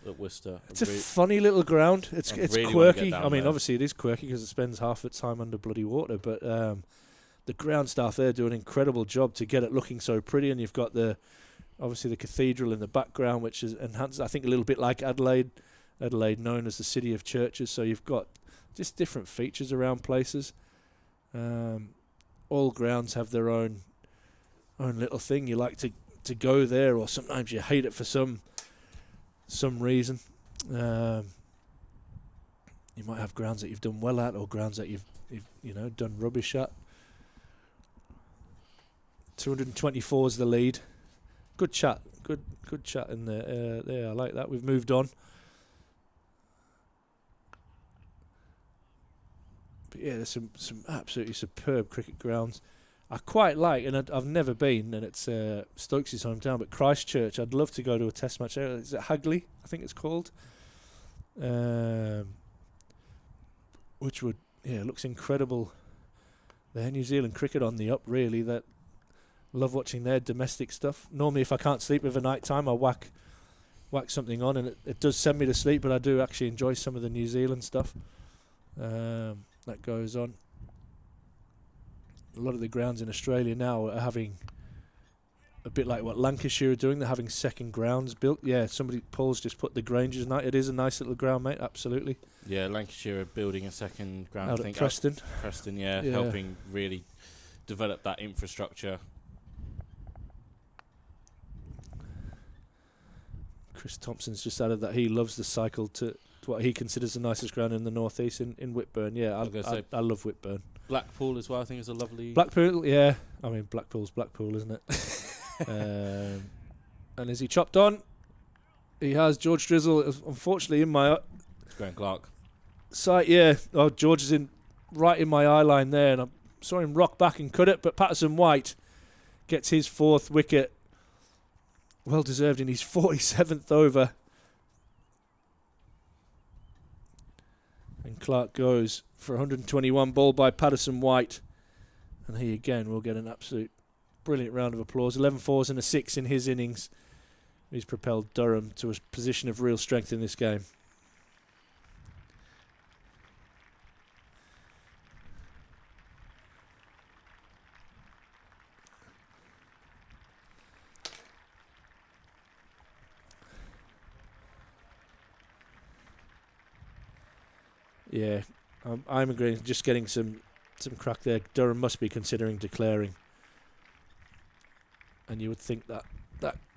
at Worcester. It's a funny little ground. It's really quirky. I mean, there. obviously it is quirky because it spends half its time under bloody water. But the ground staff there do an incredible job to get it looking so pretty. And you've got obviously the cathedral in the background, which is enhanced. I think a little bit like Adelaide known as the city of churches. So you've got just different features around places. All grounds have their own little thing. You like to go there, or sometimes you hate it for some reason. You might have grounds that you've done well at, or grounds that you've done rubbish at. 224 is the lead. Good chat in there. I like that. We've moved on. But yeah, there's some absolutely superb cricket grounds. I quite like, and I've never been, and it's Stokes' hometown, but Christchurch, I'd love to go to a test match there. Is it Hagley, I think it's called? Which would, looks incredible. There, New Zealand cricket on the up, really. That love watching their domestic stuff. Normally, if I can't sleep over night time, I whack something on, and it does send me to sleep, but I do actually enjoy some of the New Zealand stuff that goes on. A lot of the grounds in Australia now are having a bit like what Lancashire are doing. They're having second grounds built. Yeah, Paul's just put the Granges. It is a nice little ground, mate. Absolutely. Yeah, Lancashire are building a second ground. Out at Preston. Preston, yeah, helping really develop that infrastructure. Chris Thompson's just added that he loves the cycle to what he considers the nicest ground in the northeast in Whitburn. Yeah, I love Whitburn. Blackpool as well, I think, is a lovely... Blackpool, yeah. I mean, Blackpool's Blackpool, isn't it? And is he chopped on? He has. George Drizzle, unfortunately, in my... Graham Clark. Sight, yeah. Oh, George is right in my eye line there, and I saw him rock back and cut it, but Patterson White gets his fourth wicket. Well deserved in his 47th over. And Clark goes for 121, ball by Patterson White. And he again will get an absolute brilliant round of applause. 11 fours and a 6 in his innings. He's propelled Durham to a position of real strength in this game. Yeah, I'm agreeing. Just getting some crack there. Durham must be considering declaring, and you would think that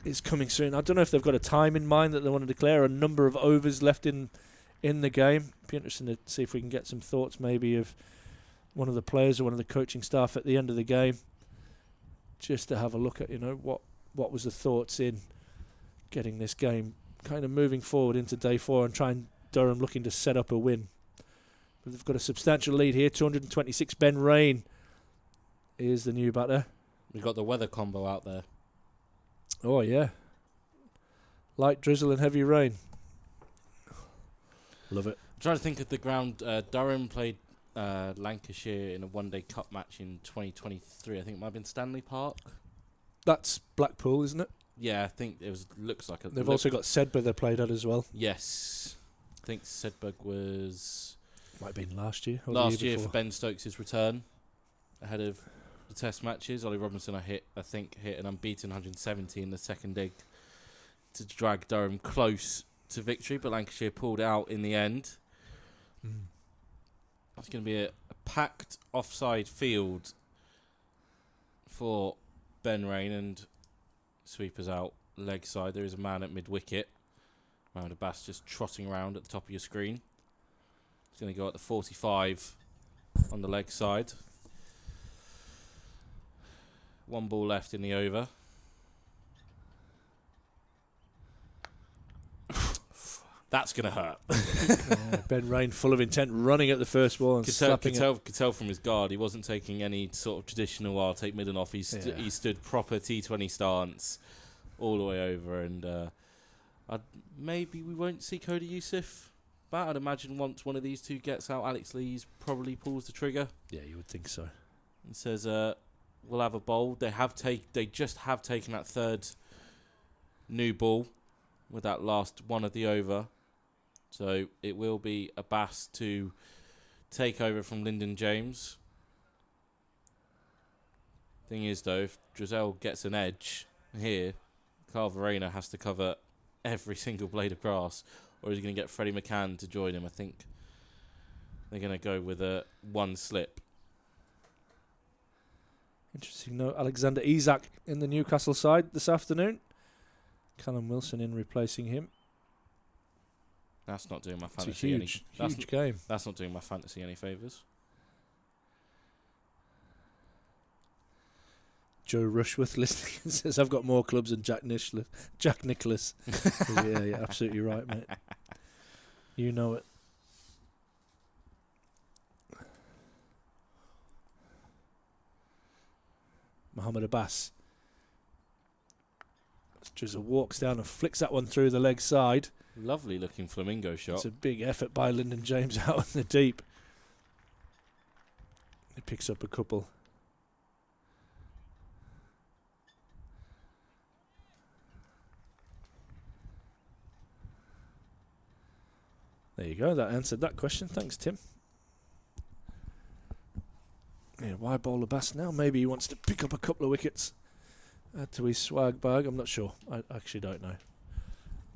is coming soon. I don't know if they've got a time in mind that they want to declare, a number of overs left in the game. Be interesting to see if we can get some thoughts, maybe of one of the players or one of the coaching staff at the end of the game, just to have a look at what was the thoughts in getting this game kind of moving forward into day 4 and trying Durham looking to set up a win. But they've got a substantial lead here, 226. Ben Rain is the new batter. We've got the weather combo out there. Oh, yeah. Light drizzle and heavy rain. Love it. I'm trying to think of the ground. Durham played Lancashire in a one-day cup match in 2023. I think it might have been Stanley Park. That's Blackpool, isn't it? Yeah, I think it was. Looks like a. They've also got Sedbergh they played at as well. Yes, I think Sedbergh was Might have been last year. Or last the year year for before. Ben Stokes' return ahead of the Test matches. Ollie Robinson, I think, hit an unbeaten 170 in the second dig to drag Durham close to victory, but Lancashire pulled out in the end. It's going to be a packed offside field for Ben Rain, and sweepers out leg side. There is a man at mid-wicket. Mohamed Abbas just trotting around at the top of your screen. He's going to go at the 45 on the leg side. One ball left in the over. That's going to hurt. Ben Rain full of intent, running at the first ball and slapping it. Could tell from his guard he wasn't taking any sort of traditional I'll take mid and off. He stood proper T20 stance all the way over, and maybe we won't see Cody Youssef bat. I'd imagine once one of these two gets out, Alex Lees probably pulls the trigger. Yeah, you would think so. And says we'll have a bowl. They just have taken that third new ball with that last one of the over. So it will be Abbas to take over from Lyndon James. Thing is, though, if Drizzell gets an edge here, Carl Verena has to cover every single blade of grass, or is he going to get Freddie McCann to join him? I think they're going to go with a one slip. Interesting note, Alexander Isak in the Newcastle side this afternoon. Callum Wilson in replacing him. That's not doing my It's a fantasy huge game. That's not doing my fantasy any favours. Joe Rushworth listening says, I've got more clubs than Jack Nicklaus. Yeah, you're absolutely right, mate. You know it. Mohamed Abbas. Drizzle walks down and flicks that one through the leg side. Lovely looking flamingo shot. It's a big effort by Lyndon James out in the deep. He picks up a couple. There you go. That answered that question. Thanks, Tim. Yeah, why bowl Abbas now? Maybe he wants to pick up a couple of wickets. Add to his swag bag. I'm not sure. I actually don't know.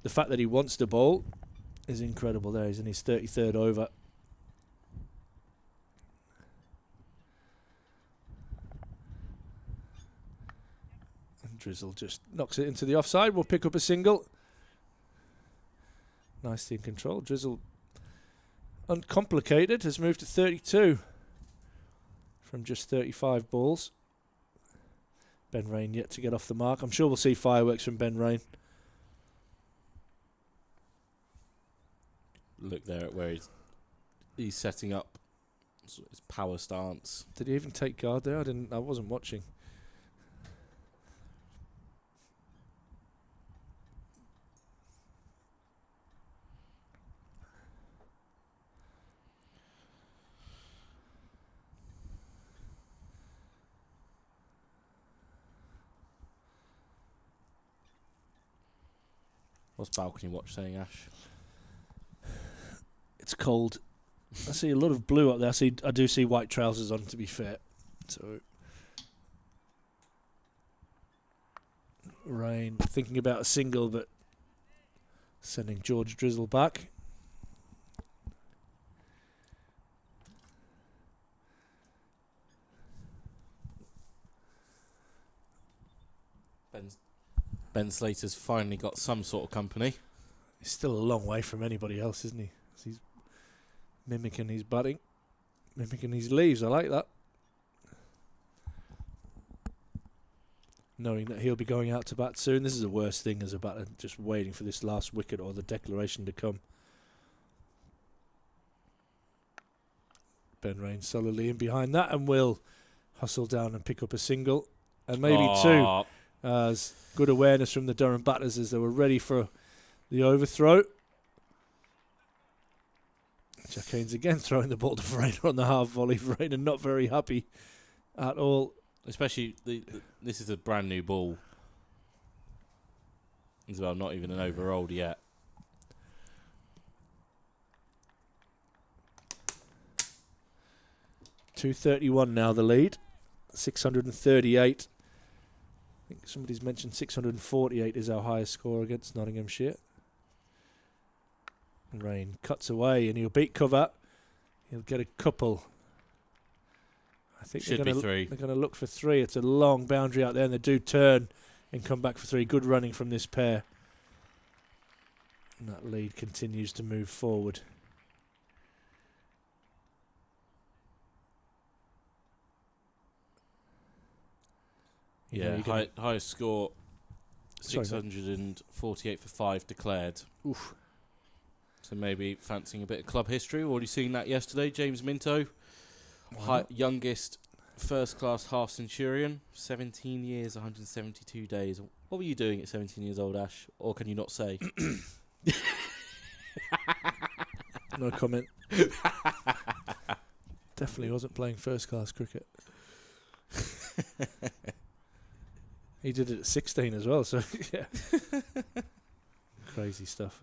The fact that he wants to bowl is incredible. There he's in his 33rd over. And Drizzle just knocks it into the offside. We'll pick up a single. Nicely in control. Drizzle, uncomplicated, has moved to 32 from just 35 balls. Ben Rain yet to get off the mark. I'm sure we'll see fireworks from Ben Rain. Look there at where he's setting up his power stance. Did he even take guard there? I wasn't watching. What's Balcony Watch saying, Ash? It's cold. I see a lot of blue up there. I do see white trousers on, to be fair. So Rain thinking about a single, but sending George Drizzle back. Ben Slater's finally got some sort of company. He's still a long way from anybody else, isn't he? He's mimicking his batting, mimicking his leaves. I like that. Knowing that he'll be going out to bat soon. This is the worst thing as a batter, just waiting for this last wicket or the declaration to come. Ben Rain solidly in behind that and will hustle down and pick up a single and maybe two. As good awareness from the Durham batters as they were ready for The overthrow. Jack Haynes again throwing the ball to Verena on the half volley. Verena not very happy at all. Especially, this is a brand new ball as well, not even an over-rolled yet. .231 now the lead. 638. I think somebody's mentioned 648 is our highest score against Nottinghamshire. And Rain cuts away and he'll beat cover. He'll get a couple. I think Should be three. They're going to look for three. It's a long boundary out there and they do turn and come back for three. Good running from this pair. And that lead continues to move forward. Yeah, highest score, 648 for 5 declared. Oof. So maybe fancying a bit of club history. Already seen that yesterday. James Minto, youngest first-class half centurion, 17 years, 172 days. What were you doing at 17 years old, Ash? Or can you not say? No comment. Definitely wasn't playing first-class cricket. He did it at 16 as well, so yeah. Crazy stuff.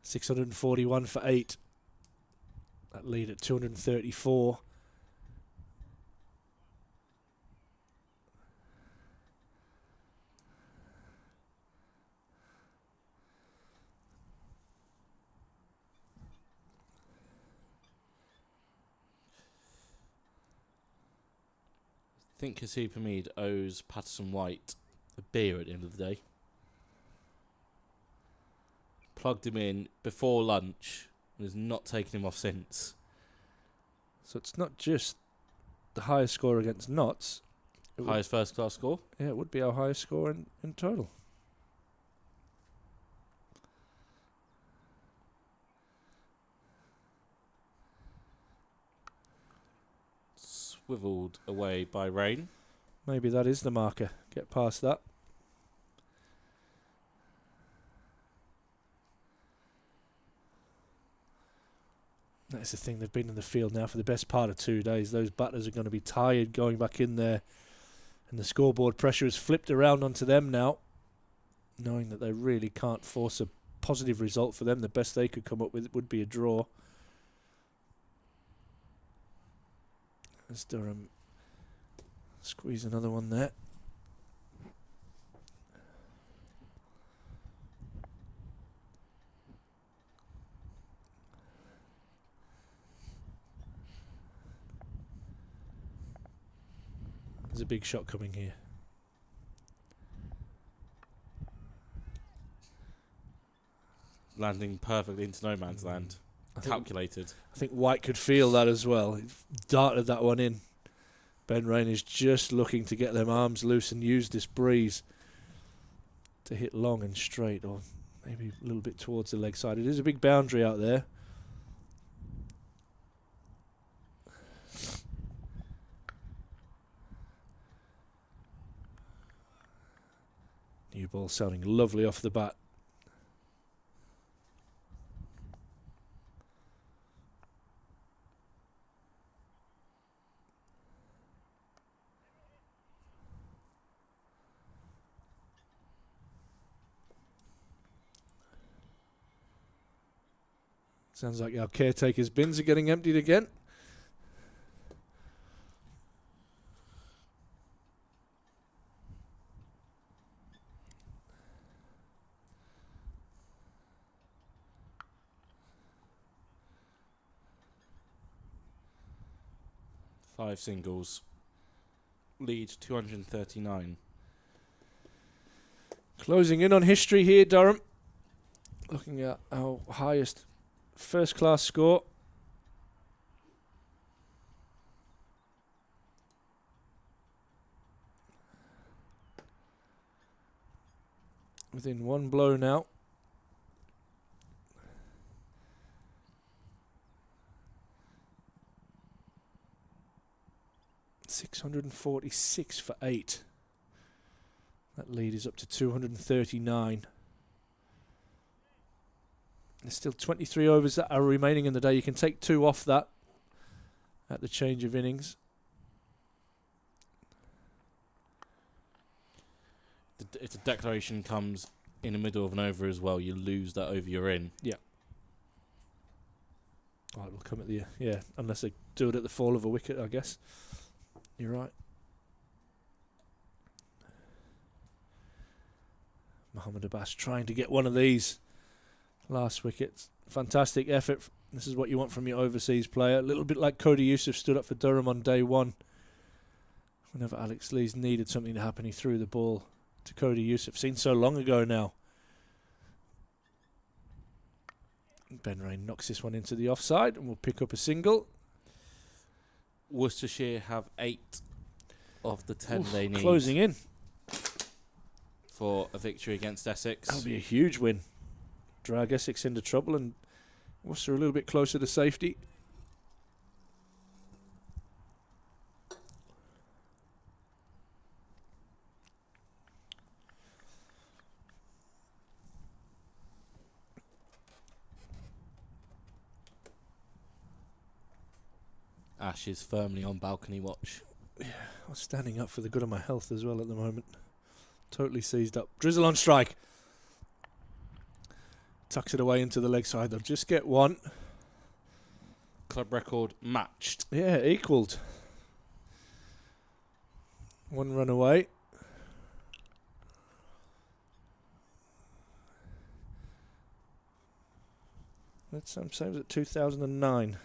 641 for 8. That lead at 234. I think Kasib Hamid owes Patterson White a beer at the end of the day. Plugged him in before lunch and has not taken him off since. So it's not just the highest score against Notts. Highest first class score? Yeah, it would be our highest score in total. Swiveled away by Rain. Maybe that is the marker. Get past that. That's the thing. They've been in the field now for the best part of 2 days. Those batters are going to be tired going back in there. And the scoreboard pressure has flipped around onto them now, knowing that they really can't force a positive result for them. The best they could come up with would be a draw. As Durham squeeze another one there. There's a big shot coming here. Landing perfectly into no man's land. Calculated. I think White could feel that as well. He darted that one in. Ben Rain is just looking to get them arms loose and use this breeze to hit long and straight, or maybe a little bit towards the leg side. It is a big boundary out there. New ball sounding lovely off the bat. Sounds like our caretaker's bins are getting emptied again. Five singles. Lead 239. Closing in on history here, Durham. Looking at our highest first class score. Within one blow now. .646 for 8. That lead is up to 239. There's still 23 overs that are remaining in the day. You can take 2 off that at the change of innings. If the declaration comes in the middle of an over as well, you lose that over you're in. Yeah. Oh, it will come at the... Yeah, unless they do it at the fall of a wicket, I guess. You're right. Mohammad Abbas trying to get one of these last wickets. Fantastic effort. This is what you want from your overseas player. A little bit like Cody Youssef stood up for Durham on day 1. Whenever Alex Lees needed something to happen, he threw the ball to Cody Youssef. Seen so long ago now. Ben Rain knocks this one into the offside and will pick up a single. Worcestershire have 8 of the 10 they need Closing in for a victory against Essex. That'll be a huge win. Drag Essex into trouble and Worcester a little bit closer to safety. Ash is firmly on balcony watch. Yeah, I'm standing up for the good of my health as well at the moment. Totally seized up. Drizzle on strike. Tucks it away into the leg side. They'll just get one. Club record matched. Yeah, equalled. 1 run away. That's same as at 2009.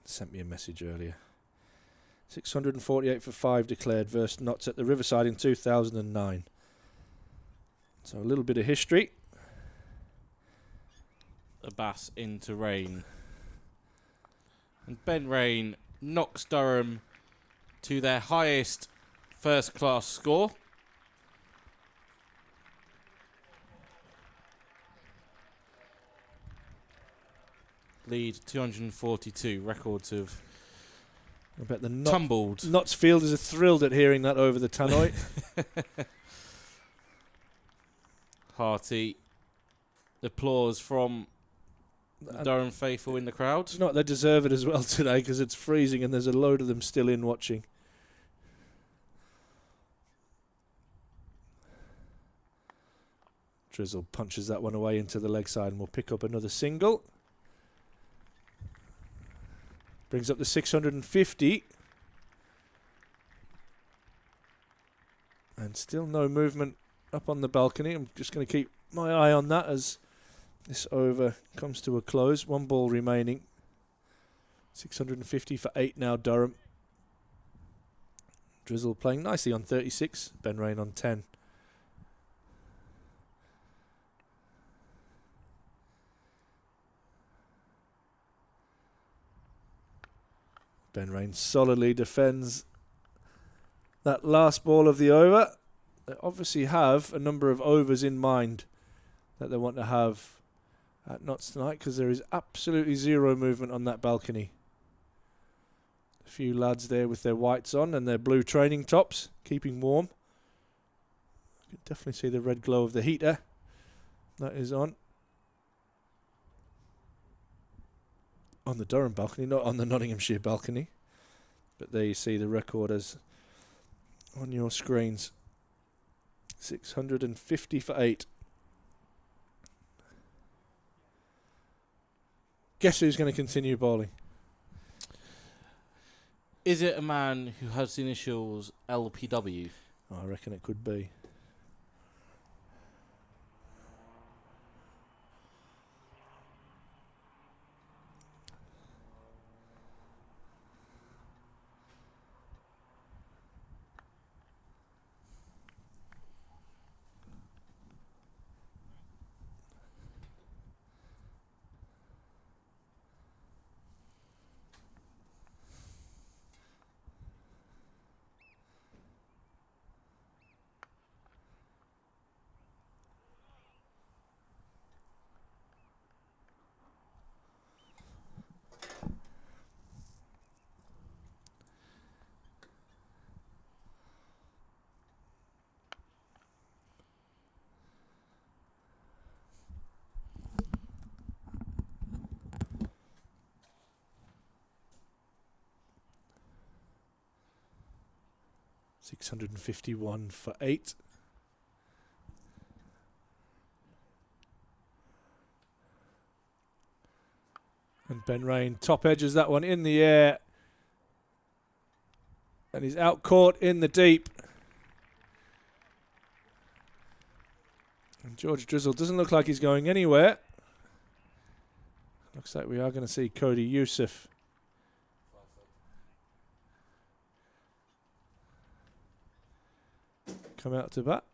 Sent me a message earlier. 648 for 5 declared versus Notts at the Riverside in 2009. So a little bit of history. Abbas into Rain. And Ben Rain knocks Durham to their highest first class score. Lead 242. Records have I bet the tumbled. Notts fielders are thrilled at hearing that over the tannoy. Hearty applause from the Durham faithful in the crowd. It's not they deserve it as well today because it's freezing and there's a load of them still in watching. Drizzle punches that one away into the leg side and will pick up another single. Brings up the 650. And still no movement up on the balcony. I'm just going to keep my eye on that as this over comes to a close. 1 ball remaining. 650 for 8 now, Durham. Drizzle playing nicely on 36. Ben Rain on 10. Ben Rain solidly defends that last ball of the over. They obviously have a number of overs in mind that they want to have at Notts tonight because there is absolutely zero movement on that balcony. A few lads there with their whites on and their blue training tops, keeping warm. You can definitely see the red glow of the heater that is on the Durham balcony, not on the Nottinghamshire balcony. But there you see the record as on your screens. 650 for 8. Guess who's going to continue bowling? Is it a man who has the initials LPW? Oh, I reckon it could be. 651 for 8. And Ben Rain top edges that one in the air. And he's out caught in the deep. And George Drizzle doesn't look like he's going anywhere. Looks like we are going to see Cody Youssef come out to bat.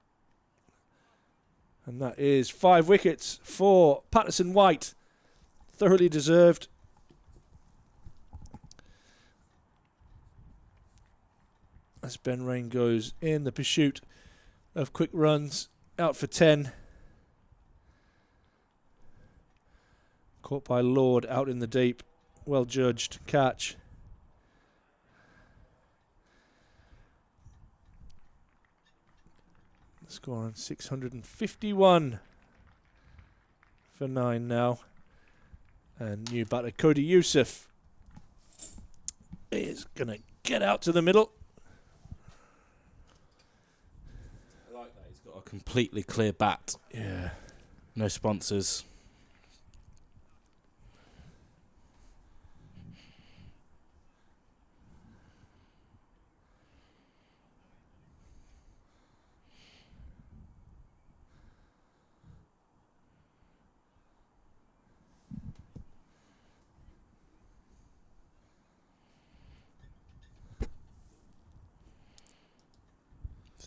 And that is 5 wickets for Patterson White. Thoroughly deserved. As Ben Rain goes in the pursuit of quick runs, out for 10. Caught by Lord out in the deep. Well judged catch. Score on 651 for 9 now. And new batter Cody Youssef is going to get out to the middle. I like that. He's got a completely clear bat. Yeah. No sponsors.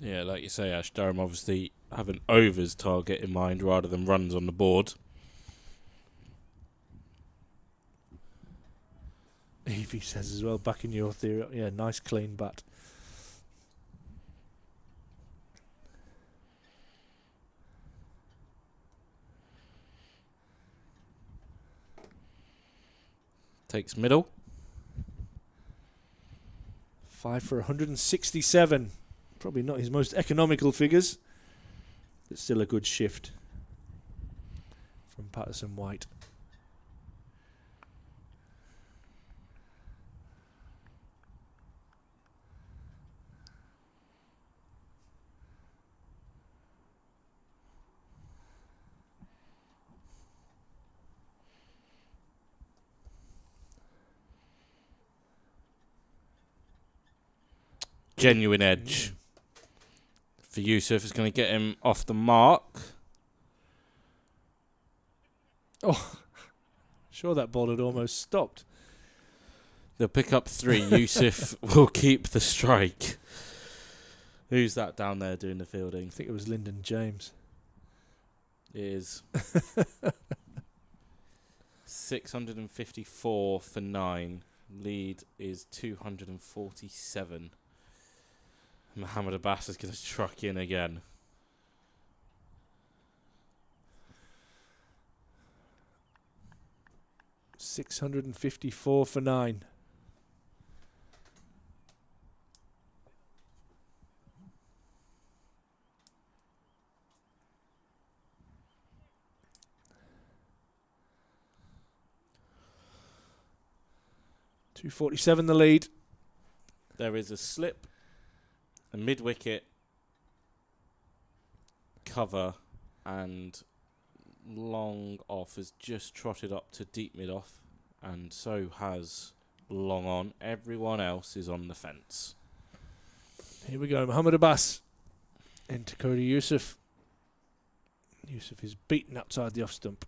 Yeah, like you say, Ash, Durham obviously have an overs target in mind rather than runs on the board. Evie says as well, back in your theory, yeah, nice clean bat. Takes middle. 5 for 167. Probably not his most economical figures, but still a good shift from Patterson White. Genuine edge. For Youssef is going to get him off the mark. Oh, sure that ball had almost stopped. They'll pick up 3. Youssef will keep the strike. Who's that down there doing the fielding? I think it was Lyndon James. It is. 654 for 9. Lead is 247. Mohammed Abbas is going to truck in again. $654 for 9. $247 the lead. There is a slip, a mid-wicket cover, and long off has just trotted up to deep mid-off, and so has long on. Everyone else is on the fence. Here we go, Mohammed Abbas into Cody Youssef. Youssef is beaten outside the off stump.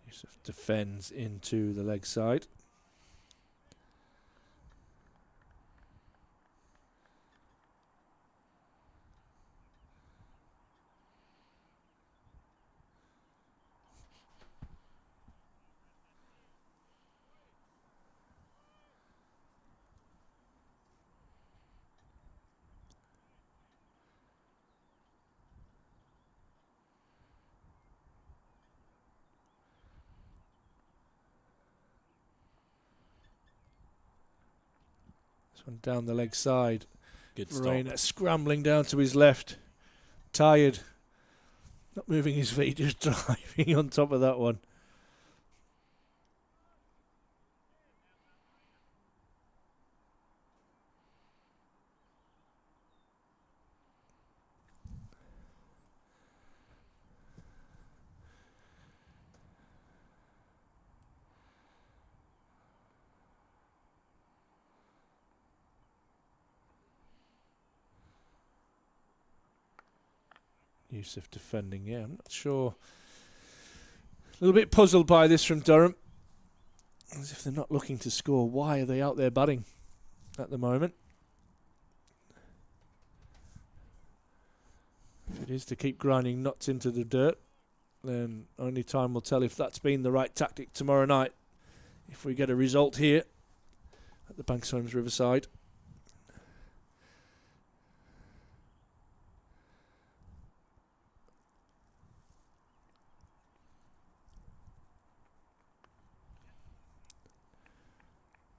Youssef defends into the leg side. This one down the leg side. Good stop. Reina scrambling down to his left. Tired. Not moving his feet, just driving on top of that one. Yusuf defending, yeah, I'm not sure. A little bit puzzled by this from Durham. As if they're not looking to score. Why are they out there batting at the moment? If it is to keep grinding nuts into the dirt, then only time will tell if that's been the right tactic tomorrow night. If we get a result here at the Banks Homes Riverside.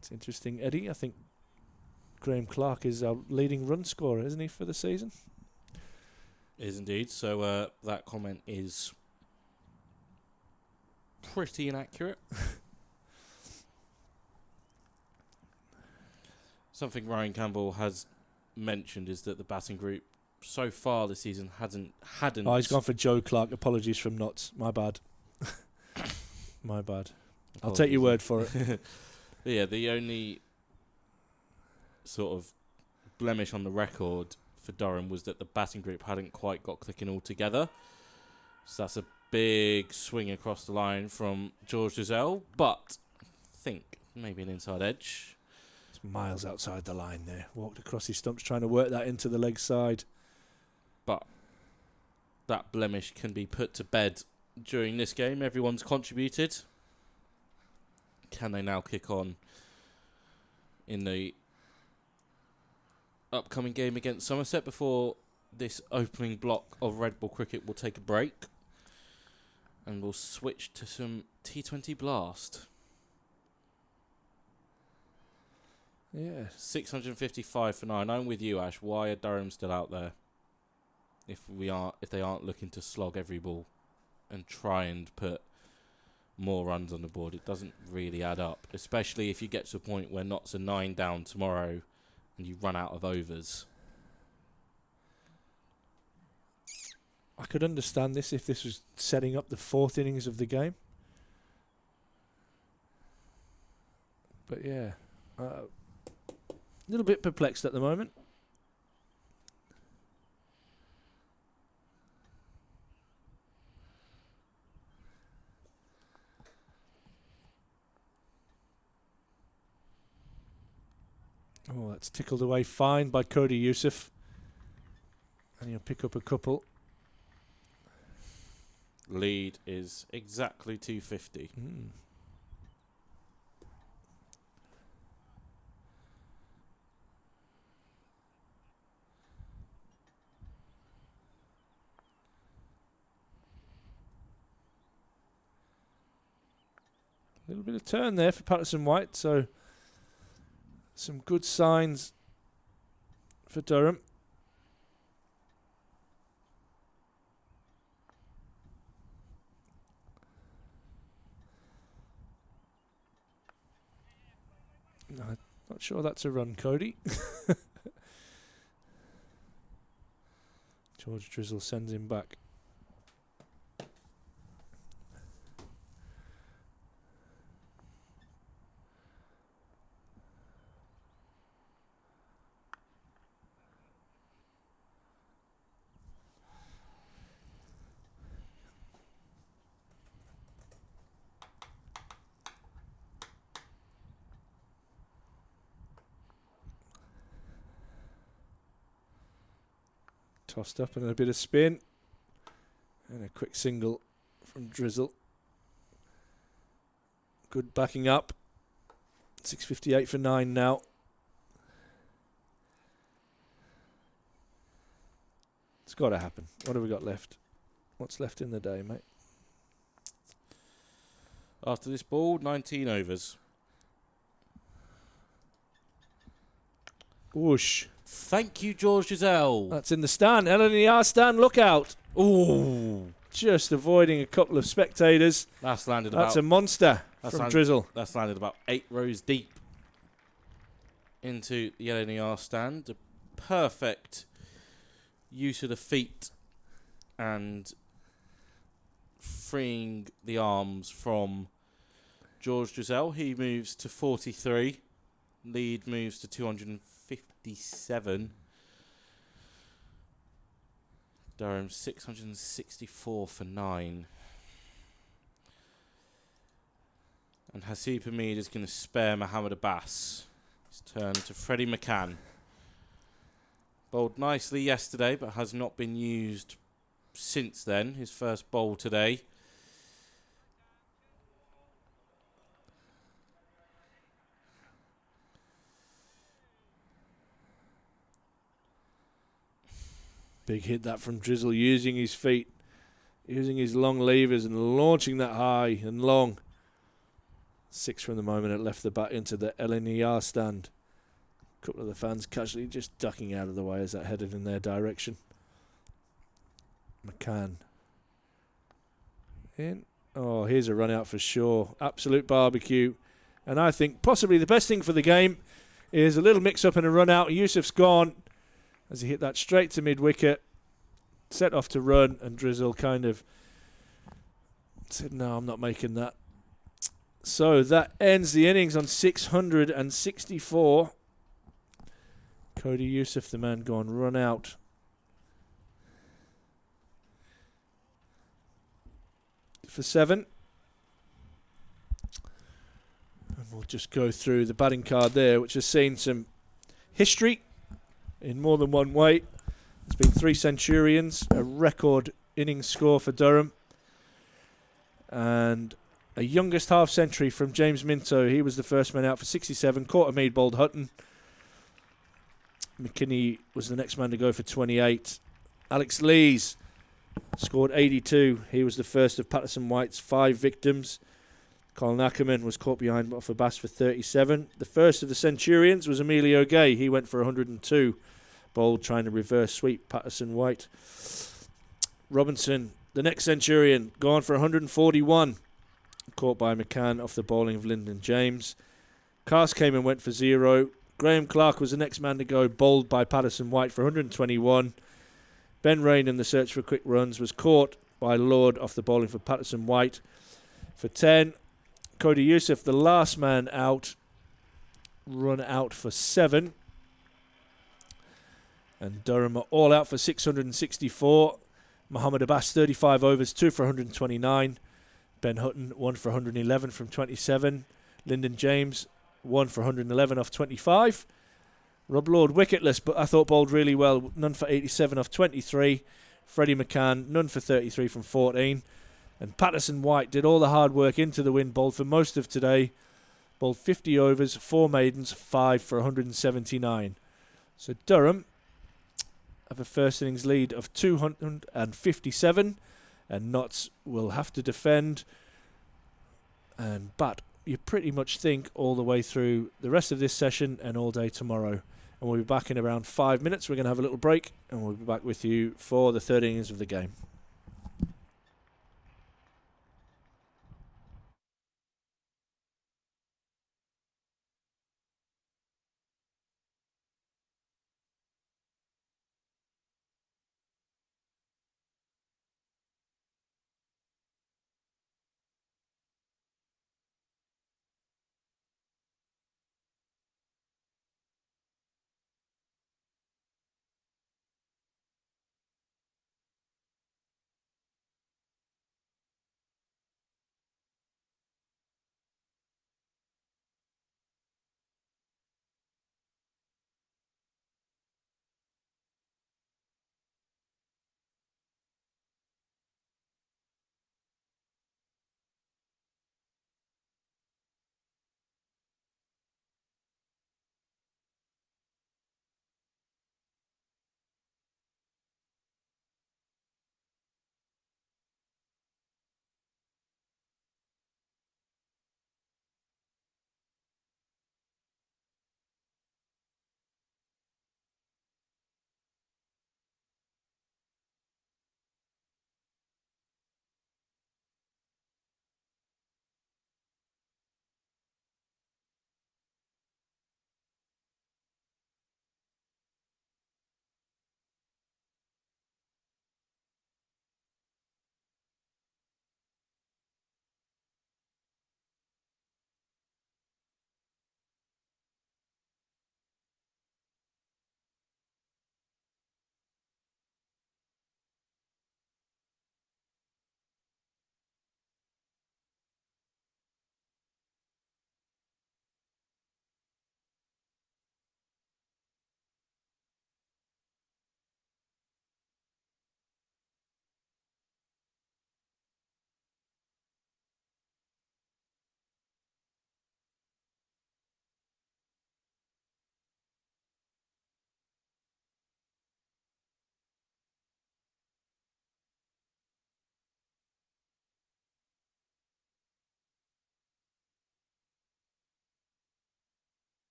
It's interesting, Eddie. I think Graham Clark is our leading run scorer, isn't he, for the season? Is indeed. So that comment is pretty inaccurate. Something Ryan Campbell has mentioned is that the batting group so far this season hadn't. Oh, he's gone for Joe Clark. Apologies from Notts. My bad. My bad. I'll take your word for it. But yeah, the only sort of blemish on the record for Durham was that the batting group hadn't quite got clicking all together. So that's a big swing across the line from George Giselle, but I think maybe an inside edge. It's miles outside the line there. Walked across his stumps trying to work that into the leg side. But that blemish can be put to bed during this game. Everyone's contributed. Can they now kick on in the upcoming game against Somerset before this opening block of Red Bull cricket will take a break? And we'll switch to some T20 Blast. Yeah. 655 for 9. I'm with you, Ash. Why are Durham still out there? If they aren't looking to slog every ball and try and put more runs on the board, it doesn't really add up, especially if you get to a point where Notts are 9 down tomorrow and you run out of overs. I could understand this if this was setting up the fourth innings of the game. But yeah, a little bit perplexed at the moment. Oh, that's tickled away fine by Cody Yusuf. And he'll pick up a couple. Lead is exactly 250. A little bit of turn there for Patterson White, so some good signs for Durham. No, not sure that's a run, Cody. George Drizzle sends him back. Tossed up and a bit of spin. And a quick single from Drizzle. Good backing up. 6:58 for 9 now. It's got to happen. What have we got left? What's left in the day, mate? After this ball, 19 overs. Whoosh. Thank you, George Giselle. That's in the stand. LNER stand, look out. Ooh. Just avoiding a couple of spectators. That's landed That's about... a monster from Drizzle. That's landed about 8 rows deep into the LNER stand. A perfect use of the feet and freeing the arms from George Giselle. He moves to 43. Lead moves to 257. Durham 664 for 9. And Hasib Hamid is going to spare Mohammed Abbas. His turn to Freddie McCann. Bowled nicely yesterday, but has not been used since then. His first bowl today. Big hit that from Drizzle, using his feet, using his long levers and launching that high and long. 6 from the moment it left the bat into the LNER stand. A couple of the fans casually just ducking out of the way as that headed in their direction. McCann. In. Oh, here's a run out for sure. Absolute barbecue. And I think possibly the best thing for the game is a little mix-up and a run out. Yusuf's gone as he hit that straight to mid-wicket. Set off to run, and Drizzle kind of said, no, I'm not making that. So that ends the innings on 664. Cody Yusuf, the man gone run out. For 7. And we'll just go through the batting card there, which has seen some history in more than one way. It's been 3 centurions, a record innings score for Durham, and a youngest half century from James Minto. He was the first man out for 67. Caught Hamid, bowled Hutton. McKinney was the next man to go for 28. Alex Lees scored 82. He was the first of Patterson White's 5 victims. Colin Ackerman was caught behind off a Bass for 37. The first of the Centurions was Emilio Gay. He went for 102. Bowled trying to reverse sweep Patterson White. Robinson, the next Centurion, gone for 141. Caught by McCann off the bowling of Lyndon James. Cast came and went for 0. Graham Clark was the next man to go, bowled by Patterson White for 121. Ben Rain in the search for quick runs was caught by Lord off the bowling for Patterson White for 10. Cody Yusuf, the last man out, run out for 7. And Durham are all out for 664. Mohammed Abbas, 35 overs, 2 for 129. Ben Hutton, 1 for 111 from 27. Lyndon James, 1 for 111 off 25. Rob Lord, wicketless, but I thought bowled really well. None for 87 off 23. Freddie McCann, none for 33 from 14. And Patterson White did all the hard work into the wind, bowled for most of today. Bowled 50 overs, 4 maidens, 5 for 179. So Durham have a first innings lead of 257, and Notts will have to defend and bat. You pretty much think all the way through the rest of this session and all day tomorrow. And we'll be back in around 5 minutes. We're going to have a little break, and we'll be back with you for the third innings of the game.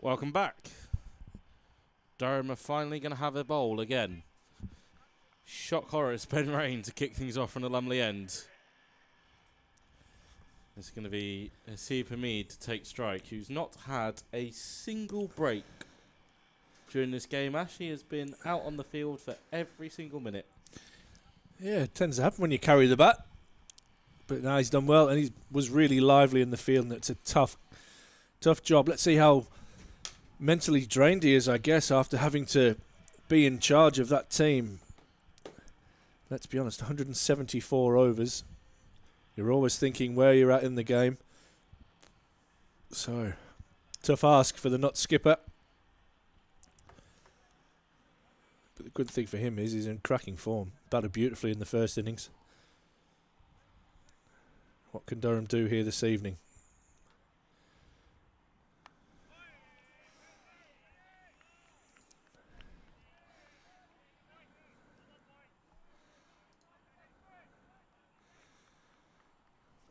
Welcome back. Durham are finally going to have a bowl again. Shock horror, it's Ben Rain to kick things off from the Lumley end. It's going to be Hasib Hamid to take strike, who's not had a single break during this game. Ashley has been out on the field for every single minute. Yeah, it tends to happen when you carry the bat. But now he's done well, and he was really lively in the field, and it's a tough job. Let's see how mentally drained he is, I guess, after having to be in charge of that team. Let's be honest, 174 overs. You're always thinking where you're at in the game. So, tough ask for the not skipper. But the good thing for him is he's in cracking form. Batted beautifully in the first innings. What can Durham do here this evening?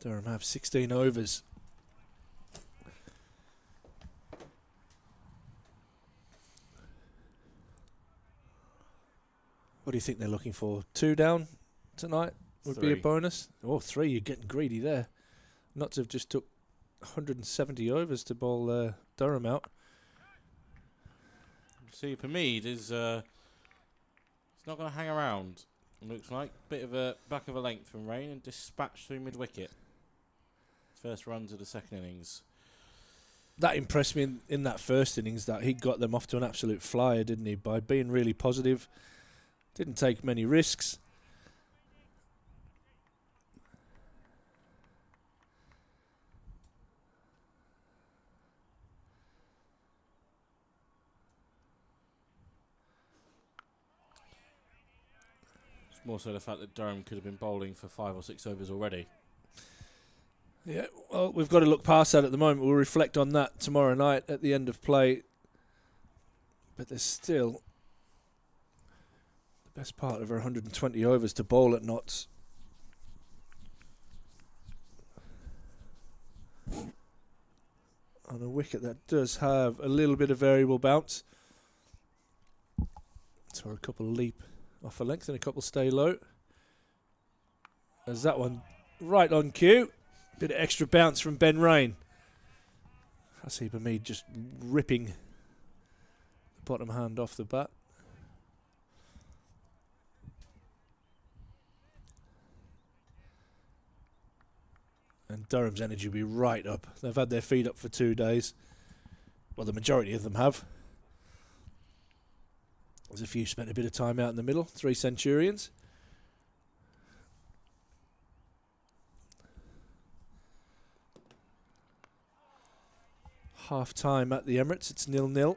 Durham have 16 overs. What do you think they're looking for? 2 down tonight would be a 3. bonus. Oh, 3, you're getting greedy there. Not to have just took 170 overs to bowl Durham out. See, Hamid is he's not going to hang around. Looks like bit of a back of a length from Rain and dispatched through mid-wicket. First runs of the second innings. That impressed me in that first innings, that he got them off to an absolute flyer, didn't he? By being really positive, didn't take many risks. It's more so the fact that Durham could have been bowling for 5 or 6 overs already. Yeah, well, we've got to look past that at the moment. We'll reflect on that tomorrow night at the end of play. But there's still the best part of our 120 overs to bowl at Notts. On a wicket that does have a little bit of variable bounce. So a couple leap off a length and a couple stay low. There's that one right on cue. Bit of extra bounce from Ben Rain. Hasib Hamid just ripping the bottom hand off the bat. And Durham's energy will be right up. They've had their feet up for 2 days. Well, the majority of them have. There's a few spent a bit of time out in the middle. 3 Centurions. Half time at the Emirates, it's 0-0.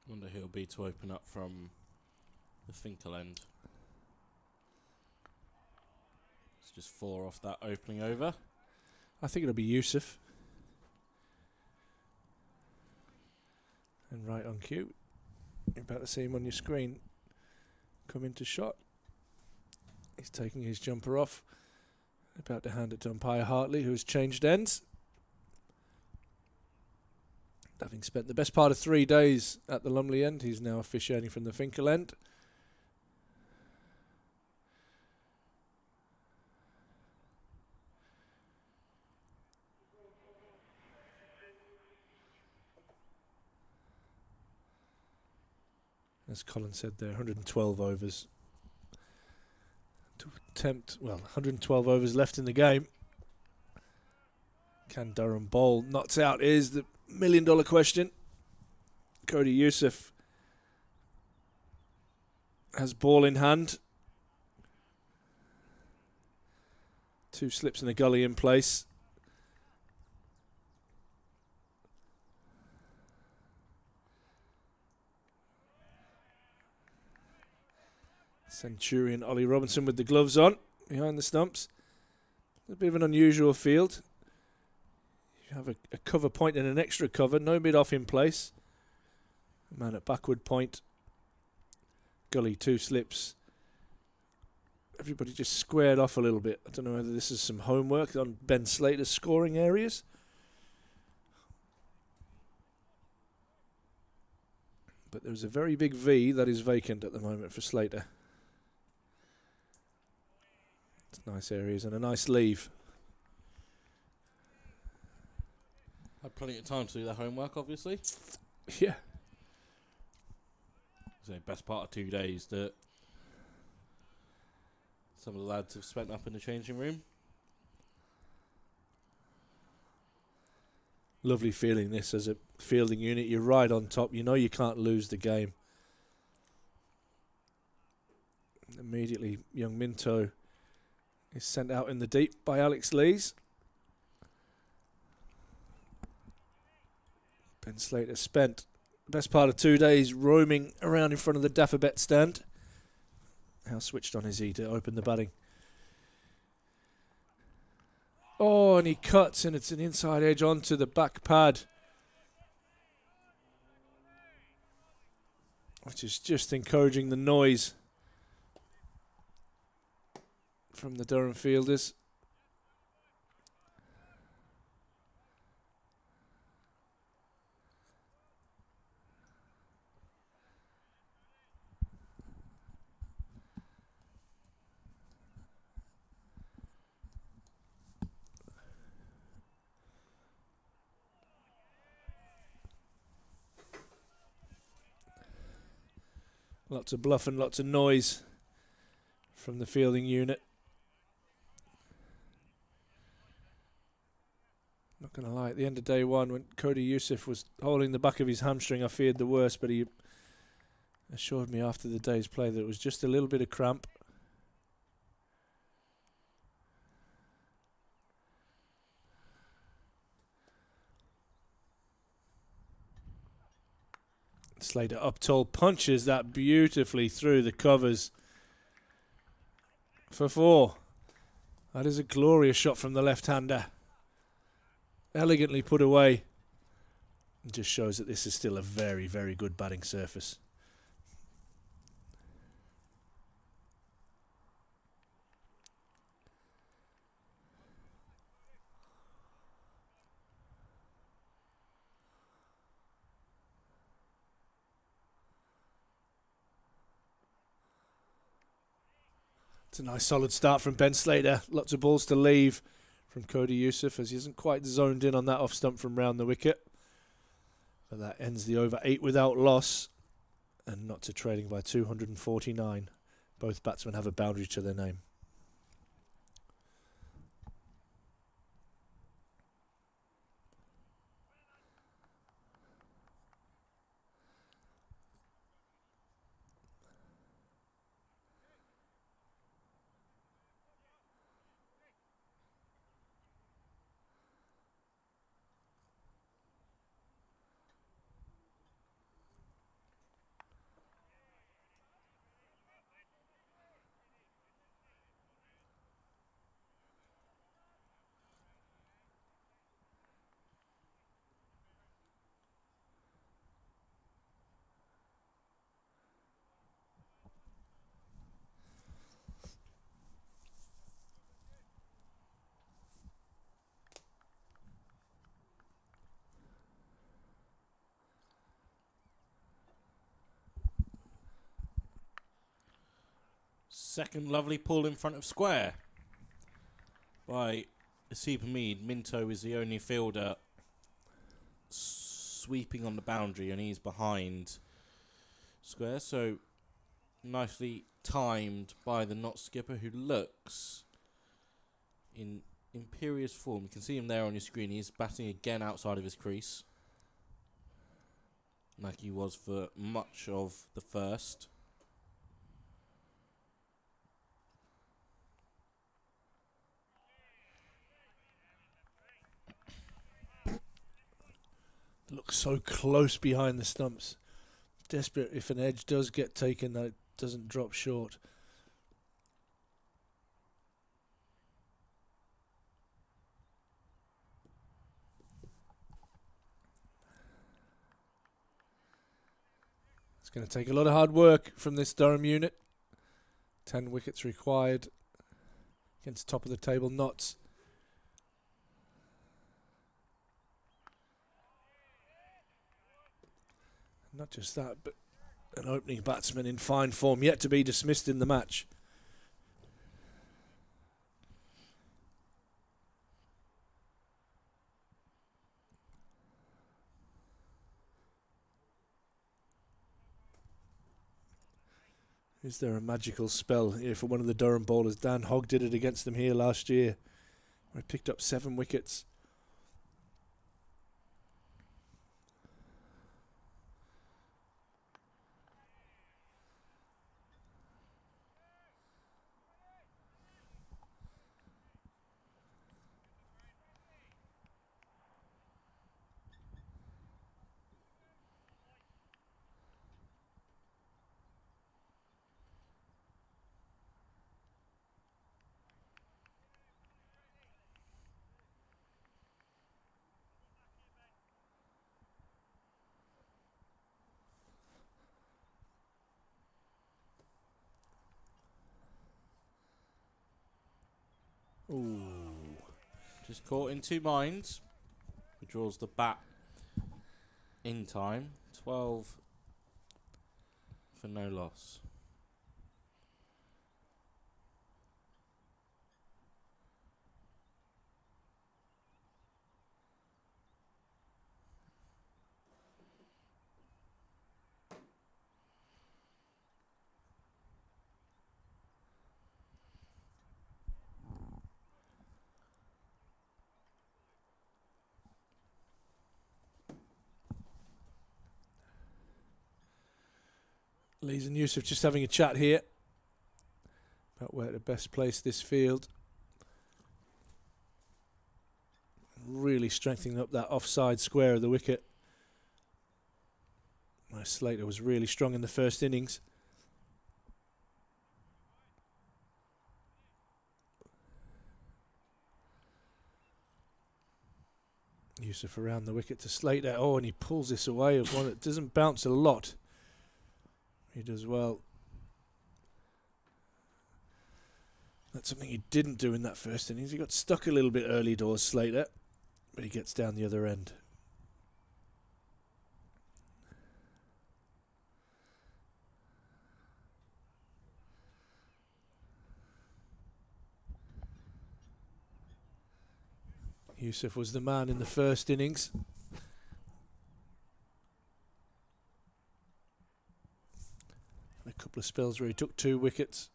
Wonder who it'll be to open up from the Finkel end. It's just 4 off that opening over. I think it'll be Yusuf. And right on cue. You're about to see him on your screen come into shot. He's taking his jumper off. About to hand it to umpire Hartley, who has changed ends. Having spent the best part of 3 days at the Lumley end, he's now officiating from the Finkel end. As Colin said there, 112 overs. To attempt, 112 overs left in the game. Can Durham bowl? Knots out is the $1 million question. Cody Yusuf has ball in hand. 2 slips and a gully in place. Centurion Ollie Robinson with the gloves on behind the stumps. A bit of an unusual field. You have a cover point and an extra cover. No mid-off in place. Man at backward point. Gully, 2 slips. Everybody just squared off a little bit. I don't know whether this is some homework on Ben Slater's scoring areas. But there's a very big V that is vacant at the moment for Slater. It's nice areas and a nice leave. Had plenty of time to do their homework, obviously. Yeah. So best part of 2 days that some of the lads have spent up in the changing room. Lovely feeling this as a fielding unit. You're right on top. You know you can't lose the game. Immediately, young Minto is sent out in the deep by Alex Lees. Ben Slater spent the best part of 2 days roaming around in front of the Daffabet stand. Now switched on is he to open the batting. Oh, and he cuts, and it's an inside edge onto the back pad, which is just encouraging the noise from the Durham fielders. Lots of bluff and lots of noise from the fielding unit. Not going to lie, at the end of day one, when Cody Youssef was holding the back of his hamstring, I feared the worst, but he assured me after the day's play that it was just a little bit of cramp. Slater up tall, punches that beautifully through the covers for 4. That is a glorious shot from the left-hander. Elegantly put away. It just shows that this is still a very, very good batting surface. It's a nice solid start from Ben Slater. Lots of balls to leave from Cody Youssef as he isn't quite zoned in on that off stump from round the wicket. But that ends the over 8 without loss and not to trading by 249. Both batsmen have a boundary to their name. Second lovely pull in front of square by Asib Hamid. Minto is the only fielder sweeping on the boundary and he's behind square. So nicely timed by the not skipper who looks in imperious form. You can see him there on your screen. He's batting again outside of his crease like he was for much of the first. Looks so close behind the stumps. Desperate if an edge does get taken that it doesn't drop short. It's going to take a lot of hard work from this Durham unit. 10 wickets required against top of the table Notts. Not just that, but an opening batsman in fine form, yet to be dismissed in the match. Is there a magical spell here for one of the Durham bowlers? Dan Hogg did it against them here last year, where he picked up 7 wickets. Ooh. Just caught in 2 minds. Withdraws the bat in time. 12 for no loss. Lees and Yusuf just having a chat here about where to best place this field. Really strengthening up that offside square of the wicket. Slater was really strong in the first innings. Yusuf around the wicket to Slater. Oh, and he pulls this away as one that doesn't bounce a lot. He does well. That's something he didn't do in that first innings. He got stuck a little bit early doors, Slater, but he gets down the other end. Yusuf was the man in the first innings. A couple of spells where he took 2 wickets.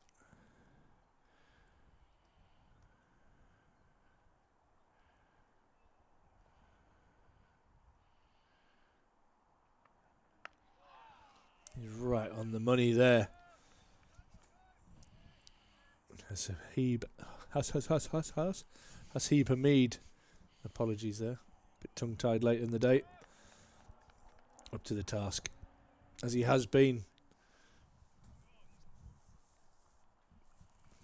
He's right on the money there. Hasib Hamid. Apologies there. Bit tongue-tied late in the day. Up to the task, as he has been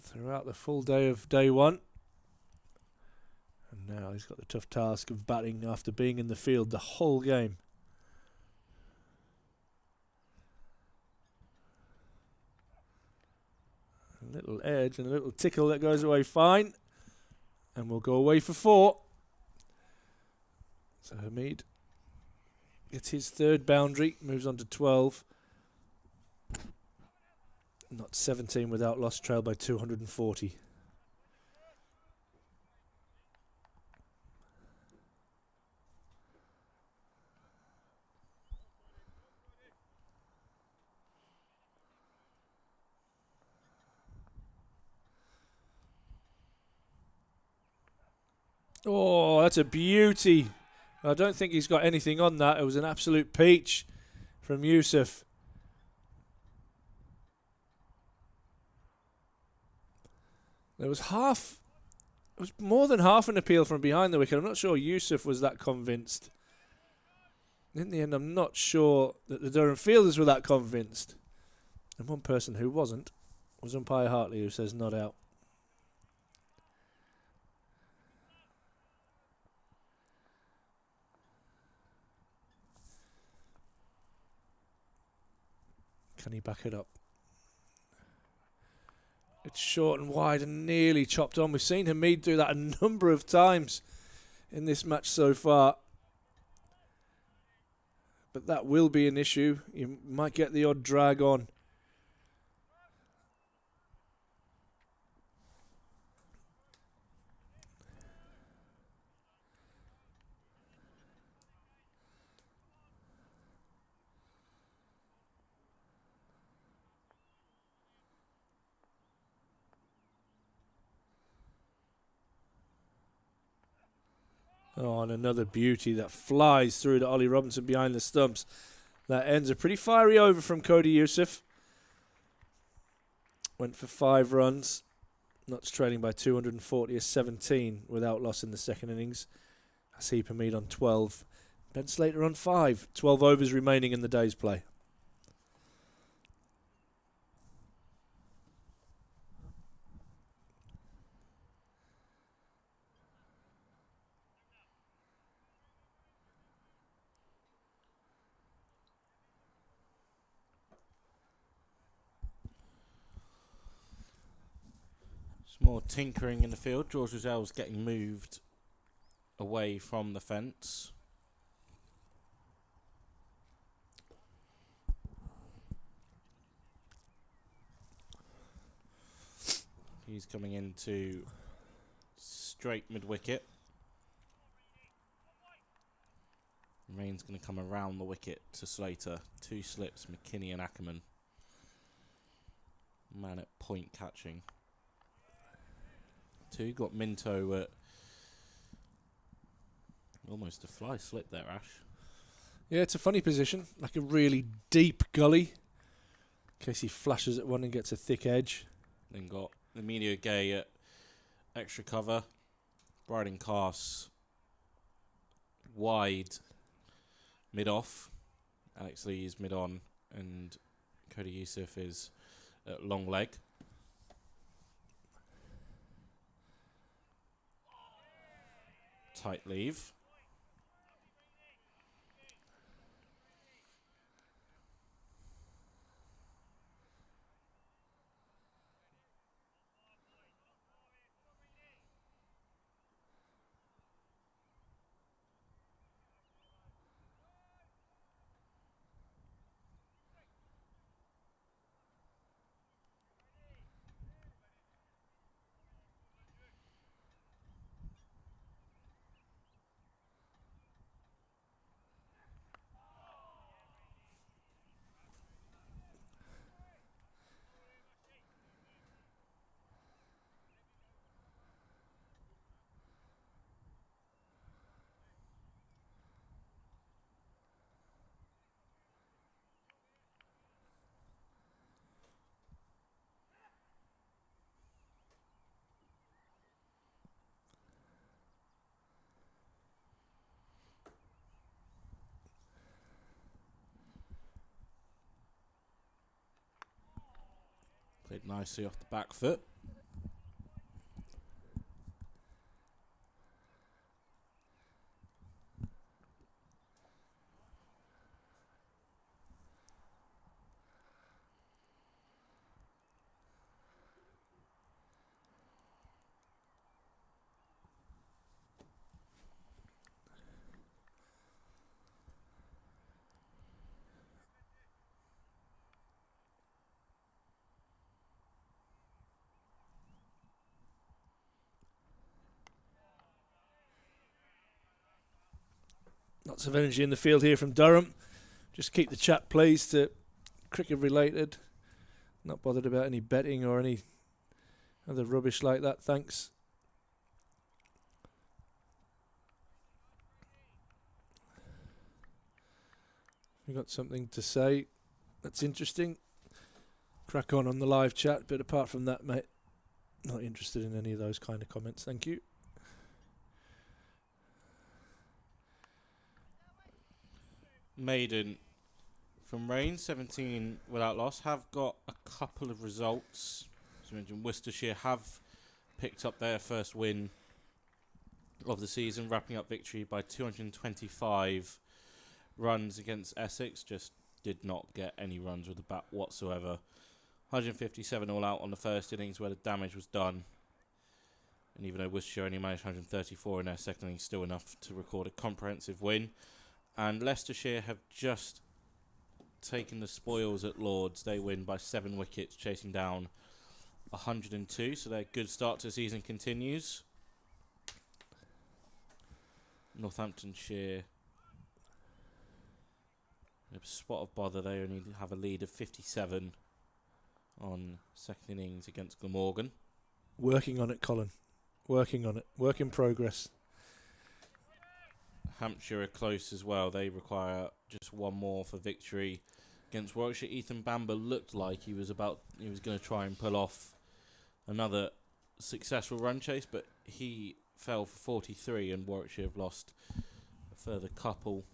throughout the full day of day 1. And now he's got the tough task of batting after being in the field the whole game. A little edge and a little tickle that goes away fine. And we'll go away for 4. So Hamid gets his 3rd boundary, moves on to 12. Not 17 without loss, trailed by 240. Oh, that's a beauty. I don't think he's got anything on that. It was an absolute peach from Yusuf. There was more than half an appeal from behind the wicket. I'm not sure Yusuf was that convinced. In the end, I'm not sure that the Durham fielders were that convinced. And one person who wasn't was umpire Hartley, who says not out. Can he back it up? It's short and wide and nearly chopped on. We've seen Hamid do that a number of times in this match so far. But that will be an issue. You might get the odd drag on. Oh, and another beauty that flies through to Ollie Robinson behind the stumps. That ends a pretty fiery over from Cody Youssef. Went for 5 runs. Nuts trailing by 240-17 without loss in the second innings. Hasib Hamid on 12. Ben Slater on 5. 12 overs remaining in the day's play. More tinkering in the field. George Rozelle's getting moved away from the fence. He's coming into straight mid-wicket. Rain's going to come around the wicket to Slater. 2 slips, McKinney and Ackerman. Man at point catching. 2 got Minto at almost a fly slip there, Ash. Yeah, it's a funny position. Like a really deep gully. In case he flashes at one and gets a thick edge. Then got Emilio Gay at extra cover. Bryden Cass wide mid-off. Alex Lee is mid-on. And Cody Youssef is at long leg. Tight leave. Played nicely off the back foot. Lots of energy in the field here from Durham. Just keep the chat, please, to cricket related. Not bothered about any betting or any other rubbish like that, thanks. You got something to say that's interesting? Crack on the live chat, but apart from that, mate, not interested in any of those kind of comments, thank you. Maiden from Rain, 17 without loss, have got a couple of results. As you mentioned, Worcestershire have picked up their first win of the season, wrapping up victory by 225 runs against Essex, just did not get any runs with the bat whatsoever. 157 all out on the first innings where the damage was done. And even though Worcestershire only managed 134 in their second innings, still enough to record a comprehensive win. And Leicestershire have just taken the spoils at Lords. They win by 7 wickets, chasing down 102. So their good start to the season continues. Northamptonshire, a spot of bother. They only have a lead of 57 on second innings against Glamorgan. Working on it, Colin. Working on it. Work in progress. Hampshire are close as well. They require just one more for victory against Warwickshire. Ethan Bamber looked like he was going to try and pull off another successful run chase, but he fell for 43, and Warwickshire have lost a further couple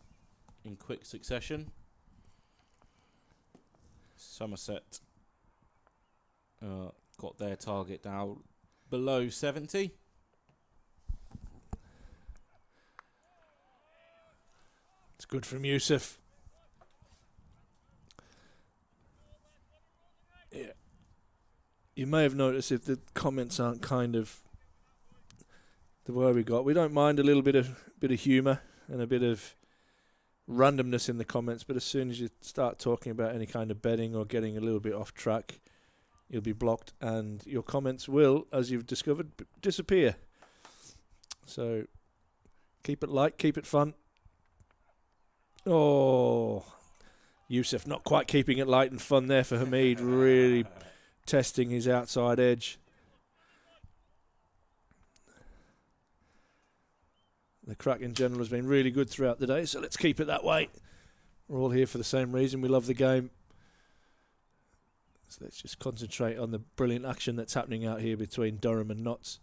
in quick succession. Somerset got their target down below 70. It's good from Yusuf. Yeah. You may have noticed if the comments aren't kind of the way we got. We don't mind a little bit of humour and a bit of randomness in the comments, but as soon as you start talking about any kind of betting or getting a little bit off track, you'll be blocked, and your comments will, as you've discovered, disappear. So keep it light, keep it fun. Oh, Yusuf not quite keeping it light and fun there for Hamid, really testing his outside edge. The crack in general has been really good throughout the day, so let's keep it that way. We're all here for the same reason. We love the game. So let's just concentrate on the brilliant action that's happening out here between Durham and Notts.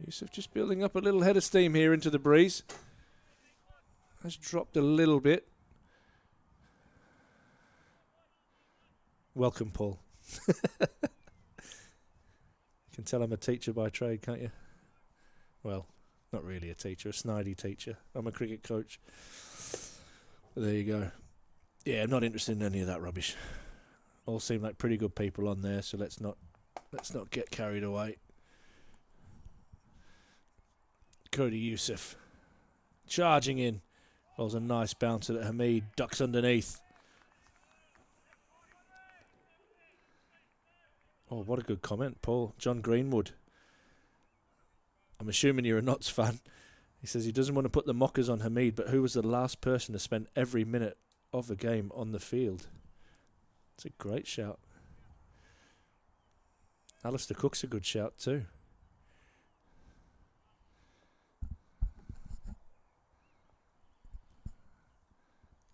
Yusuf just building up a little head of steam here into the breeze. Has dropped a little bit. Welcome, Paul. You can tell I'm a teacher by trade, can't you? Well, not really a teacher, a snidey teacher. I'm a cricket coach. But there you go. Yeah, I'm not interested in any of that rubbish. All seem like pretty good people on there, so let's not get carried away. Cody Yusuf charging in. That was a nice bouncer that Hamid ducks underneath. Oh, what a good comment, Paul. John Greenwood. I'm assuming you're a Notts fan. He says he doesn't want to put the mockers on Hamid, but who was the last person to spend every minute of the game on the field? It's a great shout. Alistair Cook's a good shout too.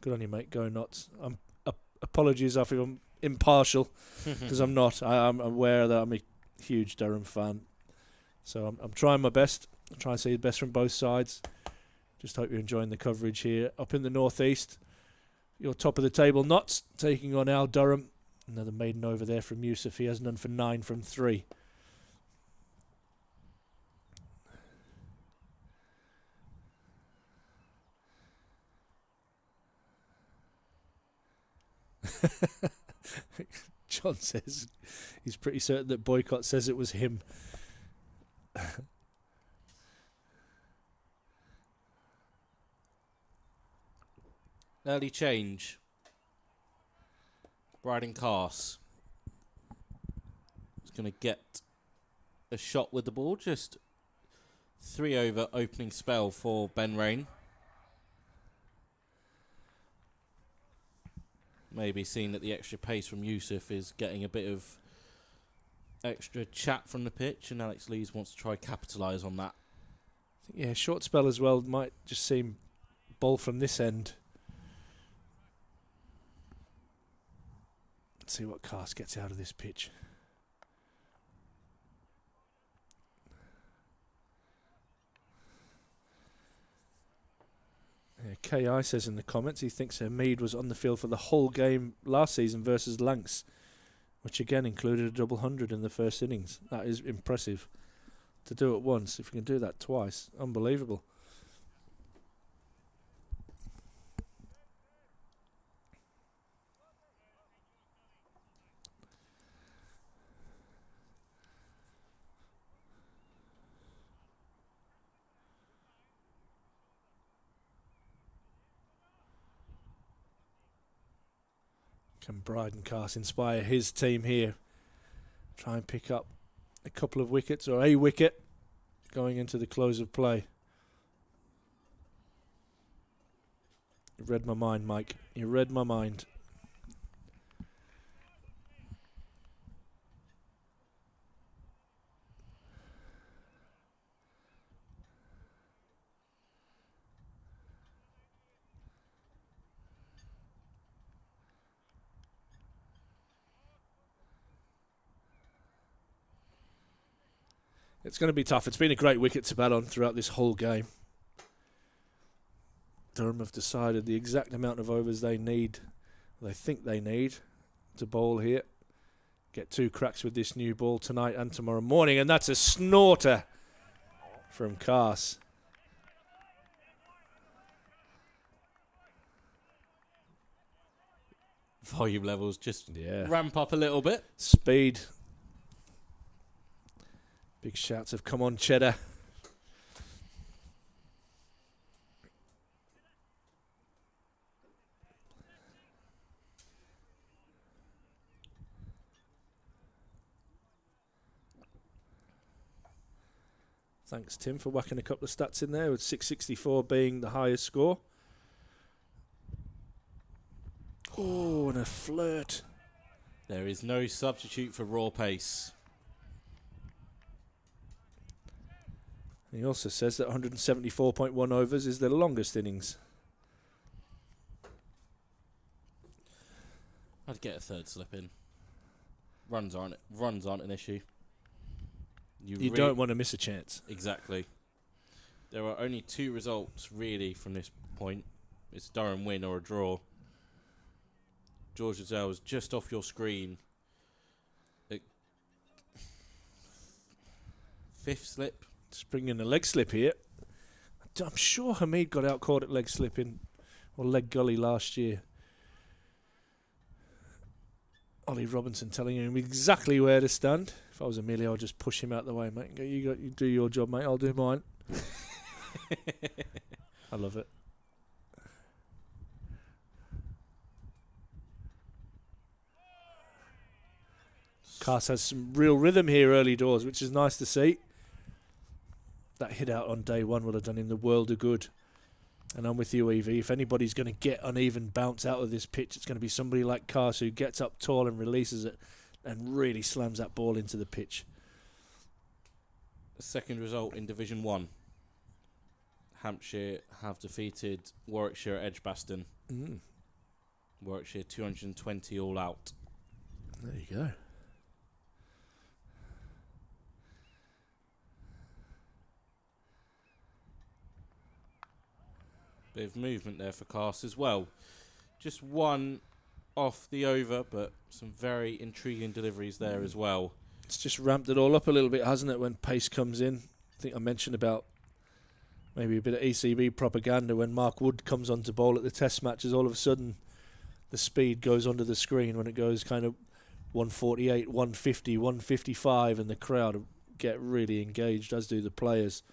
Good on you, mate. Go Notts. Apologies if I'm impartial, because I'm not. I'm aware that I'm a huge Durham fan. So I'm trying my best. I'm trying to see the best from both sides. Just hope you're enjoying the coverage here. Up in the northeast, your top of the table Notts taking on Al Durham. Another maiden over there from Yusuf. He has none for 9 from 3. John says he's pretty certain that Boycott says it was him. Early change. Bryden Carse is going to get a shot with the ball. Just 3 over opening spell for Ben Rain. Maybe seeing that the extra pace from Yusuf is getting a bit of extra chat from the pitch, and Alex Lees wants to try capitalise on that. Yeah, short spell as well. Might just seem ball from this end. Let's see what Carse gets out of this pitch. KI says in the comments he thinks Hamid was on the field for the whole game last season versus Lancs, which again included a double hundred in the first innings. That is impressive. To do it once, if you can do that twice, unbelievable. Can Bryden Cast inspire his team here? Try and pick up a couple of wickets or a wicket going into the close of play. You read my mind, Mike. You read my mind. It's going to be tough. It's been a great wicket to bat on throughout this whole game. Durham have decided the exact amount of overs they need, they think they need, to bowl here. Get 2 cracks with this new ball tonight and tomorrow morning, and that's a snorter from Cast. Volume levels just ramp up a little bit. Speed. Big shouts have come on, Cheddar. Thanks, Tim, for whacking a couple of stats in there, with 664 being the highest score. Oh, and a flirt. There is no substitute for raw pace. He also says that 174.1 overs is their longest innings. I'd get a third slip in. Runs aren't an issue. You don't want to miss a chance. Exactly. There are only 2 results really from this point. It's Durham win or a draw. George Giselle is just off your screen. 5th slip. Just bringing a leg slip here. I'm sure Hamid got out caught at leg slipping or leg gully last year. Ollie Robinson telling him exactly where to stand. If I was Emilio, I'd just push him out the way, mate. You do your job, mate. I'll do mine. I love it. Cast has some real rhythm here early doors, which is nice to see. That hit out on day one would have done him the world of good. And I'm with you, Evie. If anybody's going to get uneven bounce out of this pitch, it's going to be somebody like Cast, who gets up tall and releases it and really slams that ball into the pitch. The second result in Division 1. Hampshire have defeated Warwickshire at Edgbaston. Warwickshire 220 all out. There you go. Bit of movement there for Cast as well. Just one off the over, but some very intriguing deliveries there as well. It's just ramped it all up a little bit, hasn't it, when pace comes in? I think I mentioned about maybe a bit of ECB propaganda when Mark Wood comes on to bowl at the test matches. All of a sudden, the speed goes onto the screen when it goes kind of 148, 150, 155, and the crowd get really engaged, as do the players.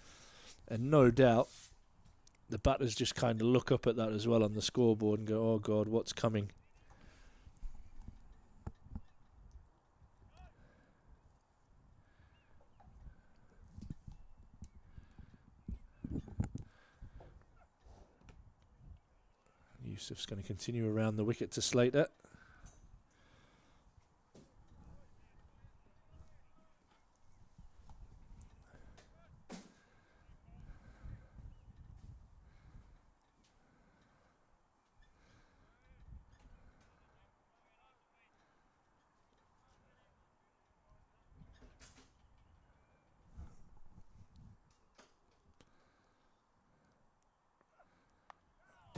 And no doubt, the batters just kind of look up at that as well on the scoreboard and go, oh God, what's coming? Yusuf's going to continue around the wicket to Slater.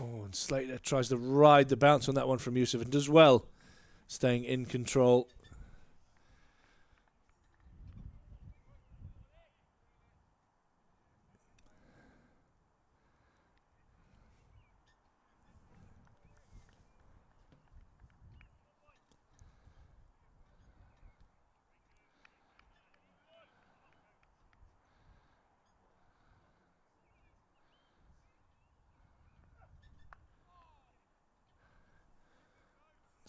Oh, and Slater tries to ride the bounce on that one from Yusuf and does well, staying in control.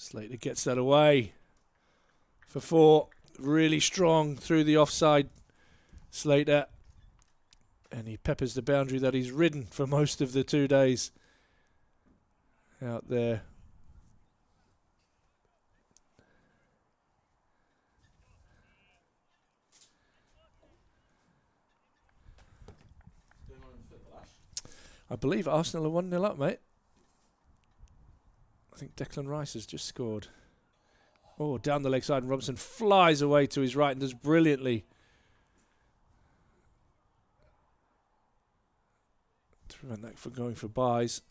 Slater gets that away for 4. Really strong through the offside, Slater. And he peppers the boundary that he's ridden for most of the 2 days out there. I believe Arsenal are 1-0 up, mate. I think Declan Rice has just scored. Oh, down the leg side, and Robinson flies away to his right and does brilliantly to prevent that from going for buys.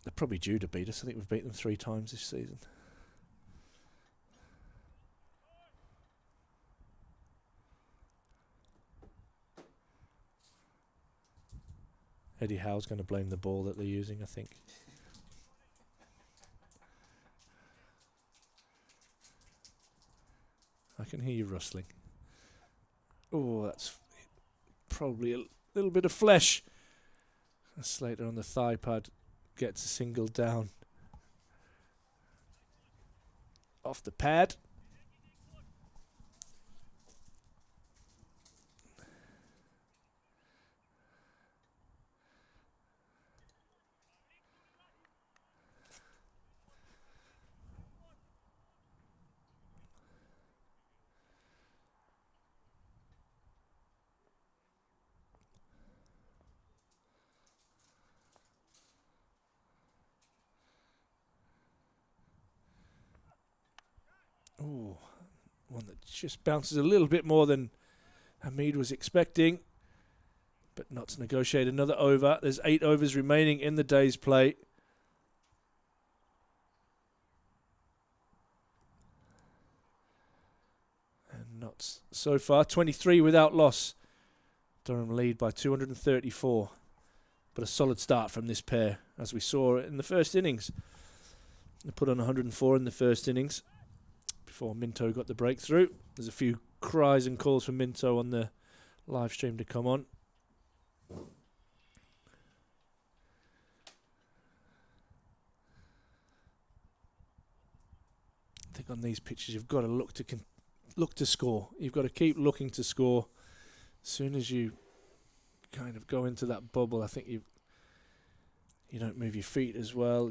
They're probably due to beat us. I think we've beaten them 3 times this season. Eddie Howe's going to blame the ball that they're using, I think. I can hear you rustling. Oh, that's probably a little bit of flesh. Slater on the thigh pad gets a single down. Off the pad. Oh, one that just bounces a little bit more than Hamid was expecting. But not to negotiate another over. There's 8 overs remaining in the day's play. And not so far. 23 without loss. Durham lead by 234. But a solid start from this pair, as we saw in the first innings. They put on 104 in the first innings before Minto got the breakthrough. There's a few cries and calls for Minto on the live stream to come on. I think on these pitches you've got to look to score. You've got to keep looking to score. As soon as you kind of go into that bubble, I think you don't move your feet as well.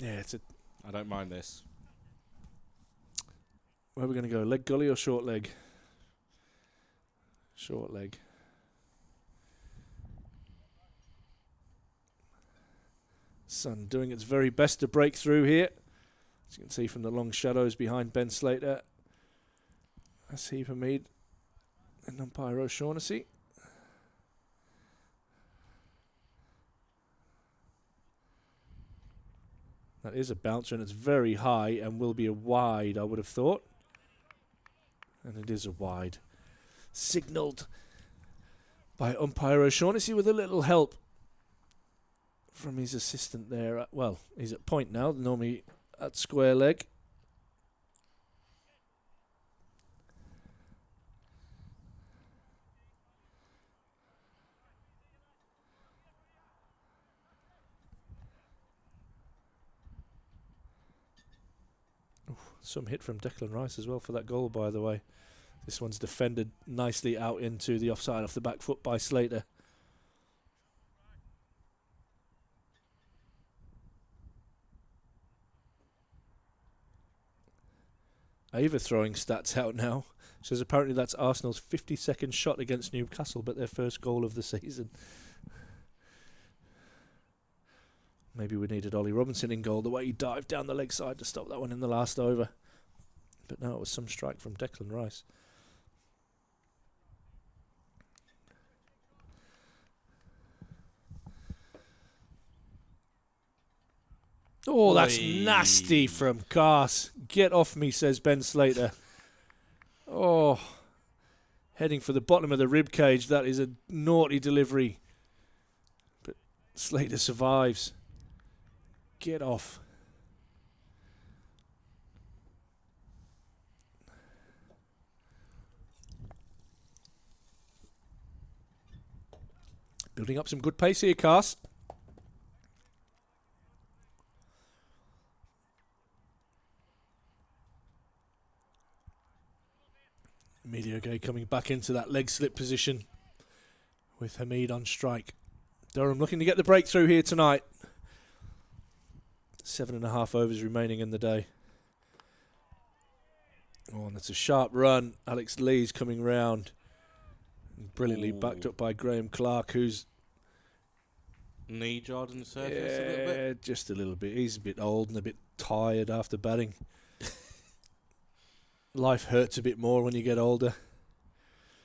I don't mind this. Where are we going to go? Leg gully or short leg? Short leg. Sun doing its very best to break through here. As you can see from the long shadows behind Ben Slater. Asheeb Hamid and umpire O'Shaughnessy. That is a bouncer and it's very high and will be a wide, I would have thought. And it is a wide. Signalled by umpire O'Shaughnessy with a little help from his assistant there. Well, he's at point now, normally at square leg. Some hit from Declan Rice as well for that goal, by the way. This one's defended nicely out into the offside off the back foot by Slater. Ava throwing stats out now. Says apparently that's Arsenal's 52nd shot against Newcastle, but their first goal of the season. Maybe we needed Ollie Robinson in goal, the way he dived down the leg side to stop that one in the last over. But no, it was some strike from Declan Rice. Oh, that's nasty from Cars. Get off me, says Ben Slater. Oh, heading for the bottom of the rib cage. That is a naughty delivery. But Slater survives. Get off. Building up some good pace here, Cast. Mediogay coming back into that leg slip position with Hamid on strike. Durham looking to get the breakthrough here tonight. 7.5 overs remaining in the day. Oh, and that's a sharp run. Alex Lee's coming round. Brilliantly backed up by Graham Clark, who's... knee jarred on the surface a little bit? Just a little bit. He's a bit old and a bit tired after batting. Life hurts a bit more when you get older.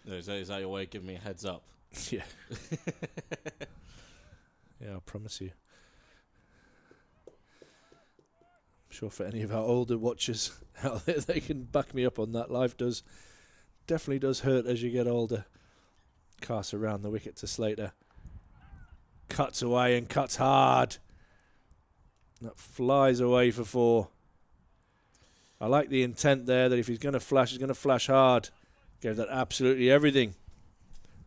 Is that your way of giving me a heads up? Yeah. Yeah, I promise you. I'm sure for any of our older watchers out there, they can back me up on that. Life definitely does hurt as you get older. Casts around the wicket to Slater. Cuts away and cuts hard. That flies away for 4. I like the intent there that if he's going to flash, he's going to flash hard. Gave that absolutely everything.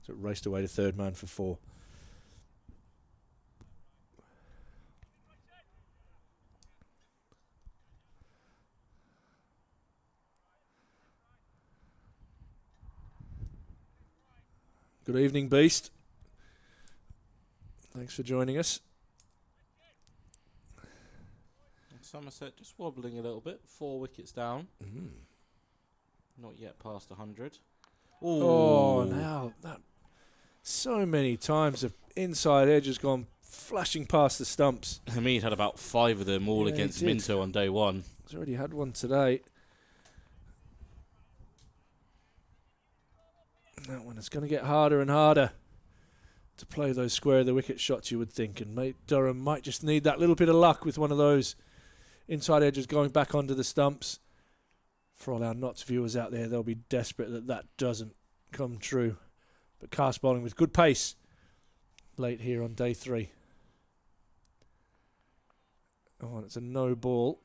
So it raced away to third man for 4. Good evening, Beast. Thanks for joining us. Somerset just wobbling a little bit. 4 wickets down. Mm. Not yet past 100. Oh, now that so many times the inside edge has gone flashing past the stumps. Hamid had about 5 of them all Yeah, against he did. Minto on day 1. He's already had one today. That one is going to get harder and harder to play those square of the wicket shots, you would think. And mate, Durham might just need that little bit of luck with one of those inside edges going back onto the stumps. For all our Notts viewers out there, they'll be desperate that that doesn't come true. But Cast bowling with good pace late here on day 3. Oh, and it's a no ball.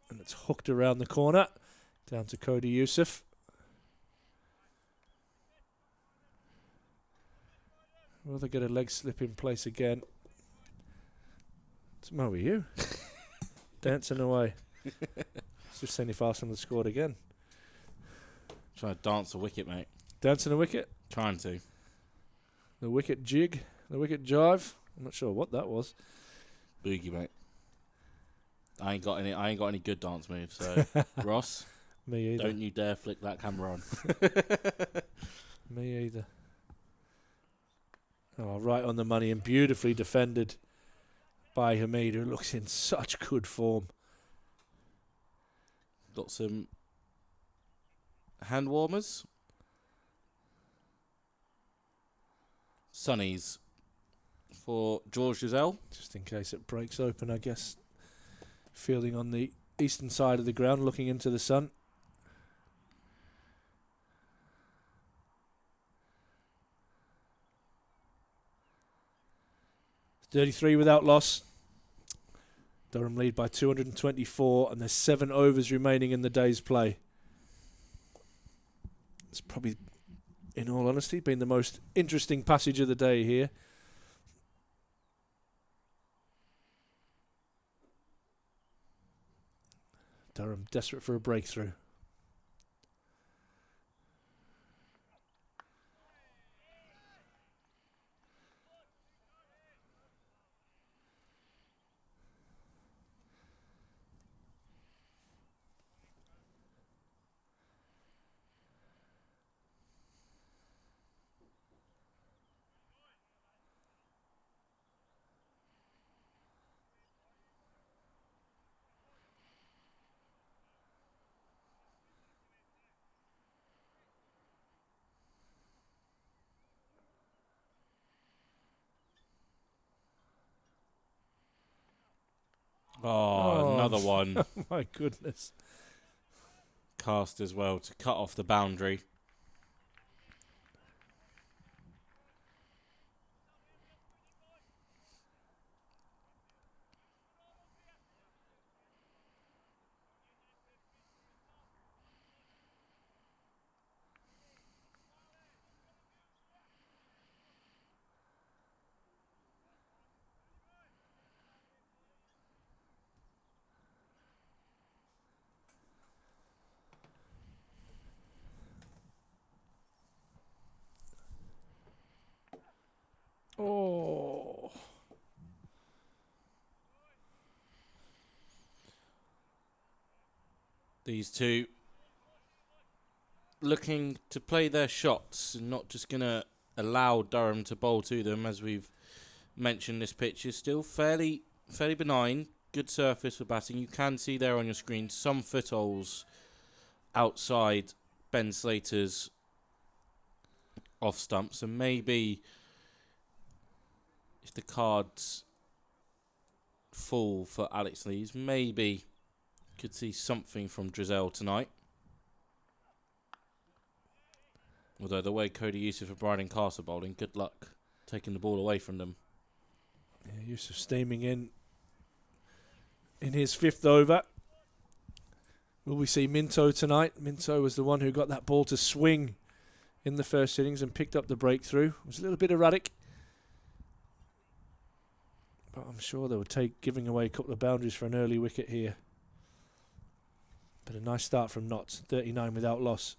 And it's hooked around the corner. Down to Cody Youssef. Will they get a leg slip in place again? What's the matter with you? Dancing away. Let's just send if Arsenal had scored again. Trying to dance a wicket, mate. Dancing a wicket. Trying to. The wicket jig. The wicket jive. I'm not sure what that was. Boogie, mate. I ain't got any good dance moves, so Ross, Me either. don't you dare flick that camera on. Me either. Oh, right on the money and beautifully defended by Hamid, who looks in such good form. Got some hand warmers. Sunnies for George Giselle. Just in case it breaks open, I guess. Fielding on the eastern side of the ground, looking into the sun. .33 without loss. Durham lead by 224, and there's 7 overs remaining in the day's play. It's probably, in all honesty, been the most interesting passage of the day here. Durham desperate for a breakthrough. Oh, another one. Oh my goodness. Cast as well to cut off the boundary. Oh. These two looking to play their shots and not just going to allow Durham to bowl to them. As we've mentioned, this pitch is still fairly benign. Good surface for batting. You can see there on your screen some footholes outside Ben Slater's off stump. So maybe if the cards fall for Alex Lees, maybe could see something from Drizzell tonight. Although the way Cody Yusuf and Brian Castle bowling, good luck taking the ball away from them. Yeah, Yusuf steaming in his 5th over. Will we see Minto tonight? Minto was the one who got that ball to swing in the first innings and picked up the breakthrough. It was a little bit erratic, but I'm sure they would giving away a couple of boundaries for an early wicket here. But a nice start from Notts, 39 without loss.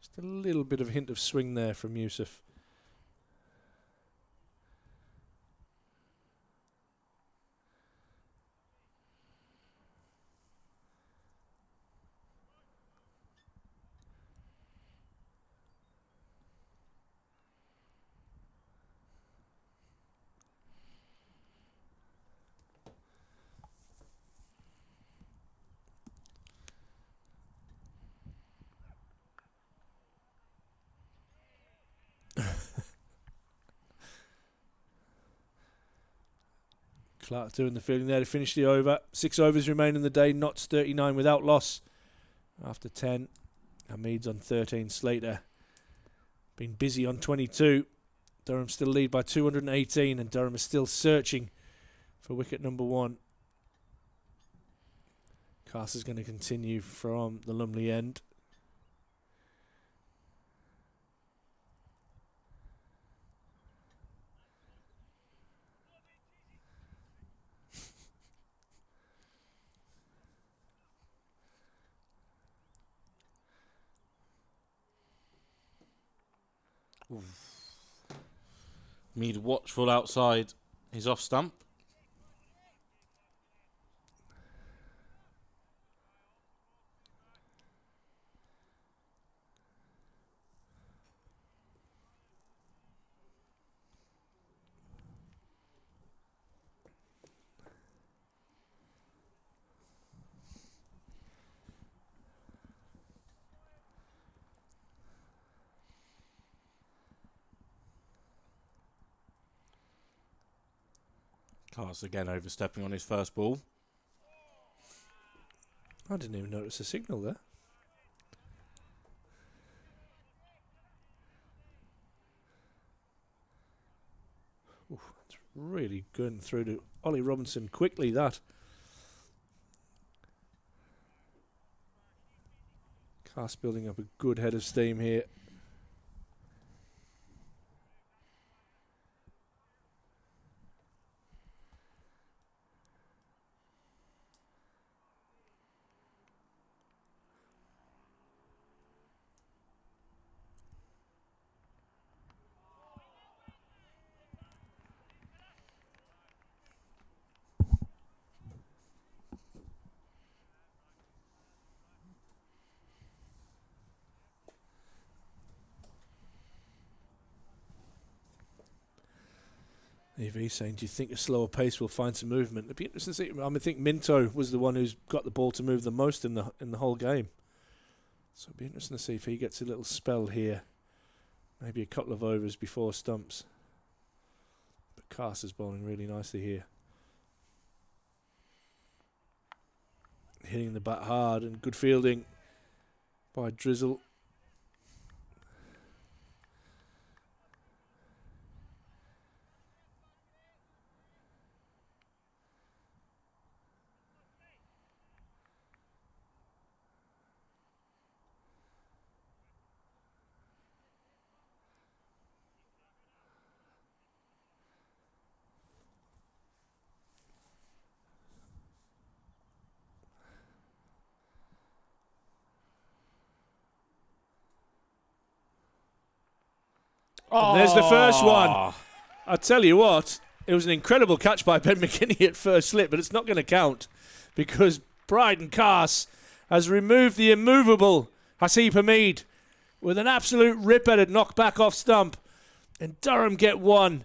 Just a little bit of a hint of swing there from Yusuf. Clark doing the fielding there to finish the over. 6 overs remain in the day. Notts 39 without loss. After 10, Hamid's on 13. Slater been busy on 22. Durham still lead by 218, and Durham is still searching for wicket number 1. Carter's going to continue from the Lumley end. Mead watchful outside his off stump. Cars again overstepping on his first ball. I didn't even notice a signal there. Ooh, it's really going through to Ollie Robinson quickly, that. Cars building up a good head of steam here. EV saying, do you think a slower pace will find some movement? It'd be interesting to see. I think Minto was the one who's got the ball to move the most in the whole game. So it'd be interesting to see if he gets a little spell here. Maybe a couple of overs before stumps. But Carter's bowling really nicely here. Hitting the bat hard, and good fielding by Drizzell. And there's the first one. Oh. I tell you what, it was an incredible catch by Ben McKinney at first slip, but it's not going to count because Bryden Cass has removed the immovable Hasib Hamid with an absolute rip-headed knockback off stump. And Durham get one.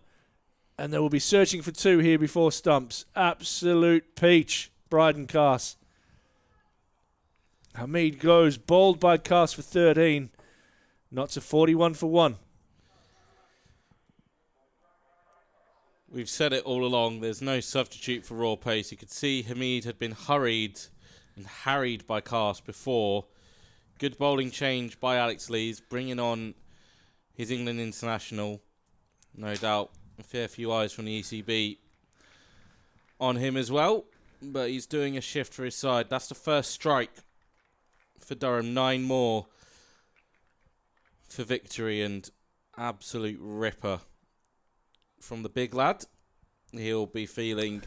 And they will be searching for two here before stumps. Absolute peach, Bryden Cass. Hamid goes bowled by Cass for 13. Not a 41 for 1. We've said it all along. There's no substitute for raw pace. You could see Hamid had been hurried and harried by Cass before. Good bowling change by Alex Lees, bringing on his England international. No doubt a fair few eyes from the ECB on him as well. But he's doing a shift for his side. That's the first strike for Durham. 9 more for victory and absolute ripper from the big lad. He'll be feeling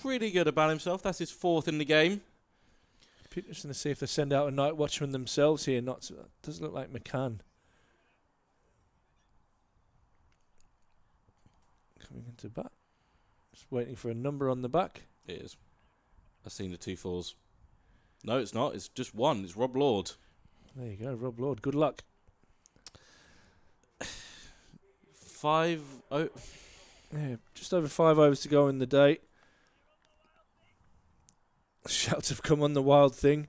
pretty good about himself. That's his 4th in the game. Interesting to see if they send out a night watchman themselves here. Doesn't look like McCann. Coming into bat. Just waiting for a number on the back. It is. I've seen the 2 4s. No, it's not. It's just 1. It's Rob Lord. There you go, Rob Lord. Good luck. 5. Oh. Yeah, just over 5 overs to go in the day. Shouts have come on the wild thing.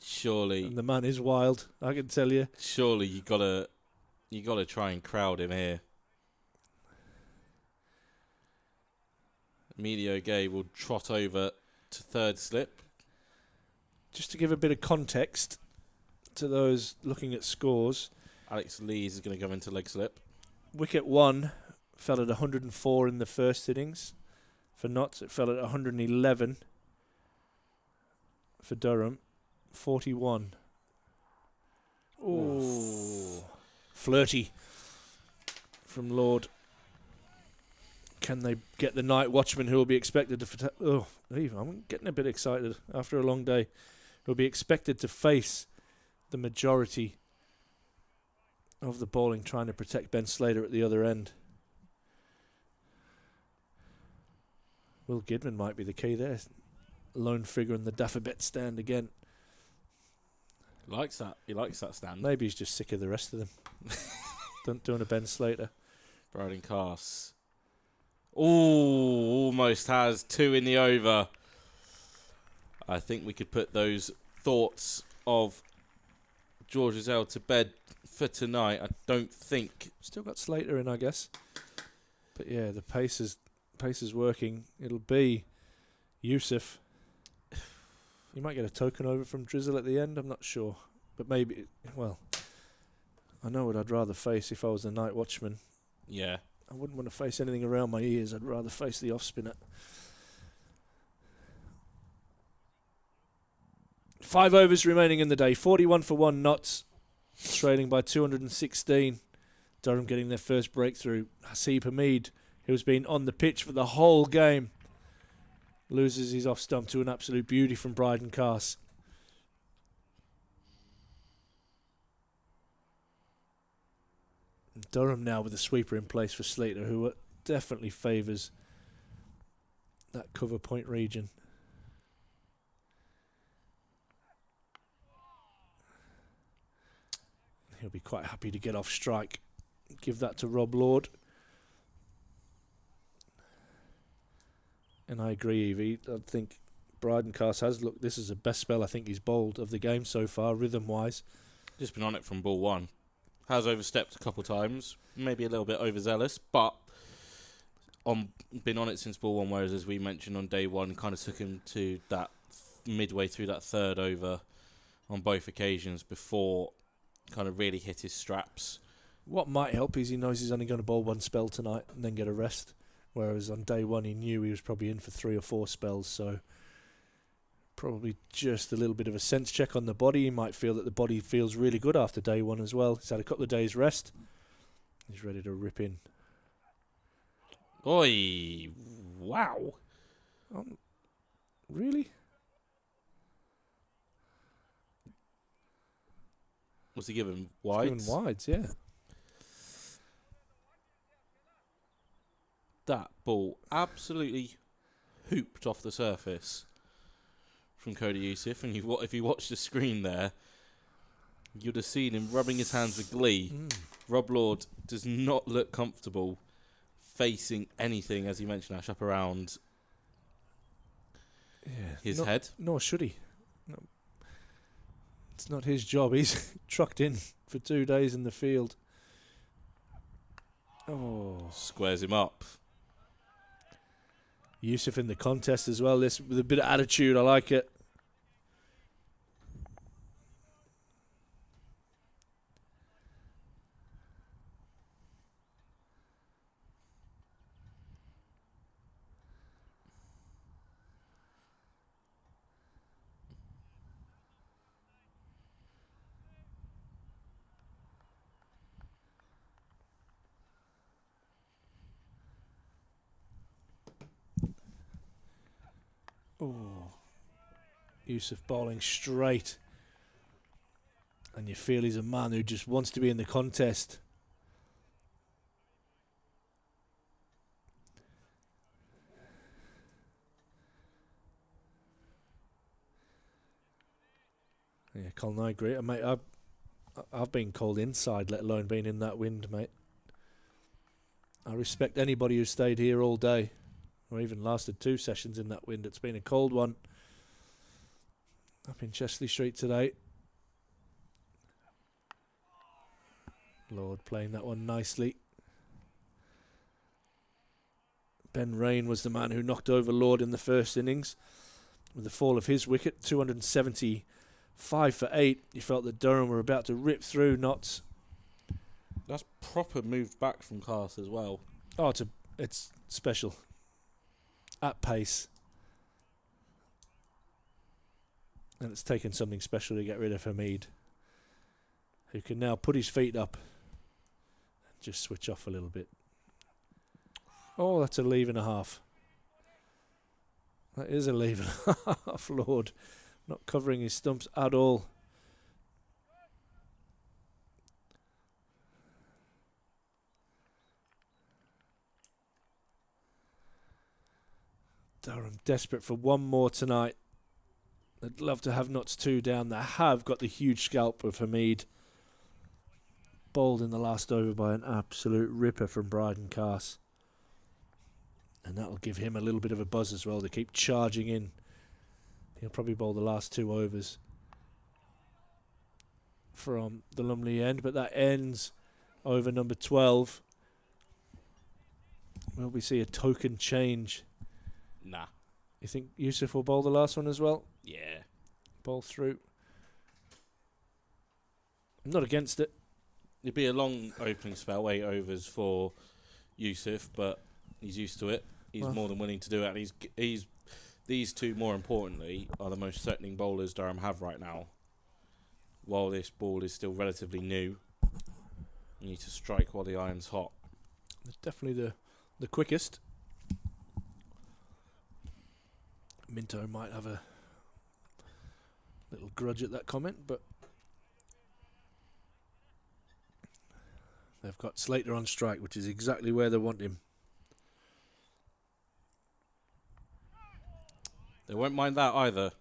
Surely. And the man is wild, I can tell you. Surely you gotta try and crowd him here. Medio Gay will trot over to 3rd slip. Just to give a bit of context to those looking at scores. Alex Lees is going to go into leg slip. Wicket 1 fell at 104 in the first innings. For Notts, it fell at 111. For Durham, 41. Oh, flirty from Lord. Can they get the night watchman who will be expected to... I'm getting a bit excited after a long day. Who will be expected to face the majority of the bowling, trying to protect Ben Slater at the other end. Will Gidman might be the key there. Lone figure in the Daffabet stand again. He likes that stand. Maybe he's just sick of the rest of them. Doing a Ben Slater. Bryden Cass. Ooh, almost has 2 in the over. I think we could put those thoughts of George Rizal to bed for tonight. I don't think... Still got Slater in, I guess. But yeah, the pace is working. It'll be Yusuf. You might get a token over from Drizzle at the end, I'm not sure. But maybe, well, I know what I'd rather face if I was the night watchman. Yeah. I wouldn't want to face anything around my ears. I'd rather face the off-spinner. 5 overs remaining in the day. 41 for 1 Notts, trailing by 216. Durham getting their first breakthrough. Hasib Hamid, who's been on the pitch for the whole game, loses his off stump to an absolute beauty from Bryden Cass. Durham now with a sweeper in place for Slater, who definitely favours that cover point region. He'll be quite happy to get off strike. Give that to Rob Lord. And I agree, Evie. I think Bryden Cass has looked. This is the best spell I think he's bowled of the game so far, rhythm-wise. Just been on it from ball 1. Has overstepped a couple times, maybe a little bit overzealous, but been on it since ball 1. Whereas, as we mentioned on day 1, kind of took him to that midway through that 3rd over on both occasions before kind of really hit his straps. What might help is he knows he's only going to bowl 1 spell tonight and then get a rest. Whereas on day 1 he knew he was probably in for 3 or 4 spells, so probably just a little bit of a sense check on the body. He might feel that the body feels really good after day 1 as well. He's had a couple of days rest. He's ready to rip in. Oi! Wow! Really? Was he given wides? Given wides, yeah. ball absolutely hooped off the surface from Cody Youssef, and if you watch the screen there, you'd have seen him rubbing his hands with glee. Rob Lord does not look comfortable facing anything, as you mentioned, Ash, up around his head. Nor should he. No. It's not his job. He's trucked in for 2 days in the field. Oh, squares him up. Youssef in the contest as well. This with a bit of attitude. I like it. Oh, Youssef bowling straight, and you feel he's a man who just wants to be in the contest. Yeah, Colin, I agree, mate. I've been called inside, let alone being in that wind, mate. I respect anybody who stayed here all day, or even lasted 2 sessions in that wind. It's been a cold one up in Chesley Street today. Lord playing that one nicely. Ben Rain was the man who knocked over Lord in the first innings with the fall of his wicket, 275 for 8. You felt that Durham were about to rip through knots. That's proper moved back from class as well. Oh, it's special. At pace. And it's taken something special to get rid of Hamid, who can now put his feet up and just switch off a little bit. Oh, that's a leave and a half. That is a leave and a half, Lord. Not covering his stumps at all. Durham desperate for one more tonight. They'd love to have Notts 2 down. They have got the huge scalp of Hamid. Bowled in the last over by an absolute ripper from Bryden Cass. And that'll give him a little bit of a buzz as well to keep charging in. He'll probably bowl the last 2 overs from the Lumley end. But that ends over number 12. Will we see a token change? Nah. You think Youssef will bowl the last one as well? Yeah. Bowl through. I'm not against it. It'd be a long opening spell, 8 overs for Youssef, but he's used to it. He's more than willing to do it. And he's these two, more importantly, are the most threatening bowlers Durham have right now. While this ball is still relatively new, you need to strike while the iron's hot. It's definitely the quickest. Minto might have a little grudge at that comment, but they've got Slater on strike, which is exactly where they want him. They won't mind that either.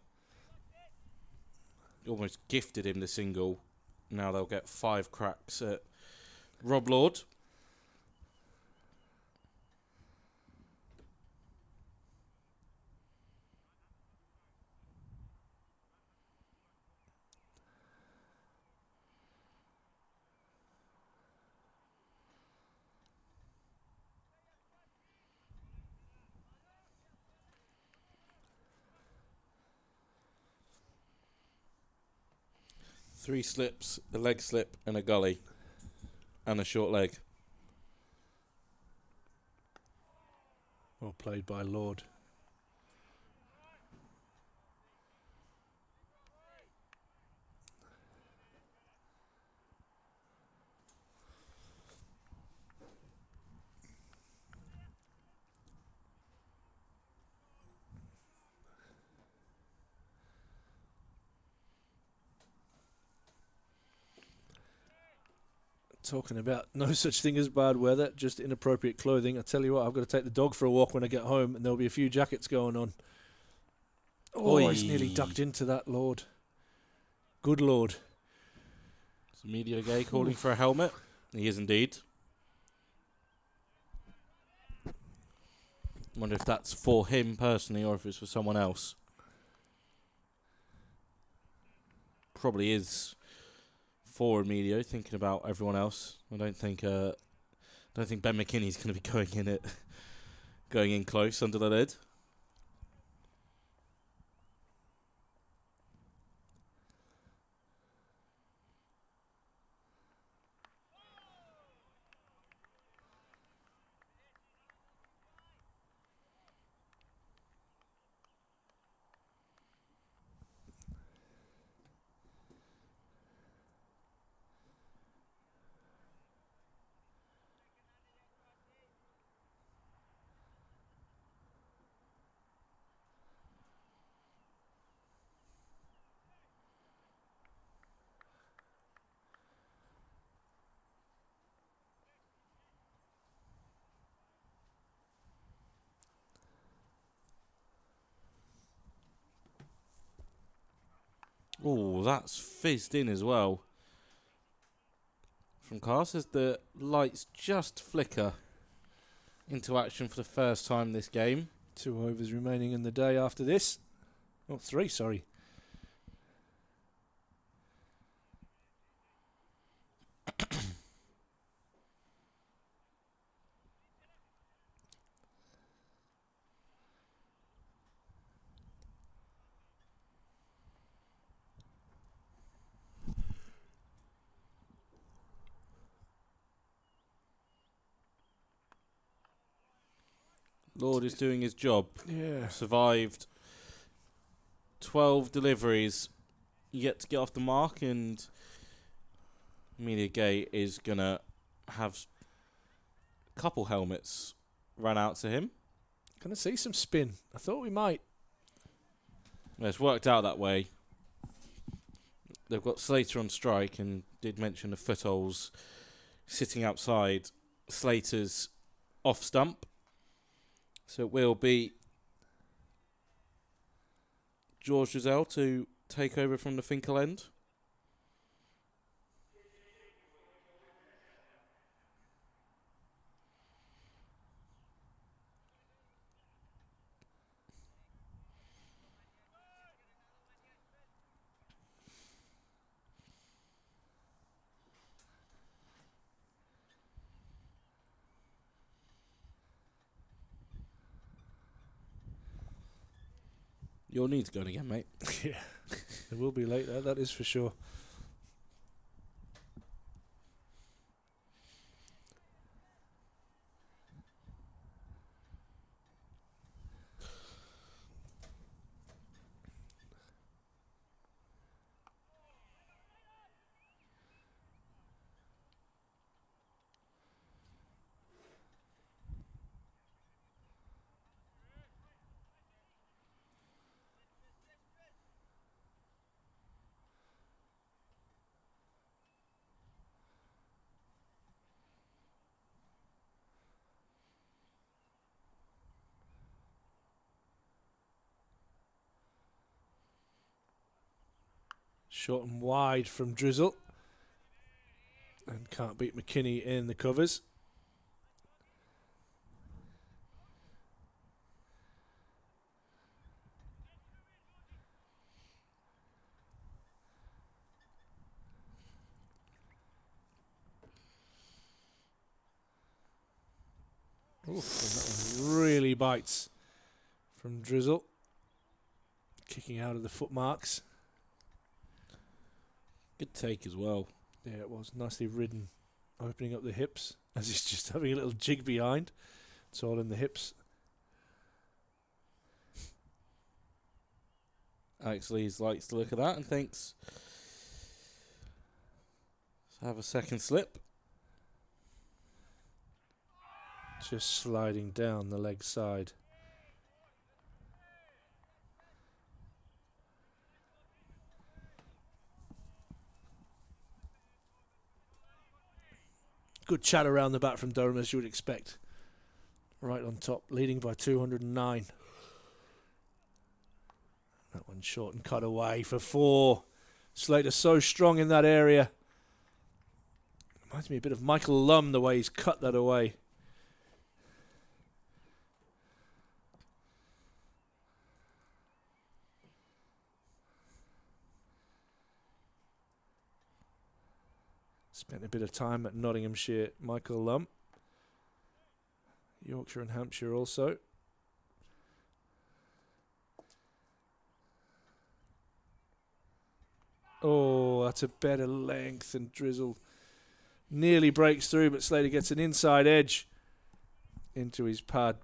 Almost gifted him the single. Now they'll get 5 cracks at Rob Lord. Three slips, a leg slip and a gully. And a short leg. Well played by Lord. Talking about no such thing as bad weather, just inappropriate clothing. I tell you what, I've got to take the dog for a walk when I get home, and there'll be a few jackets going on. Oh, he's nearly ducked into that, Lord. Good Lord. Is Media Gay calling for a helmet? He is indeed. Wonder if that's for him personally or if it's for someone else. Probably is for Emilio, thinking about everyone else. I don't think Ben McKinney's going to be going in close under the lid. Oh, that's fizzed in as well. From Carr says the lights just flicker into action for the first time this game. 2 overs remaining in the day after this. Oh, 3, sorry. Lord is doing his job. Yeah. Survived 12 deliveries yet to get off the mark, and Media Gay is going to have a couple helmets run out to him. Gonna see some spin. I thought we might. Well, it's worked out that way. They've got Slater on strike and did mention the footholes sitting outside Slater's off stump. So it will be George Giselle to take over from the Finkel end. Your knee's going again, mate. Yeah. It will be later, that is for sure. Short and wide from Drizzle. And can't beat McKinney in the covers. Oof, and that one really bites from Drizzle. Kicking out of the footmarks. Good take as well. Yeah, it was nicely ridden, opening up the hips as he's just having a little jig behind. It's all in the hips. Alex Lees likes to look at that and thinks, let's have a second slip. Just sliding down the leg side. Good chat around the bat from Durham, as you would expect. Right on top, leading by 209. That one short and cut away for 4. Slater so strong in that area. Reminds me a bit of Michael Lum, the way he's cut that away. Spent a bit of time at Nottinghamshire, Michael Lum. Yorkshire and Hampshire also. Oh, that's a better length, and Drizzle nearly breaks through, but Slater gets an inside edge into his pad.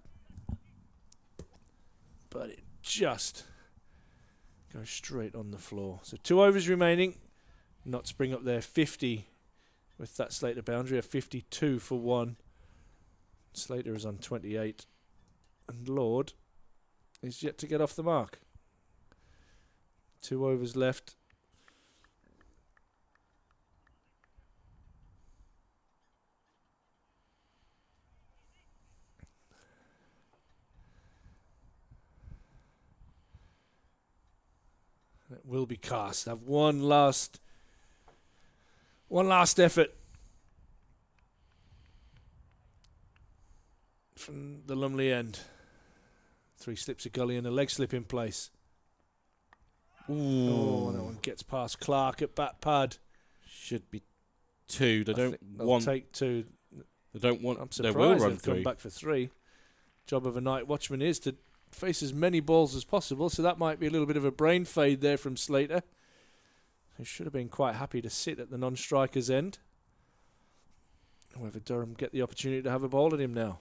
But it just goes straight on the floor. So 2 overs remaining. Knots bring up their 50 with that Slater boundary, a 52 for 1. Slater is on 28. And Lord is yet to get off the mark. 2 overs left. It will be cast. Have one last effort from the Lumley end. 3 slips of gully and a leg slip in place. Ooh. Oh, that one gets past Clark at bat pad. Should be 2. They don't They'll want. take 2. They don't want. I'm They will surprised run they've 3. come back for 3. Job of a night watchman is to face as many balls as possible, so that might be a little bit of a brain fade there from Slater, who should have been quite happy to sit at the non-striker's end. However, Durham get the opportunity to have a bowl at him now.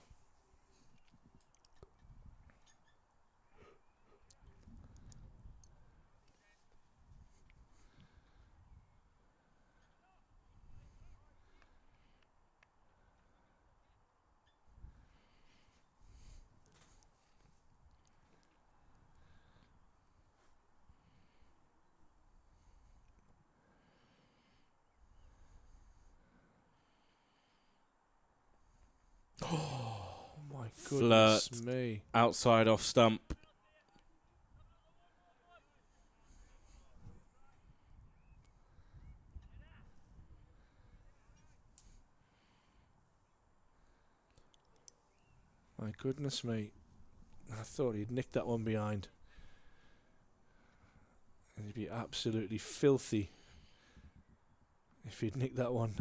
Oh my goodness Flirt. me. Outside off stump. My goodness me. I thought he'd nicked that one behind. And he'd be absolutely filthy if he'd nicked that one.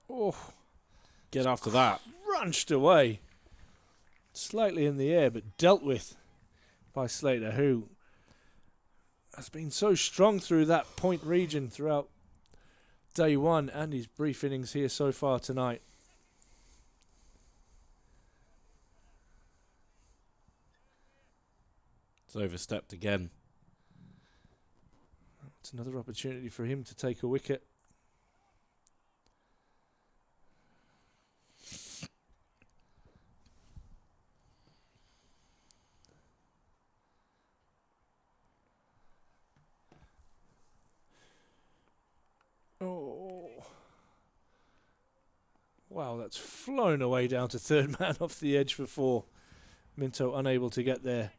Oh, Get after that. crunched away. Slightly in the air, but dealt with by Slater, who has been so strong through that point region throughout day 1 and his brief innings here so far tonight. It's overstepped again. It's another opportunity for him to take a wicket. Oh. Wow, that's flown away down to third man off the edge for 4. Minto unable to get there.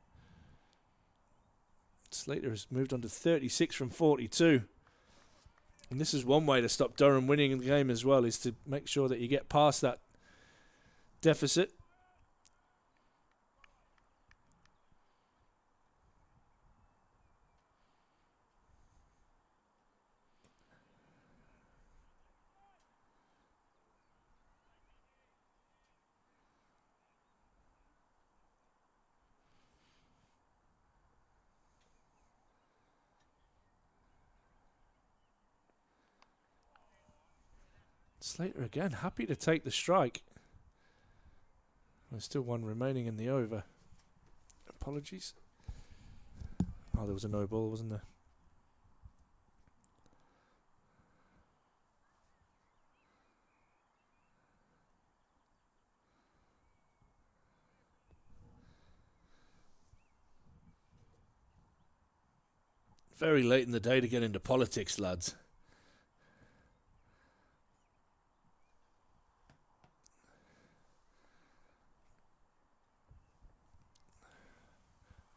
Slater has moved on to 36 from 42. And this is one way to stop Durham winning the game as well, is to make sure that you get past that deficit Slater again, happy to take the strike. There's still one remaining in the over. Apologies. Oh, there was a no ball, wasn't there? Very late in the day to get into politics, lads.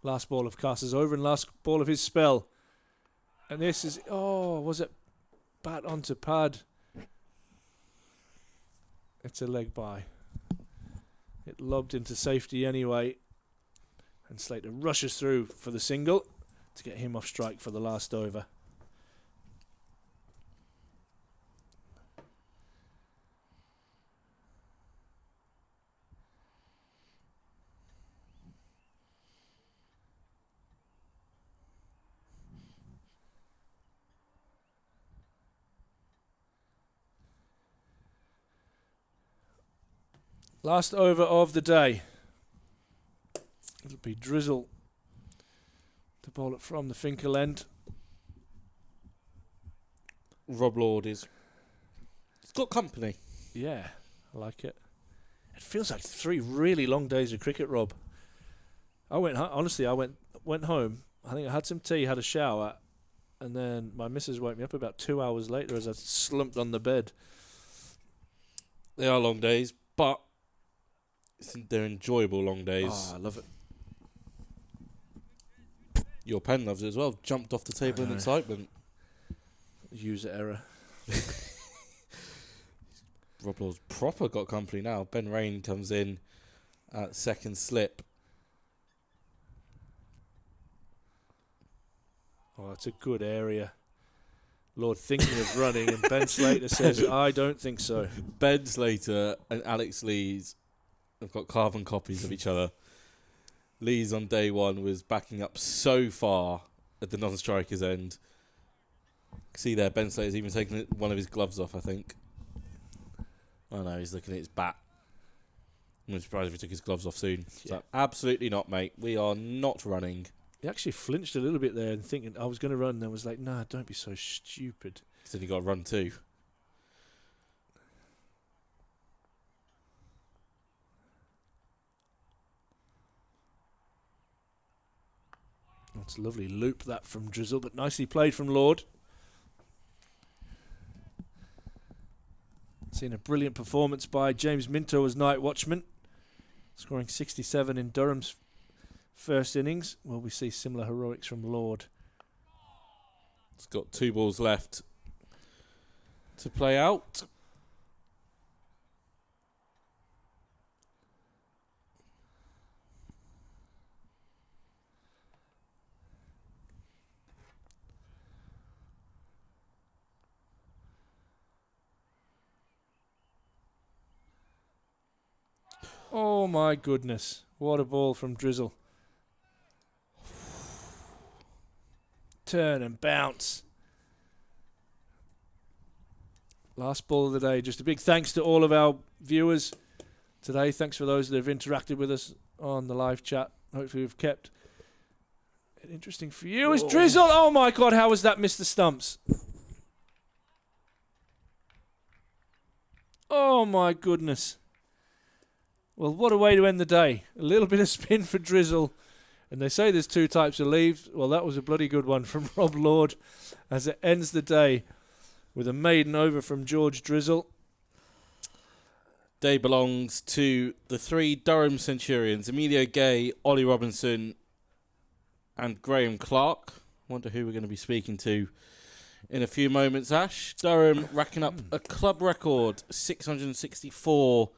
Last ball of Cass's over and last ball of his spell. And this is, was it bat onto pad? It's a leg by. It lobbed into safety anyway. And Slater rushes through for the single to get him off strike for the last over. Last over of the day. It'll be Drizzle to bowl it from the Finkel end. Rob Lord is. It's got company. Yeah, I like it. It feels like 3 really long days of cricket, Rob. I went home. I think I had some tea, had a shower, and then my missus woke me up about 2 hours later as I slumped on the bed. They are long days, but they're enjoyable long days. Oh, I love it. Your pen loves it as well. Jumped off the table in excitement. User error. Rob Lord's proper got company now. Ben Rain comes in at second slip. Oh, that's a good area. Lord thinking of running, and Ben Slater says, I don't think so. Ben Slater and Alex Lees have got carbon copies of each other. Lees on day one was backing up so far at the non-striker's end. See there, Ben Slater's even taken one of his gloves off, I think. Oh no, he's looking at his bat. I'm surprised if he took his gloves off soon. Yeah. So, absolutely not, mate. We are not running. He actually flinched a little bit there and thinking I was going to run, and then was like, nah, don't be so stupid. He said he got to run too. That's a lovely loop that from Drizzle, but nicely played from Lord. Seen a brilliant performance by James Minto as night watchman, scoring 67 in Durham's first innings. Will we see similar heroics from Lord? It's got 2 balls left to play out. Oh my goodness. What a ball from Drizzle. Turn and bounce. Last ball of the day. Just a big thanks to all of our viewers today. Thanks for those that have interacted with us on the live chat. Hopefully we've kept it interesting for you. As Drizzle, oh my God, how was that missed the stumps? Oh my goodness. Well, what a way to end the day. A little bit of spin for Drizzle. And they say there's 2 types of leaves. Well, that was a bloody good one from Rob Lord as it ends the day with a maiden over from George Drizzle. Day belongs to the 3 Durham Centurions, Emilio Gay, Ollie Robinson and Graham Clark. Wonder who we're going to be speaking to in a few moments, Ash. Durham racking up a club record, 664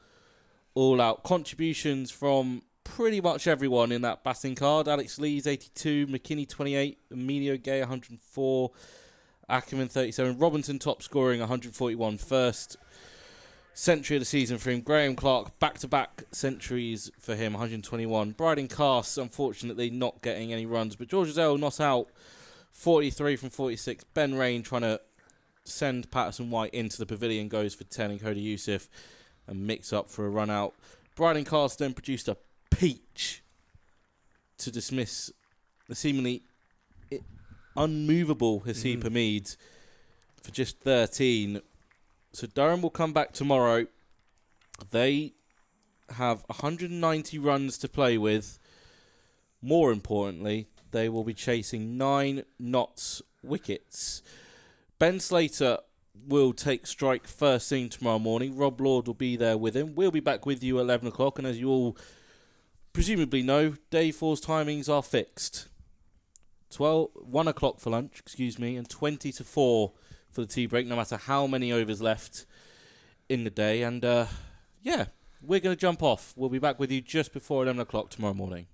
all-out contributions from pretty much everyone in that batting card. Alex Lees, 82, McKinney, 28, Emilio Gay, 104, Ackerman, 37, Robinson top scoring, 141, first century of the season for him. Graham Clark, back-to-back centuries for him, 121. Bryden Cass, unfortunately, not getting any runs, but George Ozell not out, 43 from 46. Ben Rain trying to send Patterson White into the pavilion, goes for 10 and Cody Youssef, and mix up for a run out. Bryden Carston produced a peach to dismiss the seemingly unmovable Haseeb Hamid for just 13. So Durham will come back tomorrow. They have 190 runs to play with. More importantly, they will be chasing 9 Notts wickets. Ben Slater will take strike first thing tomorrow morning. Rob Lord will be there with him. We'll be back with you at 11 o'clock. And as you all presumably know, day 4's timings are fixed. 1 o'clock for lunch, and 20 to 4 for the tea break, no matter how many overs left in the day. And, we're going to jump off. We'll be back with you just before 11 o'clock tomorrow morning.